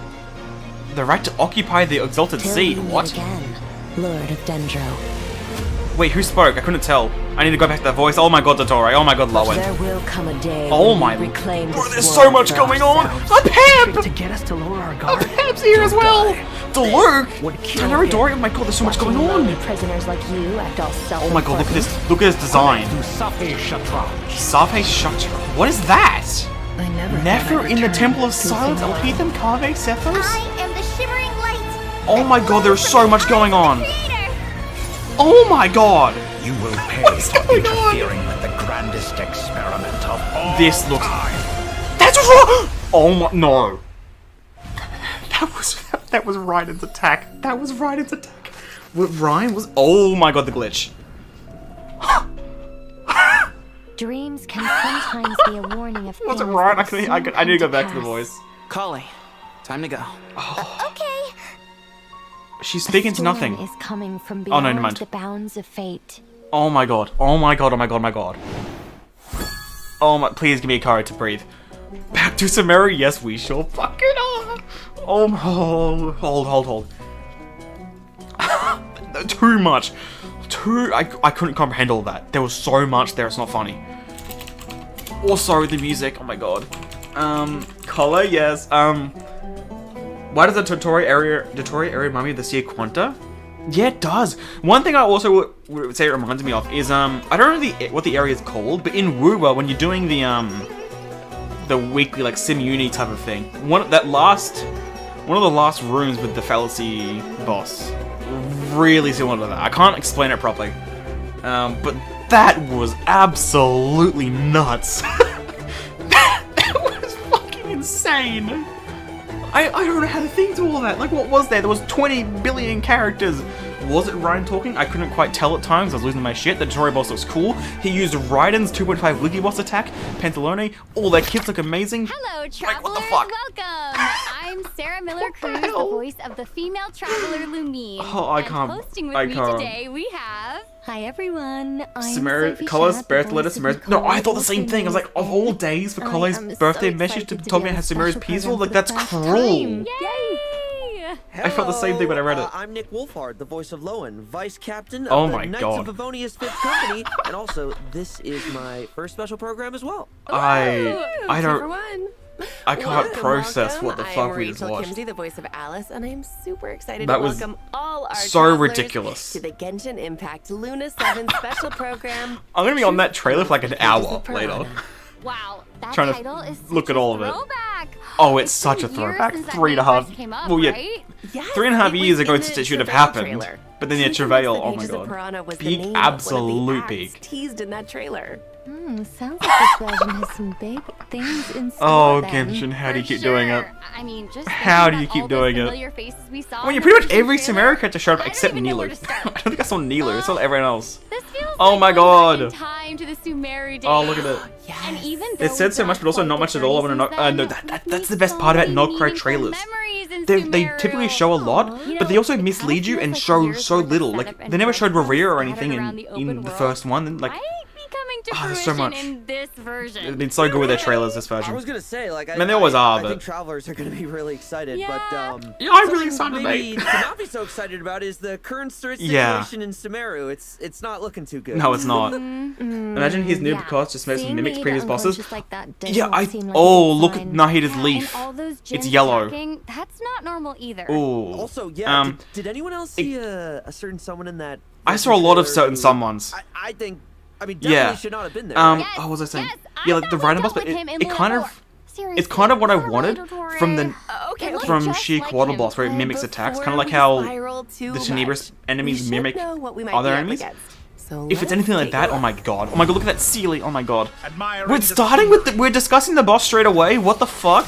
The right to occupy the exalted seat. What? again, Lord of Dendro. Wait, who spoke? I couldn't tell. I need to go back to that voice. Oh my god, Dottore. Oh my god, Lowen. There will come a day Oh when my. we reclaim Bro, this there's world so much for going on. ourselves. A pimp! To get us to lower our A guard. pimp! Philip's here as well! Diluc! Tyler Dory, oh my god, there's so much going on! Prisoners like you act all Oh my god, look at this, look at this design. Safe Shatra. What is that? I Never in the Temple of Silence, Elpetham Kave Sethos? I am the shimmering light. Oh my god, there's so much going on. Creator. Oh my god! You will pay What's for going on? interfering with the grandest experiment of all This looks... time. That's wrong! Oh my... No. That was Ryan's attack. That was Ryan's attack. What Ryan was... Oh my god, the glitch. Dreams can sometimes be a warning of Was it things Ryan? that will I soon need to go come back to the pass. voice. Collie, time to go. Okay. She's speaking to Storm nothing. is coming from Oh, beyond no, never mind. the bounds of fate. Oh my god. Oh my god. Oh my god. Oh my god. Oh my... Please give me a courage to breathe. Back to Sumeru? Yes, we shall fucking are. Oh my... Hold. Too much. I couldn't comprehend all that. There was so much there, it's not funny. Also, the music. Oh my god. Color, yes. Why does the Totori area remind me of the Sea Quanta? Yeah, it does. One thing I also would say it reminds me of is I don't know what the area is called, but in Wuwa, when you're doing the weekly like sim uni type of thing, one of the last rooms with the fallacy boss, really similar to that. I can't explain it properly, but that was absolutely nuts. That was fucking insane. I don't know how to think to all that. Like, what was there? There was 20 billion characters. Was it Raiden talking? I couldn't quite tell at times. I was losing my shit. The tutorial boss looks cool. He used Raiden's 2.5 Wiki boss attack. Pantalone. All their kits look amazing. Hello, Like, travelers. what the fuck? Welcome. I'm Sarah Miller Cruz, the hell? voice of the female traveler Lumine. Oh, I and can't- hosting with I me can't. today, we have. Hi everyone, I'm Samara, Sophie Cola's Shat, the birth voice letter, of Samara's... No, I thought the Nicole, same thing. I was like, of also all known days for as Cola's I am birthday so message to excited tell me be how on a Samara's special peaceful, program like, for that's the first cruel. time. Yay! I felt the same thing when I read it. I'm Nick Wolfhard, the voice of Lowen, vice captain of Oh the my Knights God. of Favonius 5th Company, and also this is my first special program as well. I For don't... one. I can't Welcome, process welcome. what the I fuck am we just Rachel watched. Kimsey, the voice of Alice, and I am super excited That to was welcome all our so travelers ridiculous. to the Genshin Impact Luna 7 special program. I'm gonna be on that trailer for like an hour Pages of later. Piranha. Wow, that Trying to title is such look at a all of it. throwback. Oh, it's It's such a been years throwback. since that 3.5. first came up, Well, yeah, right? Yes, 3.5 it was years ago in it the should have Travail happened. trailer. But then yeah, Taking Travail, the oh my Pages of god. Piranha was the Big, name of one of the absolute acts big. teased in that trailer. Sounds like this version has some big things in store Oh, then. Genshin, how do you For keep doing it? sure. I mean, just How thinking do you about keep all those doing it? familiar faces we saw Well, in yeah, the pretty much recent every trailer, Samara character showed up I don't except even know where Neeler. to start. I don't think I saw Neeler, I saw everyone else. This feels Oh like my going back in god. time to the Sumeru days. Oh, look at it. And even though It said so we've much, but also quite not the much at all. I journey want to know. since No, then, that's we've the best made part about so not many Cry meaningful trailers. memories in They Sumeru. typically show a lot, You but they know, also it mislead kinda you feels and like show years so worth of little. setup Like and they never showed growth Revere or scattered anything around the in open the world first one. And like, might be coming to there's so fruition much. in this version. they've been so good with their trailers this I version. was gonna say, like, I mean, they always are, I but- think travelers are gonna be really excited, but Yeah, I'm really something excited, maybe mate. to not be so excited about is the current situation Yeah. in Sumeru. It's not looking too good. No, it's not. Imagine his new because just Seeing mimics me previous bosses. unconscious like that does Yeah, not seem like oh, a good look at sign. Nahida's Yeah, leaf. and all those It's gens yellow. attacking, that's not normal either. Ooh. Also, yeah. Um, did anyone else see a certain someone in that? I saw a lot of trailer certain who- someones. I think. I mean, definitely Yeah. should not have been there. Um, right? Yes, oh, what was I saying? yes, Yeah, I like the thought we Rhino boss, dealt but with him in it kind Luna of, four. Seriously, it's kind of what I poor wanted Dottore. from the Okay, It looked from just She like Quaddle him. boss, where it But mimics attacks, kind before of like we how spiral too the much, Tenebrous enemies we should mimic know what we might other be up enemies. against. So If it's let's anything like take that, a oh my look. god, oh my god, look at that Sealy, oh my god. Admiring We're the starting with the, we're discussing the boss straight away. What the fuck?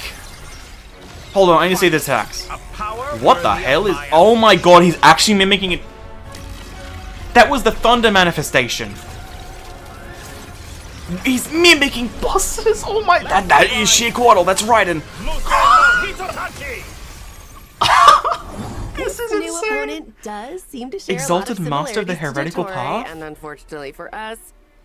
Hold on, I need to see the attacks. A power What the worthy hell of is? my Oh my god, he's actually mimicking it. That was the thunder manifestation. He's mimicking bosses. Oh my, that is She Quaddle. That's Raiden. This is The new insane. opponent does seem to share Exalted a lot of Master of the similarities to Heretical Dottore, Path? and unfortunately for us,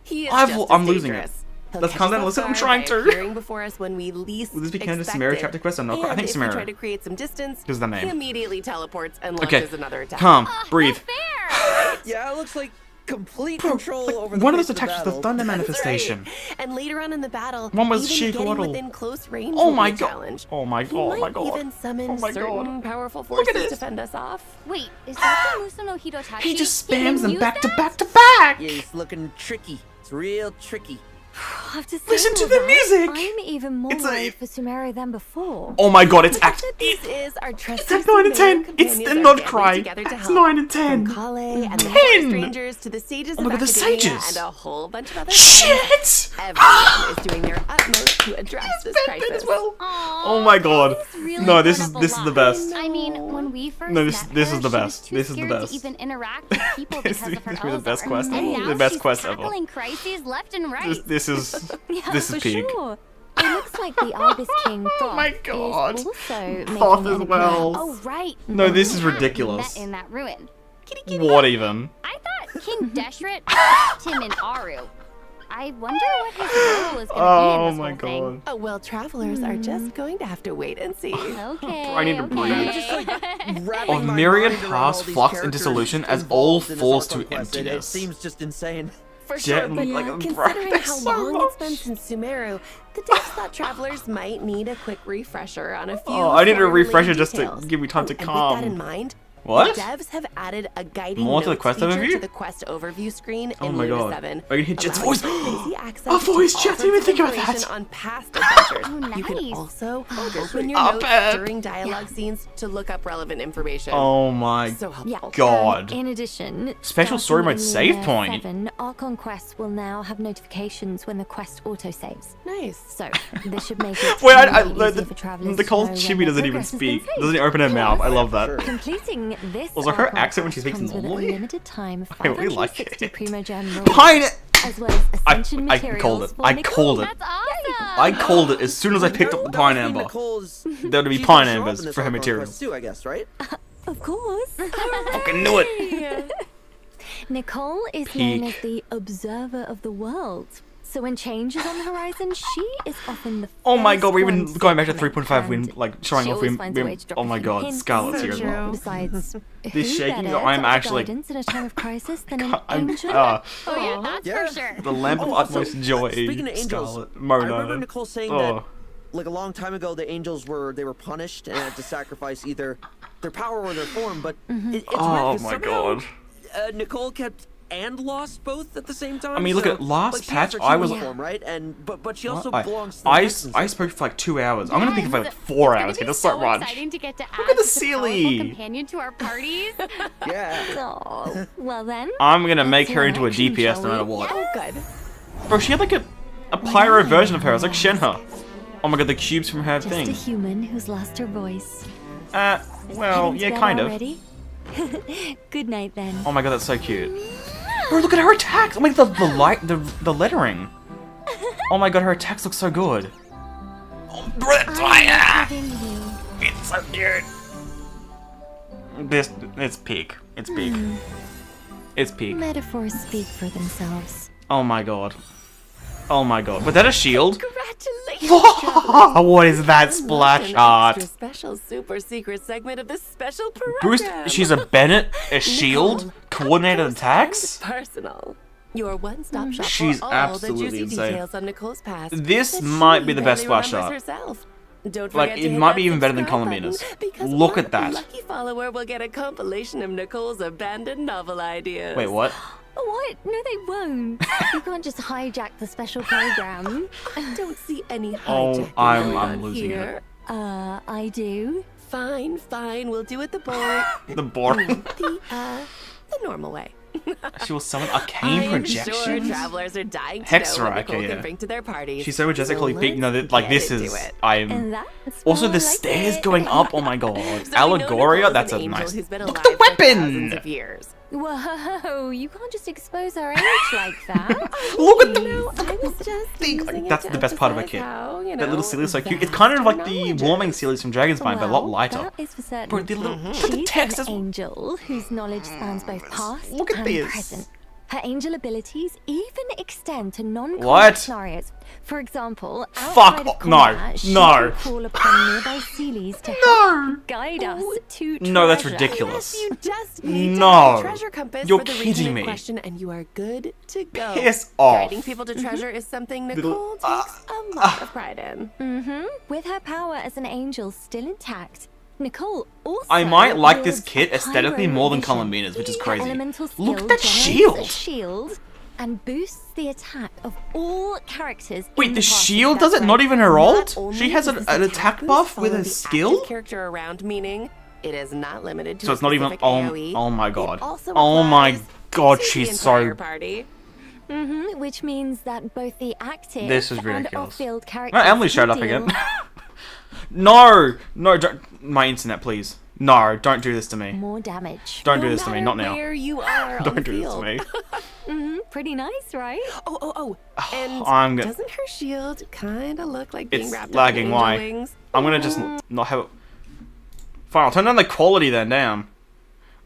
he is I'm just as losing it. dangerous. He'll Let's catch calm down, us listen, off I'm guard trying by to. appearing before us when we least Will this be canon to expect Sumeru it. chapter quest? I'm not quite- I And think if we Sumeru. try to create some distance, Here's the name. he immediately teleports and Okay, launches another attack. calm, breathe. Fair. Yeah, it looks like complete control over the One of pace those attached to the battle. thunder That's manifestation. right. And later on in the battle, One was even Sheik getting Waddle. within close range Oh will my be a god. challenge. Oh my He god. Oh my might god. even summon Oh my certain god. powerful Look at forces this. to fend us off. Wait, is that the Muso no Hidotachi? He just You spams can them use back to that? back to back. Yeah, he's looking tricky. It's real tricky. I have to say, Listen to all the that, music. I'm even more It's a- worried for Sumeru than before. Oh my god, it's act. This is our trusty It's 9 and 10. Sumeru It's companions not are cry. banding together to It's help. 9 and 10. From Kale and the 10. forest strangers to the sages Oh of my god, the academia sages. and a whole bunch of other Shit! Everyone is doing their utmost to address this crisis. as well. Aw, Oh my god. he's really No, this grown is up a this is the lot. best. I mean, when we first No, this- met this her, is the she was best. too This is the scared best. to even interact with people This because of her is the best Elzar. quest And ever. now The best she's quest ever. tackling crises left and right. This is Yeah, this is for peak. sure. It looks like the Ibis King Thoth my god. is also Thoth making as an well. appearance. Oh right. No, this is Yeah, we ridiculous. met in that ruin. What even? I thought King Deshret trapped him in Aru. I wonder what his role is going to be Oh in this my whole god. thing. Oh, well, travelers are just going to have to wait and see. Okay. I need to okay. breathe. Just like wrapping Of my myriad mind around paths, all these flux, and characters dissolution as all involved in this falls Archon to quest. It emptiness. seems just insane. For Jet sure, but and, like, considering there's how so long it's been much. since Sumeru, the devs thought travelers might need a quick refresher on a few. Oh, I need a story-related refresher just to details. give me time to And with that in calm. mind, What? the devs have added a guiding More to the notes quest feature overview? to the quest overview screen Oh in my Luna god. 7. I can hear Jet's allowing voice. easy access A voice, to all Jet, I didn't even sorts of think about information that. on past adventures. Oh, You can nice. also open your Up notes it. during dialogue scenes to look up relevant information. Oh my So helpful. god. In addition, Special story starting mode in save Luna point. 7, Archon quests will now have notifications when the quest autosaves. Nice. So, this should make it Wait, really easy for travelers the to Cold know Chibi when doesn't their even progress has been speak. saved. Doesn't even open her mouth. I love that. Completing this Also, her Archon accent when she quest speaks comes with normally? a limited time I really like 560 it. Primogen rolls, Pine. as well as Ascension I materials called it. for I Nicole. called it. That's awesome. I called it as soon as I picked up the Pine That must mean Amber. Nicole's- There would be she's Pine gonna show up Ambers in this for her Archon materials. quest too, I guess, right? Of course. Fucking knew it. Nicole is Peak. known as the observer of the world. So when change is on the horizon, she is often the Oh my first god, we're even one to going back to see it 3.5 win, coming, like showing she off always win. finds a way to drop Oh a my few god, hints. Scarlet's here as So well. true. Besides, This who shaking, better I'm to actually- offer guidance at a time of crisis than an I'm, angel? Oh yeah, that's Yeah. for sure. the lamp of Oh, utmost also, joy, speaking of angels, Scarlet, I remember Mona. Nicole saying Oh. that, like a long time ago, the angels were punished and had to sacrifice either their power or their form. But it's weird Oh 'cause my somehow, god. Nicole kept and lost both at the same time. I mean, look so, at last like, she patch, has her I human was- form, right, and but she also I, belongs to the I, Nexus. I spoke for like 2 hours. I'm gonna speak for like Yes. 4 It's hours. gonna Okay, be that's so so much. exciting to get to add at the such a silly. powerful companion to our parties. Yeah. Oh, well then. I'm gonna make Let's her hear into a action, DPS shall no matter we? what. Oh, good. Bro, she had like a pyro version of her. It's like Shenhe. Oh my god, the cubes from her Just a thing. human who's lost her voice. Well, Heading to yeah, bed kind of. already? Good night then. Oh my god, that's so cute. Bro, look at her attacks! Oh my god, the lettering. Oh my god, her attacks look so good. Oh, bro, I'm giving you. it's so cute. It's peak. It's peak. It's peak. Metaphors speak for themselves. Oh my god. Oh my god. Was that a shield? Congratulations, What is that splash Extra art? special super secret segment of this special program. Bruce, she's a Bennett, a shield, coordinated attacks? Personal. Your one-stop shop She's for all absolutely the juicy insane. details on Nicole's past. This that might she be the best barely splash remembers art. herself. Don't Like, forget it to hit might that be even better than subscribe Columbina's. button, because Look one at that. lucky follower will get a compilation of Nicole's abandoned novel ideas. Wait, what? What? No, they won't. You can't just hijack the special program. I don't see any Oh, hijacking I'm going on losing it. here. I do. Fine, we'll do it the boring, The boring. the normal way. She will summon arcane I'm sure projections. travelers are dying to Hex know what Rika, Nicole yeah. can bring to their parties. She's so majestically So peak. No, let's like get this into is. it. I'm. And that's Also, more the like stairs it. going up. Oh my god. So we know Allegoria. Nicole is That's an a angel nice. who's been Look at alive the for thousands weapon. of years. Whoa, you can't just expose our age like that. Look at the No, I was just thing. using it That's to the best part of my emphasize kit. how, you That little know, seal is so cute. It's vast kind of her like the knowledge warming is. series from Dragon's Spine, but a lot Well, lighter. that is for certain. Bro, the little. But the She's text an is. angel whose knowledge spans both past Look at and this. present. Her angel abilities even extend to non-combat What? scenarios. For example, Fuck, outside of no, combat, she no. can call upon nearby Sealies to help guide us to No, that's treasure. ridiculous. You just need to No. have a treasure compass You're for the kidding region in me. question, and you are good to go. Piss off. Guiding people to treasure is something Nicole takes a lot of pride in. With her power as an angel still intact, Nicole also I might like this wields kit aesthetically more than pyro Columbina's, which is vision. crazy. Her elemental Look skill at that generates a shield. shield and boosts the attack of all characters. Wait, in the party. shield That's does it? Not right. even her Not ult? only She has does an this attack boost buff with follow a the skill? active character around, meaning it is not limited to So a it's not even. specific Oh, AoE. oh my It god. also Oh my applies god, to the she's entire so. party. Which means that both the active This is and ridiculous. off-field No, characters Emily showed can up deal again. No! No, don't. My internet, please. No, don't do this to me. more damage. Don't do No this to me, matter not now. Where you are on Don't the do this to field. me. Pretty nice, right? Oh. And I'm gonna- doesn't her shield kind of look like being It's wrapped lagging, up in why? angel wings? I'm gonna just not have it. Fine, I'll turn down the quality then, damn.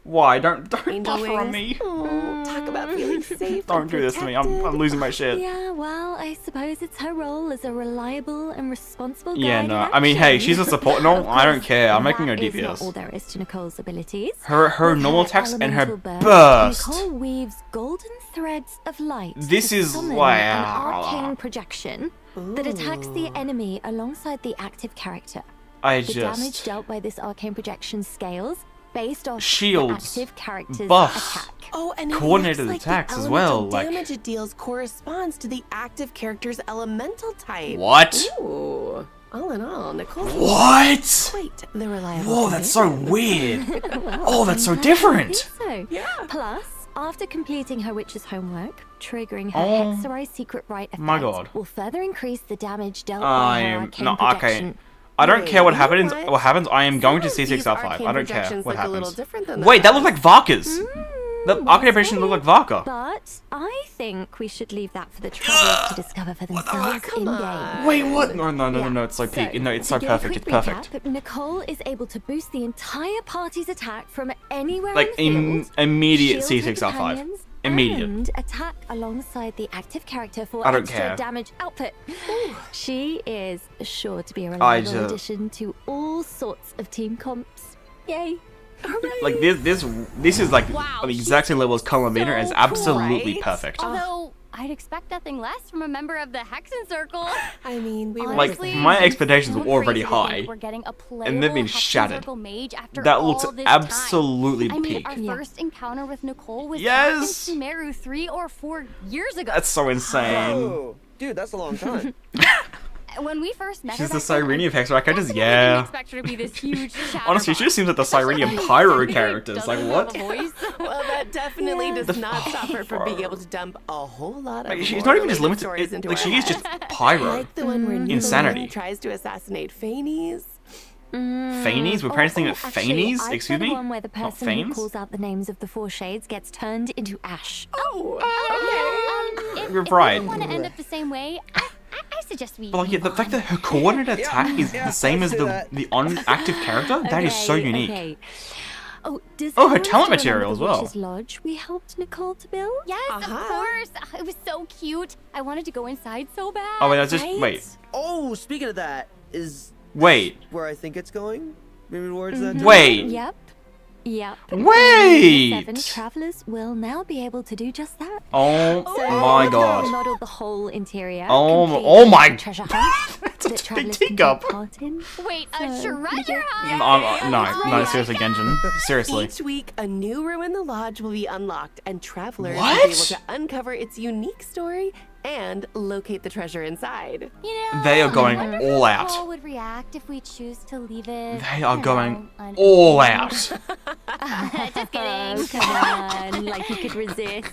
Why? Don't Angel buffer on wings. me. Oh, talk about feeling safe. Don't and do this to me. I'm protected. losing my shit. Yeah, well, I suppose it's her role as a reliable and responsible Yeah, guide no. in I mean, hey, action. she's a support. No, Of I don't course, care. I'm making her that is not all DPS. there is to Nicole's abilities. Her With normal attacks and her elemental burst. Nicole weaves golden threads of light. This to is summon wow. an arcane projection that attacks the enemy alongside the active character. I The damage just. dealt by this arcane projection scales based off Shields, the active character's buffs. attack. Oh, and it Coordinated looks like attacks the as well, elemental like- damage it deals corresponds to the active character's elemental type. What? Ooh. All in all, Nicole's What? quite the reliable. Whoa, that's so companion. weird. Well, Oh, that's so I'm glad different. you think So, Yeah. plus, after completing her witch's homework, triggering her Oh, Hexerai secret rite effect my God. will further increase the damage dealt by I her am arcane no okay. projection. I don't Wait, care what you know happens. what? What happens? I am going to Some of these C6R5. arcane I don't care projections what look a little happens. different than Wait, that looked others. like Varka's. The arcane projection looked like Varka. But I think we should leave that for the travelers to discover for themselves in game. Wait, what? No, it's so peak. No, it's so to give a perfect. It's quick perfect. recap, Nicole is able to boost the entire party's attack from anywhere Like in the field. immediate shield her C6R5. companions, Immediate. And attack alongside the active character for I don't extra care. damage output. She is sure to be a I reliable just- addition to all sorts of team comps. Yay. Like this is like Wow, the exact same level as Columbina. so It's absolutely right? perfect. Although, I'd expect nothing less from a member of the Hexen Circle. I mean, we were Like Honestly, my I'm expectations were so already crazy to think high. We're getting a and they've been playable Hexen shattered. Circle mage after That looks all this absolutely time. I mean, peak. our Yeah. first encounter with Nicole was Yes! back in Sumeru 3 or 4 years ago. That's so insane. Oh, dude, that's a long time. When we first met She's her the back then, Sirenia of Hexerai characters. definitely Yeah. didn't expect her to be this huge Honestly, she just seems like the Especially Sirenian when Pyro she characters. Like doesn't what? have a voice. Well, that definitely Yeah. does not stop her from being able to dump a whole lot of Like, she's not even just lore-related limited. stories into Like her she is head. just pyro. Like the one where Insanity. Nibelung tries to assassinate Fanies. Feignies? We're practicing at Actually, Feignies? I'd Excuse say me? the one where the Not person who Feigns? calls out the names of the four shades gets turned into ash. Oh, If You're we right. don't want to end up the same way, I suggest we. But like, yeah, the move fact on. that her coordinated attack is yeah, the same as let's do the that. the on-active character, that is so Okay, unique. okay. Oh, does Oh, her anyone talent still material remember as the well. Witch's Lodge we helped Nicole to build? Yes, Uh-huh. of course. It was so cute. I wanted to go inside so bad. Oh wait, that's just Right? wait, Oh, speaking of that, is wait, where I think it's going? Maybe towards that. wait. Yep. Yep. Wait! 7 travelers will now be able to do just that. Oh So my we god. remodeled the whole interior. Oh, complete oh my- with treasure hunt That's a that big travelers can take teacup. part in. Wait, a So, treasure yeah. hunt? No, seriously, Genjin. Seriously. Each week, a new room in the lodge will be unlocked, and travelers will What? be able to uncover its unique story and locate the treasure inside. You know, They are going I wonder all how out. Nicole would react if we choose to leave it. They are you going know, all out. Just Oh, kidding. come on, like you could resist.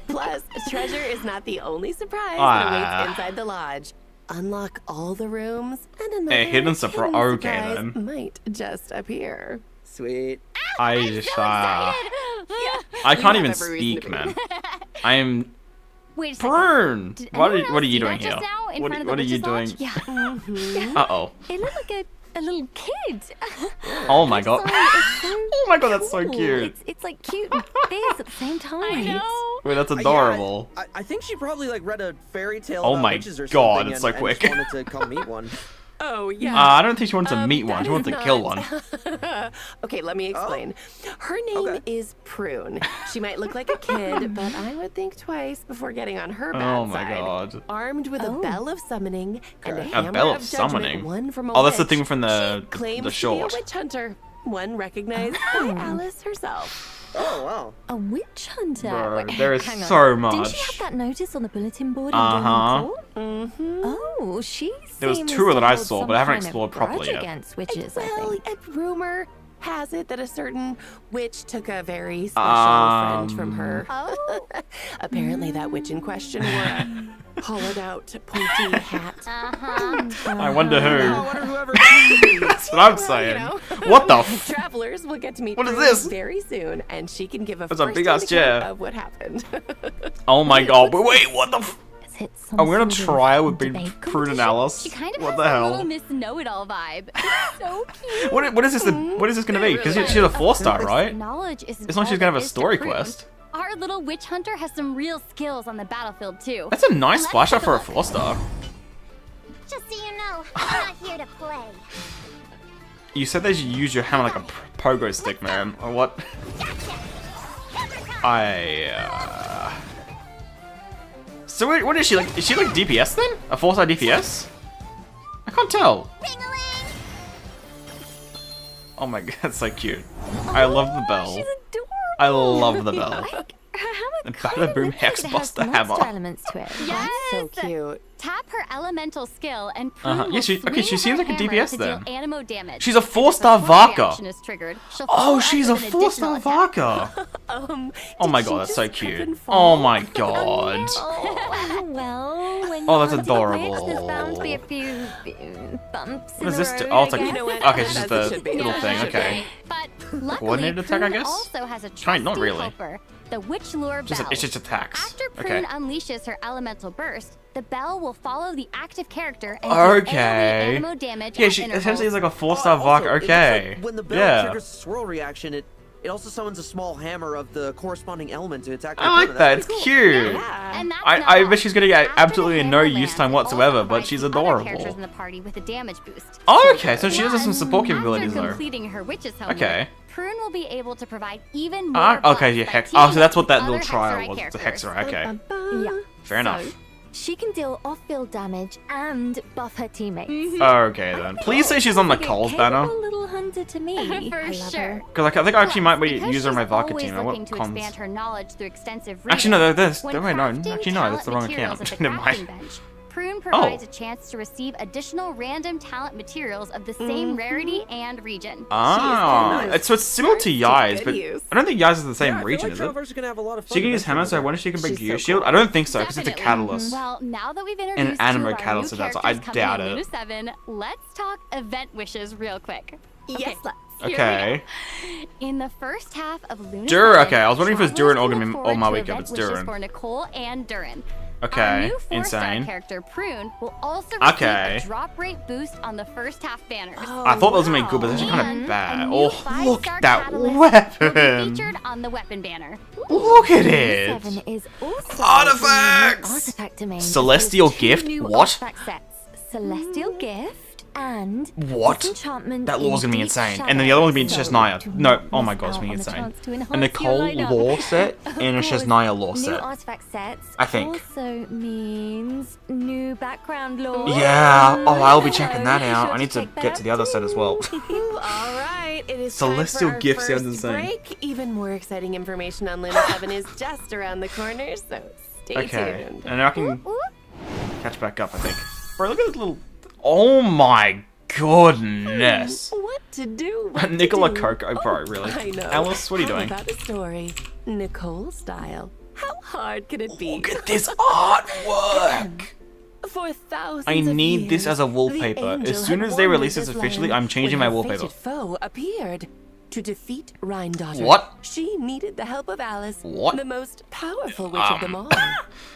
Plus, treasure is not the only surprise Ah. that awaits inside the lodge. Unlock all the rooms, and another hidden surprise. Okay, surprise then. might just appear. Sweet. I just So excited. I can't have even every reason speak, to man. I am Wait a second. burn. Did What anyone are else you do doing that here? just now in What front of the are you witch's doing? lodge? Yeah. Uh-oh. It looked like a little kid. Oh my god. Sorry, it's so Oh my god, that's so cool. cute. It's like cute and fierce at the same time. I know. Wait, that's adorable. Yeah, I think she probably like read a fairy tale Oh about my witches or God, something it's so and quick. just wanted to come meet one. Oh, yeah. I don't think she wants to meet one. that She wants is to kill not- one. Okay, let me explain. Her name is Prune. She might look like a kid, but I would think twice before getting on her bad Oh my side. God. Armed with a bell of summoning and a A hammer bell of of judgment summoning? won from a Oh, that's the witch, thing from the she claims the to short. be a witch hunter, one recognized by Alice herself. Oh wow. A witch hunter. Bro, Wait, there is hang on. so Didn't she much. have that notice on the bulletin board in Uh-huh. Court? Oh, she There was seems two to that I hold saw, some but I haven't kind of explored properly grudge yet. against witches, I Well, think. a rumor has it that a certain witch took a very special friend from her. Oh. Apparently, that witch in question wore a hollowed-out pointy hat. I wonder who. I wonder whoever she That's what I'm saying. What the f? Travelers will get to meet What is Prune this? very soon, and she can give a That's a first big-ass chair. of what happened. Oh my God. Wait, what the f? Is it some Are we gonna sort of try with being debate Prune and competition? Alice? She kind of What has the a hell? little Miss Know-It-All vibe. It's so cute. What is this? What is this gonna be? Because she's a 4-star, right? Knowledge isn't It's not all she's gonna have there a is to story Prune. quest. Our little witch hunter has some real skills on the battlefield too. That's a nice Let's splash take up for a look. 4-star. Just so you know, I'm not here to play. You said that you use your hammer like a pogo stick, man. Or what? So wait, what is she like? Is she like DPS then? A 4-star DPS? I can't tell. Oh my God, that's so cute. I love the bell. She's adorable. I love the bell. Her hammer And kind bada of boom, looks hex like it has buster monster hammer. elements to it. Yes. So cute. Tap her elemental skill and Prune Yeah, will she swing seems her like a hammer DPS to then. deal anemo damage. She's a And if 4-star sword Varka. reaction is triggered, she'll Oh, follow up she's a with an additional 4-star attack. Varka. Oh Oh my God, that's so cute. Oh my God. Oh, well, when Oh, that's you're a witch, adorable. There's bound to be a few bumps in What does the this do? road, Oh, it's I like guess. know what? okay, it's just That the should be. little Yeah, thing. should Okay. But luckily, Coordinated attack, I Prune guess? also has a Try- not trusty really. helper, the witch lure bell. It's just attacks. After Okay. Prune unleashes her elemental burst, the bell will follow the active character and Okay. deal AoE anemo damage Yeah, at she intervals. essentially is like a Oh, 4-star also, Varka. it looks Okay. like when the bell Yeah. triggers the swirl reaction, it also summons a small hammer of the corresponding element to attack. the I like opponent. that. That's It's pretty cool. cute. Yeah. And that's I not bet all. she's gonna get After the absolutely no hammer use lands, time it also whatsoever, but provides she's some other characters adorable. in the party with a damage boost. Oh, okay, so she has some Plus, support capabilities after though. completing her witch's homework, Okay. Prune will be able to provide even more Okay, buffs yeah, by hex. teaming Oh, so that's up what that with little other trial Hexerite was. The characters. Hexer. Okay. Yeah. Fair enough. She can deal off-field damage and buff her teammates. Okay then. Please say she's on the Like a Coles banner. capable little hunter to me. For I love sure. her. Because I think I actually might be Because use her on my she's Varka always team. I looking want to cons. expand her knowledge through extensive Actually, no, reading. this. When Wait, no. crafting Actually, no, that's the wrong talent account. materials at the Never mind. crafting bench, Prune provides Oh. a chance to receive additional random talent materials of the same rarity and region. Ah, nice. so it's similar to Yai's, good but use. I don't think Yai's is the same Yeah, I feel region, like is it? travelers are gonna have a lot of fun. She can use hammer, adventuring so I with wonder if she can break She's so Gear Shield. cool. I don't think so, because it's a Definitely. catalyst. Well, now that we've introduced animo two of our catalyst, new so that's- I characters coming doubt in it. Luna 7, let's talk event wishes real quick. Yes, let's. Here we Okay. go. In the first half of Luna Dur- 7, okay, I was wondering if it was travelers Durin or can gonna be look all my forward week to up, it's event wishes Durin. for Nicole and Durin. Our Okay, new 4-star insane. character, Prune, will also receive Okay. a drop rate boost on the first half banners. I thought that was gonna be good, but it's actually kind And of a bad. new Oh, 5-star look at that catalyst will be weapon! featured on the weapon banner. Look at it! 7 is also Artifacts! artifact domain. Celestial Two gift? new What? artifact sets. Celestial gift and What? disenchantment That law's in gonna be deep insane. And shadow. then the other one would be So Shesnaya. do No, not oh my miss god, it's out gonna be on the insane. chance to A enhance your Nicole lineup. Law set and a Of course, Shesnaya Law New set. artifact sets I think. also means new background lore. Yeah, oh, I'll be So checking that be out. sure I need to check that get to the out other set as well. All right, it is Celestial time for our gift first sounds insane. break. Even more exciting information on Luna 7 is just around the corner, so stay Okay, tuned. and I can catch back up, I think. Bro, look at this little... Oh my goodness. What to do? What Nicola to do? Coco, bro, Oh, really? I know. Alice, what are you How doing? about a story, Nicole style? How hard can it be? Look at this artwork! For thousands I of need this years, as a the wallpaper. angel As soon had as they wandered release this this officially, land I'm changing when my her wallpaper. fated foe appeared. To defeat Rhine-Daughter, What? she needed the help of Alice, What? the most powerful witch of them all.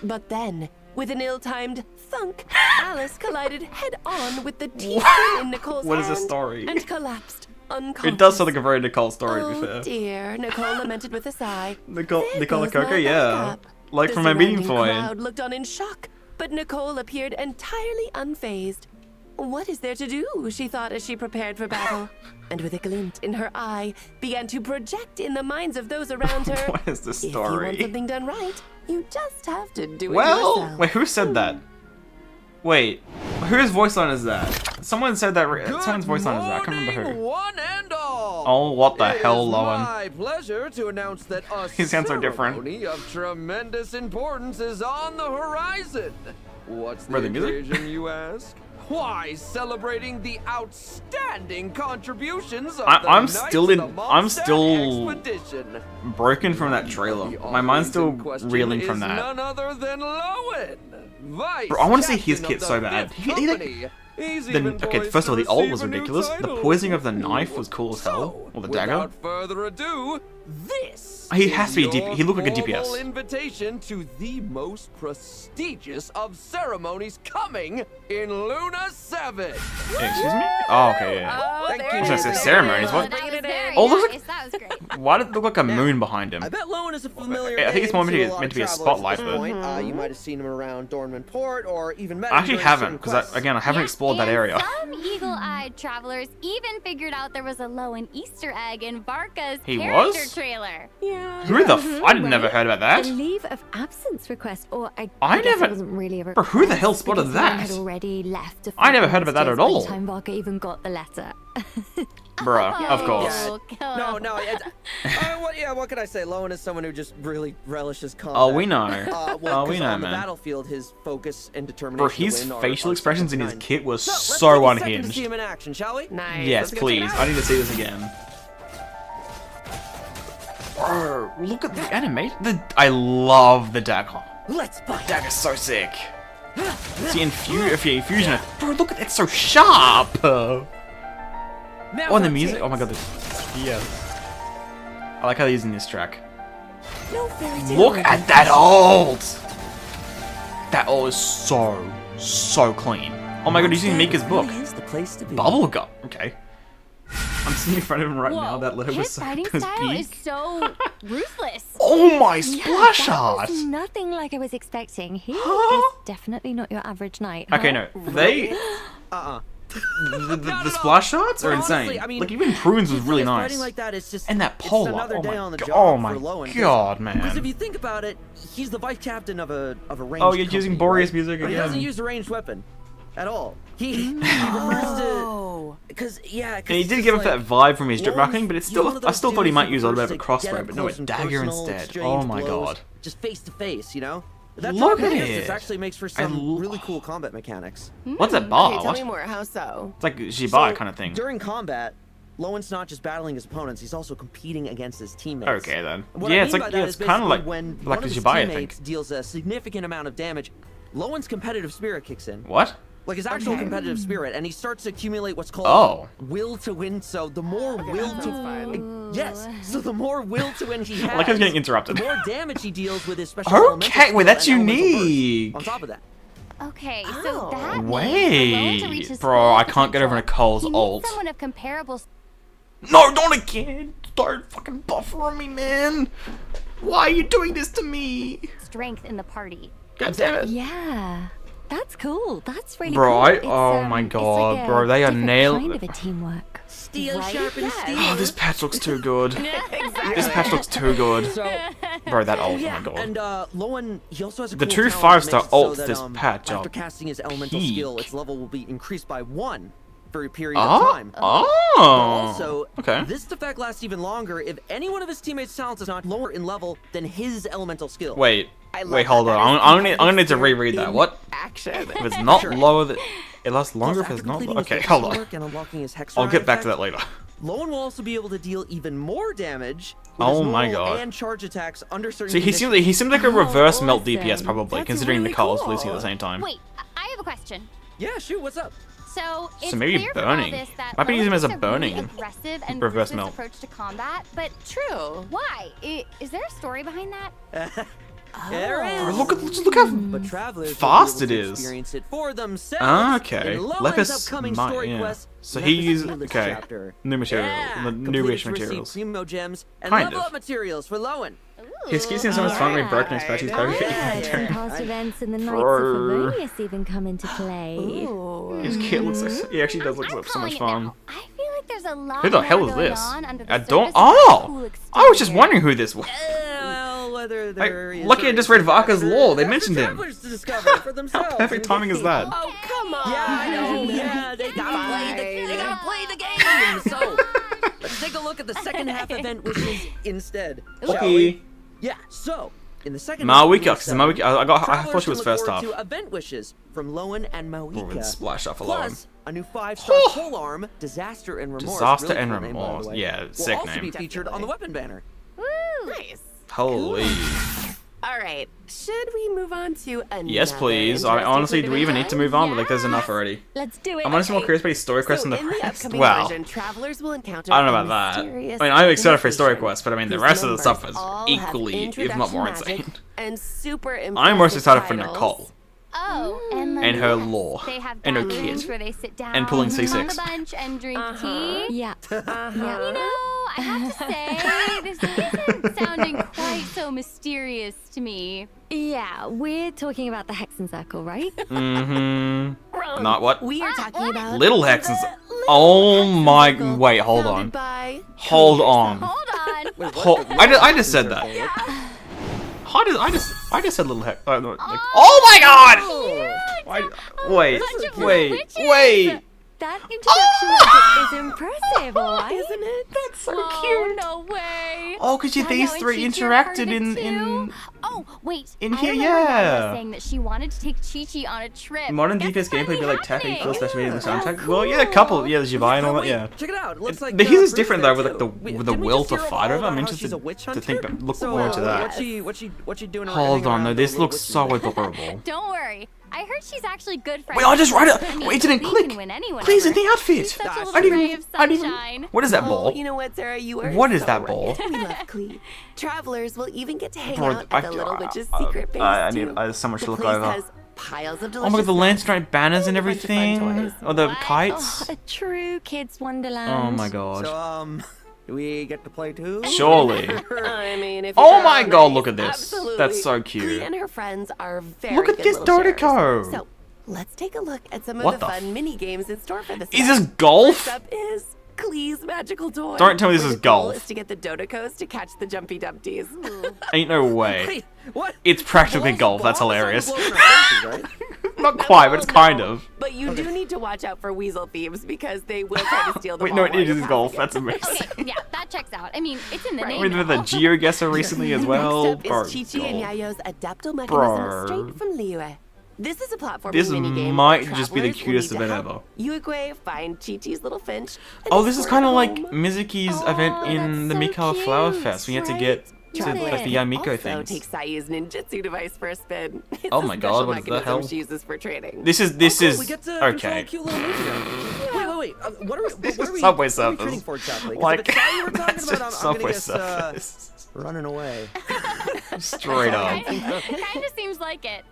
But then, with an ill-timed thunk, Alice collided head-on with the teaspoon in Nicole's What is the hand story? and collapsed unconscious. It does sound like a very Nicole story, to be Oh fair. dear, Nicole lamented with a sigh. Nicole There Coco, goes my yeah. backup. Like The from my meeting surrounding point. crowd looked on in shock, but Nicole appeared entirely unfazed. What is there to do? She thought as she prepared for battle, and with a glint in her eye, began to project in the minds of those around her. What is this If you want story? something done right, you just have to do it Well, yourself. wait, who said that? Wait, whose voice line is that? Someone said that. Someone's voice line is that. I can't remember who. One and all. Oh, what the It hell, is Lowen? my pleasure to announce that a His hands are different. ceremony of tremendous importance is on the horizon. What's the Where the music? occasion, you ask? Why, celebrating the outstanding contributions of the I'm Knights still of in. the I'm Mondstadt still Expedition. broken from that trailer. The My mind's still audience in question reeling from is that. None other than Lowen, Vice Bro, I want to see his Captain kit of so the bad. Fifth He like, Company. He's the, even okay, poised first of all, to the alt receive was a new ridiculous. The title. poisoning of the knife was cool as hell. So, Or the dagger. without further ado, this He has to be a is DP. He looked like a your DPS. formal invitation to the most prestigious of ceremonies coming in Luna 7. Excuse me? Oh, okay, yeah. Oh, Thank there you. it I was gonna is, say there ceremonies, it what? is. That Bring was it very in. Oh, looks nice. That was great. Why did it look like a moon behind him? I bet Lowen is a familiar I think it's name more to meant a lot to of be a travelers spotlight, at this but- point. You might have seen him around Dornman Port or even met I him actually during haven't, certain because quests. again, I haven't Yeah, explored that and area. Some eagle-eyed travelers even figured out there was a Lowen Easter egg in Varka's He character was? trailer. Yeah. Who the f- I never heard about that. The leave of absence request, or I I guess never- it wasn't really a Bro, request. who the hell spotted because Lowen that? had already left. I never heard about that at By all. the time Varka even got the letter. Bruh, of course. Oh, No, no. What can I say? Lowen is someone who just really relishes combat. Oh, we know. Well, Oh, we 'cause know, on the man. battlefield, his focus and determination. Bro, to his win are facial expressions in his second to kit was none. Let's so take a second to see unhinged. him in action, shall we? Nice. Yes, Let's go check it please. out. I need to see this again. Bro, look at the animation. I love the dagger. Let's fight. Dagger's so sick. See, infusion. Bro, look at it. It's so sharp. Oh, Now and the for music. Tate. Oh my god. Yeah. I like how they're using this track. No fairy tale Look ending. at that ult. That ult is so clean. Oh my god, he's using Mika's book. Really is the place to be. Bubblegum. Okay. I'm sitting in front of him right now. Whoa, That letter was his so fighting was style big. is so ruthless. Oh my Yeah, splash that art! was nothing like I was expecting. He Huh? is definitely not your average knight. Okay, huh? no, they Uh-uh. the splash arts are Well, honestly, insane. I mean, Like even Prunes was really nice. Fighting like that is just And that it's pole up. another Oh day my on the god. job Oh my for Lowen, 'cause- god, Because if man. you think about it, he's the vice captain of a ranged Oh, you're using company, Boreas right? music But he doesn't again. use a ranged weapon at all. He refers to because And he did give us that vibe from his drip marketing, but it's still I still thought he might use a little bit of a crossbow, but no, a dagger instead. Oh my god. Just face to face, you know. That Look type of at distance it. actually makes for some really cool combat mechanics. What's that bar? Okay, tell What? me more. How so? It's like Zibai So, kind of thing. During combat, Lowen's not just battling his opponents; he's also competing against his teammates. Okay then. What Yeah, I it's mean like by yeah, that it's is kind of basically like when like one the of his Zibai, I teammates think. deals a significant amount of damage, Lowen's competitive spirit kicks in. What? Like his actual competitive spirit, and he starts to accumulate what's called Oh. will to win. So the more will sounds to fun. yes, so the more will to win he has, I like how he's getting interrupted. the more damage he deals with his special elemental Okay, skill wait, that's and elemental burst. unique. On top of that, Okay, Oh. so that means for Lowen to reach Wait, his bro, full I can't get over potential, Nicole's he needs ult. someone of comparable No, not again! Start fucking buffering me, man! Why are you doing this to me? strength in the party. God damn it! Yeah. That's cool. That's really Bro, cool. I- It's, oh my it's god, like a bro, they are different nail- kind of a teamwork. steel Right? sharpens steel. Oh, this patch looks too good. Exactly. This patch looks too good. So Bro, that ult, oh yeah, my god. and Lowen, he also has a The cool two talent that 5-star makes it so ults that, this patch after are casting his elemental peak. skill, its level will be increased by 1 for a period of Oh? time. Oh! Also, Okay. this effect lasts even longer if any one of his teammates' talents is not lower in level than his elemental skill. Wait, I love wait, hold that. on. That is I'm gonna need to competitive reread that. in What? Action. If it's not Sure. lower than... It lasts longer Plus, if it's after not... completing his Okay, focus hold on. work and unlocking his Hex I'll Rod get back to effect, that later. Lowen will also be able to deal even more damage with Oh his my normal god. and charge attacks under certain See, conditions. he seems like a reverse melt awesome. DPS probably, That's considering really Nicole's cool. releasing at the same time. Wait, I have a question. Yeah, shoot, what's up? So it's So maybe clear from burning. all this that Might be using him as a Lowen burning has really aggressive and reverse ruthless melt. approach to combat, but True. why? Is there a story behind that? There is. Look how But travelers will fast be able it to is. experience it for themselves. Okay. in Lowen's Lepus upcoming might, story yeah. quest, So Lepus he's Helix okay. chapter. New material, Yeah. newish Completers receive materials. primo gems and Kind level of. up materials for Lowen. His ski seems so much fun when broken especially Some Yeah. past events and the Knights of Bro. Favonius even come into play. His kit looks like he actually does look I'm like so much calling it fun. now. I feel like there's a lot Who the more hell is going this? on under the I don't. surface of this cool Oh, I was just exterior. wondering who this was. Well, whether there is Lucky I just read Varka's lore. They mentioned him. travelers to discover for themselves. How perfect timing is that? Oh, come on. Yeah, I know. Yeah, they gotta play the game. So, let's take a look at the second half event wishes instead. Shall we? Okay. Yeah. So, in the second Mawika, half, because Mawika, I thought she was first half. half. To event wishes from Lowen and Oh, Mawika. and splash off alone. Plus, a new 5-star pole arm, Disaster and Remorse. Disaster really and cool name, by the Remorse. way, Yeah, will sick also name. be featured on the weapon banner. Nice. Holy. All right. Should we move on to another? Yes, please. I honestly, do we even need to move on? But like, there's enough already. Let's do it. I'm honestly more curious about his story quest So than in the the rest. upcoming Wow. version, travelers will encounter I don't know a about that. I mysterious mean, I'm excited for his story invasion quest, but I mean, the whose rest of the members stuff is all have equally, if not more introduction insane. magic And super I'm most impressive excited for titles. Nicole. Oh, and, And her lore. They have And her gatherings kid. where they sit down And pulling on C6. the bench and drink tea. Yeah. You know, I have to say, this isn't sounding quite so mysterious to me. Yeah, we're talking about the Hexen Circle, right? Mm-hmm. Not what? We are talking about Little Hexens. Oh my. Wait, hold on. Hold on. Hold on. I just said that. How did I just said little hex? No, like, oh my god! Wait. That introduction is impressive, alright? Isn't it? That's so Oh, cute. no way. Oh, because Yeah, these no, and three Chi-Chi are part interacted of it in too. Oh, wait. in I here, remember Nana yeah. saying that she wanted to take Chi-Chi on a trip. Modern That's DPS gameplay finally be like tapping happening. full special media in the Yeah, soundtrack. that's Well, yeah, a couple, yeah, the Zibai and all that, Wait, yeah. check it out. It looks like His is Bruce different there though, with like too. the Didn't we will just to hear fight all over. I'm about how interested she's a witch to think, hunter? look So, more into that. What's she doing? Hold on, though, around this the looks witches? so adorable. Don't worry. I heard she's actually good friends. Wait, I just with read it. Tiffany. Wait, it didn't We click. can win anyone Please, in over. the outfit. She's such a I little didn't ray even- of I didn't even- sunshine. What is that Oh, ball? you know what, Sarah? You are What is so that right. ball? We love Clee. Travelers will even get to hang Bro, out at the Little Witch's secret base I too. need there's so much The to look place over. has piles of Oh delicious my god, the snacks. Lantern banners and a bunch of fun everything. toys. Or the What? kites. A true kid's wonderland. Oh my god. So, do we get to play too? Surely. I mean, if Oh you're my all god, nice, look at this. absolutely. That's so Clee cute. and her friends are very Look at good this little sharers. Dodeco. So, let's take a look at some of What the the fun mini games in store for this. Is month. this golf? First up is Clee's magical toy. Don't tell me this where is the goal golf. is to get the Dodecos to catch the Jumpy Dumpties. Ain't no way. Wait, what? It's practically Balls- golf. That's balls hilarious. all over our faces, right? Not quite, but it's kind No, of. But you do need to watch out for weasel thieves because they will try to steal the Wait, ball no, while it you're is golf. passing That's amazing. Okay, yeah, that checks out. I mean, it's in the Right. name. We did the now. GeoGuessr recently as well. Next up Bro, is Chi-Chi and God. Yayo's Adaptal Mechanism Bro. straight from Liyue. This is a platforming This minigame might where just be the travelers will cutest need to event help ever. Yuigui find Chi-Chi's little finch. and Oh, this is escort kind of it like home. Mizuki's event in the that's so Mikawa Flower cute, Fest. We had to right? get to Travelers like the can Yamiko also things. take Sayu's ninjutsu device for a spin. It's Oh a my special god, what is the mechanism hell? she uses for training. This is Oh, we get to control okay. a cute little moose now. Wait. What are we? Subway what are we Surfers. training for exactly? 'Cause Like, if it's how you were talking that's about, just I'm gonna Subway guess, Surfers. running away. Straight up. Kind of seems like it.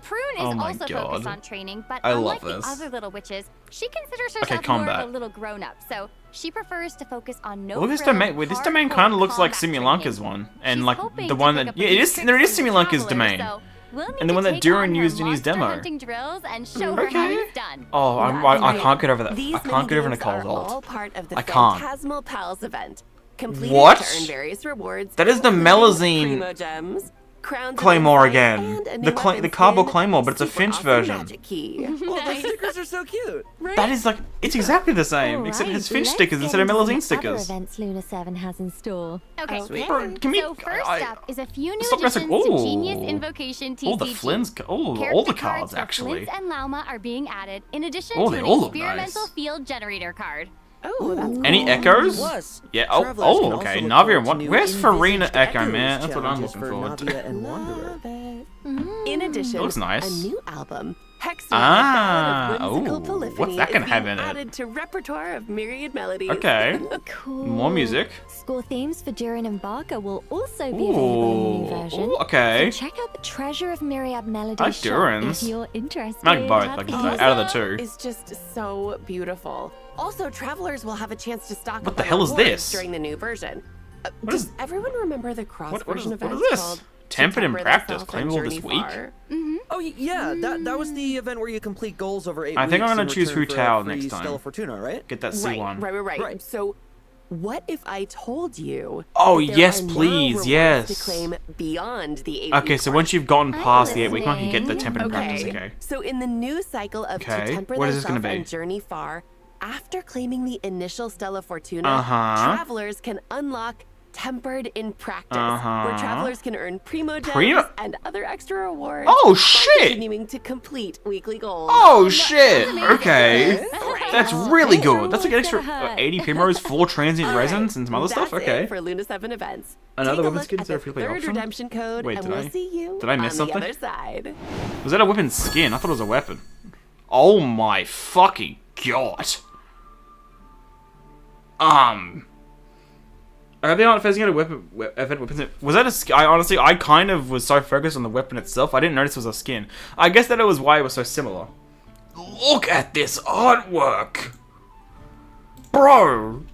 Prune is Oh my also God. focused on training, but I unlike love the this. other little witches, she considers Okay, herself more combat. of a little grown-up. So she prefers to focus on no. Well, this frill, domain, this domain kind of looks like hardcore Simulanka's combat one, and She's like hoping the to one pick that up a yeah, few it is. tricks There is from the Simulanka's travelers, domain, so we'll need and the to one that take Duran on her used in his monster demo. hunting drills and show her how Okay. it's done. Oh, I can't get over that. These I can't get over minigames Nicole's are all ult. part of the I can't. Phantasmal Pals event. Complete What? to earn various rewards. That is the including Melazine Primo gems, crowns of Claymore insight, again. and a The new cla- weapon the Cabo skin, Claymore, but it's a super Finch awesome version. Magic key. Well, the stickers are so cute. That is like it's exactly the same, except it has Finch stickers instead of Melazine stickers. Other events Luna 7 has in store. Okay, Bro, can we? so first up is a few new Stop additions messing- to Genius Ooh. Invocation TCG. Oh, the Flynn's. All Character the cards for actually. Flint and Lauma are being added, in addition Oh, to they an all look experimental nice. field generator card. Oh, that's Any echoes? Plus, Yeah. travelers can Oh, also okay. look Navia forward and to what? new Where's Farina envisaged Echo, Echoes man? That's what I'm challenges looking for forward to. Navia and Wanderer. In addition, looks nice. a new album, Hexia, Ah, ballad of whimsical ooh, polyphony, what's that gonna is have being in it? added to repertoire of myriad melodies. Okay. Cool. More music. Score themes for Durin and Varka will also be available in the new version. Ooh, okay. So check out the Treasure of Myriad Melodies I like shop Durin's. if you're interested. I like both, like out of the two. Is just so beautiful. Also, travelers will have a chance to stock What up the on hell is rewards this? during the new version. What Does is- everyone remember the cross What version is event this? called Tempered in Temper Practice, Thyself and claimable this Journey week? Far? Oh, yeah, that was the event where you complete goals over 8 I think weeks I'm gonna in choose return for a Hu-Tao free next time. Stella Fortuna, right? Get that C1. Right. So, what if I told you? Oh, that there yes, are now please, rewards yes. To claim beyond the 8 Okay, so once you've gotten past the 8 week one, you get the listening. tempered in practice. Okay. So in the new cycle of Okay, To Temper what is this Thyself gonna be? and Journey Far, after claiming the initial Stella Fortuna, Uh-huh. travelers can unlock Tempered in Practice, Uh-huh. where travelers can earn Primo Gems Primo- and other extra rewards. Oh, while shit! Continuing to complete weekly goals. Oh shit! Okay. Right. That's really This good. That's like an rewards extra gonna hurt. 80 primrose, 4 transient resins, and some other stuff. That's Okay. it for Luna 7 events. Another Take a weapon look skin, at is there a the free-play third option? redemption code, Wait, and did we'll I- see you did I miss on something? the other side. Was that a weapon skin? I thought it was a weapon. Oh my fucking god. I hope they're not facing out a weapon. Was that a skin? I kind of was so focused on the weapon itself, I didn't notice it was a skin. I guess that was why it was so similar. Look at this artwork! Bro!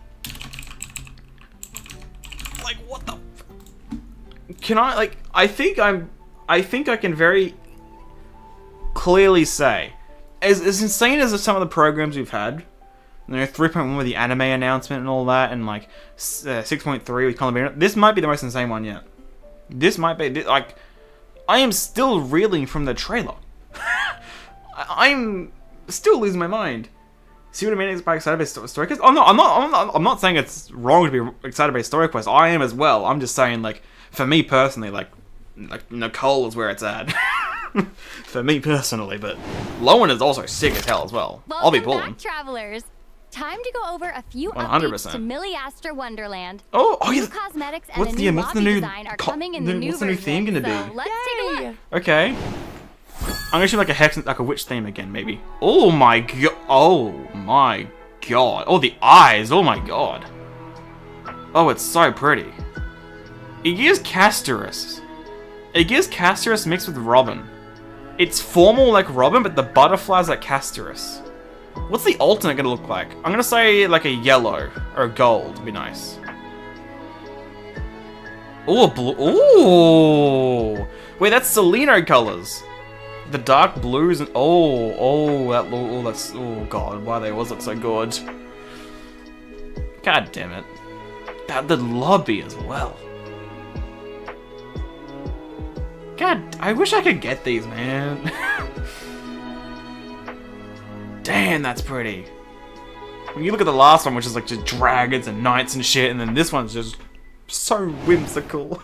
Like, what the Can I, like, I think I can very clearly say, as insane as some of the programs we've had, you know, 3.1 with the anime announcement and all that, and like 6.3 with Colin, this might be the most insane one yet. This might be, like, I am still reeling from the trailer. I'm still losing my mind. See what I mean by excited by story quest? Oh no, I'm not saying it's wrong to be excited by story quest. I am as well. I'm just saying, like, for me personally, like Nicole is where it's at. For me personally, but Lowen is also sick as hell as well. I'll be Welcome pulling. back, travelers. Time to go over a few 100%. updates to Miliaster Wonderland. Oh New yeah. cosmetics and What's a the- new what's the lobby new design are co- coming in the new what's the new theme version, gonna so be? let's take a look. Okay. I'm gonna shoot like a hex, like a witch theme again, maybe. Oh my god! Oh my god! Oh, the eyes! Oh my god! Oh, it's so pretty. It gives Castorus. It gives Castorus mixed with Robin. It's formal like Robin, but the butterflies like Castorus. What's the alternate gonna look like? I'm gonna say like a yellow or a gold would be nice. Ooh, a blue. Ooh! Wait, that's Celino colors. The dark blues and that's god, why they always look so good. God damn it. The lobby as well. God, I wish I could get these, man. Damn, that's pretty. When you look at the last one, which is like just dragons and knights and shit, and then this one's just so whimsical.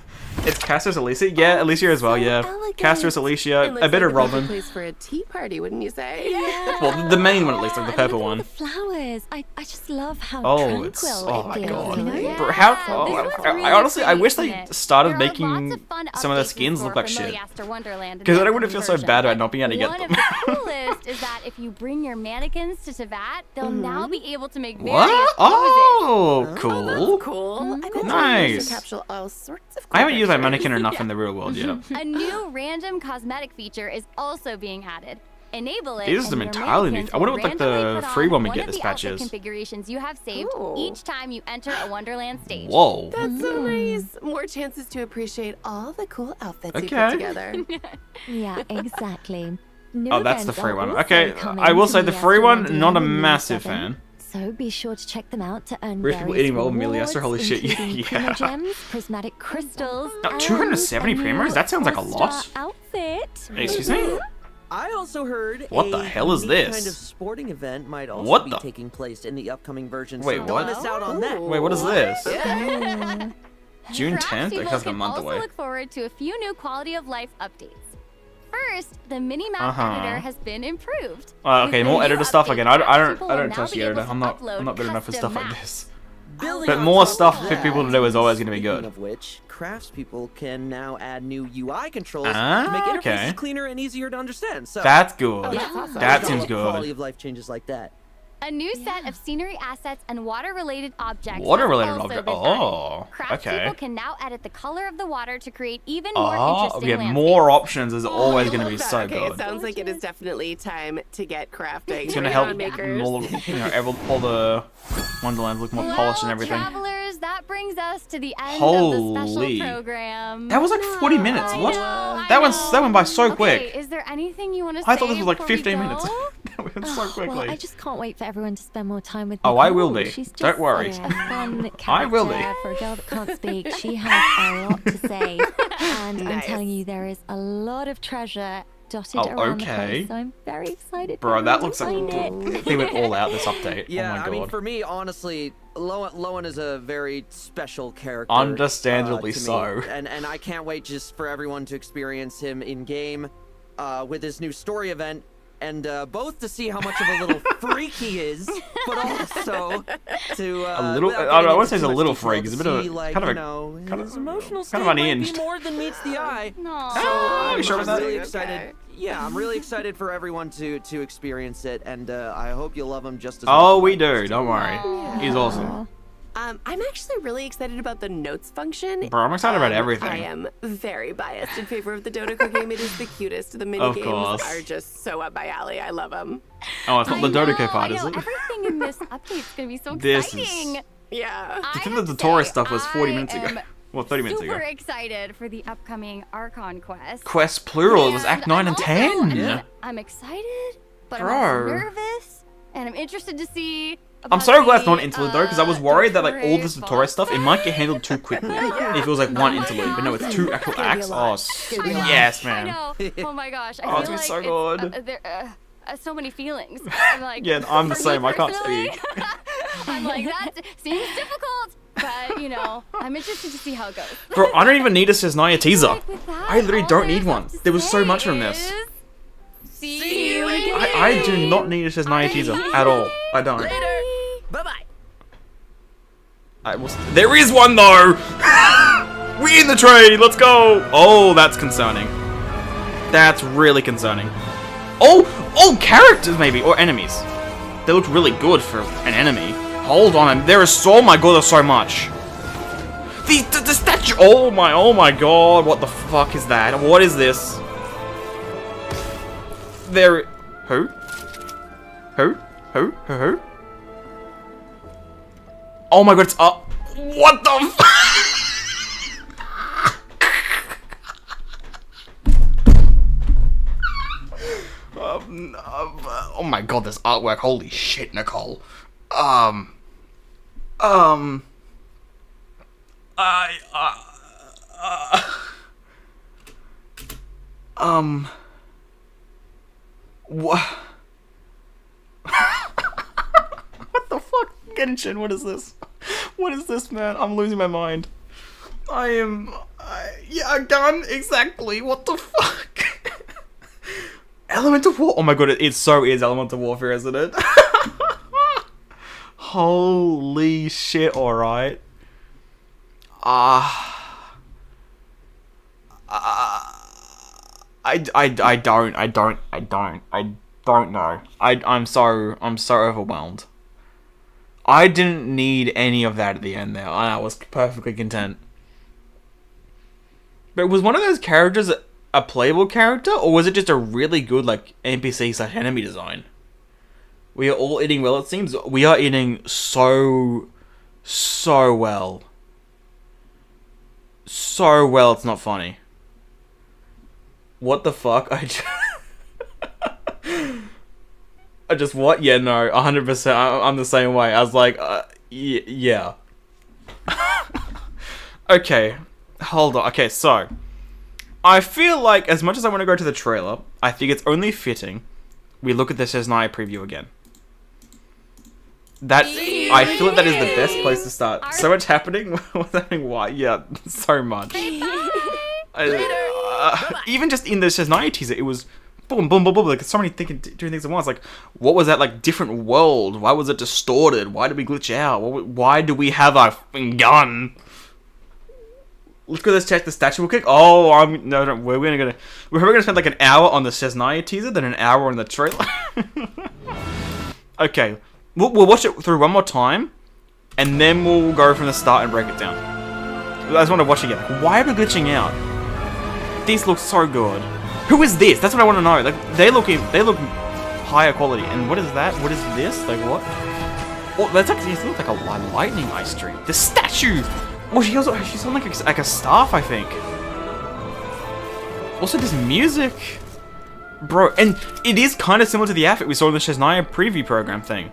It's Castorus Alicia? Yeah, Alicia as well, yeah. Castorus Alicia, a bit of Robin. Place for a tea party, wouldn't you say? Yeah. Well, the main one at least, like the And purple look at all one. the flowers. I just love how Oh, tranquil it's oh my it feels, god. you know? Yeah. Bro, how? This Oh, one's I really honestly, I pretty, wish isn't they it? started There are lots making of fun some of their updates in skins store look like for shit. Miliaster Wonderland in Because the I wouldn't feel so upcoming bad about version. not being able to get One them. of the coolest is that if you bring your mannequins to Tevat, they'll now be able to make various What? Oh, cool. Cool. I bet Nice. you can capture all sorts of. I haven't used my pictures. mannequin enough in the real world yet. A new random cosmetic feature is also being added. Enable it. These are and some your entirely new- mannequins I wonder will what, like, the randomly put free on one we one get of as the outfit patches. configurations you have saved Ooh. each time you enter a Wonderland stage. Whoa. That's so nice. More chances to appreciate all the cool outfits you Okay. put together. Yeah, exactly. New Oh, that's the events free are one. also Okay, coming I will to say the free Miliaster one, Wonderland not a in Rule massive 7. fan. So be sure to check them out to earn Rich people various eating well with rewards, Miliaster, holy shit, including yeah. Primo Gems, prismatic crystals, Now, 270 and a primos? new That sounds like a lot. all-star outfit. Excuse me? I also heard What the hell is unique this? kind of sporting event might also What be the- taking place in the upcoming version. Wait, so what? Don't miss out on that. Wait, what is this? June Perhaps 10th? people Like, that's like a can month also away. look forward to a few new quality of life updates. First, the minimap Uh-huh. editor has been improved. Okay, With more the new editor stuff update again. I patch, don't people will now touch be the editor. able to I'm not upload good enough for custom stuff like maps. this. Building But on more top of stuff for that, people to do is always going to be speaking good. Of which, craftspeople can now add new UI controls Ah, to make interfaces okay. cleaner and easier to understand. So That's good. Oh, that's awesome. That seems Quality good. of life changes like that. A new set of scenery assets and water-related objects. Water-related has also object. been Oh, added. okay. Craftspeople can now edit the color of the water to create even more Oh, interesting we have landscapes. more options is always going to be Love that. so Okay, good. it sounds like it is definitely time to get crafting. It's going to We're help on makers. all, all the Wonderlands look more polished and everything. Travelers, that brings us to the end of Holy. the special program. That was like 40 minutes. I What? know, That I went by so know. quick. Okay, is there anything you want to say I thought this was like before we 15 minutes. go? That went so quickly. Well, I just can't wait for everyone to spend more time with Oh, Nicole. I will be. She's just Don't worry. such a fun character I will be. for a girl that can't speak. She has a lot to say. And I'm Nice. telling you, there is a lot of treasure dotted Oh, around the okay. place. So I'm very excited. Bro, for that everyone looks to like find it. they went all out this update. Yeah, Oh my god. I mean, for me, honestly, Lowen is a very special character. Understandably to me. so. And I can't wait just for everyone to experience him in game with his new story event. And both to see how much of a little freak he is, but also to A little- without I getting wouldn't say he's into a too little much detail, freak, he's a to bit of a- see, like, kind of you a- know, kind of- his emotional state kind of might unhinged. be more than meets the eye. No. So Are you sure I'm about that? really Okay. excited. Yeah, I'm really excited for everyone to experience it, and I hope you love him just as Oh, much we as I do. Don't worry. He's awesome. I'm actually really excited about the notes function. Bro, I'm excited about everything. I am very biased in favor of the Dota game. It is the cutest. The mini Of games course. are just so up my alley. I love them. Oh, it's not the I Dodoco know, part, I is know. it? Everything in this update's gonna be so This is- exciting. Yeah. I think have the to tutorial say, stuff was 40 I minutes ago. am Well, 30 minutes ago. Super excited for the upcoming Archon quest. Quest plural. It was And Act 9 and I'm also- 10. I mean, I'm excited, but I'm Bro. also nervous, and I'm interested to see. I'm about so glad it's the, not an interlude though, because I was worried that like all this Dotori tutorial boss stuff, it might get handled too quickly if it was like one interlude. But no, it's two actual acts. Oh, yes, I man. know. Oh my gosh. I Oh, it's feel gonna be like so it's, good. there, so many feelings. I'm like, Yeah, I'm the for me same. I can't personally, speak. I'm like, that seems difficult, but you know, I'm interested to see how it goes. Bro, I don't even need a Cesnaya teaser. Like with that, I literally all don't I need have one. to There was so say much from this. is, See you again. I do not need a Cesnaya teaser at all. I don't. Bye-bye. There is one though! We in the trade! Let's go! Oh, that's concerning. That's really concerning. Oh, characters maybe, or enemies. They look really good for an enemy. Hold on, there is so, oh my god, there's so much. The statue, oh my god, what the fuck is that? What is this? Who? Oh my god, it's up. What the f- Oh my god, this artwork, holy shit, Nicole. What? What the fuck? Genshin, what is this? What is this, man? I'm losing my mind. Yeah, a gun, exactly. What the fuck? Elemental War. Oh my god, it so is Elemental Warfare, isn't it? Holy shit, alright. I don't know. I'm so overwhelmed. I didn't need any of that at the end there. I was perfectly content. But was one of those characters a playable character, or was it just a really good like NPC/enemy design? We are all eating well, it seems. We are eating so well. So well, it's not funny. What the fuck? I just what? Yeah, no, 100%. I'm the same way. I was like, yeah. Okay, hold on. Okay, so I feel like as much as I want to go to the trailer, I think it's only fitting we look at the Cesnaya preview again. I feel like that is the best place to start. So much happening. What's happening? Why? Yeah, so much. Even just in the Cesnaya teaser, it was boom, boom, boom, boom. Like, so many doing things at once. Like, what was that, like, different world? Why was it distorted? Why did we glitch out? Why do we have a fucking gun? Let's go, let's check the statue real quick. Oh, we're probably gonna spend like an hour on the Shesnaya teaser, then an hour on the trailer. Okay, we'll watch it through one more time, and then we'll go from the start and break it down. I just want to watch it again. Like, why are we glitching out? This looks so good. Who is this? That's what I want to know. Like, they look higher quality. And what is that? What is this? Like, what? Oh, that's actually, it looks like a lightning ice stream. The statue. Oh, she's on like a staff, I think. Also, this music, bro, and it is kind of similar to the outfit we saw in the Shesnaya preview program thing.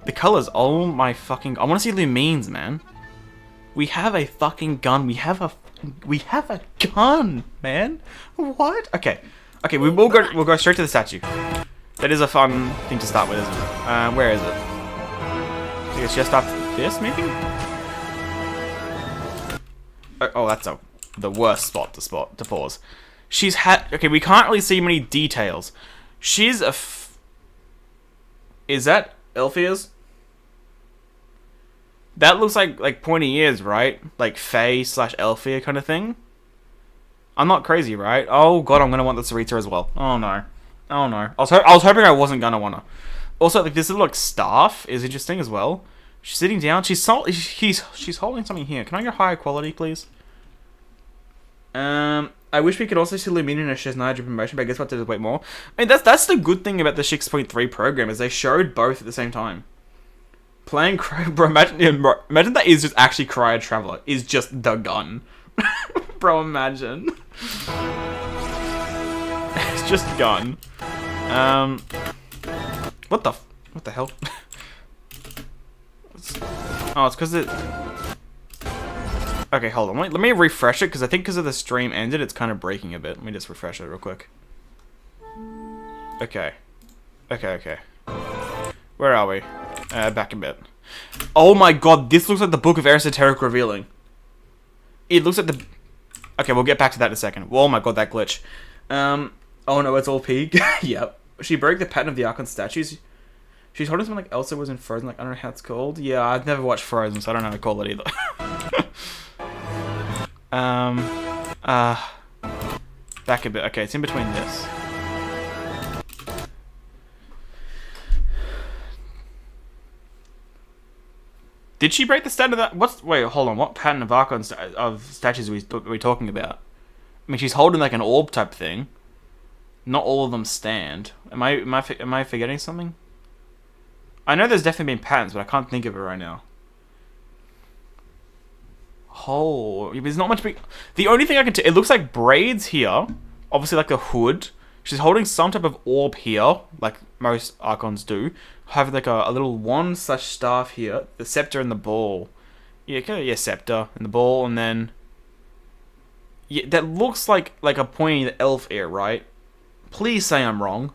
The colors, oh my fucking, I want to see Lumines, man. We have a fucking gun. We have a gun, man. What? Okay, we'll go straight to the statue. That is a fun thing to start with, isn't it? Where is it? I guess just after this, maybe. Oh, that's the worst spot to pause. Okay, we can't really see many details. She's a is that Elfia's? That looks like pointy ears, right? Like Faye / Elfia kind of thing. I'm not crazy, right? Oh god, I'm gonna want the Sarita as well. Oh no. Oh no. I was hoping I wasn't gonna wanna. Also, like, this little like staff is interesting as well. She's sitting down. She's holding something here. Can I get higher quality, please? I wish we could also see Lumina in a Shesnaya promotion, but I guess what to wait more. I mean, that's the good thing about the 6.3 program, is they showed both at the same time. Playing bro, imagine that is just actually Cryo Traveler is just the gun. Bro, imagine. It's just gun. What the hell? Oh, it's because it... Okay, hold on. Let me refresh it, because I think because of the stream ended, it's kind of breaking a bit. Let me just refresh it real quick. Okay. Where are we? Back a bit. Oh my god, this looks like the Book of Esoteric Revealing. It looks like the... Okay, we'll get back to that in a second. Oh my god, that glitch. Oh no, it's all pig. Yep. She broke the pattern of the Archon statues. She's holding something like Elsa was in Frozen, like, I don't know how it's called. Yeah, I've never watched Frozen, so I don't know how to call it either. Back a bit. Okay, it's in between this. Did she break the standard of that? Wait, hold on. What pattern of Archon statues are we talking about? I mean, she's holding like an orb type thing. Not all of them stand. Am I forgetting something? I know there's definitely been patterns, but I can't think of it right now. Oh, there's not much. The only thing I can it looks like braids here. Obviously, like the hood. She's holding some type of orb here, like most Archons do. Having like a little wand / staff here. The scepter and the ball. Yeah, scepter and the ball, and then... Yeah, that looks like a pointy elf ear, right? Please say I'm wrong.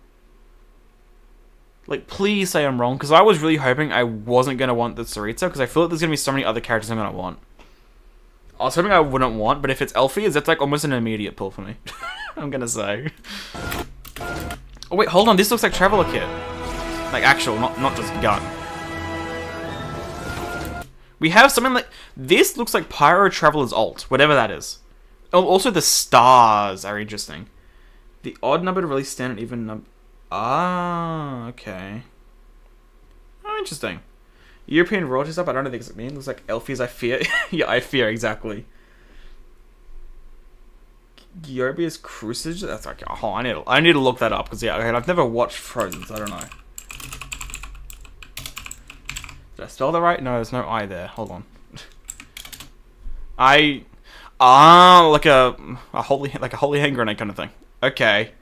Like, please say I'm wrong, because I was really hoping I wasn't going to want the Sarita, because I feel like there's going to be so many other characters I'm going to want. I was hoping I wouldn't want, but if it's Elfia's, that's like almost an immediate pull for me. I'm going to say. Oh wait, hold on, this looks like Traveler Kit. Like actual, not just gun. We have something like... This looks like Pyro Traveler's ult, whatever that is. Oh, also the stars are interesting. The odd number to release standard even number... Ah, okay. Oh, interesting. European royalties up, I don't know what it means. It looks like Elfies, I fear. Yeah, I fear, exactly. Giobia's Cruisage? That's like... Oh, I need to look that up, because yeah, I've never watched Frozen, so I don't know. Did I spell that right? No, there's no I there. Hold on. Like a holy hand grenade kind of thing. Okay.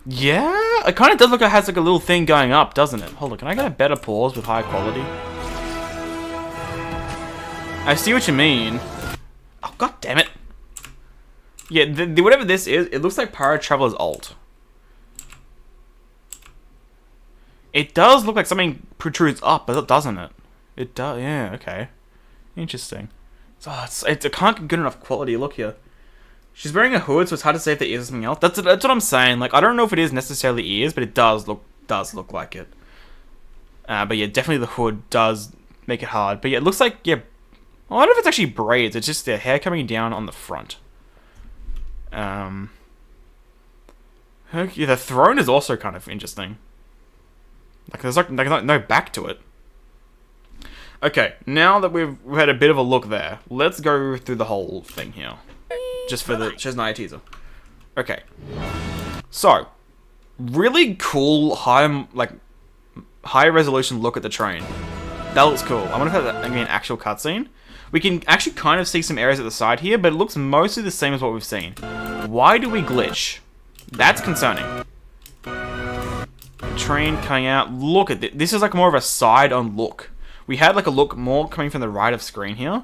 Yeah, it kind of does look like it has like a little thing going up, doesn't it? Hold on, can I get a better pause with high quality? I see what you mean. Oh, god damn it. Yeah, whatever this is, it looks like Pyro Traveler's ult. It does look like something protrudes up, but doesn't it? It does, yeah, okay. Interesting. So it can't get good enough quality. Look here. She's wearing a hood, so it's hard to say if the ears or something else. That's what I'm saying. Like, I don't know if it is necessarily ears, but it does look like it. But yeah, definitely the hood does make it hard. But yeah, it looks like, yeah, I don't know if it's actually braids. It's just their hair coming down on the front. Yeah, the throne is also kind of interesting. Like, there's like no back to it. Okay, now that we've had a bit of a look there, let's go through the whole thing here. Just for the Shesnaya teaser. Okay. So, really cool high resolution look at the train. That looks cool. I wonder if that's an actual cutscene. We can actually kind of see some areas at the side here, but it looks mostly the same as what we've seen. Why do we glitch? That's concerning. Train coming out. Look at this. This is like more of a side-on look. We had like a look more coming from the right of screen here.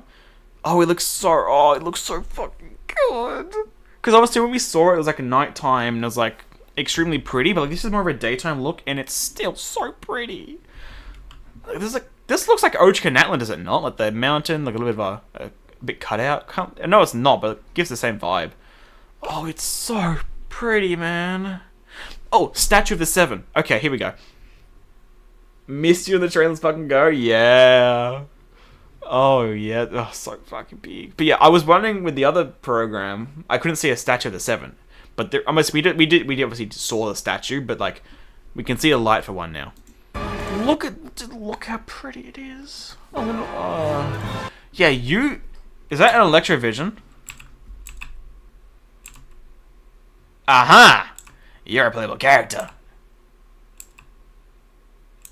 Oh, it looks so fucking good. Because obviously when we saw it was like a nighttime and it was like extremely pretty, but like this is more of a daytime look and it's still so pretty. This looks like Ochka Natlan, does it not? Like the mountain, like a little bit of a bit cut out. No, it's not, but it gives the same vibe. Oh, it's so pretty, man. Oh, Statue of the Seven. Okay, here we go. Missed you in the train, let's fucking go. Yeah. Oh, yeah. Oh, so fucking big. But yeah, I was wondering with the other program, I couldn't see a Statue of the Seven. But there, we obviously saw the statue, but like, we can see a light for one now. Look how pretty it is. Yeah, is that an Electrovision? Aha! You're a playable character.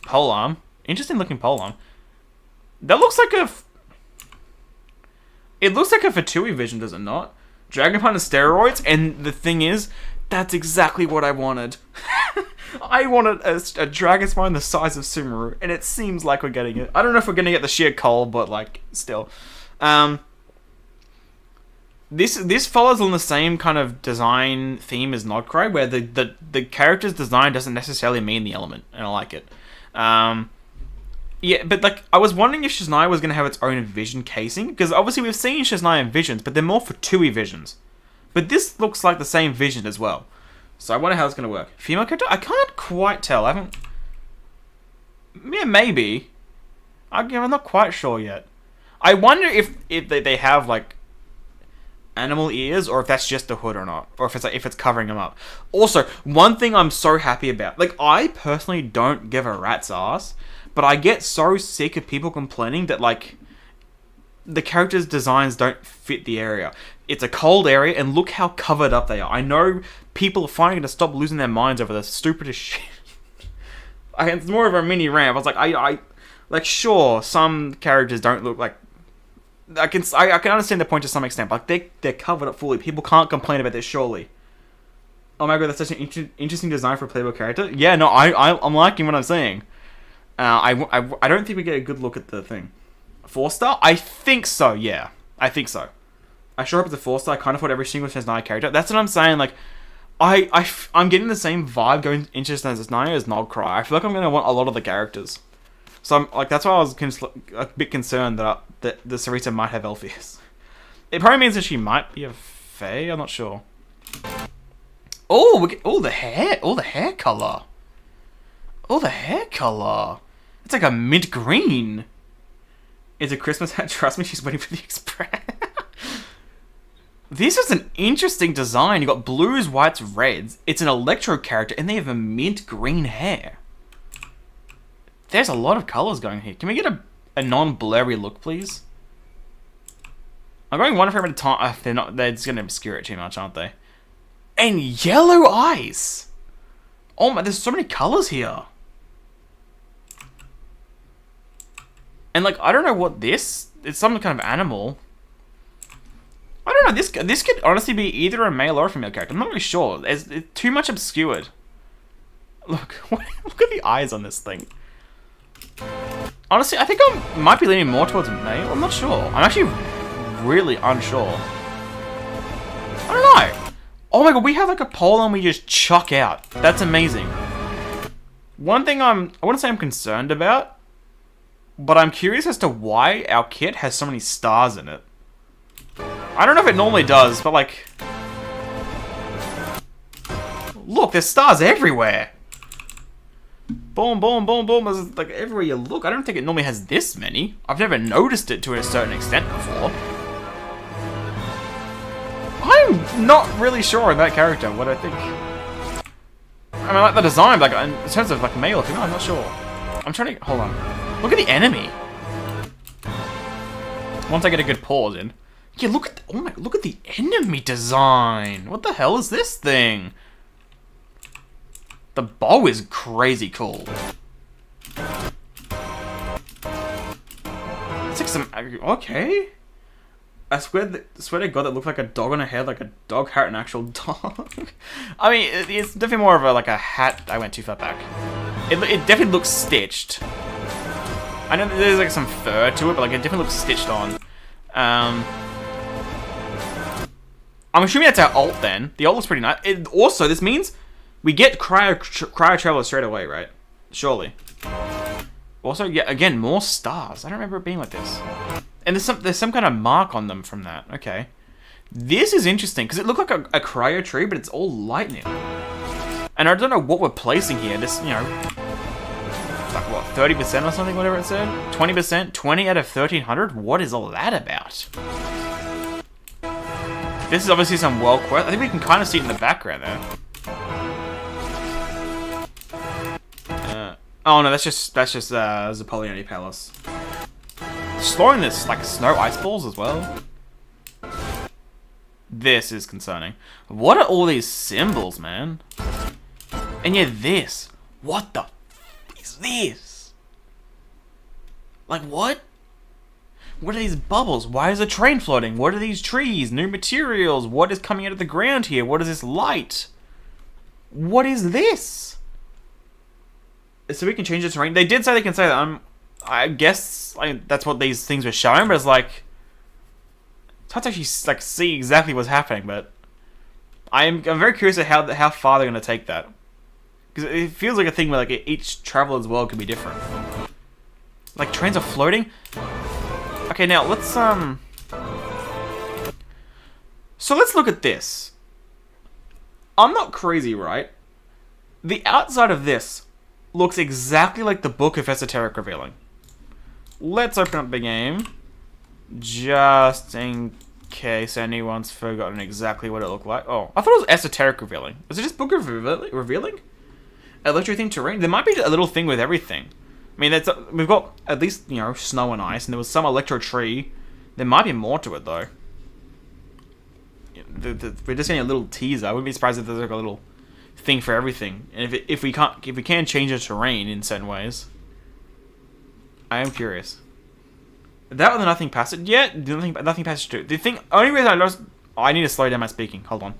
Polearm. Interesting looking polearm. That looks like it looks like a Fatui vision, does it not? Dragonpun and steroids, and the thing is, that's exactly what I wanted. I wanted a dragon spine the size of Sumeru, and it seems like we're getting it. I don't know if we're going to get the sheer coal, but like, still. This follows on the same kind of design theme as Nodcry, where the character's design doesn't necessarily mean the element, and I like it. Yeah, but like, I was wondering if Shesnaya was going to have its own vision casing, because obviously we've seen Shesnaya visions, but they're more Fatui visions. But this looks like the same vision as well. So I wonder how it's going to work. Female character? I can't quite tell. I haven't... Yeah, maybe. I'm not quite sure yet. I wonder if they have, like, animal ears, or if that's just the hood or not. Or if it's covering them up. Also, one thing I'm so happy about. Like, I personally don't give a rat's ass, but I get so sick of people complaining that, like, the characters' designs don't fit the area. It's a cold area, and look how covered up they are. I know people are finally going to stop losing their minds over the stupidest shit. It's more of a mini rant. I was like, like, sure, some characters don't look like... I can understand the point to some extent, but like, they're covered up fully. People can't complain about this, surely. Oh my god, that's such an interesting design for a playable character. Yeah, no, I'm liking what I'm saying. I don't think we get a good look at the thing. 4-star? I think so, yeah. I think so. I sure hope it's a 4-star. I kind of thought every single Shesnaya character. That's what I'm saying, like, I'm getting the same vibe going into Shesnaya as Nodcry. I feel like I'm going to want a lot of the characters. So, I'm, like, that's why I was a bit concerned that the Sarita might have Elpheus. It probably means that she might be a Fae, I'm not sure. Oh, the hair color. Oh, the hair color. It's like a mint green. It's a Christmas hat. Trust me, she's waiting for the express. This is an interesting design. You got blues, whites, reds. It's an electro character, and they have a mint green hair. There's a lot of colors going here. Can we get a non-blurry look, please? I'm going one frame at a time. They're just going to obscure it too much, aren't they? And yellow eyes. Oh my, there's so many colors here. And like, I don't know what this... It's some kind of animal. I don't know, this could honestly be either a male or a female character. I'm not really sure. It's too much obscured. Look, look at the eyes on this thing. Honestly, I think I might be leaning more towards male. I'm not sure. I'm actually really unsure. I don't know. Oh my god, we have like a pole and we just chuck out. That's amazing. One thing I wouldn't say I'm concerned about, but I'm curious as to why our kit has so many stars in it. I don't know if it normally does, but like, Look, there's stars everywhere. Boom, boom, boom, boom. There's like everywhere you look. I don't think it normally has this many. I've never noticed it to a certain extent before. I'm not really sure on that character what I think. I mean, I like the design, but like, in terms of like male or female, I'm not sure. I'm trying to... Hold on. Look at the enemy. Once I get a good pause in. Yeah, look at... Oh my... Look at the enemy design. What the hell is this thing? The bow is crazy cool. It's like some... Okay. I swear to God, that looked like a dog on a head, like a dog hat, an actual dog. I mean, it's definitely more of like a hat. I went too far back. It definitely looks stitched. I know there's like some fur to it, but like it definitely looks stitched on. I'm assuming that's our ult then. The ult looks pretty nice. Also, this means we get cryo traveler straight away, right? Surely. Also, yeah, again, more stars. I don't remember it being like this. And there's some kind of mark on them from that. Okay. This is interesting, because it looked like a cryo tree, but it's all lightning. And I don't know what we're placing here. This, you know, like what, 30% or something, whatever it said? 20%? 20 out of 1300? What is all that about? This is obviously some world quest. I think we can kind of see it in the background there. Oh no, that's just Zapoliani Palace. Slowing this like snow ice balls as well. This is concerning. What are all these symbols, man? And yeah, this. What the f is this? Like what? What are these bubbles? Why is a train floating? What are these trees? New materials? What is coming out of the ground here? What is this light? What is this? So we can change the terrain. They did say they can say that. I guess that's what these things were showing, but it's like it's hard to actually like see exactly what's happening. But I'm very curious at how far they're going to take that, because it feels like a thing where like each traveler's world could be different. Like trains are floating. Okay, now let's so let's look at this. I'm not crazy, right? The outside of this looks exactly like the Book of Esoteric Revealing. Let's open up the game, just in case anyone's forgotten exactly what it looked like. Oh, I thought it was Esoteric Revealing. Is it just Book of Revealing? Electro-themed terrain? There might be a little thing with everything. I mean, we've got at least, you know, snow and ice, and there was some electro tree. There might be more to it, though. We're just getting a little teaser. I wouldn't be surprised if there's like a little thing for everything. And if we can change the terrain in certain ways. I am curious. That or the Nothing Passage? Yeah, Nothing Passage too. Only reason I need to slow down my speaking. Hold on.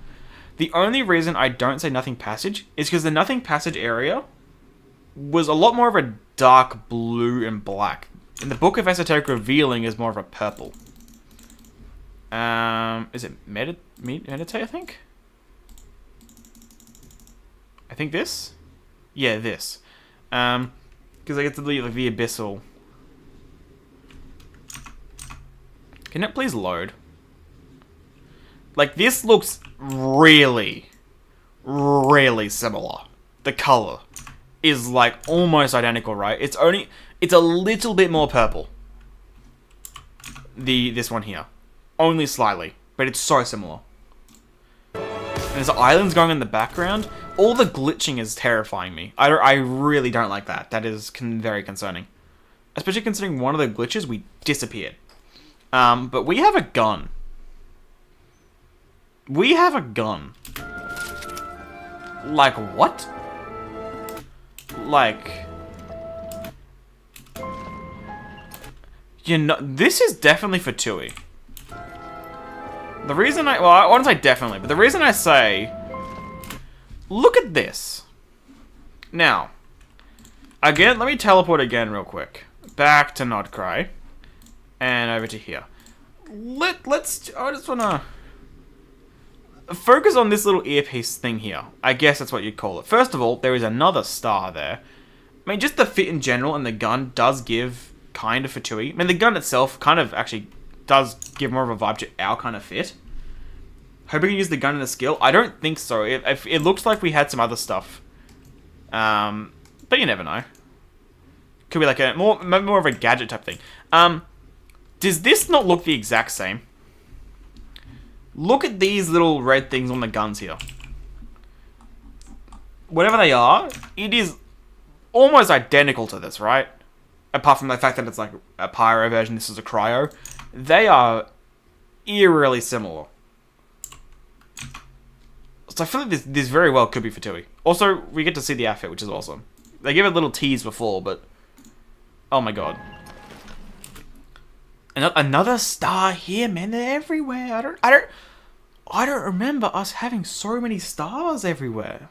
The only reason I don't say Nothing Passage is because the Nothing Passage area was a lot more of a dark blue and black. And the Book of Esoteric Revealing is more of a purple. Is it Meditate, I think? I think this? Yeah, this. Because I get to leave like the Abyssal. Can it please load? Like, this looks really, really similar. The color is like almost identical, right? It's a little bit more purple. This one here. Only slightly, but it's so similar. And there's islands going in the background. All the glitching is terrifying me. I really don't like that. That is very concerning. Especially considering one of the glitches, we disappeared. But we have a gun. We have a gun. Like, what? Like... You know, this is definitely for Tui. The reason well, I wouldn't say definitely, but the reason I say... Look at this. Now, again, let me teleport again real quick. Back to Nodcry. And over to here. I just wanna... focus on this little earpiece thing here. I guess that's what you'd call it. First of all, there is another star there. I mean, just the fit in general and the gun does give kind of for Tui. I mean, the gun itself kind of actually does give more of a vibe to our kind of fit. Hope we can use the gun in a skill. I don't think so. It looks like we had some other stuff. But you never know. Could be like a more of a gadget type thing. Does this not look the exact same? Look at these little red things on the guns here. Whatever they are, it is almost identical to this, right? Apart from the fact that it's like a pyro version, this is a cryo. They are eerily similar. So I feel like this very well could be for Tui. Also, we get to see the outfit, which is awesome. They gave it a little tease before, but... Oh my god. Another star here, man. They're everywhere. I don't remember us having so many stars everywhere.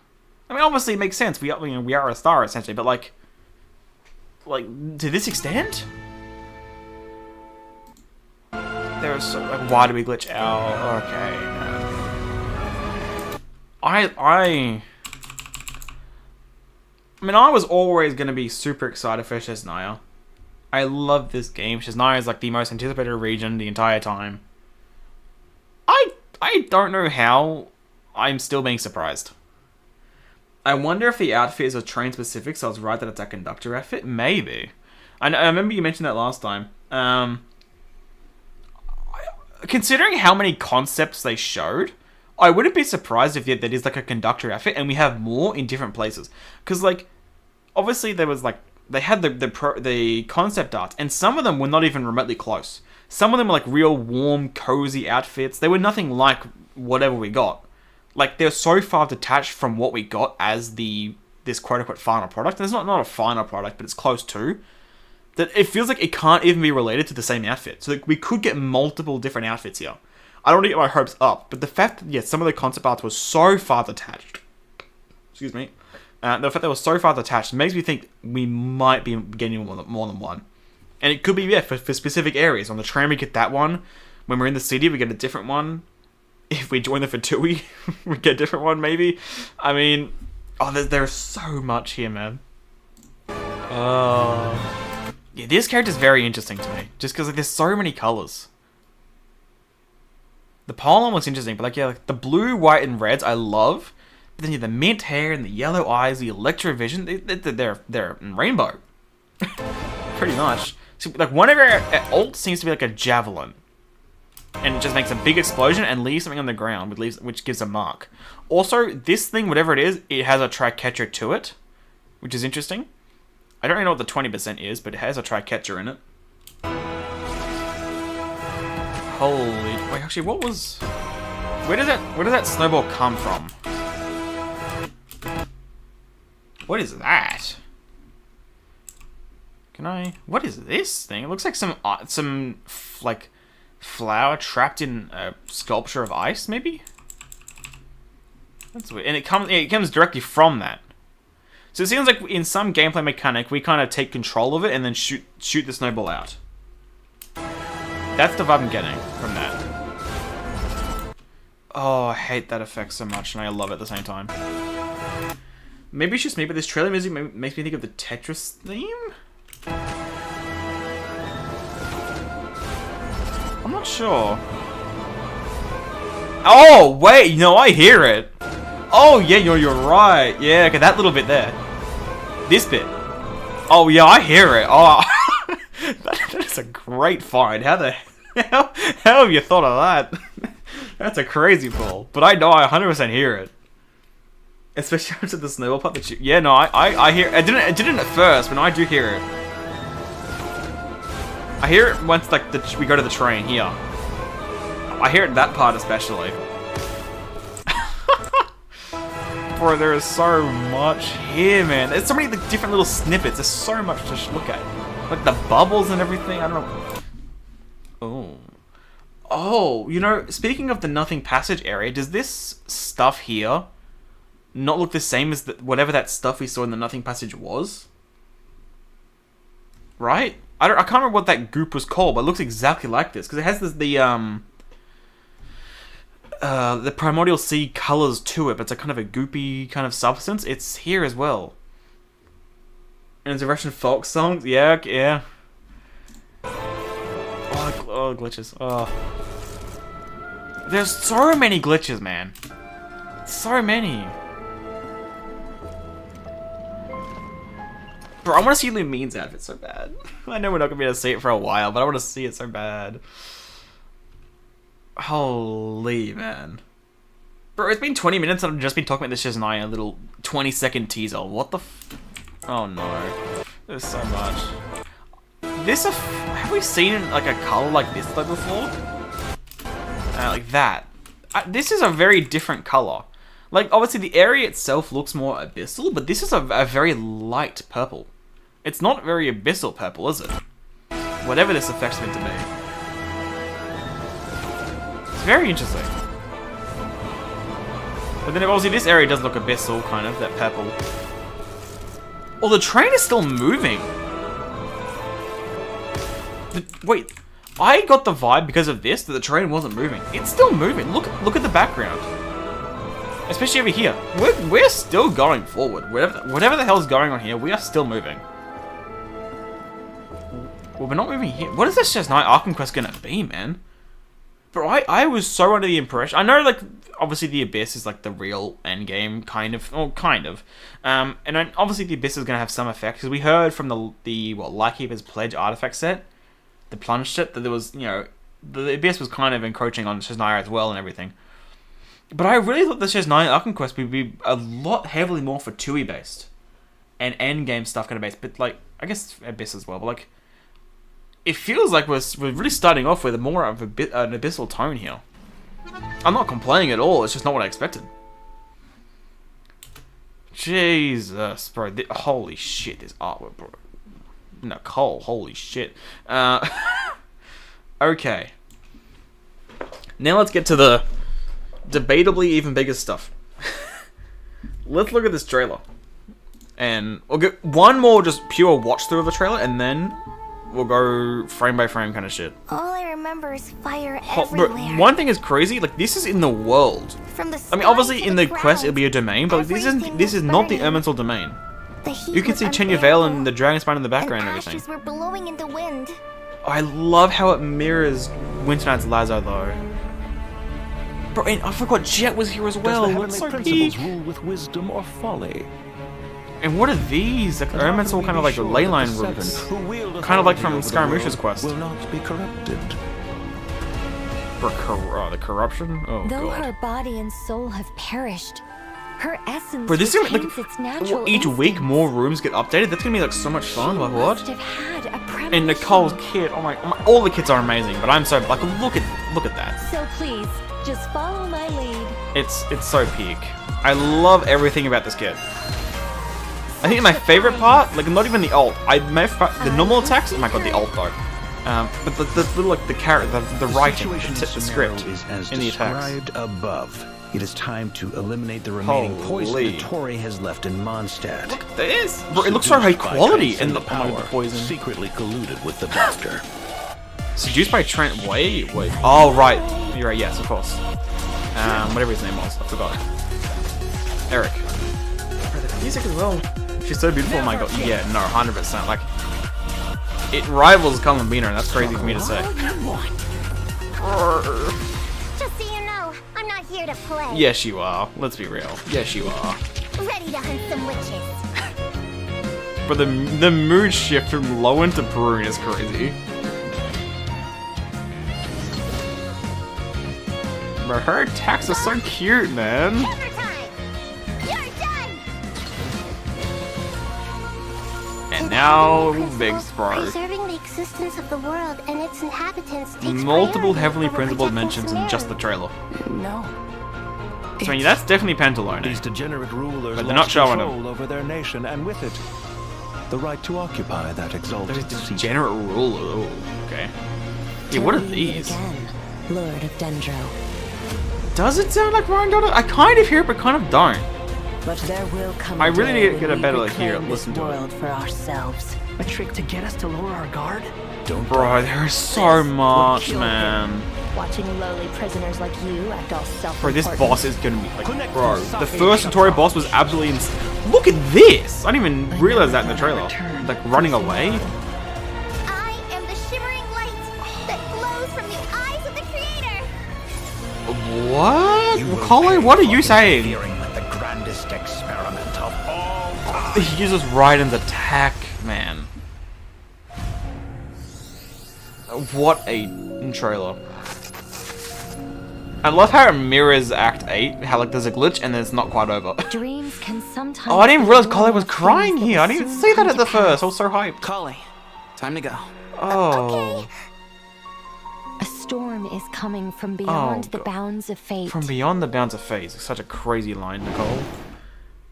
I mean, obviously it makes sense. We are a star, essentially, but like, to this extent? There's so, like, why do we glitch out? Okay. I mean, I was always going to be super excited for Shesnaya. I love this game. Shesnaya is like the most anticipated region the entire time. I don't know how I'm still being surprised. I wonder if the outfit is a train specific, so I was right that it's a conductor outfit? Maybe. I remember you mentioned that last time. Considering how many concepts they showed, I wouldn't be surprised if that is like a conductor outfit and we have more in different places. Because, like, obviously there was like, they had the concept art, and some of them were not even remotely close. Some of them were like real warm, cozy outfits. They were nothing like whatever we got. Like, they're so far detached from what we got as this quote-unquote final product. And it's not a final product, but it's close to. That it feels like it can't even be related to the same outfit. So like, we could get multiple different outfits here. I don't want to get my hopes up, but the fact that, yeah, some of the concept arts were so far detached. Excuse me. The fact they were so far detached makes me think we might be getting more than one. And it could be, yeah, for specific areas. On the train, we get that one. When we're in the city, we get a different one. If we join the Fatui, we get a different one, maybe. I mean, oh, there's so much here, man. Yeah, this character's very interesting to me. Just because like, there's so many colors. The pollen looks interesting, but like, yeah, like, the blue, white, and reds I love. But then you have the mint hair and the yellow eyes, the electrovision. They're in rainbow. Pretty much. So, like, one of our ult seems to be like a javelin. And it just makes a big explosion and leaves something on the ground, which gives a mark. Also, this thing, whatever it is, it has a tri-catcher to it, which is interesting. I don't really know what the 20% is, but it has a tri-catcher in it. Holy... Wait, actually, what was... Where does that snowball come from? What is that? Can I... What is this thing? It looks like some like, flower trapped in a sculpture of ice, maybe? That's weird. And it comes directly from that. So it seems like in some gameplay mechanic, we kind of take control of it and then shoot the snowball out. That's the vibe I'm getting from that. Oh, I hate that effect so much, and I love it at the same time. Maybe it's just me, but this trailer music makes me think of the Tetris theme? I'm not sure. Oh, wait, no, I hear it. Oh, yeah, you're right. Yeah, okay, that little bit there. This bit. Oh, yeah, I hear it. Oh, that is a great find. How have you thought of that? That's a crazy pull. But I know I 100% hear it. Especially after the snowball part that you... Yeah, no, I hear... I didn't at first, but now I do hear it. I hear it once, like, we go to the train here. I hear it that part especially. Bro, there is so much here, man. There's so many like, different little snippets. There's so much to look at. Like the bubbles and everything. I don't know. Oh. Oh, you know, speaking of the Nothing Passage area, does this stuff here not look the same as whatever that stuff we saw in the Nothing Passage was? Right? I can't remember what that goop was called, but it looks exactly like this. Because it has the Primordial Sea colors to it, but it's a kind of a goopy kind of substance. It's here as well. And it's a Russian folk song. Yeah, yeah. Oh, glitches. Oh. There's so many glitches, man. So many. Bro, I want to see Lumine's outfit so bad. I know we're not going to be able to see it for a while, but I want to see it so bad. Holy, man. Bro, it's been 20 minutes and I've just been talking about this Shesnaya little 20-second teaser. What the f... Oh, no. There's so much. This... Have we seen, like, a color like this, though, before? Like that. This is a very different color. Like, obviously, the area itself looks more abyssal, but this is a very light purple. It's not very abyssal purple, is it? Whatever this effect's meant to be. It's very interesting. But then obviously this area does look abyssal, kind of, that purple. Oh, the train is still moving. Wait, I got the vibe because of this that the train wasn't moving. It's still moving. Look at the background. Especially over here. We're still going forward. Whatever the hell's going on here, we are still moving. Well, we're not moving here. What is this Shesnaya Arkham Quest gonna be, man? Bro, I was so under the impression... I know, like, obviously the Abyss is, like, the real endgame, kind of. Well, kind of. And then obviously the Abyss is going to have some effect, because we heard from the Lightkeeper's Pledge artifact set, the plunge set, that there was, you know, the Abyss was kind of encroaching on Shesnaya as well and everything. But I really thought the Shesnaya Arkham Quest would be a lot heavily more for 2E based. And endgame stuff kind of based. But, like, I guess Abyss as well, but, like... It feels like we're really starting off with more of an abyssal tone here. I'm not complaining at all, it's just not what I expected. Jesus, bro. Holy shit, this artwork, bro. Nicole, holy shit. Okay. Now let's get to the debatably even bigger stuff. Let's look at this trailer. And we'll get one more just pure watch through of the trailer, and then... we'll go frame by frame kind of shit. All I remember is fire everywhere. Bro, one thing is crazy, like this is in the world. From the I mean, obviously in the quest it'll be a domain, but like, this is not the Elemental domain. You can see Chenya Vale and the Dragonspine in the background and everything. Were blowing in the wind. I love how it mirrors Winter Knight's Lazo though. Bro, and I forgot Jet was here as well. Looks so peak. Rule with wisdom or folly? And what are these? Like, elemental kind of like ley line roots. Kind of like from Scaramouche's quest. Will not be corrupted. For the corruption? Oh, Though God. her body and soul have perished, her essence Bro, this is like retains its natural each week instincts. more rooms get updated. That's gonna be like so much fun. Like what? Must have had a premonition. And Nicole's kid. Oh my! All the kids are amazing, but I'm so like look at that. So please, just follow my lead. It's so peak. I love everything about this kid. I think my favorite part, like not even the ult. The normal attacks. Oh my god, the ult though. But the little like the writing, the script in the attacks. Above. It is time to eliminate the remaining poison that Tori has left in Mondstadt. Look at this, bro, it looks so high quality in the poison. Secretly colluded with the Doctor. Seduced by Trent. Wait. Oh right, you're right. Yes, of course. Whatever his name was, I forgot. Eric. The music as well. She's so beautiful. Oh my god. Yeah, no, 100%. Like, it rivals Cullen Beaner, and that's crazy for me to say. Just so you know, I'm not here to play. Yes, you are. Let's be real. Yes, you are. Ready to hunt some witches. But the mood shift from Lowen to Perun is crazy. But her attacks are so cute, man. And now, big spark. Preserving the existence of the world and its inhabitants takes Multiple priority heavily over principled protecting mentions in just the trailer. No. So I mean, that's definitely Pantalone. These degenerate rulers But they're not lost showing control them. over their nation, and with it, the right to occupy that exalted There's seat. degenerate ruler. Oh, okay. Yeah, what are these? Again, Lord of Dendro. Does it sound like Ryan Dodd? I kind of hear it, but kind of don't. But there will come I a really day need to when get a we better like reclaim here. this Listen to it. world for ourselves. A trick to get us to lower our guard? Don't Bro, there's so much, man. Watching lowly prisoners like you act all self-important. Bro, this boss is gonna be like, bro. The first tutorial boss was absolutely insane. Look at this! I didn't even realize that in the trailer. Like running away. I am the shimmering light that glows from the eyes of the creator. What? Cole, what are you saying? With the grandest experiment of all time. He uses Raiden's attack, man. What a trailer. I love how it mirrors Act 8, how like there's a glitch and then it's not quite over. Dreams can sometimes. Oh, I didn't realize Kale was things crying that here. I will didn't even soon see that come at to the first. pass. I was so hyped. Kale, time to go. Oh. A storm is coming from beyond the God. bounds of fate. From beyond the bounds of fate. It's such a crazy line, Nicole.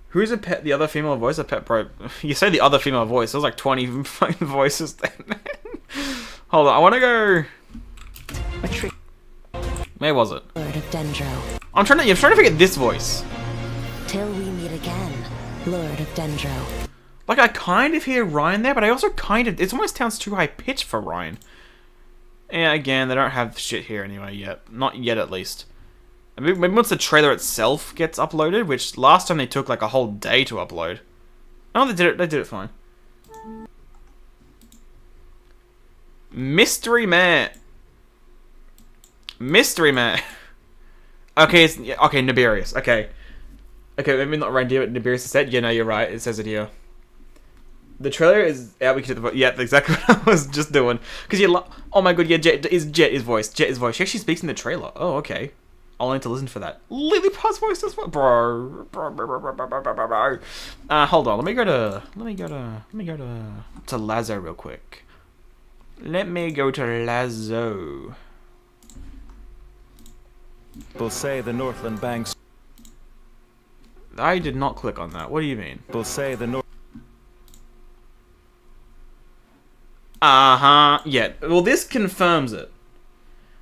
Who's the other female voice? A pet pro. You say the other female voice. There's like 20 voices then. Hold on, I want to go. Where was it? Lord of Dendro. I'm trying to figure this voice. Till we meet again, Lord of Dendro. Like I kind of hear Ryan there, but I also kind of. It almost sounds too high pitched for Ryan. Yeah, again, they don't have shit here anyway yet. Not yet, at least. Maybe once the trailer itself gets uploaded, which last time they took like a whole day to upload. Oh, they did it. They did it fine. Mystery Man. Mystery Man. Okay, okay, Nibirius. Okay, maybe not reindeer, but Nibirius is said. Yeah, no, you're right. It says it here. The trailer is out. We can do the yeah, that's exactly what I was just doing. Because oh my god, yeah, Jet is voice. Jet is voice. She actually speaks in the trailer. Oh, okay. I'll need to listen for that. Lilliput's voice as well, bro. Hold on. Let me go to Lazo real quick. Let me go to Lazo. Will say the Northland banks. I did not click on that. What do you mean? Will say the North. Yeah. Well, this confirms it.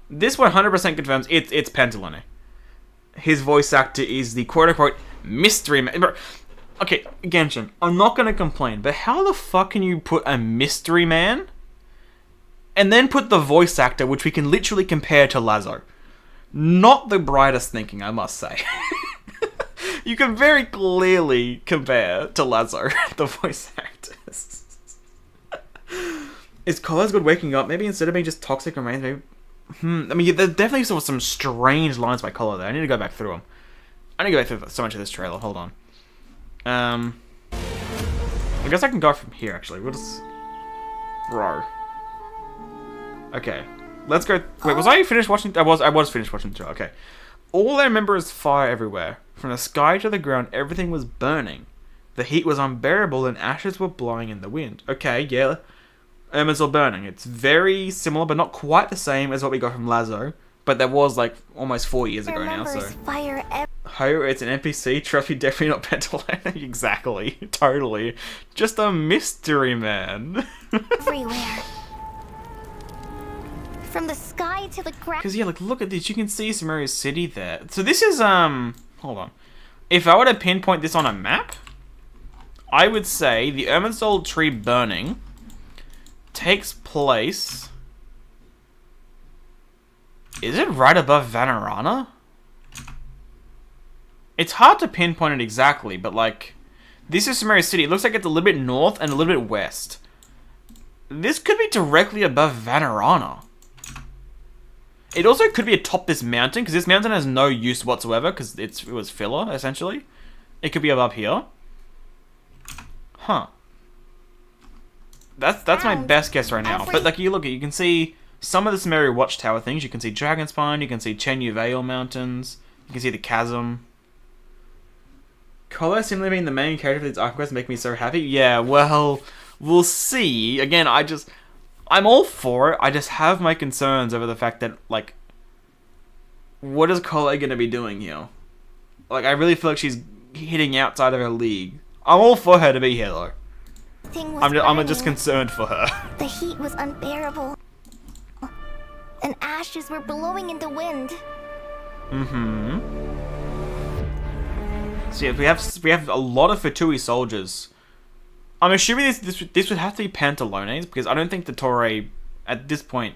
This 100% confirms it's Pantalone. His voice actor is the quote-unquote mystery man. Okay, Genshin, I'm not gonna complain, but how the fuck can you put a mystery man and then put the voice actor, which we can literally compare to Lazo? Not the brightest thinking, I must say. You can very clearly compare to Lazo, the voice actors. Is Kala's good waking up? Maybe instead of being just toxic remains, maybe... I mean, there definitely was some strange lines by Kala there. I need to go back through them. I need to go back through so much of this trailer. Hold on. I guess I can go from here, actually. We'll just... Bro. Okay. Let's go... Wait, was I finished watching... I was finished watching the trailer. Okay. All I remember is fire everywhere. From the sky to the ground, everything was burning. The heat was unbearable and ashes were blowing in the wind. Okay, yeah. Irminsul burning. It's very similar, but not quite the same as what we got from Lazo. But that was like almost 4 years ago now, so... Fire Oh, it's an NPC? Trust me, definitely not Pantalone. Exactly. Totally. Just a mystery man. everywhere. From the sky to the ground. Because, yeah, like, look at this. You can see Samaria's city there. So this is, hold on. If I were to pinpoint this on a map, I would say the Irminsul tree burning takes place... Is it right above Vanarana? It's hard to pinpoint it exactly, but like... This is Samaria's city. It looks like it's a little bit north and a little bit west. This could be directly above Vanarana. It also could be atop this mountain, because this mountain has no use whatsoever, because it was filler, essentially. It could be above here. Huh. That's my best guess right now. But like, you look at, you can see some of the Samaria Watchtower things. You can see Dragonspine, you can see Chenyu Vale Mountains, you can see the Chasm. Kolo simply being the main character for these arc quests make me so happy. Yeah, well, we'll see. Again, I'm all for it. I just have my concerns over the fact that, like, what is Kolo gonna be doing here? Like, I really feel like she's hitting outside of her league. I'm all for her to be here, though. I'm just concerned for her. The heat was unbearable. And ashes were blowing in the wind. Mm-hmm. So yeah, we have a lot of Fatui soldiers. I'm assuming this would have to be Pantalones, because I don't think the Torre, at this point,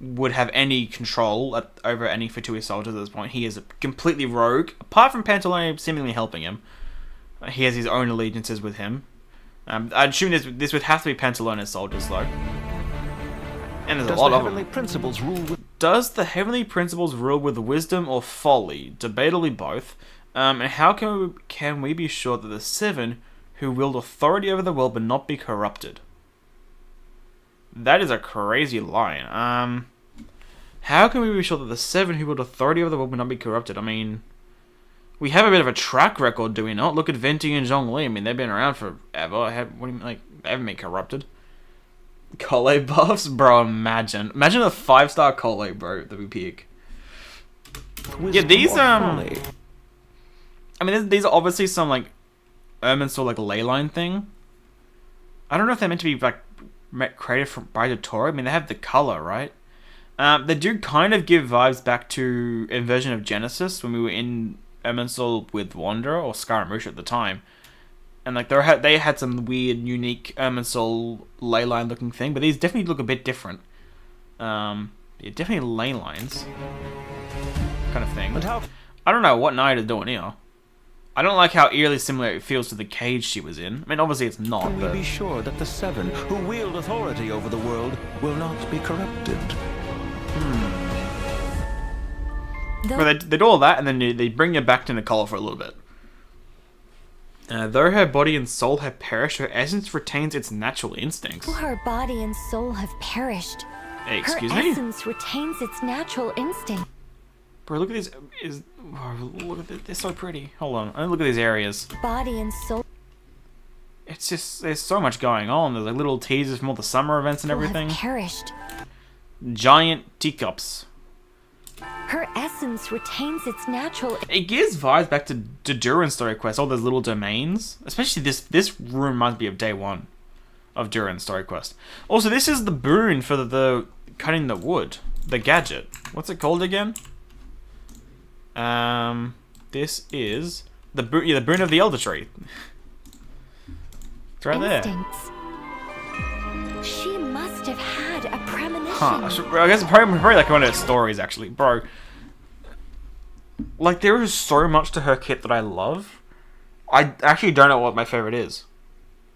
would have any control over any Fatui soldiers at this point. He is completely rogue, apart from Pantalone seemingly helping him. He has his own allegiances with him. I'd assume this would have to be Pantalone's soldiers, though. And there's a lot of them. Principles rule with... Does the heavenly principles rule with wisdom or folly? Debatably both. And how can we be sure that the seven who wield authority over the world but not be corrupted? That is a crazy line. How can we be sure that the seven who wield authority over the world but not be corrupted? I mean, we have a bit of a track record, do we not? Look at Venti and Zhongli. I mean, they've been around forever. What do you mean, like, they haven't been corrupted. Collate buffs? Bro, imagine. Imagine a 5-star collate, bro, that we pick. Yeah, these, I mean, these are obviously some, like, Irminsul, like, leyline thing. I don't know if they're meant to be, like, created by Totoro. I mean, they have the color, right? They do kind of give vibes back to Inversion of Genesis when we were in Irminsul with Wanderer or Scaramouche at the time. And like they had some weird, unique Irminsul leyline looking thing, but these definitely look a bit different. Yeah, definitely ley lines kind of thing. I don't know what Knight is doing here. I don't like how eerily similar it feels to the cage she was in. I mean, obviously it's not. Can we be sure that the seven who wield authority over the world will not be corrupted? Well, they do all that, and then they bring you back to Nicole for a little bit. Though her body and soul have perished, her essence retains its natural instincts. Though her body and soul have perished, hey, excuse her me? essence retains its natural instinct. Bro, look at these. Look at this. They're so pretty. Hold on. I look at these areas. Body and soul. It's just there's so much going on. There's like little teasers from all the summer events and everything. Have perished. Giant teacups. Her essence retains its natural. It gives vibes back to Duran's story quest. All those little domains, especially this room reminds me of day one of Duran's story quest. Also, this is the boon for the cutting the wood, the gadget. What's it called again? This is the boon. Yeah, the boon of the Elder Tree. It's right Instincts. There. She must have had a premonition. I guess probably like one of her stories, actually, bro. Like, there is so much to her kit that I love. I actually don't know what my favorite is.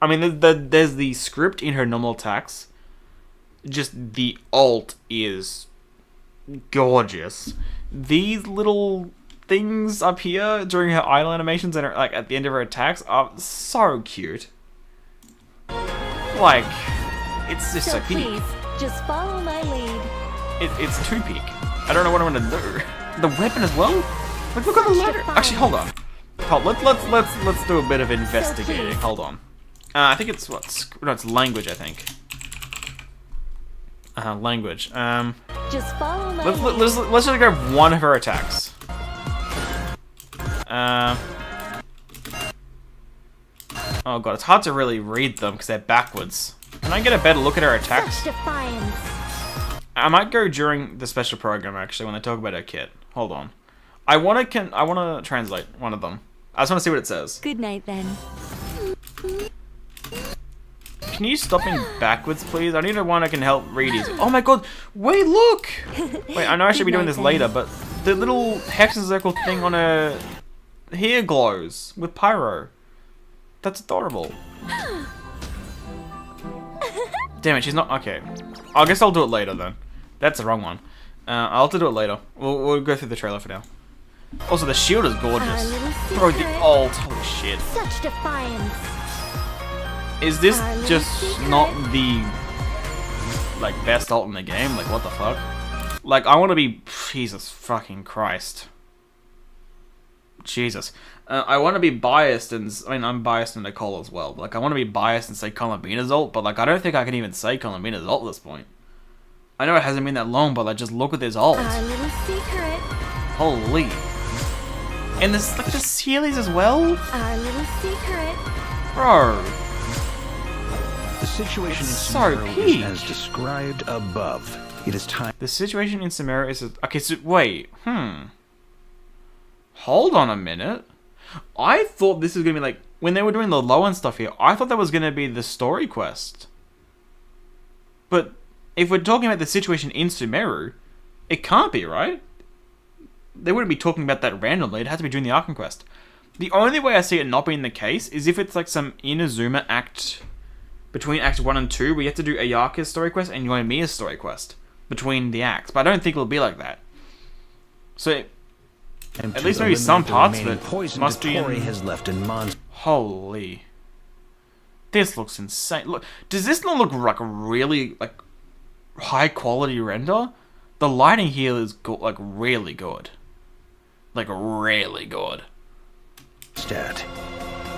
I mean, there's the script in her normal attacks. Just the alt is gorgeous. These little things up here during her idle animations and like at the end of her attacks are so cute. Like, it's just so peak. Please, just follow my lead. It's too peak. I don't know what I'm gonna do. The weapon as well? Like, look at the ladder. Actually, hold on. Let's do a bit of investigating. Hold on. I think it's no, it's language. I think. Language. Just follow my lead. Let's just grab one of her attacks. Oh god, it's hard to really read them because they're backwards. Can I get a better look at her attacks? Such defiance. I might go during the special program actually when they talk about her kit. Hold on. I wanna translate one of them. I just wanna see what it says. Good night then. Can you stop me backwards, please? I need one I can help read easy. Oh my god! Wait, look! Wait, I know I should be doing this later, but the little hex and circle thing on her hair glows with pyro. That's adorable. Damn it, she's not... Okay. I guess I'll do it later, then. That's the wrong one. I'll have to do it later. We'll go through the trailer for now. Also, the shield is gorgeous. Bro, the ult. Holy shit. Such defiance. Is this just not the... like, best ult in the game? Like, what the fuck? Like, I want to be... Jesus fucking Christ. Jesus. I want to be biased, and I mean, I'm biased in Nicole as well. But, like, I want to be biased and say Columbina's ult, but like, I don't think I can even say Columbina's ult at this point. I know it hasn't been that long, but like, just look at this ult. Our little secret. Holy. And there's like the Sealies as well. Our little secret. Bro. The situation in So Sumeru peak. is as described above. It is time. The situation in Sumeru is... Okay, so wait. Hold on a minute. I thought this was going to be like... When they were doing the low end stuff here, I thought that was going to be the story quest. But if we're talking about the situation in Sumeru, it can't be, right? They wouldn't be talking about that randomly. It has to be during the Arkham quest. The only way I see it not being the case is if it's like some Inazuma act... Between Acts 1 and 2, we have to do Ayaka's story quest and Yoimiya's story quest. between the acts, but I don't think it'll be like that. So, And at least maybe some parts of it poison must be in... has left in Mon's. Holy. This looks insane. Look, does this not look like really, like, high quality render? The lighting here is, like, really good. Like, really good. Stat.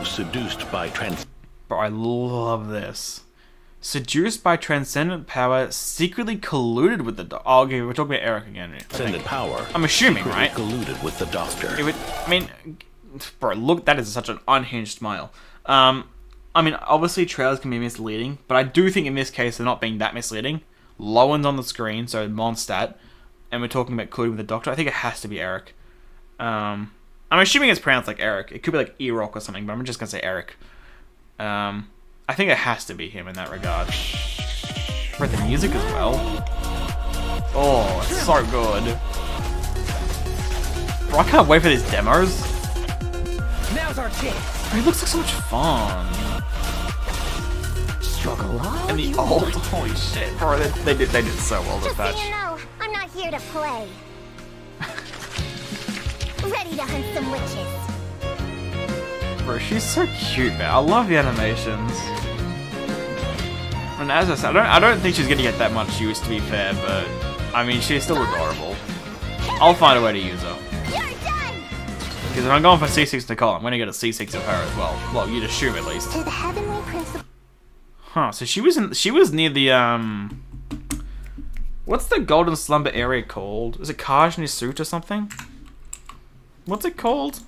Seduced by Bro, I love this. Seduced by transcendent power, secretly colluded with the oh, okay, we're talking about Eric again. transcendent power. I'm assuming, secretly right? Colluded with the Doctor. It would, I mean, bro, look, that is such an unhinged smile. I mean, obviously trailers can be misleading, but I do think in this case they're not being that misleading. Lowen's on the screen, so Mondstadt, and we're talking about colluding with the Doctor. I think it has to be Eric. I'm assuming it's pronounced like Eric. It could be like Erok or something, but I'm just gonna say Eric. I think it has to be him in that regard. But the music as well. Oh, it's so good. Bro, I can't wait for these demos. Now's our chance. Bro, it looks like so much fun. Struggle on. And the old, holy shit, bro, they did so well with Just so that. you know, I'm not here to play. Ready to hunt some witches. Bro, she's so cute, man. I love the animations. And as I said, I don't think she's gonna get that much use, to be fair, but I mean, she's still adorable. I'll find a way to use her. You're done. Because if I'm going for C6 Nicole, I'm gonna get a C6 of her as well. Well, you'd assume at least. To the heavenly principle. Huh? So she was near the what's the Golden Slumber area called? Is it Kajni Suit or something? What's it called?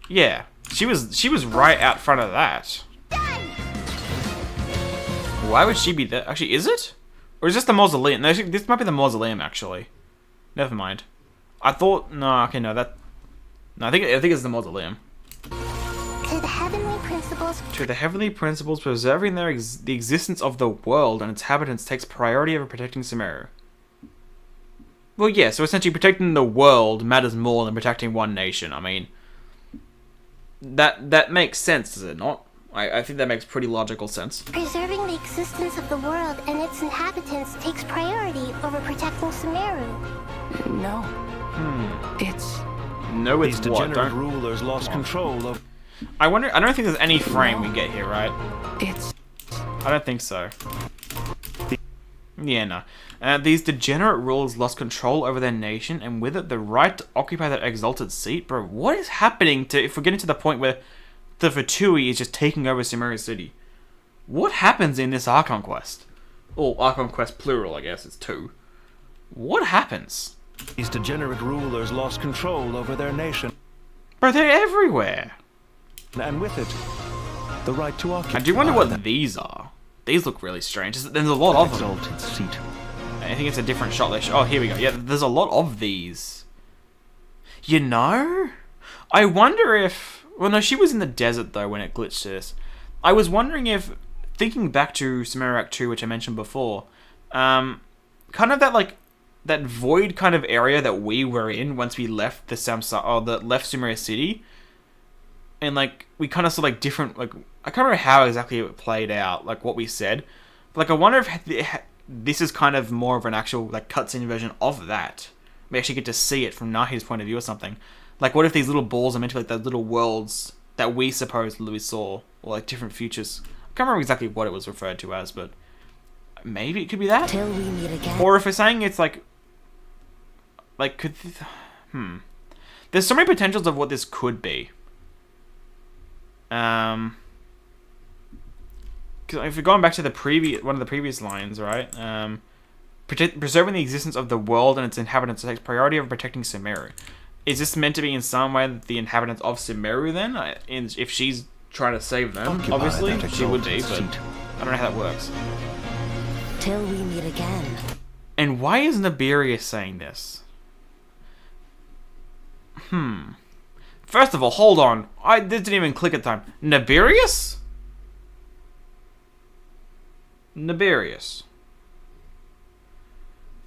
Yeah, she was right out front of that. Why would she be there? Actually, is it? Or is this the mausoleum? No, this might be the mausoleum, actually. Never mind. I thought... No, okay, no, that... No, I think it's the mausoleum. To the heavenly principles. To the heavenly principles, preserving the existence of the world and its inhabitants takes priority over protecting Sumeru. Well, yeah, so essentially protecting the world matters more than protecting one nation. I mean... That makes sense, does it not? I think that makes pretty logical sense. Preserving the existence of the world and its inhabitants takes priority over protecting Sumeru. No. It's... No, it's These what? degenerate rulers lost control of... I wonder... I don't think there's any frame we get here, right? It's... I don't think so. Yeah, no. These degenerate rulers lost control over their nation, and with it, the right to occupy that exalted seat. Bro, what is happening to... If we're getting to the point where the Fatui is just taking over Sumeru City, what happens in this Archon quest? Or Archon quest plural, I guess. It's 2. What happens? These degenerate rulers lost control over their nation. Bro, they're everywhere. And with it, the right to occupy... I do wonder what these are. These look really strange. There's a lot of them. Exalted seat. I think it's a different shot. Oh, here we go. Yeah, there's a lot of these. You know? I wonder if... Well, no, she was in the desert, though, when it glitched this. I was wondering if... Thinking back to Sumeru Act 2, which I mentioned before, kind of that, like... That void kind of area that we were in once we left the left Sumeru City. And, like, we kind of saw, like, different... Like, I can't remember how exactly it played out, like, what we said. But, like, I wonder if this is kind of more of an actual, like, cutscene version of that. We actually get to see it from Nahi's point of view or something. Like, what if these little balls are meant to be, like, those little worlds that we supposedly saw? Or, like, different futures. I can't remember exactly what it was referred to as, but... Maybe it could be that? Till we meet again. Or if we're saying it's, like... Like, could... There's so many potentials of what this could be. Because if we're going back to one of the previous lines, right? Preserving the existence of the world and its inhabitants takes priority over protecting Sumeru. Is this meant to be in some way the inhabitants of Sumeru then? If she's trying to save them, Occupy obviously that she would be, exalted but seat. I don't know how that works. Till we meet again. And why is Nibirius saying this? First of all, hold on. This didn't even click at the time. Nibirius? Nibirius.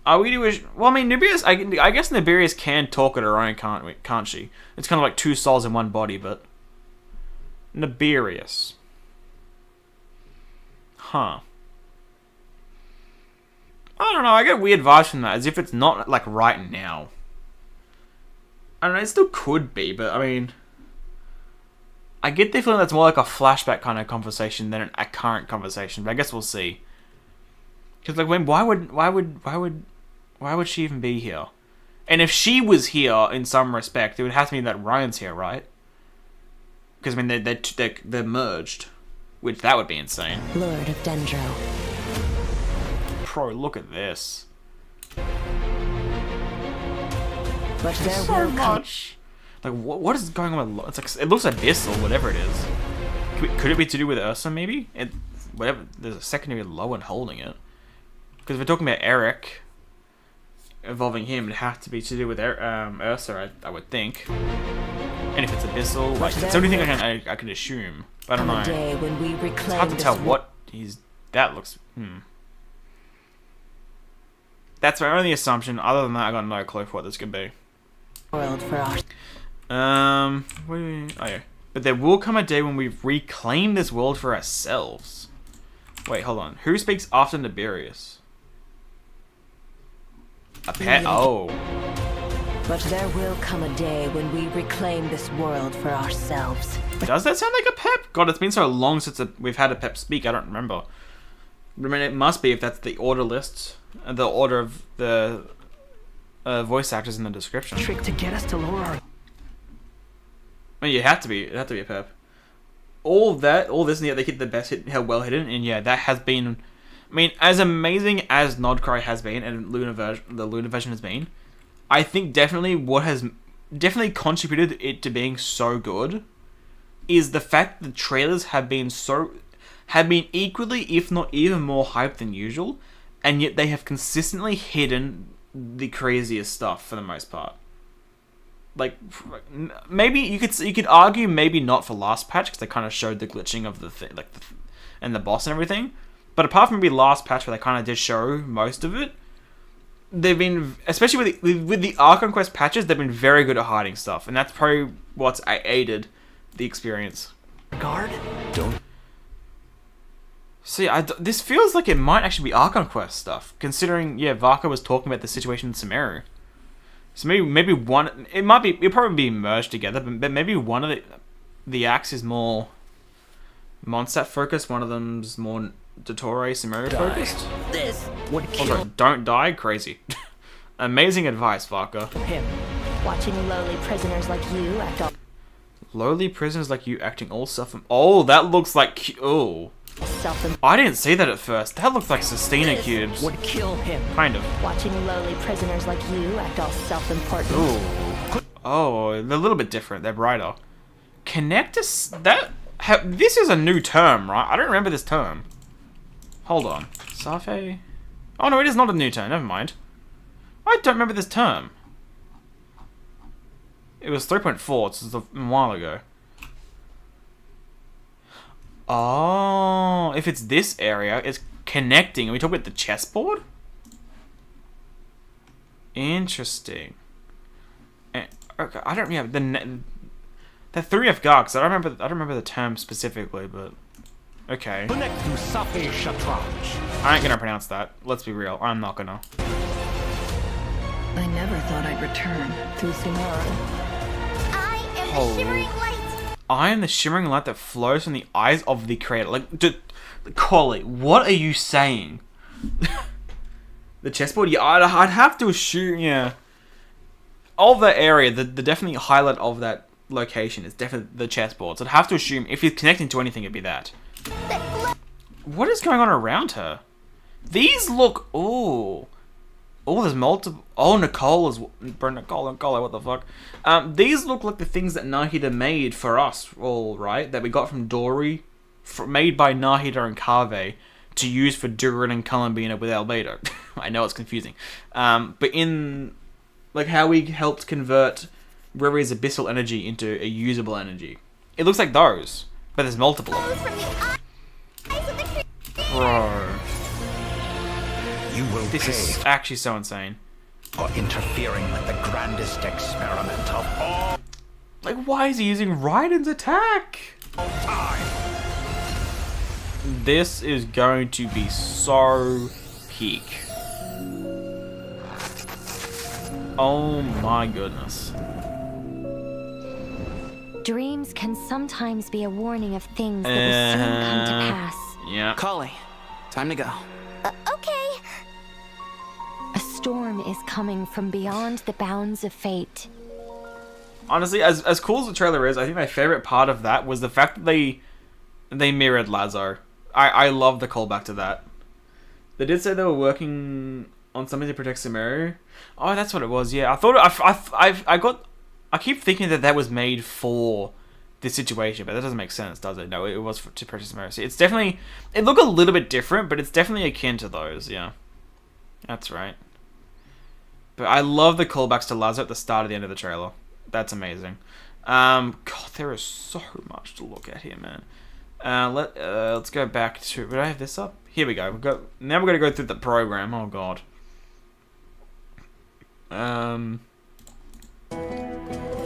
Are we doing... Well, I mean, Nibirius... I guess Nibirius can talk at her own, can't she? It's kind of like 2 souls in one body, but... Nibirius. Huh. I don't know, I get weird vibes from that, as if it's not, like, right now. I don't know, it still could be, but, I mean... I get the feeling that's more like a flashback kind of conversation than a current conversation, but I guess we'll see. Because, like, why would she even be here? And if she was here, in some respect, it would have to mean that Ryan's here, right? Because, I mean, they're merged. Which, that would be insane. Lord of Dendro. Bro, look at this. But there So much. Like, what is going on with... It's like, it looks abyssal, whatever it is. Could it be to do with Ursa, maybe? Whatever. There's a secondary Lowen holding it. Because if we're talking about Eric... involving him, it'd have to be to do with Ursa, I would think. And if it's abyssal, like, it's the only thing I can assume. I don't know. It's hard to tell what he's... That looks... That's my only assumption. Other than that, I got no clue for what this could be. World for us. Oh yeah. But there will come a day when we reclaim this world for ourselves. Wait, hold on. Who speaks after Nibirius? A pet? Oh. But there will come a day when we reclaim this world for ourselves. Does that sound like a pep? God, it's been so long since we've had a pep speak, I don't remember. I mean, it must be if that's the order list. The order of the voice actors in the description. Trick to get us to lower our... I mean, it had to be a pep. All this, and yet they hit the best hit, how well hidden, and yeah, that has been... I mean, as amazing as Nodcry has been, and the Luna version has been, I think definitely what has definitely contributed it to being so good is the fact that the trailers have been equally, if not even more hyped than usual, and yet they have consistently hidden the craziest stuff for the most part. Like, maybe you could argue maybe not for last patch because they kind of showed the glitching of the thing, like and the boss and everything. But apart from maybe last patch where they kind of did show most of it, they've been, especially with the Archon Quest patches, they've been very good at hiding stuff, and that's probably what's aided the experience. Guard? Don't. See, this feels like it might actually be Archon Quest stuff, considering Varka was talking about the situation in Sumeru. So maybe one, it'll probably be merged together, but maybe one of the acts is more Mondstadt focused, one of them's more Dottore Sumeru focused. This would kill. Also, don't die, crazy. Amazing advice, Varka. Him. Watching lowly prisoners like you act all... Lowly prisoners like you acting all self... Oh, that looks like... Oh. I didn't see that at first. That looked like Sistina cubes. Would kill him. Kind of. Watching lowly prisoners like you act all self-important. Ooh. Oh, they're a little bit different. They're brighter. Connectus... This is a new term, right? I don't remember this term. Hold on. Safe? Oh no, it is not a new term. Never mind. I don't remember this term. It was 3.4. This was a while ago. Oh, if it's this area, it's connecting. Are we talking about the chessboard? Interesting. Okay, I don't. Yeah, the 3F Garks. I don't remember the term specifically, but okay. I ain't gonna pronounce that. Let's be real. I'm not gonna. I never thought I'd return through Sumeru. I am the shimmering light. I am the shimmering light that flows from the eyes of the creator. Like, Collie, what are you saying? The chessboard? Yeah, I'd have to assume, yeah. Of that area, the definitely highlight of that location is definitely the chessboard. So I'd have to assume if it's connecting to anything, it'd be that. What is going on around her? These look... Ooh. Oh, there's multiple... Oh, Nicole, what the fuck? These look like the things that Nahida made for us, all right? That we got from Dory, made by Nahida and Kave, to use for Durin and Columbina with Albedo. I know it's confusing. But in... Like, how we helped convert Riri's abyssal energy into a usable energy. It looks like those, but there's multiple of them. Bro. You will This is actually so insane. For interfering with the grandest experiment of all. Like, why is he using Raiden's attack? This is going to be so peak. Oh my goodness. Dreams can sometimes be a warning of things that will soon come to pass. Yeah. Kali, time to go. Okay. A storm is coming from beyond the bounds of fate. Honestly, as cool as the trailer is, I think my favorite part of that was the fact that they mirrored Lazo. I love the callback to that. They did say they were working on something to protect Sumeru. Oh, that's what it was. Yeah, I thought I keep thinking that was made for this situation, but that doesn't make sense, does it? No, it was to protect Sumeru. So it's definitely, it looked a little bit different, but it's definitely akin to those. Yeah, that's right. But I love the callbacks to Lazo at the start and the end of the trailer. That's amazing. God, there is so much to look at here, man. Let's go back to. Did I have this up? Here we go. Now we're gonna go through the program. Oh god.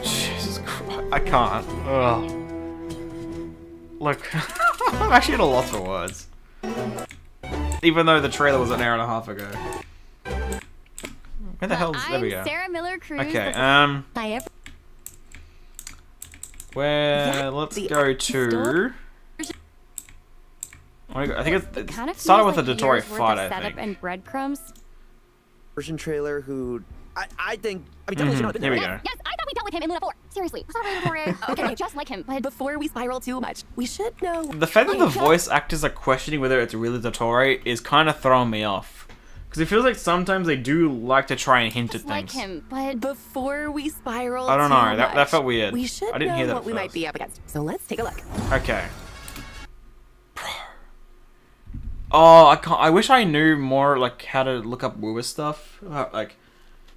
Jesus Christ, I can't. Ugh. Look, I'm actually at a loss for words. Even though the trailer was an hour and a half ago. Where the hell is... There we go. Sarah Miller Cruz. Okay, let's go to... I think it's kind of started with like a Dotori years worth fight, of I setup think. and breadcrumbs. Version trailer who I think definitely should know. Here we go. Yes, I thought we dealt with him in Luna 4. Seriously. Sorry, okay, just like him, but Before we spiral too much, we should know. The fact that the voice actors are questioning whether it's really Dotori is kind of throwing me off. Because it feels like sometimes they do like to try and hint at like things. him, but Before we spiral I don't too know, that much, felt weird. We should I didn't know hear that what at we might first. be up against. So let's take a look. Okay. Oh, I wish I knew more, like, how to look up Woowa stuff. Like,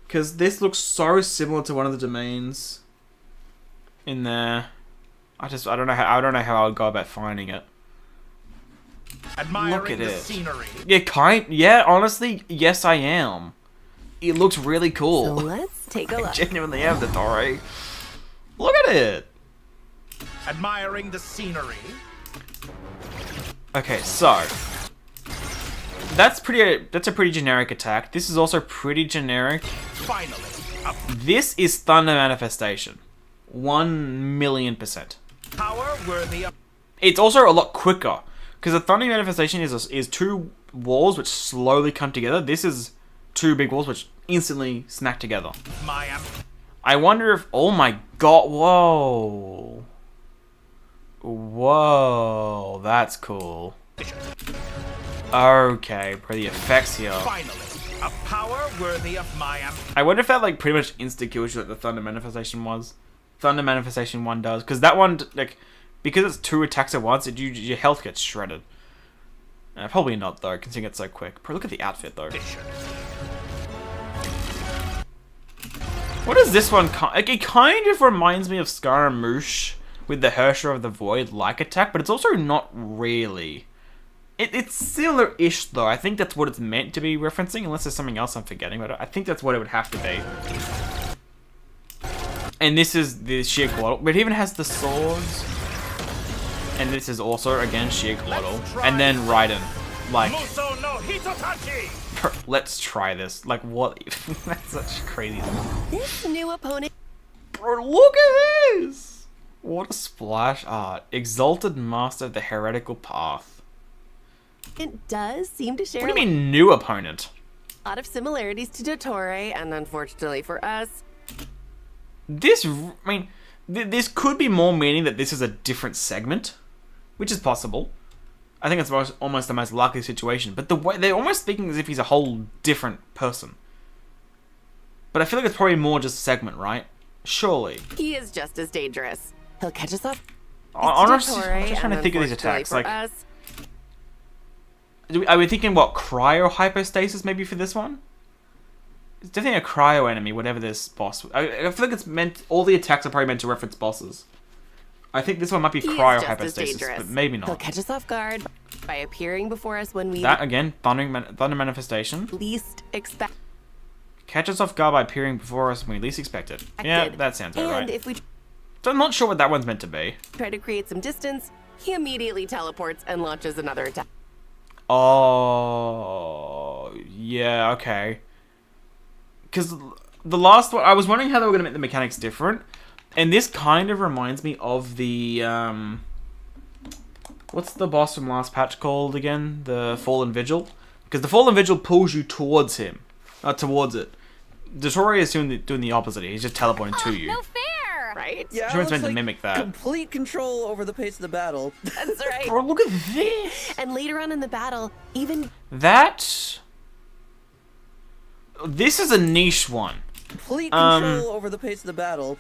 because this looks so similar to one of the domains in there. I don't know how I would go about finding it. Admiring Look at the it. scenery. Yeah, honestly, yes I am. It looks really cool. So let's take a I look. genuinely am, Dotori. Look at it. Admiring the scenery. Okay, so that's a pretty generic attack. This is also pretty generic. Finally. This is Thunder Manifestation. 1,000,000%. Power worthy of... It's also a lot quicker. Because the Thunder Manifestation is two walls which slowly come together. This is two big walls which instantly snack together. I wonder if... Oh my god. Whoa. Whoa. That's cool. Okay, for the effects here. Finally, a power worthy of my I wonder if that like pretty much insta-kills you like the Thunder Manifestation was. Thunder Manifestation 1 does. Because that one, like... Because it's two attacks at once, your health gets shredded. Probably not, though, considering it's so quick. But look at the outfit, though. What is this one? Like, it kind of reminds me of Scaramouche with the Hersher of the Void-like attack, but it's also not really. It's similar-ish, though. I think that's what it's meant to be referencing, unless there's something else I'm forgetting, but I think that's what it would have to be. And this is the sheer glottal, but it even has the swords. And this is also, again, sheer glottal. And then Raiden. Like, let's try this. Like, what? That's such crazy. This new opponent... Bro, look at this! What a splash art. Exalted Master of the Heretical Path. It does seem to share What do you mean, new opponent? a lot of similarities to Dottore, and unfortunately for us... This, I mean, this could be more meaning that this is a different segment. Which is possible. I think it's almost the most likely situation. But the way they're almost speaking as if he's a whole different person. But I feel like it's probably more just a segment, right? Surely. He is just as dangerous. He'll catch us off. I'm just trying to think of these attacks. Like, are we thinking what, cryo hypostasis maybe for this one? It's definitely a cryo enemy, whatever this boss. I feel like it's meant. All the attacks are probably meant to reference bosses. I think this one might be cryo hypostasis, but maybe not. He'll catch us off guard by appearing before us when we... That, again, Thunder Manifestation. Least expect... Catch us off guard by appearing before us when we least expect it. Yeah, that sounds about right. And if we... So I'm not sure what that one's meant to be. Try to create some distance, he immediately teleports and launches another attack. Oh... Yeah, okay. Because the last one, I was wondering how they were going to make the mechanics different. And this kind of reminds me of the, what's the boss from last patch called again? The Fallen Vigil? Because the Fallen Vigil pulls you towards him. Not towards it. Dotoria is doing the opposite. He's just teleporting to you. No fair! Right? Yeah, Sure, it's it looks meant to like mimic that. complete control over the pace of the battle. That's right. Bro, look at this! And later on in the battle, even That... This is a niche one. Complete control over the pace of the battle.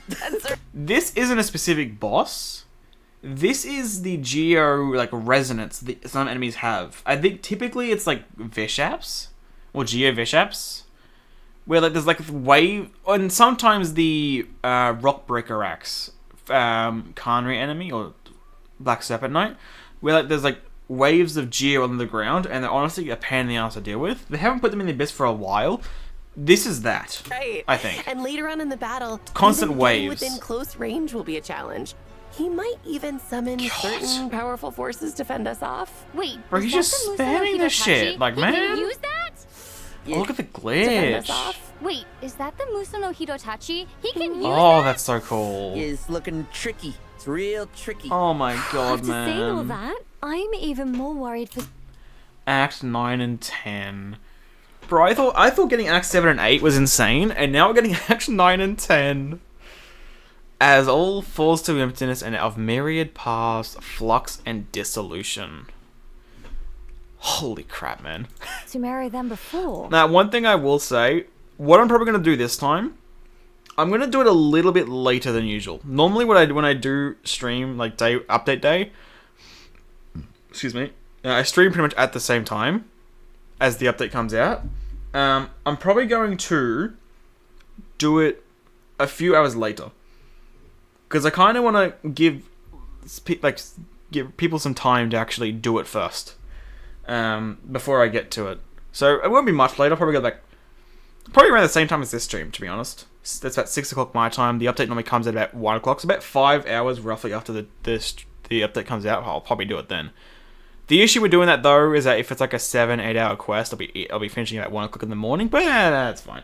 This isn't a specific boss. This is the geo, like, resonance that some enemies have. I think typically it's, like, Vishaps. Or Geo Vishaps. Where, like, there's, like, wave... And sometimes the Rockbreaker Axe Khanri enemy, or Black Serpent Knight. Where, like, there's, like, waves of geo on the ground, and they're honestly a pain in the ass to deal with. They haven't put them in the Abyss for a while. This is that, right. I think. And later on in the battle, Constant even getting waves. within close range will be a challenge. He might even summon certain powerful forces to fend us off. Wait, Bro, he's just spamming this shit. Like, He man. can use that? Oh, look at the Defend us glitch. off. Wait, is that the Muso no Hidotachi? He can use Oh, that? that's so cool. Is looking tricky. It's real tricky. Oh my god, After saying all man. that, I'm even more worried for... Act 9 and 10. Bro, I thought getting Act 7 and 8 was insane, and now we're getting Act 9 and 10. As all falls to emptiness and of myriad paths, flux and dissolution. Holy crap, man. Sumeru than before. Now, one thing I will say, what I'm probably going to do this time, I'm going to do it a little bit later than usual. Normally what I do when I do stream, like update day, excuse me, I stream pretty much at the same time as the update comes out. I'm probably going to do it a few hours later. Because I kind of want to give people some time to actually do it first. Before I get to it. So it won't be much later. I'll probably go probably around the same time as this stream, to be honest. That's about 6 o'clock my time. The update normally comes at about 1 o'clock. So about 5 hours roughly after the update comes out. I'll probably do it then. The issue with doing that though is that if it's like a 7-8 hour quest, I'll be finishing at 1 o'clock in the morning. But that's fine.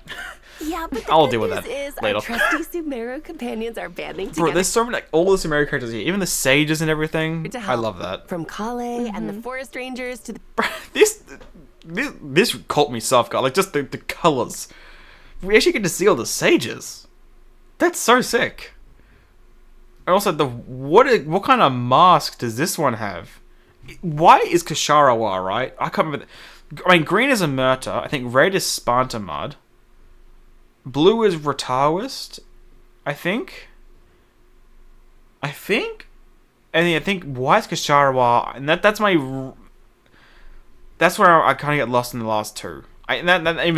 Yeah, but the I'll good deal with news that is later. our trusty Sumeru companions are banding together. Bro, there's so many, like, all the Sumerian characters here, even the sages and everything. to I help. love that. From Kale and the forest rangers to the... This caught me soft, guy. Like, just the colors. We actually get to see all the sages. That's so sick. And also, what kind of mask does this one have? White is Kasharawa, right? I can't remember. I mean, green is Amerta. I think red is Spantamud. Blue is Rataoist, I think. And then I think white's Kasharawa, and that's my... That's where I kind of get lost in the last two. Even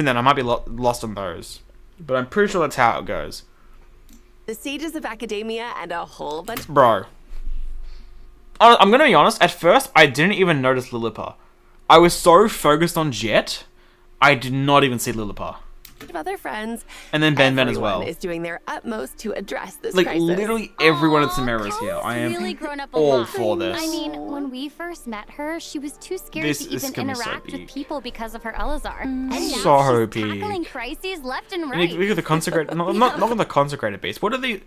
then, I might be lost on those. But I'm pretty sure that's how it goes. The sages of academia and a whole bunch... Bro. I'm gonna be honest, at first, I didn't even notice Lillipa. I was so focused on Jet, I did not even see Lillipa. of other friends. And then Ben as well. Everyone is doing their utmost to address this Like, crisis. literally everyone at Sumeru is here. I am really grown up a all lot. for this. I mean, when we first met her, she was too scared This to is even gonna be so interact with big. people because of her Elazar. And now So she's big. tackling crises left and I right. mean, look at the consecrated. Not the consecrated beast. What are these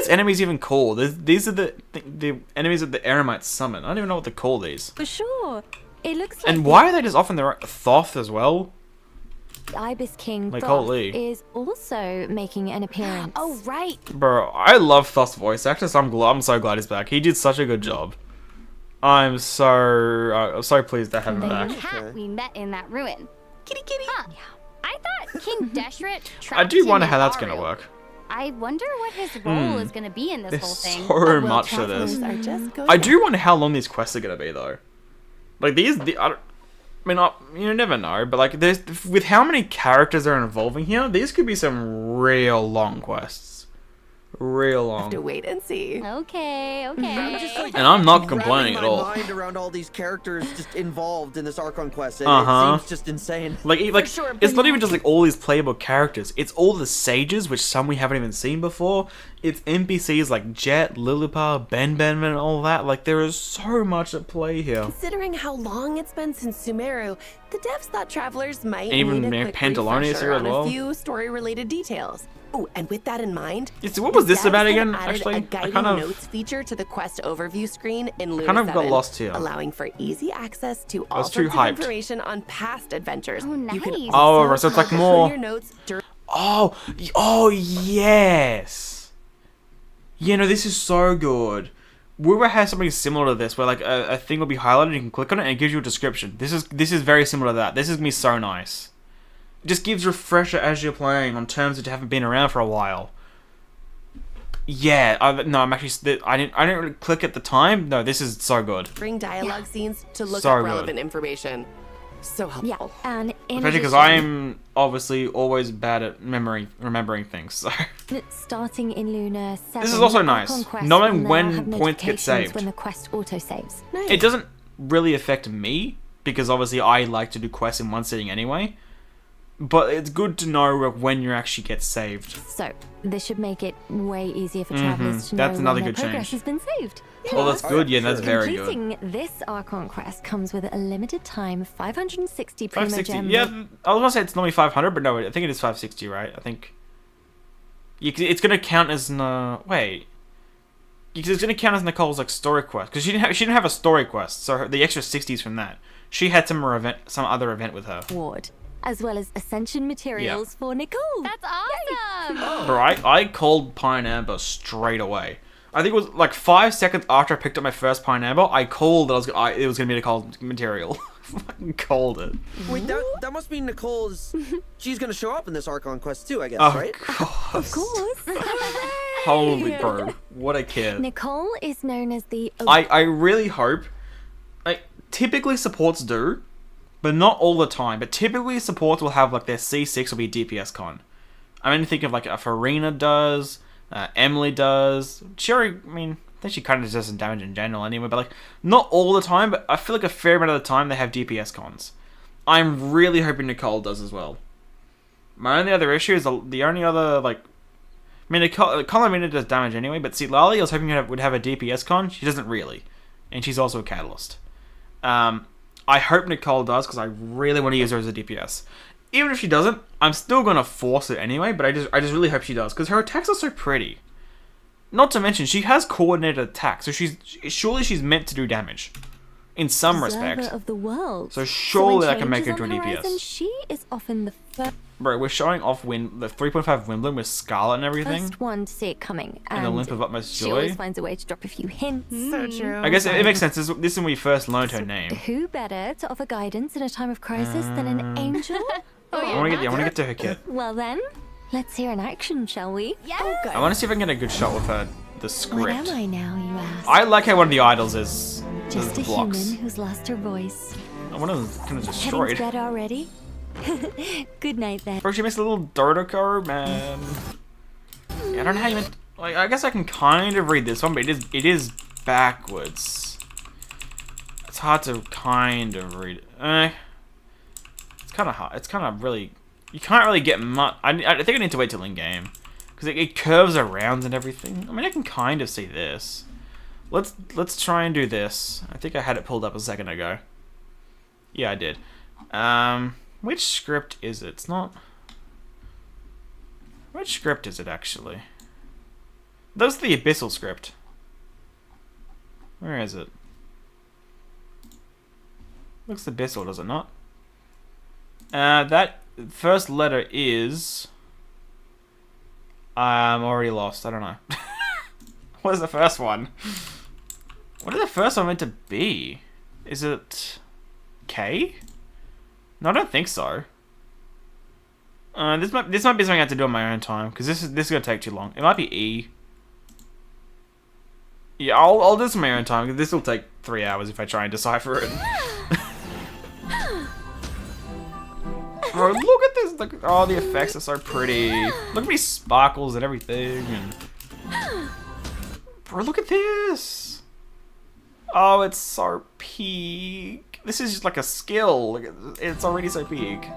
enemies even called? These are the enemies that the Eremites summon. I don't even know what to call these. For sure. It looks like And why are they just often their Thoth as well? the Ibis King Like Thoth Holy. is also making an appearance. Oh, right. Bro, I love Thoth's voice actor, so I'm so glad he's back. He did such a good job. I'm so pleased to have him The back. cat we met in that ruin. Kitty. Huh. I thought King Deshret trapped I do him wonder in how that's Aru. gonna work. I wonder what his role is gonna be in this There's whole thing. so much to this. Are just going I do wonder how long these quests are gonna be though. Like you never know, but like with how many characters are involving here, these could be some real long quests. Real long. Have to wait and see. Okay. And I'm not complaining at all. Wrapping my mind around all these characters just involved in this Archon quest. It seems just insane. Like it's not even just like all these playable characters. It's all the sages, which some we haven't even seen before. It's NPCs like Jet, Lillipa, Ben, and all that. Like there is so much at play here. Considering how long it's been since Sumeru, the devs thought travelers might And even need a quick Pantalonia's refresher here as on well. a few story-related details. Oh, and with that in mind, Yeah, so what was the this devs about have again? added Actually, a I guiding kind of notes feature to the quest overview screen in Luna kind of got 7, lost here. allowing for easy access to I all was too sorts of hyped. information on past adventures. Oh, You can nice. Oh, also so it's like put more. your notes during Oh, yes. Yeah, no, this is so good. Woowa has something similar to this, where like a thing will be highlighted, you can click on it, and it gives you a description. This is very similar to that. This is gonna be so nice. It just gives refresher as you're playing on terms that haven't been around for a while. Yeah, I'm actually. I didn't really click at the time. No, this is so good. dialogue scenes to look So up good. relevant information. So helpful. Yeah, and in Especially because I'm obviously always bad at remembering things. So starting in Luna 7, this is also nice. Archon Quest Knowing will when now have points get notifications saved. when the quest autosaves. it doesn't really affect me because obviously I like to do quests in one sitting anyway. But it's good to know when you actually get saved. So this should make it way easier for travelers to know That's another when their good progress change. has been saved. Oh, that's good. Yeah, that's very good. Completing this Archon Quest comes with a limited time 560 Primo 560. Gem. Yeah, I was gonna say it's normally 500, but no, I think it is 560, right? I think. It's gonna count as wait. Because it's gonna count as Nicole's like story quest because she didn't have a story quest, so the extra 60s from that. She had some other event with her. Ward, as well as ascension materials for Nicole. That's awesome. Bro, I called Pine Amber straight away. I think it was like 5 seconds after I picked up my first Pine Amber, I called that it was gonna be Nicole's material. Fucking called it. Wait, that must mean Nicole's. She's gonna show up in this Archon quest too, I guess, Of right? course. Of course. Holy bro, what a kid. Nicole is known as the. I really hope, like, typically supports do, but not all the time. But typically supports will have like their C6 will be DPS con. I mean, think of like a Farina does, Emily does. Sherry, I mean, I think she kind of does some damage in general anyway. But like, not all the time. But I feel like a fair amount of the time they have DPS cons. I'm really hoping Nicole does as well. My only other issue is the only other like. I mean, Colomina does damage anyway, but see, Lali, I was hoping would have a DPS con. She doesn't really. And she's also a catalyst. I hope Nicole does, because I really want to use her as a DPS. Even if she doesn't, I'm still going to force it anyway, but I just really hope she does, because her attacks are so pretty. Not to mention, she has coordinated attacks, so surely she's meant to do damage. In some respect. Of the world. So surely when I can make her change into is a on the horizon, DPS. she is often the first. Bro, we're showing off the 3.5 Wimbledon with Scarlet and everything. First one to see it coming, And the Limp of Utmost she Joy. always finds a way to drop a few hints. So true. I guess it makes sense. This is when we first learned her name. Who better to offer guidance in a time of crisis than an angel? I want to get to her kit. Well then, let's hear an action, shall we? Yeah. I want to see if I can get a good shot with the What script. am I now, you ask? I like how one of the idols is Just a blocks. human who's lost her voice. One of them's kind of Heading to destroyed. bed already? Good night then. Bro, she missed a little Dodoko, man. Yeah, I don't know how you meant. Like, I guess I can kind of read this one, but it is backwards. It's hard to kind of read. It's kind of hard. It's kind of really. You can't really get much. I think I need to wait till in game because it curves around and everything. I mean, I can kind of see this. Let's try and do this. I think I had it pulled up a second ago. Yeah, I did. Which script is it? It's not. Which script is it actually? That's the Abyssal script. Where is it? Looks Abyssal, does it not? That first letter is. I'm already lost. I don't know. What is the first one? What is the first one meant to be? Is it K? No, I don't think so. This might be something I have to do on my own time because this is gonna take too long. It might be E. Yeah, I'll do this on my own time because this will take 3 hours if I try and decipher it. Bro, look at this! Look, oh, the effects are so pretty. Look at me sparkles and everything. And... Bro, look at this! Oh, it's so peak. This is just like a skill. Like, it's already so peak.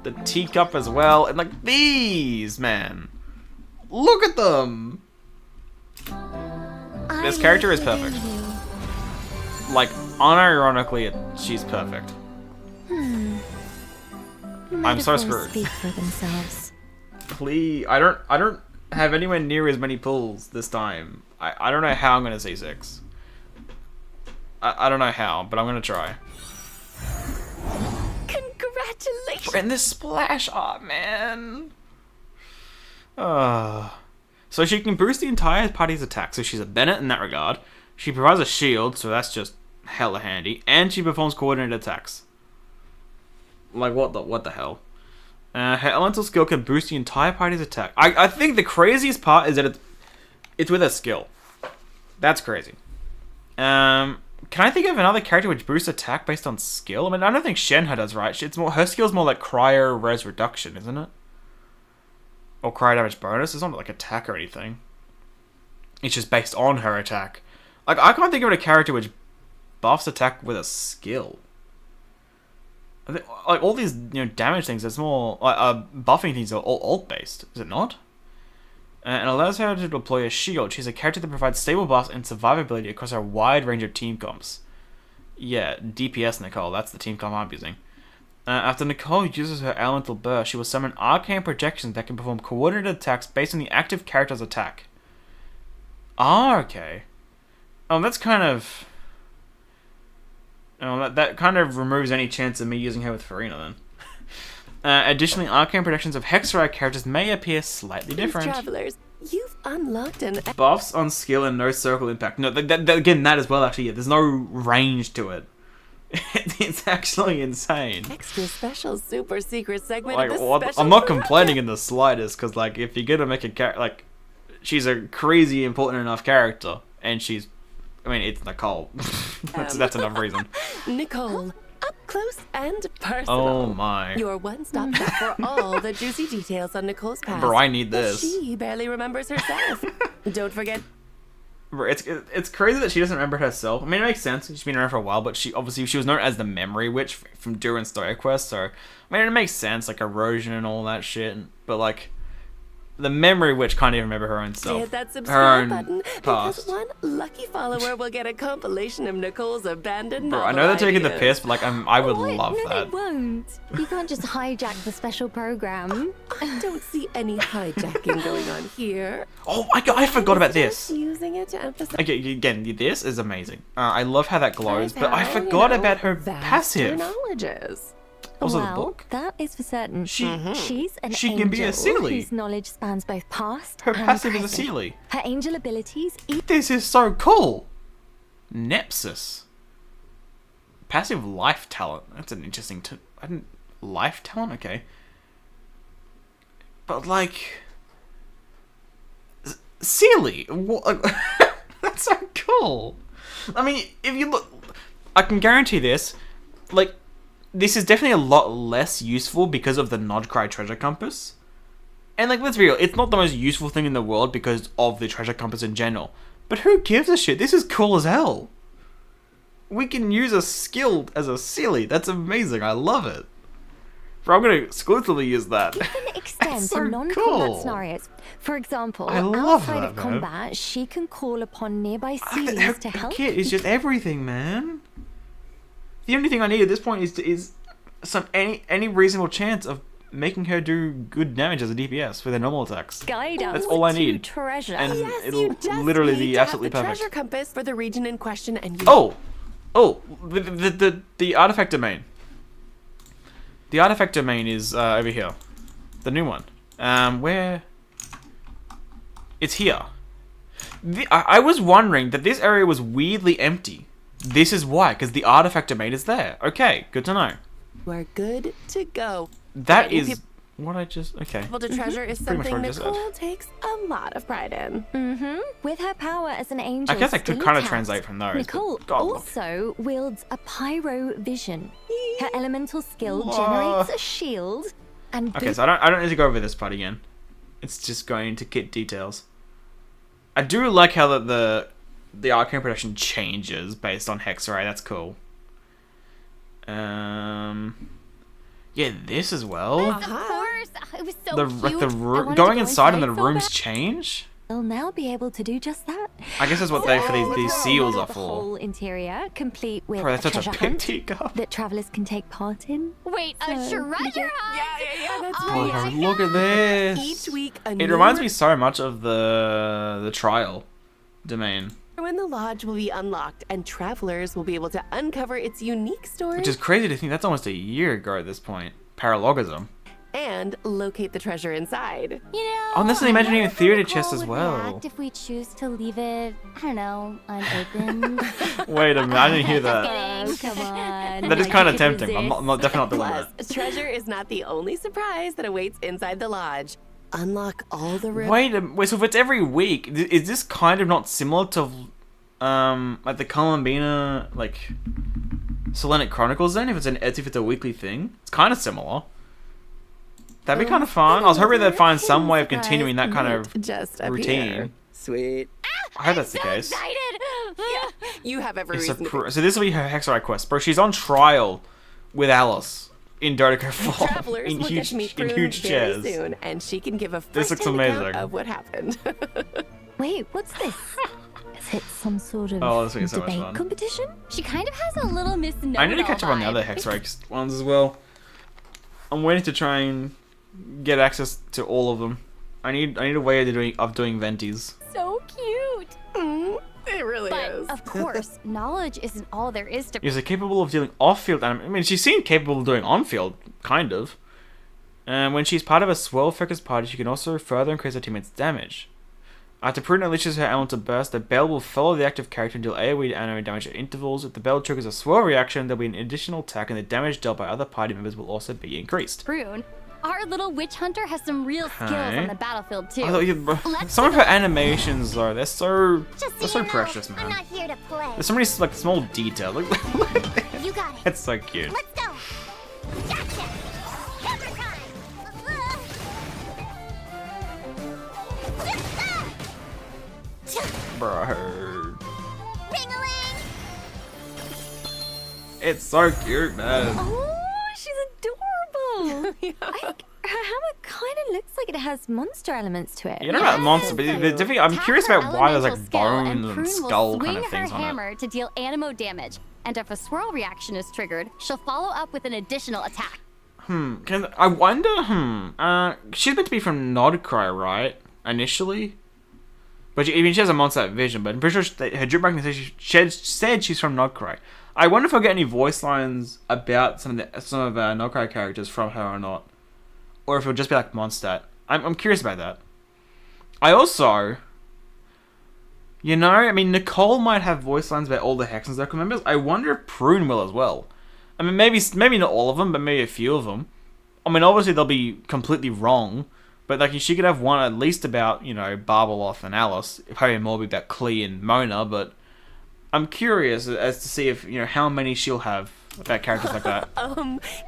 The teacup as well, and like these, man. Look at them. This character is perfect. Like, unironically, she's perfect. I'm so screwed. Speak for themselves. Please, I don't have anywhere near as many pulls this time. I don't know how I'm gonna C6. I don't know how, but I'm gonna try. Congratulations! And this splash art, man. So she can boost the entire party's attack, so she's a Bennett in that regard. She provides a shield, so that's just hella handy, and she performs coordinated attacks. Like what the hell? Her elemental skill can boost the entire party's attack. I think the craziest part is that it's with a skill. That's crazy. Can I think of another character which boosts attack based on skill? I mean, I don't think Shenhe does, right? It's more, her skill's more like cryo res reduction, isn't it? Or cryo damage bonus. It's not like attack or anything. It's just based on her attack. Like, I can't think of a character which buffs attack with a skill. I think, like, all these, damage things, it's more, like, buffing things are all alt based, is it not? And allows her to deploy a shield. She's a character that provides stable buffs and survivability across a wide range of team comps. Yeah, DPS Nicole, that's the team comp I'm using. After Nicole uses her elemental burst, she will summon arcane projections that can perform coordinated attacks based on the active character's attack. Ah, okay. Oh, that's kind of... Oh, that kind of removes any chance of me using her with Farina, then. Additionally, arcane projections of Hexerite characters may appear slightly different. Travelers, you've unlocked an... Buffs on skill and no circle impact. No, again, that as well, actually. Yeah, there's no range to it. It's actually insane. Extra special super secret segment Like, of the what, special I'm not Varka. complaining in the slightest, because, like, if you're gonna make a character... Like, she's a crazy important enough character, and she's... I mean, it's Nicole. that's enough reason. Nicole, up close and personal. Oh my. Your one-stop shop for all the juicy details on Nicole's past. Bro, I need that this. She barely remembers herself. Don't forget. Bro, it's crazy that she doesn't remember herself. I mean, it makes sense. She's been around for a while, but she was known as the Memory Witch from Durin Story Quest, so... I mean, it makes sense, like, erosion and all that shit, but, like... The Memory Witch can't even remember her own self. Hit that Her subscribe own button past. because one lucky follower will get a compilation of Nicole's abandoned Bro, I novel know they're taking the ideas. piss, but, like, I would love No, that. they won't. You can't just hijack the special program. I don't see any hijacking going on here. Oh my god, I forgot about Just this. using it to emphasize. Okay, again, this is amazing. I love how that glows, but I How, forgot you know, about her vast passive. knowledge is. Also, well, the book? that is for certain. She's an She angel can be a Seelie. whose knowledge spans both past Her and passive is a present. Seelie. Her angel abilities... This is so cool. Nepsis. Passive life talent. That's an interesting... life talent? Okay. But, like... Seelie. That's so cool. I mean, if you look... I can guarantee this. Like... This is definitely a lot less useful because of the Nodcry treasure compass. And, like, let's be real, it's not the most useful thing in the world because of the treasure compass in general. But who gives a shit? This is cool as hell. We can use a skill as a Seelie. That's amazing. I love it. Bro, I'm going to exclusively use that. You can extend so to non-combat cool. scenarios. For example, I love outside that, of man. combat, she can call upon nearby Her Sealies to help. kit is just everything, man. The only thing I need at this point is any reasonable chance of making her do good damage as a DPS with her normal attacks. Guide us That's all I to need. treasure. And Yes, it'll you just literally need be to have absolutely the perfect. treasure compass for the region in question, and you... Oh, the artifact domain. The artifact domain is over here, the new one. Where? It's here. I was wondering that this area was weirdly empty. This is why, because the artifact domain is there. Okay, good to know. We're good to go. That Getting is what I just... Okay. People to treasure is Pretty much something what I just Nicole takes a lot of pride in. With her power as an angel, I guess I could still kind of intact, translate from those. but Nicole God, look. also wields a pyro vision. Her elemental skill Whoa. generates a shield and Okay, so I don't need to go over this part again. It's just going into kit details. I do like how the arcane protection changes based on Hexarray. That's cool. Yeah, this as well. Of course. It was so The cute. like the I wanted to going go inside and the so rooms bad. change. They'll now be able to do just that. I guess that's what they for these seals are The for. whole interior, complete with Bro, a that's such a treasure hunt picnic up. that travelers can take part in. Wait, a treasure hunt? Yeah, that's Oh, look at this. Each week, a It new reminds me so much of the trial domain, when the lodge will be unlocked and travelers will be able to uncover its unique story which is crazy to think that's almost a year ago at this point. Paralogism. and locate the treasure inside. You know, Oh, and this is the Imagineering I wonder Theater how Nicole chest as would well. react if we choose to leave it, I don't know, unopened. Wait a minute, I didn't hear that. Just kidding. Come on. That is Like kind you of could tempting. I'm resist. not definitely not doing that. Plus, treasure is not the only surprise that awaits inside the lodge. Unlock all the rooms. Wait, so if it's every week, is this kind of not similar to, like the Columbina, like, Selenic Chronicles then? If it's a weekly thing? It's kind of similar. That'd be kind of fun. I was hoping they'd find some way of continuing that kind of just routine. Sweet. I hope that's the case. You have every It's a reason to be. so this will be her Hexerite quest. Bro, she's on trial with Alice in Dodeco Fall Travelers in will get to meet Prune huge very chairs. soon, and she can give a This looks first-hand account amazing. of what happened. Wait, what's this? Is it some sort of Oh, this will be so much debate fun. competition? She kind of has a little Miss Know-It-All I need to catch up on the vibe. other Hexerite ones as well. I'm waiting to try and get access to all of them. I need a way of doing venties. So cute. It really But is. of course, knowledge isn't all there is to. Is it capable of dealing off-field I mean, she seemed capable of doing on-field, kind of. And when she's part of a swirl-focused party, she can also further increase her teammates' damage. After Prudent unleashes her elemental burst, the bell will follow the active character and deal AoE and AoE damage at intervals. If the bell triggers a swirl reaction, there'll be an additional attack, and the damage dealt by other party members will also be increased. Prune. Our little witch hunter has some real skills Okay. on the battlefield too. I thought Let's some of do her animations, though, they're so Know, precious, I'm man. not here to play. There's so many like small details. Look, You got it. it's so cute. Let's go. Gotcha. Hammer time. Bro. Ring-a-ling. It's so cute, man. Oh, she's adorable. Her hammer kind of looks like it has monster elements to it. You know about monster, but I'm Tap curious her about why there's like elemental skill, bones and and Prune skull will kind swing of things her on it. hammer to deal anemo damage, and if a swirl reaction is triggered, she'll follow up with an additional attack. I wonder, she's meant to be from Nodcry, right? Initially? But she has a monster vision, but I'm pretty sure her drip ranking said she's from Nodcry. I wonder if I'll get any voice lines about some of Nodcry characters from her or not. Or if it'll just be like Mondstadt. I'm curious about that. I also... You know, I mean, Nicole might have voice lines about all the Hexen Circle members. I wonder if Prune will as well. I mean, maybe not all of them, but maybe a few of them. I mean, obviously they'll be completely wrong, but like she could have one at least about, you know, Barbeloth and Alice. Probably more be about Klee and Mona, but I'm curious as to see if, you know, how many she'll have about characters like that.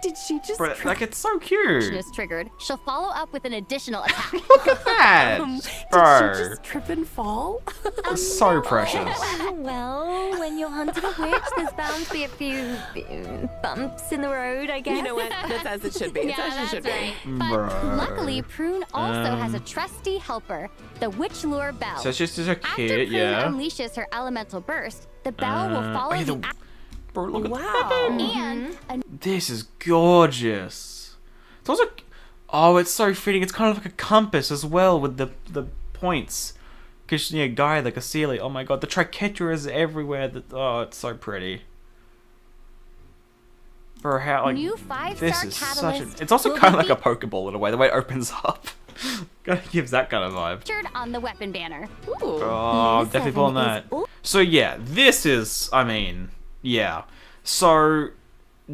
Did she just... But, like, it's so cute. Is triggered, she'll follow up with an additional attack. Look at that! Did she just trip and fall? It's so precious. Well, when you're hunting a witch, there's bound to be a few bumps in the road, I guess. You know what? That's as it should be. It's as it should right. be. But Bruh. luckily, Prune also has a trusty helper, the Witch Lure Bell. So it's just a After kid, Prune yeah. unleashes her elemental burst, the bell will follow yeah, the Bro, look at Wow. and a this is gorgeous. It's also... Oh, it's so fitting. It's kind of like a compass as well with the points. Because, you know, guy like a Sealy. Oh my god, the triquetra is everywhere. Oh, it's so pretty. Bro, how, like... new 5-star This is such a... catalyst. It's also will kind of be like a Pokeball in a way. The way it opens up. Kind of gives that kind of vibe. featured on the weapon banner. Oh, definitely pulling that. So yeah, this is, I mean, yeah. So,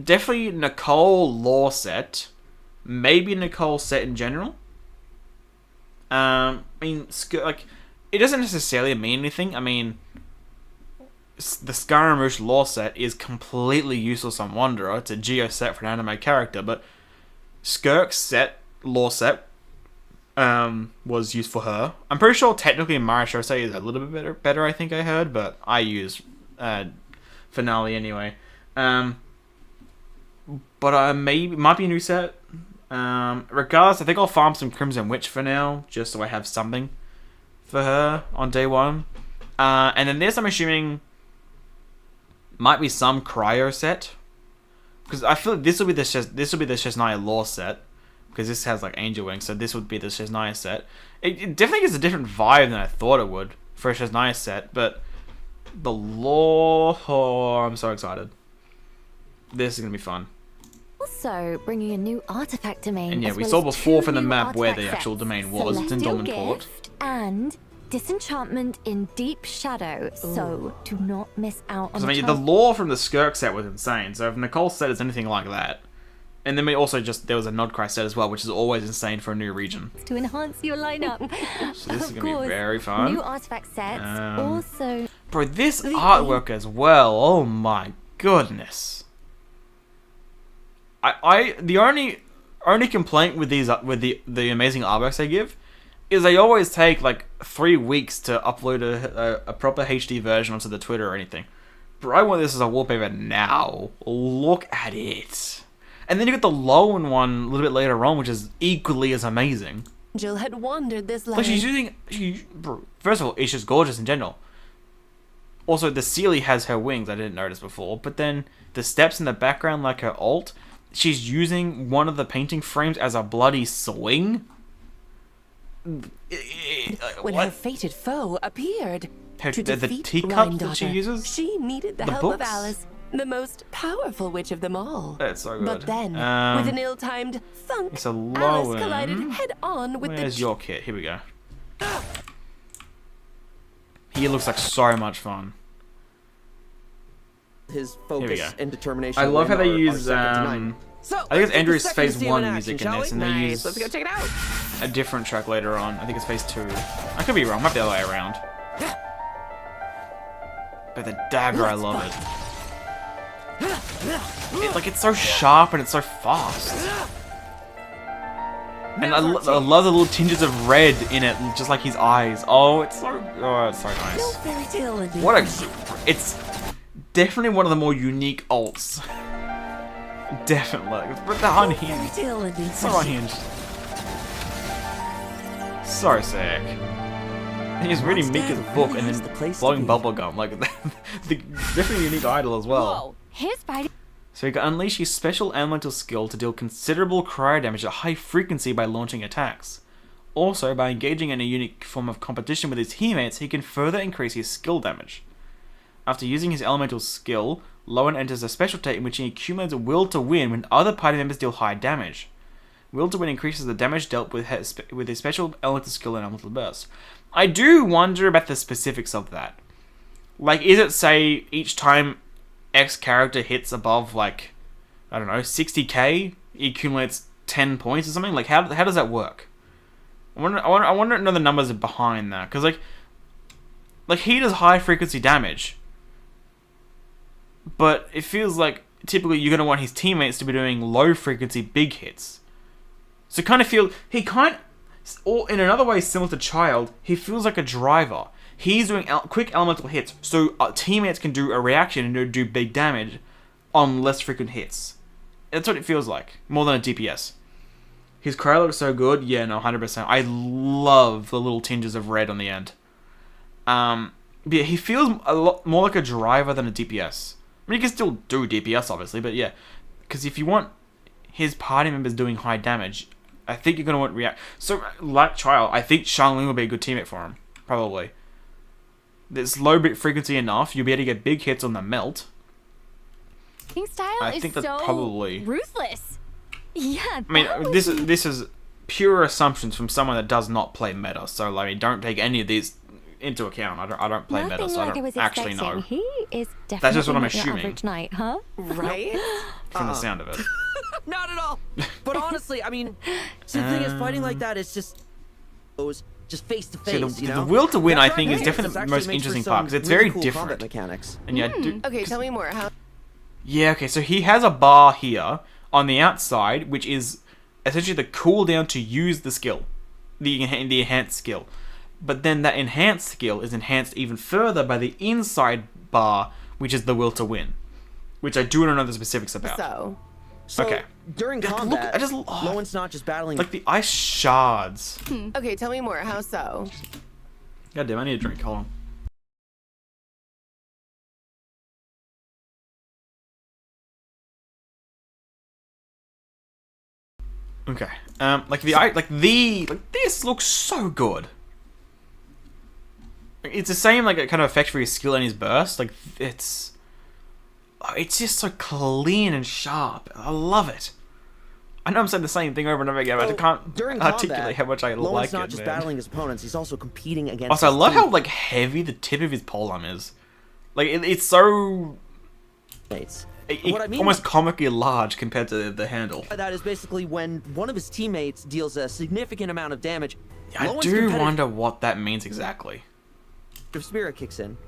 definitely Nicole lore set. Maybe Nicole set in general. I mean, like, it doesn't necessarily mean anything. I mean, the Scaramouche lore set is completely useless on Wanderer. It's a geo set for an anime character, but Skirk's set, lore set, was used for her. I'm pretty sure technically Mara Shosei is a little bit better, I think I heard, but I use Finale anyway. But maybe might be a new set. Regardless, I think I'll farm some Crimson Witch for now, just so I have something for her on day 1. And then this, I'm assuming, might be some cryo set. Because I feel like this will be the Shesnaya Law set. Because this has like angel wings, so this would be the Shesnaya set. It definitely gives a different vibe than I thought it would for a Shesnaya set, but the Law... Oh, I'm so excited. This is going to be fun. Also, bringing a new artifact domain. And yeah, we saw before from the map where the actual domain was. It's in Dormanport. And disenchantment in Deep Shadow. So, do not miss out on the lore from the Skirk set was insane. So if Nicole's set is anything like that. And then we also there was a Nodcry set as well, which is always insane for a new region. To enhance your lineup. So this is going to be very fun. New artifact sets. Also... Bro, this artwork as well. Oh my goodness. The only complaint with these the amazing artworks they give is they always take like 3 weeks to upload a proper HD version onto the Twitter or anything. Bro, I want this as a wallpaper now. Look at it. And then you get the Lowen one a little bit later on, which is equally as amazing. Jill had wandered this land. Like she's using... Bro, first of all, it's just gorgeous in general. Also, the Sealy has her wings, I didn't notice before. But then the steps in the background, like her alt, she's using one of the painting frames as a bloody swing. When her fated foe appeared to the defeat teacup that she uses? She needed the help of Alice, the most powerful witch of them all. That's so good. But then, with an ill-timed thunk, it's a Alice collided head-on with Where's your kit? Here we go. He looks like so much fun. His focus and determination. I love how they use so, I think it's Andrew's Phase 1 action, music in this, and they use Let's go check it out. a different track later on. I think it's Phase 2. I could be wrong, might be the other way around. But the dagger, I love it. It's so sharp and it's so fast. And I love the little tinges of red in it, just like his eyes. It's so nice. It's definitely one of the more unique alts. Definitely. But the unhinged. So unhinged. So sick. He's reading Mika's book and then blowing bubblegum. Like, definitely a unique idol as well. Whoa, his fighting. So he can unleash his special elemental skill to deal considerable cryo damage at high frequency by launching attacks. Also, by engaging in a unique form of competition with his teammates, he can further increase his skill damage. After using his elemental skill, Lowen enters a special state in which he accumulates Will to Win when other party members deal high damage. Will to Win increases the damage dealt with his special elemental skill and elemental burst. I do wonder about the specifics of that. Like, is it, say, each time X character hits above, like, I don't know, 60k, he accumulates 10 points or something? Like, how does that work? I wonder to know the numbers behind that. Because, like, he does high frequency damage. But it feels like, typically, you're going to want his teammates to be doing low frequency big hits. So kind of feel, or in another way similar to Child, he feels like a driver. He's doing quick elemental hits, so teammates can do a reaction and do big damage on less frequent hits. That's what it feels like, more than a DPS. His cryo looks so good, yeah, no, 100%. I love the little tinges of red on the end. But yeah, he feels a lot more like a driver than a DPS. I mean, you can still do DPS, obviously, but yeah. Because if you want his party members doing high damage, I think you're going to want react. So, like Child, I think Xiangling will be a good teammate for him. Probably. There's low bit frequency enough, you'll be able to get big hits on the melt. King style I think that's so probably ruthless. Yeah. I mean, this is pure assumptions from someone that does not play meta. So, like, don't take any of these into account. I don't play meta, so I don't actually know. He is definitely That's just what I'm not your assuming. average knight, huh? Right? From the sound of it. Not at all. But honestly, I mean, see, the thing is, fighting like that is just face to face. The Will to Win, I think, is definitely the most interesting part because it's very cool different. Mechanics. And yeah, Okay, tell me more. How? Yeah, okay, so he has a bar here on the outside, which is essentially the cooldown to use the skill, the enhanced skill. But then that enhanced skill is enhanced even further by the inside bar, which is the Will to Win, which I do not know the specifics about. So okay. During combat, Lowen's not just battling like the ice shards. Okay, tell me more. How so? God damn, I need a drink. Hold on. Okay. This looks so good. It's the same like kind of effect for his skill and his burst. Like it's just so clean and sharp. I love it. I know I'm saying the same thing over and over again, but I can't articulate how much I like it. Not just battling his opponents; he's also competing against. Also, I love how like heavy the tip of his polearm is. Like it's so. What I mean almost comically large compared to the handle. That is basically when one of his teammates deals a significant amount of damage. I do wonder what that means exactly. Spirit kicks in,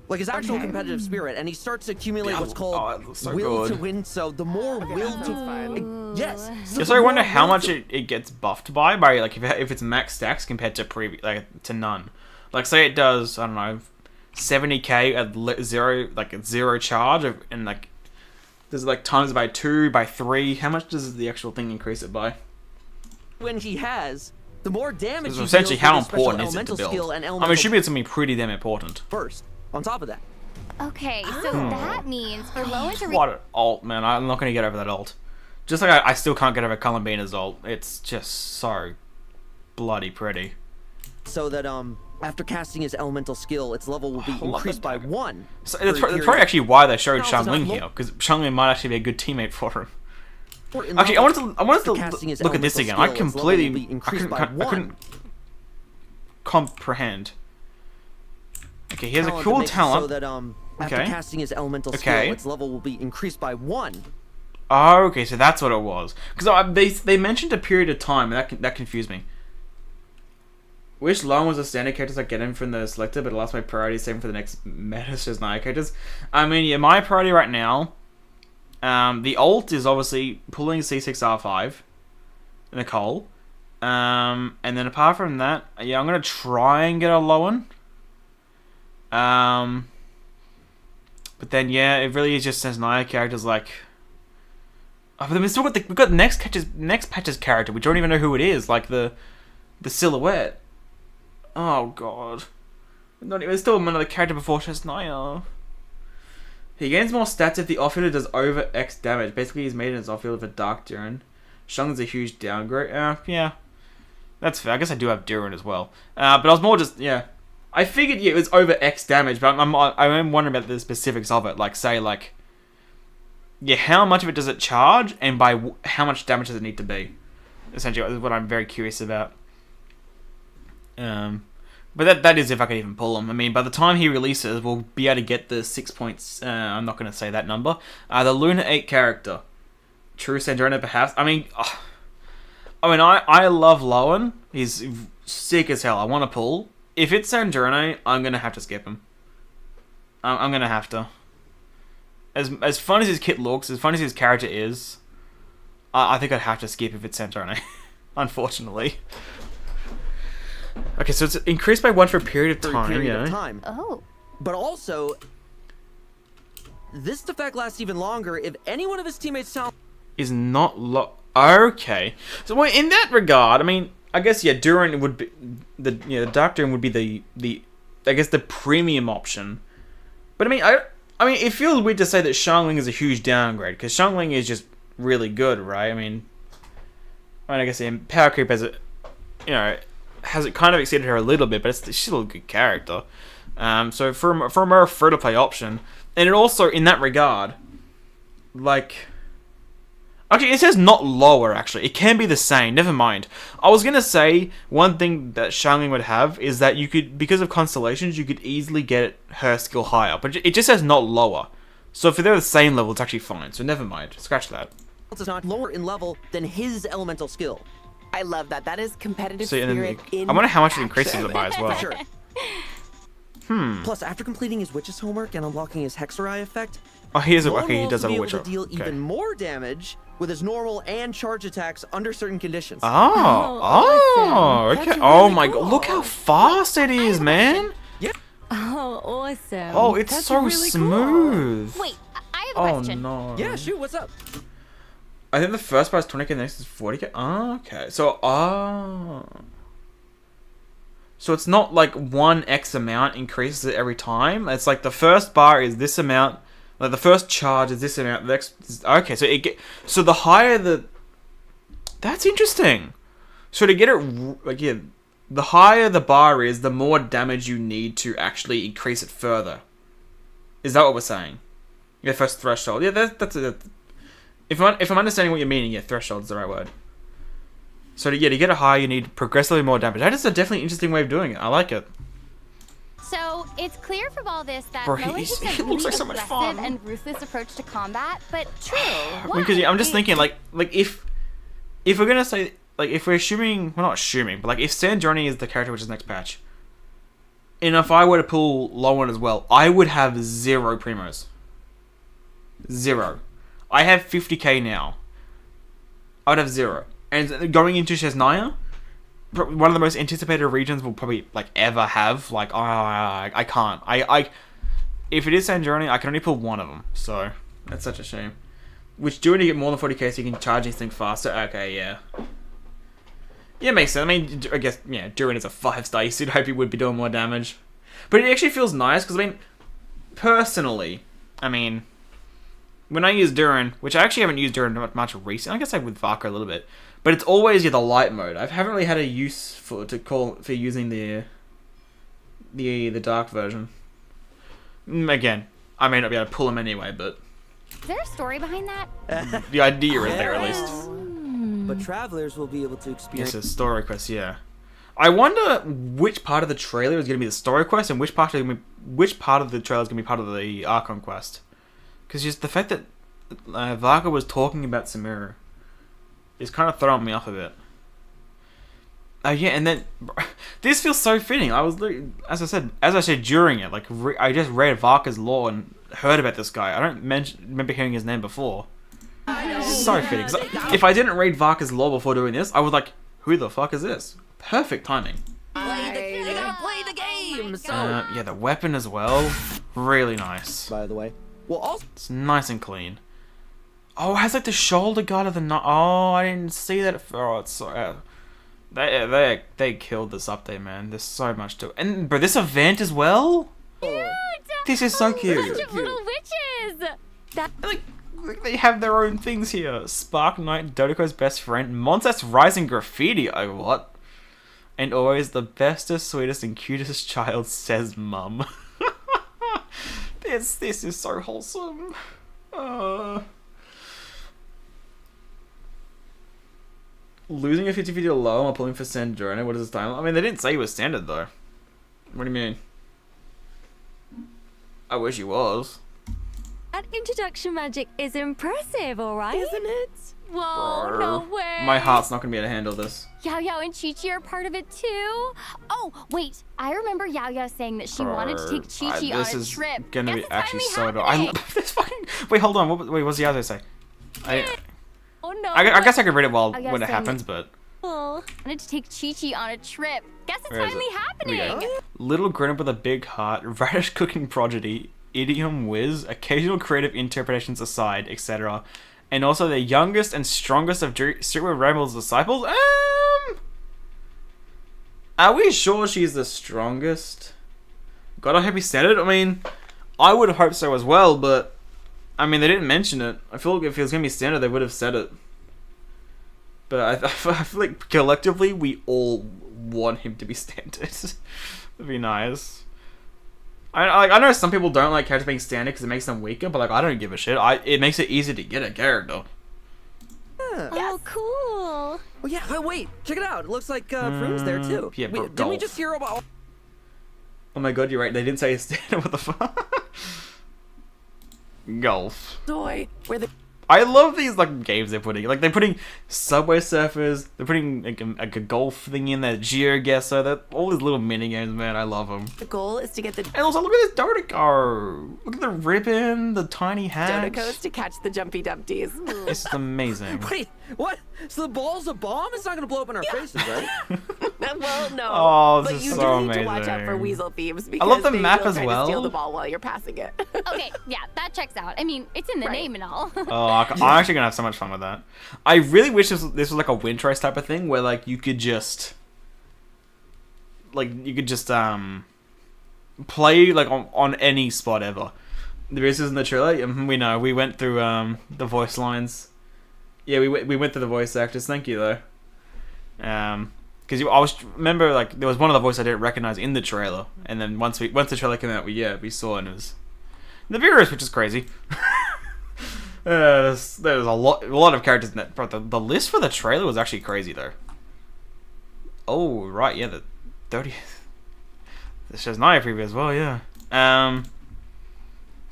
like his actual competitive spirit, and he starts to accumulate what's called will to win. So the more will to yes. So I wonder how much it gets buffed by like if it's max stacks compared to to none. Like say it does, I don't know, 70k at zero charge and like there's like times by 2 by 3. How much does the actual thing increase it by? When he has, the more damage. So essentially, how important is it to build? I'm assuming it's gonna be pretty damn important. First, on top of that. Okay, so that means for Lowen to What an ult, man! I'm not gonna get over that ult. Just like I still can't get over Columbina's ult. It's just so bloody pretty. So that after casting his elemental skill, its level will be increased by 1. So that's probably actually why they showed Xiangling here, because Xiangling might actually be a good teammate for him. Actually, I wanted to look at this again. I couldn't comprehend. Okay, he has a cool talent. So that after casting his elemental skill, its level will be increased by 1. Oh, okay, so that's what it was. Because they mentioned a period of time, and that confused me. Wish Long was a standard character so I get him from the selector, but it lost my priority, same for the next meta Naya characters. I mean, yeah, my priority right now, the ult is obviously pulling C6R5, Nicole. And then apart from that, yeah, I'm going to try and get a Lowen. But then, yeah, it really is just Naya characters like... Oh, but then we've got next patch's character, we don't even know who it is, like the silhouette. Oh god. There's still another character before Naya. He gains more stats if the offfielder does over X damage. Basically, he's made in his offfielder for Dark Durin. Shung's a huge downgrade. Yeah. That's fair. I guess I do have Durin as well. But I was more just, yeah. I figured, yeah, it was over X damage, but I'm wondering about the specifics of it. Like, say, like... Yeah, how much of it does it charge, and by how much damage does it need to be? Essentially, what I'm very curious about. But that is if I can even pull him. I mean, by the time he releases, we'll be able to get the 6 points. I'm not going to say that number. The Luna 8 character, True Sandrona, perhaps. I mean, I love Lowen. He's sick as hell. I want to pull. If it's Sandrona, I'm going to have to skip him. I'm going to have to. As fun as his kit looks, as fun as his character is, I think I'd have to skip if it's Sandrona. Unfortunately. Okay, so it's increased by 1 for a period of time. Oh. But also, this effect lasts even longer if any one of his teammates is not okay. So in that regard, I mean, I guess yeah, Durin would be the Dark Durin would be the I guess the premium option. But I mean, it feels weird to say that Xiangling is a huge downgrade because Xiangling is just really good, right? I mean, I guess power creep has has it kind of exceeded her a little bit, but it's still a good character. So for a more free-to-play option, and it also in that regard, like, actually it says not lower. Actually, it can be the same. Never mind. I was gonna say one thing that Xiangling would have is that you could, because of constellations, you could easily get her skill higher, but it just says not lower. So if they're the same level, it's actually fine. So never mind. Scratch that. It's not lower in level than his elemental skill. I love that. That is competitive spirit in I wonder how much it increases it by as well. Sure. Plus, after completing his Witch's homework and unlocking his Hexerai effect, he does have a Witch. To deal even more damage with his normal and charge attacks under certain conditions. Okay. Oh my god, look how fast it is, man. Yeah. Oh, awesome. Oh, it's so really smooth. Cool. Wait, I have a question. Oh no. Yeah, shoot. What's up? I think the first part is 20k, the next is 40k. Oh, okay. So, So it's not like one X amount increases it every time. It's like the first bar is this amount. Like the first charge is this amount. The next, okay, so the higher the. That's interesting. So to get it like yeah, the higher the bar is, the more damage you need to actually increase it further. Is that what we're saying? Yeah, first threshold. Yeah, that's it. If I'm understanding what you're meaning, yeah, threshold is the right word. So to get it higher, you need progressively more damage. That is a definitely interesting way of doing it. I like it. So it's clear from all this that Bro, Moe he takes a looks really like so much aggressive fun. and ruthless approach to combat, but true. Because I'm just thinking, like if we're gonna say, like, if we're assuming, well, not assuming, but like if Sanjoni is the character which is next patch, and if I were to pull Lowen as well, I would have 0 primos. 0. I have 50k now. I would have 0. And going into Shesnaya, one of the most anticipated regions we'll probably like ever have. Like, I can't. If it is Sanjoni, I can only pull one of them. So that's such a shame. Which doing to get more than 40k so you can charge these things faster. Okay, yeah. Yeah, makes sense. I mean, I guess, yeah, Durin is a 5-star. You should hope he would be doing more damage. But it actually feels nice, because, I mean, personally, I mean, when I use Durin, which I actually haven't used Durin much recently, I guess I with Varka a little bit, but it's always the light mode. I haven't really had a use for using the dark version. Again, I may not be able to pull him anyway, but Is there a story behind that? the idea is there at least. But travelers will be able to experience. Yes, a story quest, yeah. I wonder which part of the trailer is going to be the story quest and which part of the trailer is going to be part of the Archon quest. Because just the fact that Varka was talking about Samira is kind of throwing me off a bit. Yeah, and then this feels so fitting. I was, as I said during it, like I just read Varka's lore and heard about this guy. I don't remember hearing his name before. So fitting. 'Cause if I didn't read Varka's lore before doing this, I was like, "Who the fuck is this?" Perfect timing. You gotta play the game. So Yeah, the weapon as well, really nice. By the way, well, also It's nice and clean. Oh, it has like the shoulder guard of the knife. Oh, I didn't see that. Oh, it's so. They killed this update, man. There's so much to it. And bro, this event as well. This is so cute. Bunch of little witches. Like they have their own things here. Spark Knight, Dodoko's best friend, Monsters Rising Graffiti. Oh, what? And always the bestest, sweetest, and cutest child, says Mum. This is so wholesome. Losing a 50-50 low while pulling for Sandrona. What is his time? I mean, they didn't say he was standard though. What do you mean? I wish he was. That introduction magic is impressive, alright? isn't it? Whoa, no way. My heart's not gonna be able to handle this. Yao Yao and Chi Chi are part of it too. Oh, wait. I remember Yao Yao saying that she wanted to take Chi Chi on a trip. This is gonna Guess be it's actually finally so good. I happening. love this fucking. Wait, hold on. Wait, what's the other say? Oh no. I guess I could read it while Yao Yao when it saying happens, but. Oh, wanted to take Chi Chi on a trip. Guess it's Where is finally it? happening. Here we go. Little grown up with a big heart, radish cooking prodigy, idiom whiz, occasional creative interpretations aside, etc. And also the youngest and strongest of Streetwear Rebel's disciples. Are we sure she's the strongest? God, I hope he said it. I mean, I would hope so as well, but I mean, they didn't mention it. I feel like if it was gonna be standard, they would have said it. But I feel like collectively, we all want him to be standard. That'd be nice. I know some people don't like characters being standard because it makes them weaker, but like I don't give a shit. It makes it easy to get a character. Oh, cool. Oh yeah, wait, check it out. It looks like Prune's there too. Yeah, but didn't we golf. just hear about? Oh my god, you're right. They didn't say standard. What the fuck? Golf. Toy where the I love these like games they're putting. Like they're putting Subway Surfers. They're putting like a golf thing in there. GeoGuessr. That all these little mini games, man. I love them. the goal is to get the And also look at this Dodoko. Look at the ribbon, the tiny hat. Dodocos to catch the jumpy dumpties. This is amazing. Wait, what? So the ball's a bomb? It's not gonna blow up in our faces, right? Well, no. Oh, this but is you so do need to watch out for amazing. weasel thieves I because love the they map will as try well. to steal the ball while you're passing it. Okay, yeah, that checks out. I mean, it's in the name and all. Oh, I'm actually gonna have so much fun with that. I really wish this was like a Winter Ice type of thing where like you could just like you could just play like on any spot ever. The voices in the trailer, we know. We went through the voice lines. Yeah, we went through the voice actors. Thank you though. Because remember like there was one of the voices I didn't recognize in the trailer, and then once the trailer came out, we saw it, and it was the viewers, which is crazy. There's a lot of characters in that, but the list for the trailer was actually crazy though. Oh right, yeah, the 30th. This shows Naya preview as well, yeah.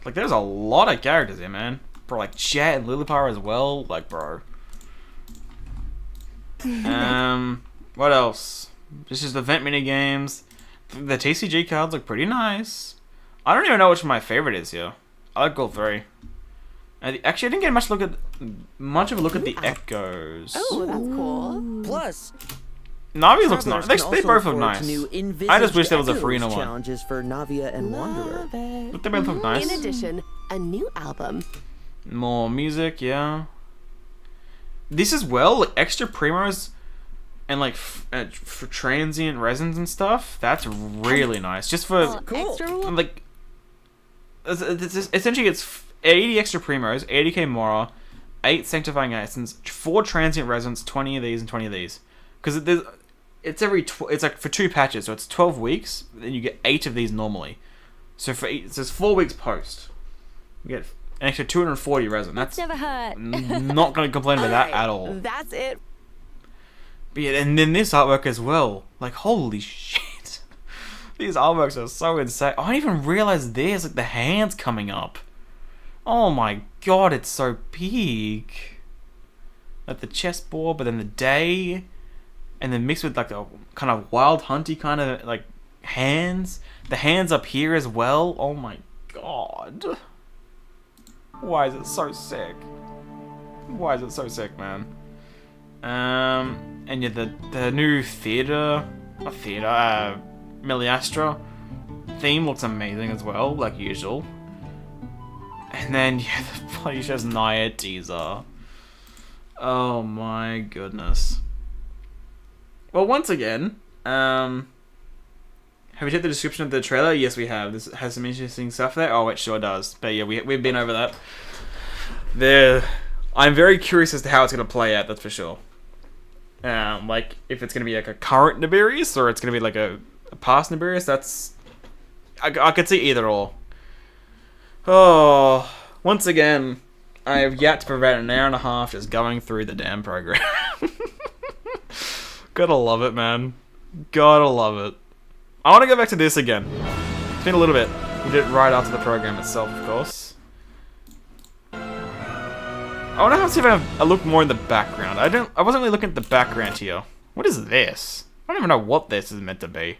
Like there's a lot of characters here, man. Bro, like Jet and Lillipar as well, like bro. What else? This is the event mini games. The TCG cards look pretty nice. I don't even know which my favorite is here. I like all three. Actually, I didn't get much of a look at the Echoes. Oh, that's cool. Plus, Navi looks nice. They both look nice. I just wish there was a Farina one. Challenges for Navia and Wanderer. But they both look nice. In addition, a new album. More music, yeah. This as well, like extra primos and like for transient resins and stuff. That's really nice. Just for like, essentially it's 80 extra primos, 80k Mora, 8 sanctifying essence, 4 transient resins, 20 of these and 20 of these. Because it's it's like for 2 patches, so it's 12 weeks. Then you get 8 of these normally. So it's 4 weeks post. You get an extra 240 resin. That's never hurt. Not going to complain about that at all. That's it. But yeah, and then this artwork as well. Like holy shit, these artworks are so insane. I didn't even realize there's like the hands coming up. Oh my god, it's so big. Like the chessboard, but then the day, and then mixed with like a kind of wild hunty kind of like hands. The hands up here as well. Oh my god. Why is it so sick? Why is it so sick, man? And yeah, the new Meliastra theme looks amazing as well, like usual. And then, yeah, the bloody shows Naya teaser. Oh my goodness. Well, once again, have we checked the description of the trailer? Yes, we have. This has some interesting stuff there. Oh, it sure does. But yeah, we've been over that. I'm very curious as to how it's going to play out, that's for sure. Like, if it's going to be like a current Nibirius, or it's going to be like a past Nibirius, that's... I could see either or. Oh, once again, I have yet to prevent an hour and a half just going through the damn program. Gotta love it, man. Gotta love it. I want to go back to this again. It's been a little bit. We did it right after the program itself, of course. I want to see if I look more in the background. I wasn't really looking at the background here. What is this? I don't even know what this is meant to be.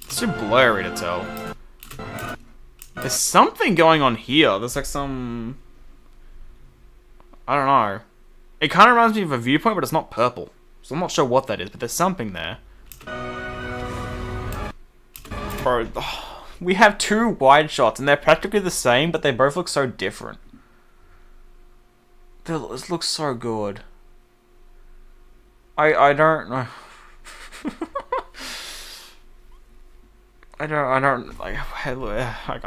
It's too blurry to tell. There's something going on here. There's like some... I don't know. It kind of reminds me of a viewpoint, but it's not purple. So I'm not sure what that is, but there's something there. Bro, we have 2 wide shots, and they're practically the same, but they both look so different. This looks so good. I don't know. I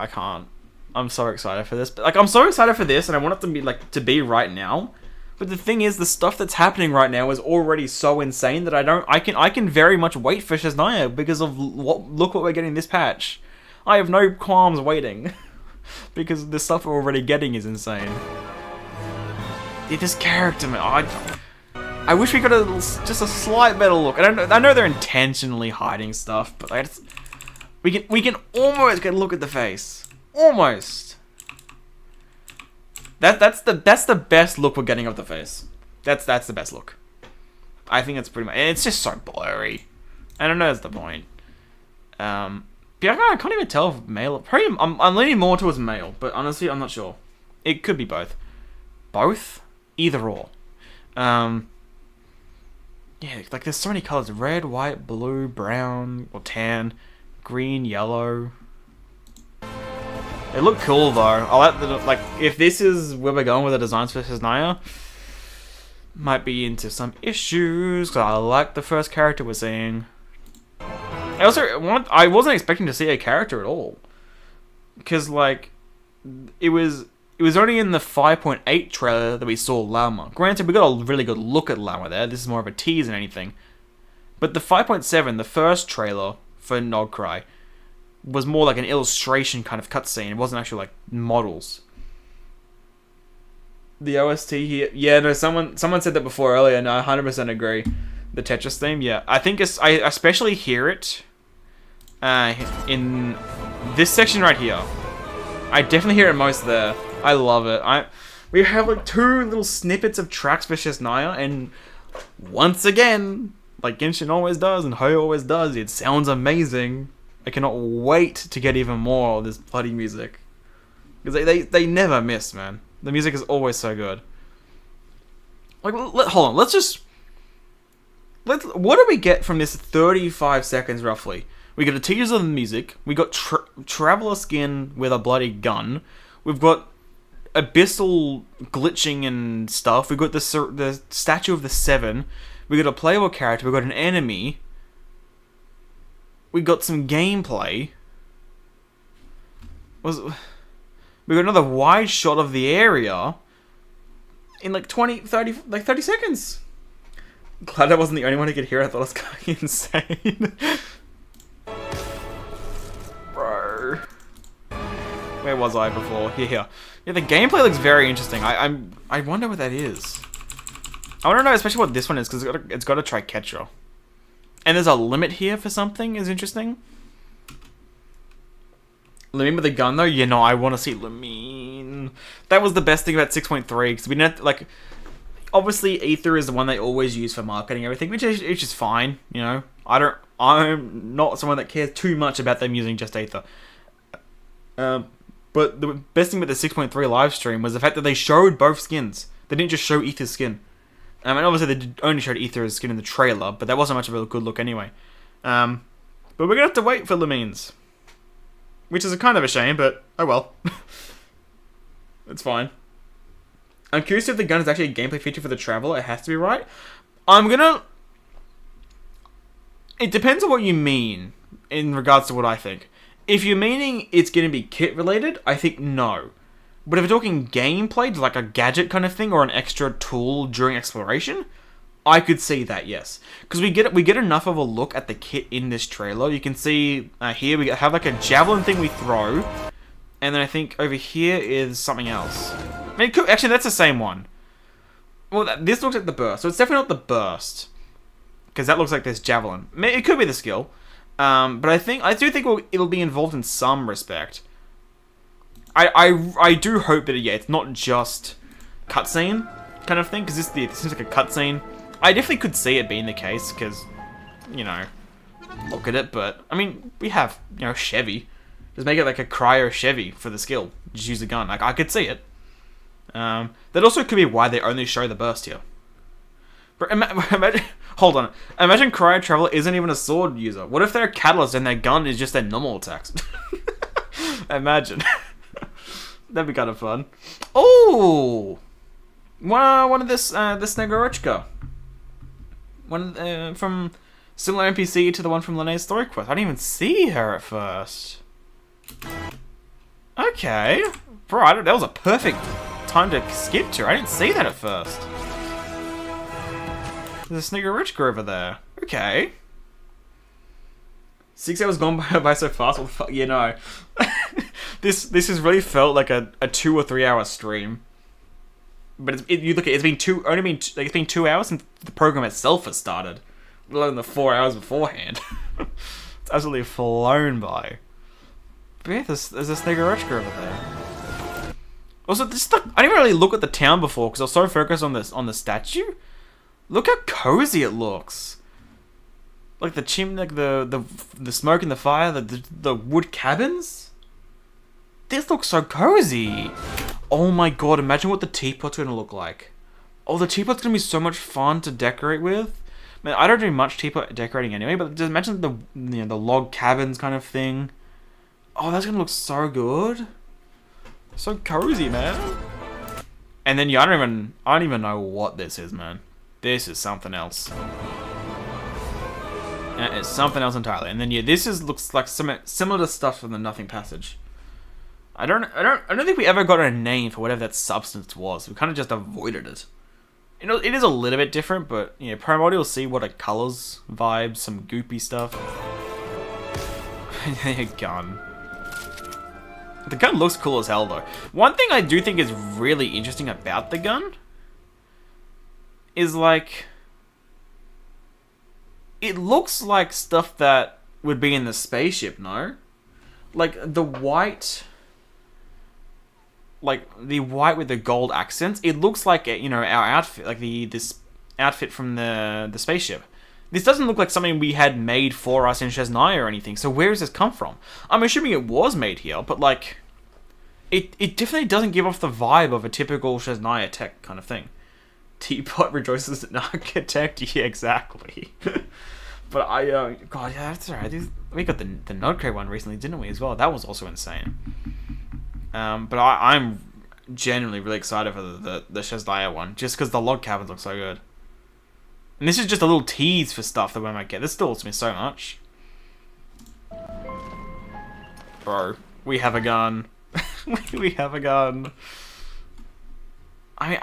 can't. I'm so excited for this. But like, I'm so excited for this, and I want it to be right now. But the thing is, the stuff that's happening right now is already so insane that I can very much wait for Shaznia because of look what we're getting this patch. I have no qualms waiting because the stuff we're already getting is insane. Yeah, this character, man, I wish we got just a slight better look. I know they're intentionally hiding stuff, but like, we can almost get a look at the face. Almost. That's the best look we're getting of the face. That's the best look. I think that's pretty much. And it's just so blurry. I don't know. That's the point. But I can't even tell if male. Probably, I'm leaning more towards male, but honestly, I'm not sure. It could be both. Both, either or. Yeah, like there's so many colors: red, white, blue, brown, or tan, green, yellow. They look cool though. I like like if this is where we're going with the designs for Shaznia, might be into some issues because I like the first character we're seeing. I wasn't expecting to see a character at all, because like it was only in the 5.8 trailer that we saw Llama. Granted, we got a really good look at Llama there. This is more of a tease than anything. But the 5.7, the first trailer for Nogcry, was more like an illustration kind of cutscene. It wasn't actually like models. The OST here, yeah, no, someone said that before earlier, and I 100% agree. The Tetris theme, yeah, I think I especially hear it in this section right here. I definitely hear it most there. I love it. We have like 2 little snippets of tracks for Shesnaya, and once again, like Genshin always does and Ho always does, it sounds amazing. I cannot wait to get even more of this bloody music, because they never miss, man. The music is always so good. Like, hold on, what do we get from this 35 seconds roughly? We got a teaser of the music. We got Traveler skin with a bloody gun. We've got abyssal glitching and stuff. We got the statue of the Seven. We got a playable character. We got an enemy. We got some gameplay. We got another wide shot of the area in like 30 seconds. Glad I wasn't the only one who could hear it. I thought I was going insane. Bro. Where was I before? Here. Yeah, the gameplay looks very interesting. I wonder what that is. I want to know especially what this one is, because it's got a Tricatcher. And there's a limit here for something is interesting. Lemine with a gun though? Yeah, no, I want to see Lemine. That was the best thing about 6.3, because we didn't have to, like, obviously Ether is the one they always use for marketing and everything, which is fine, you know. I'm not someone that cares too much about them using just Ether. But the best thing about the 6.3 live stream was the fact that they showed both skins. They didn't just show Ether's skin. And obviously they only showed Ether's skin in the trailer, but that wasn't much of a good look anyway. But we're gonna have to wait for Lemine's. Which is a kind of a shame, but oh well. It's fine. I'm curious if the gun is actually a gameplay feature for the Traveler. It has to be, right? It depends on what you mean in regards to what I think. If you're meaning it's going to be kit related, I think no. But if we're talking gameplay, like a gadget kind of thing or an extra tool during exploration, I could see that, yes. Because we get enough of a look at the kit in this trailer. You can see here we have like a javelin thing we throw, and then I think over here is something else. I mean, actually that's the same one. Well, this looks like the burst, so it's definitely not the burst, because that looks like this javelin. It could be the skill, but I do think it'll be involved in some respect. I do hope that it's not just cutscene kind of thing, because this seems like a cutscene. I definitely could see it being the case, because, you know, look at it, but, I mean, we have, you know, Chevy. Just make it like a cryo Chevy for the skill. Just use a gun. Like, I could see it. That also could be why they only show the burst here. But imagine, hold on. Imagine Cryo Traveler isn't even a sword user. What if they're a catalyst and their gun is just their normal attacks? Imagine. That'd be kind of fun. Oh! One of this Snegorotchka. One from similar NPC to the one from Linnea's story quest. I didn't even see her at first. Okay, bro, that was a perfect time to skip to her. I didn't see that at first. There's a Snegorotchka over there. Okay. 6 hours gone by so fast. What the fuck? You know, this has really felt like a 2 or 3 hour stream. But you look at it, it's been 2 hours since the program itself has started, let alone the 4 hours beforehand. It's absolutely flown by. But yeah, there's a Snegorotchka over there. Also, I didn't really look at the town before because I was so focused on the statue. Look how cozy it looks. Like the chimney, like the smoke and the fire, the wood cabins. This looks so cozy. Oh my god, imagine what the teapot's gonna look like. Oh, the teapot's gonna be so much fun to decorate with. Man, I don't do much teapot decorating anyway, but just imagine the log cabins kind of thing. Oh, that's gonna look so good. So cozy, man. And then I don't even know what this is, man. This is something else. It's something else entirely. And then yeah, this looks like some similar to stuff from the Nothing Passage. I don't think we ever got a name for whatever that substance was. We kind of just avoided it. You know, it is a little bit different, but yeah, Primordial Sea, what are colors, vibes, some goopy stuff. Gun. The gun looks cool as hell though. One thing I do think is really interesting about the gun is like, it looks like stuff that would be in the spaceship, no? Like the white, with the gold accents. It looks like, you know, our outfit, like this outfit from the spaceship. This doesn't look like something we had made for us in Shesnaya or anything. So where does this come from? I'm assuming it was made here, but like, it definitely doesn't give off the vibe of a typical Shesnaya tech kind of thing. Teapot rejoices in architect. Yeah, exactly. But God, yeah, that's alright. We got the Nodcray one recently, didn't we, as well? That was also insane. But I'm genuinely really excited for the Shesnaya one, just because the log cabins look so good. And this is just a little tease for stuff that we might get. This still looks me so much. Bro, we have a gun. We have a gun. I mean,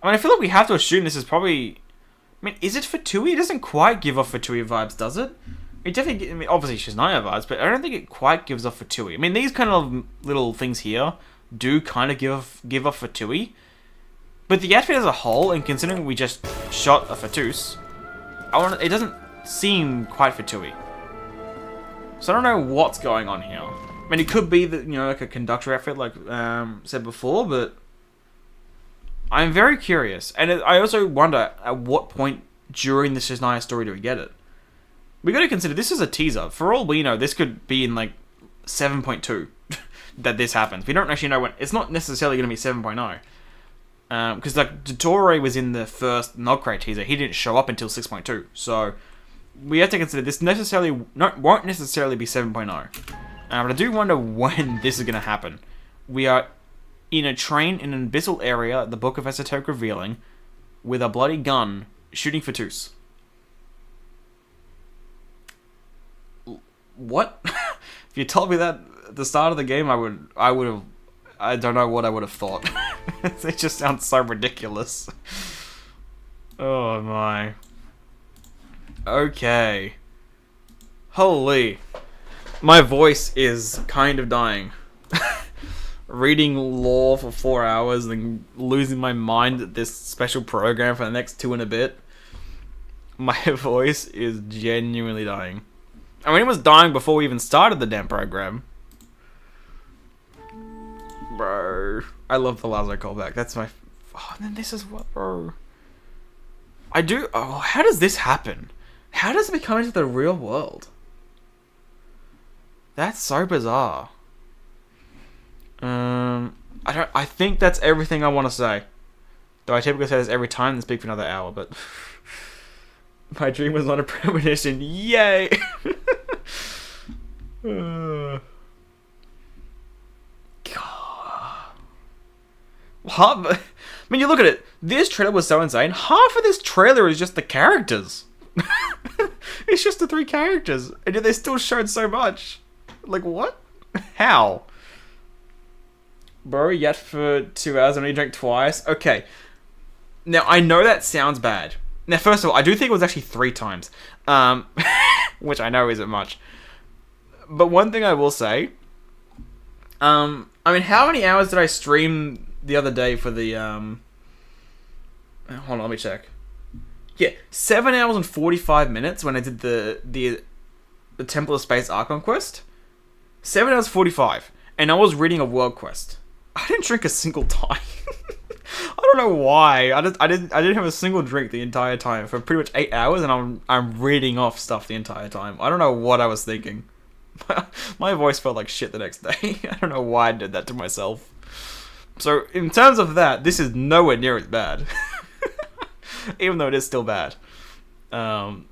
I feel like we have to assume this is probably... I mean, is it Fatui? It doesn't quite give off Fatui vibes, does it? It definitely... I mean, obviously Shesnaya vibes, but I don't think it quite gives off Fatui. I mean, these kind of little things here do kind of give off Fatui. But the outfit as a whole, and considering we just shot a Fatus, it doesn't seem quite Fatui. So I don't know what's going on here. I mean, it could be that, you know, like a conductor outfit, like said before, but I'm very curious. And I also wonder at what point during the Shesnaya story do we get it. We got to consider this is a teaser. For all we know, this could be in like 7.2 that this happens. We don't actually know when. It's not necessarily going to be 7.0. Because like Dottore was in the first Nodcray teaser, he didn't show up until 6.2, so we have to consider this won't necessarily be 7.0. But I do wonder when this is going to happen. We are in a train in an abyssal area, the Book of Esoteric revealing, with a bloody gun shooting Fatus. What? If you told me that at the start of the game, I would have. I don't know what I would have thought. It just sounds so ridiculous. Oh my. Okay. Holy. My voice is kind of dying. Reading lore for 4 hours and losing my mind at this special program for the next 2 and a bit. My voice is genuinely dying. I mean, it was dying before we even started the damn program. Bro, I love the Lazo callback. That's my... Oh, and then this is what, bro... Oh, how does this happen? How does it become into the real world? That's so bizarre. I think that's everything I want to say. Though I typically say this every time and speak for another hour, but... My dream was not a premonition. Yay! I mean, you look at it. This trailer was so insane. Half of this trailer is just the characters. It's just the 3 characters, and yet they still showed so much. Like, what? How? Bro, yet for 2 hours and only drank twice? Okay. Now, I know that sounds bad. Now, first of all, I do think it was actually 3 times. Which I know isn't much. But one thing I will say... I mean, how many hours did I stream the other day for the, Hold on, let me check. Yeah, 7 hours and 45 minutes when I did the Temple of Space Archon quest. 7 hours 45. And I was reading a world quest. I didn't drink a single time. I don't know why. I didn't have a single drink the entire time for pretty much 8 hours, and I'm reading off stuff the entire time. I don't know what I was thinking. My voice felt like shit the next day. I don't know why I did that to myself. So, in terms of that, this is nowhere near as bad. Even though it is still bad. Oh,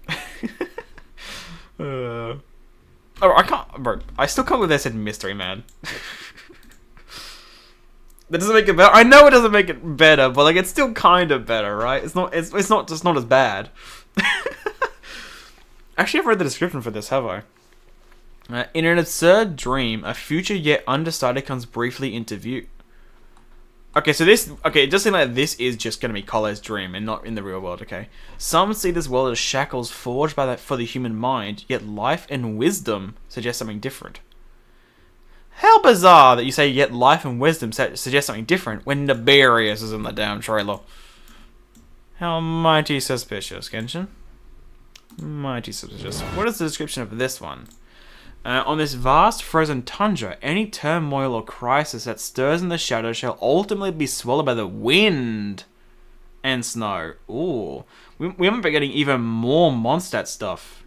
I can't... Bro, I still can't believe they said mystery, man. That doesn't make it better. I know it doesn't make it better, but like it's still kind of better, right? It's not just not as bad. Actually, I've read the description for this, have I? In an absurd dream, a future yet undecided comes briefly into view. Okay, so it does seem like this is just going to be Cole's dream and not in the real world, okay? Some see this world as shackles forged for the human mind, yet life and wisdom suggest something different. How bizarre that you say yet life and wisdom suggest something different when Nefarious is in the damn trailer. How mighty suspicious, Genshin. Mighty suspicious. What is the description of this one? On this vast frozen tundra, any turmoil or crisis that stirs in the shadows shall ultimately be swallowed by the wind and snow. Ooh. We haven't been getting even more Mondstadt stuff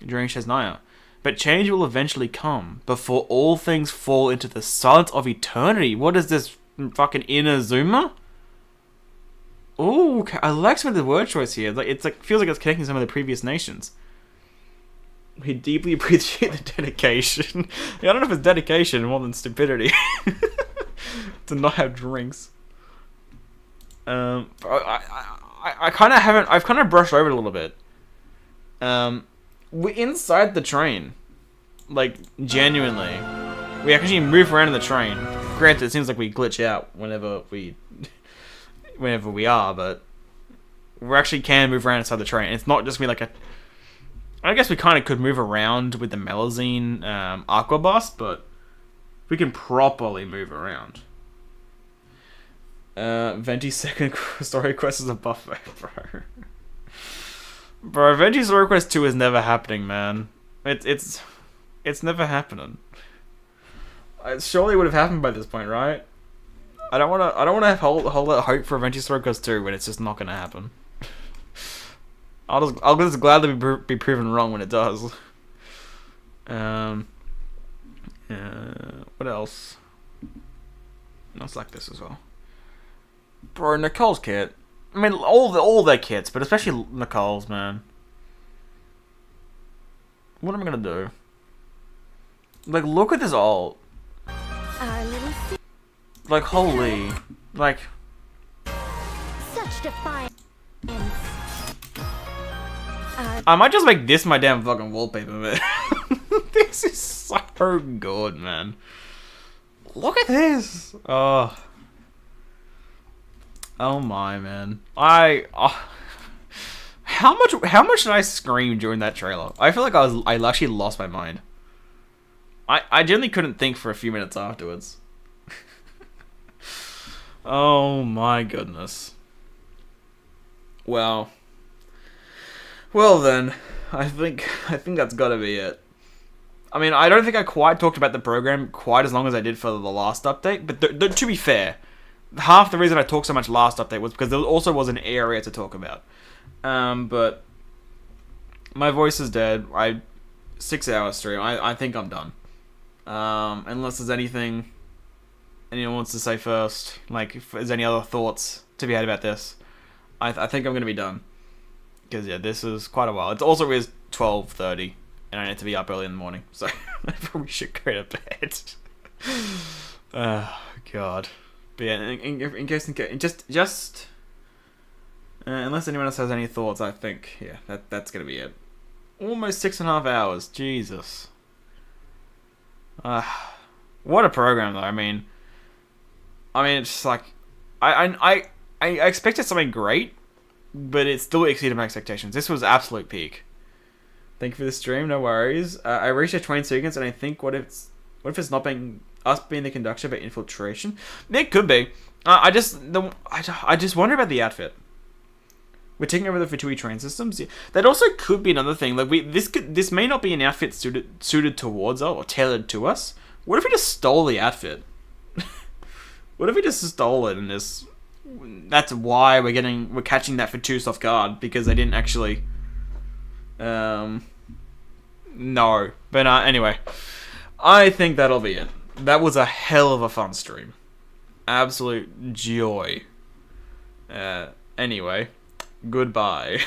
during Shesnaya. But change will eventually come before all things fall into the silence of eternity. What is this, fucking Inazuma? Ooh, I like some of the word choice here. It's like feels like it's connecting some of the previous nations. We deeply appreciate the dedication. Yeah, I don't know if it's dedication more than stupidity to not have drinks. I kind of haven't. I've kind of brushed over it a little bit. We're inside the train, like genuinely. We actually move around in the train. Granted, it seems like we glitch out whenever we are, but we actually can move around inside the train. It's not just me like a. I guess we kind of could move around with the Melazine Aqua Bus, but we can properly move around. Venti's second story quest is a buffet, bro. Bro, Venti's story quest 2 is never happening, man. It's never happening. It surely would have happened by this point, right? I don't wanna have hold that hope for Venti's story quest 2 when it's just not gonna happen. I'll just gladly be proven wrong when it does. What else? It's like this as well. Bro, Nicole's kit. I mean, all their kits, but especially Nicole's, man. What am I gonna do? Like, look at this ult. Like, holy, like. Such defiance. I might just make this my damn fucking wallpaper, man. This is so good, man. Look at this. Oh my, man. How much did I scream during that trailer? I feel like I actually lost my mind. I generally couldn't think for a few minutes afterwards. Oh my goodness. Well then, I think that's gotta be it. I mean, I don't think I quite talked about the program quite as long as I did for the last update, but to be fair, half the reason I talked so much last update was because there also was an area to talk about. But my voice is dead. 6 hour stream. I think I'm done. Unless there's anything anyone wants to say first, like if there's any other thoughts to be had about this, I think I'm gonna be done. Because, yeah, this is quite a while. It also is 12:30, and I need to be up early in the morning, so I probably should go to bed. Oh, God. But yeah, in case, unless anyone else has any thoughts, I think, yeah, that's going to be it. Almost 6.5 hours. Jesus. What a program, though. I mean, it's just like, I expected something great, but it still exceeded my expectations. This was absolute peak. Thank you for the stream, no worries. I reached a 20 seconds, and I think, what if it's not being us being the conductor, but infiltration? It could be. I just wonder about the outfit. We're taking over the Fatui train systems. Yeah. That also could be another thing. Like this may not be an outfit suited towards us or tailored to us. What if we just stole the outfit? What if we just stole it and this? That's why we're catching that for 2 off guard, because they didn't actually. No, but anyway, I think that'll be it. That was a hell of a fun stream. Absolute joy. Anyway, goodbye.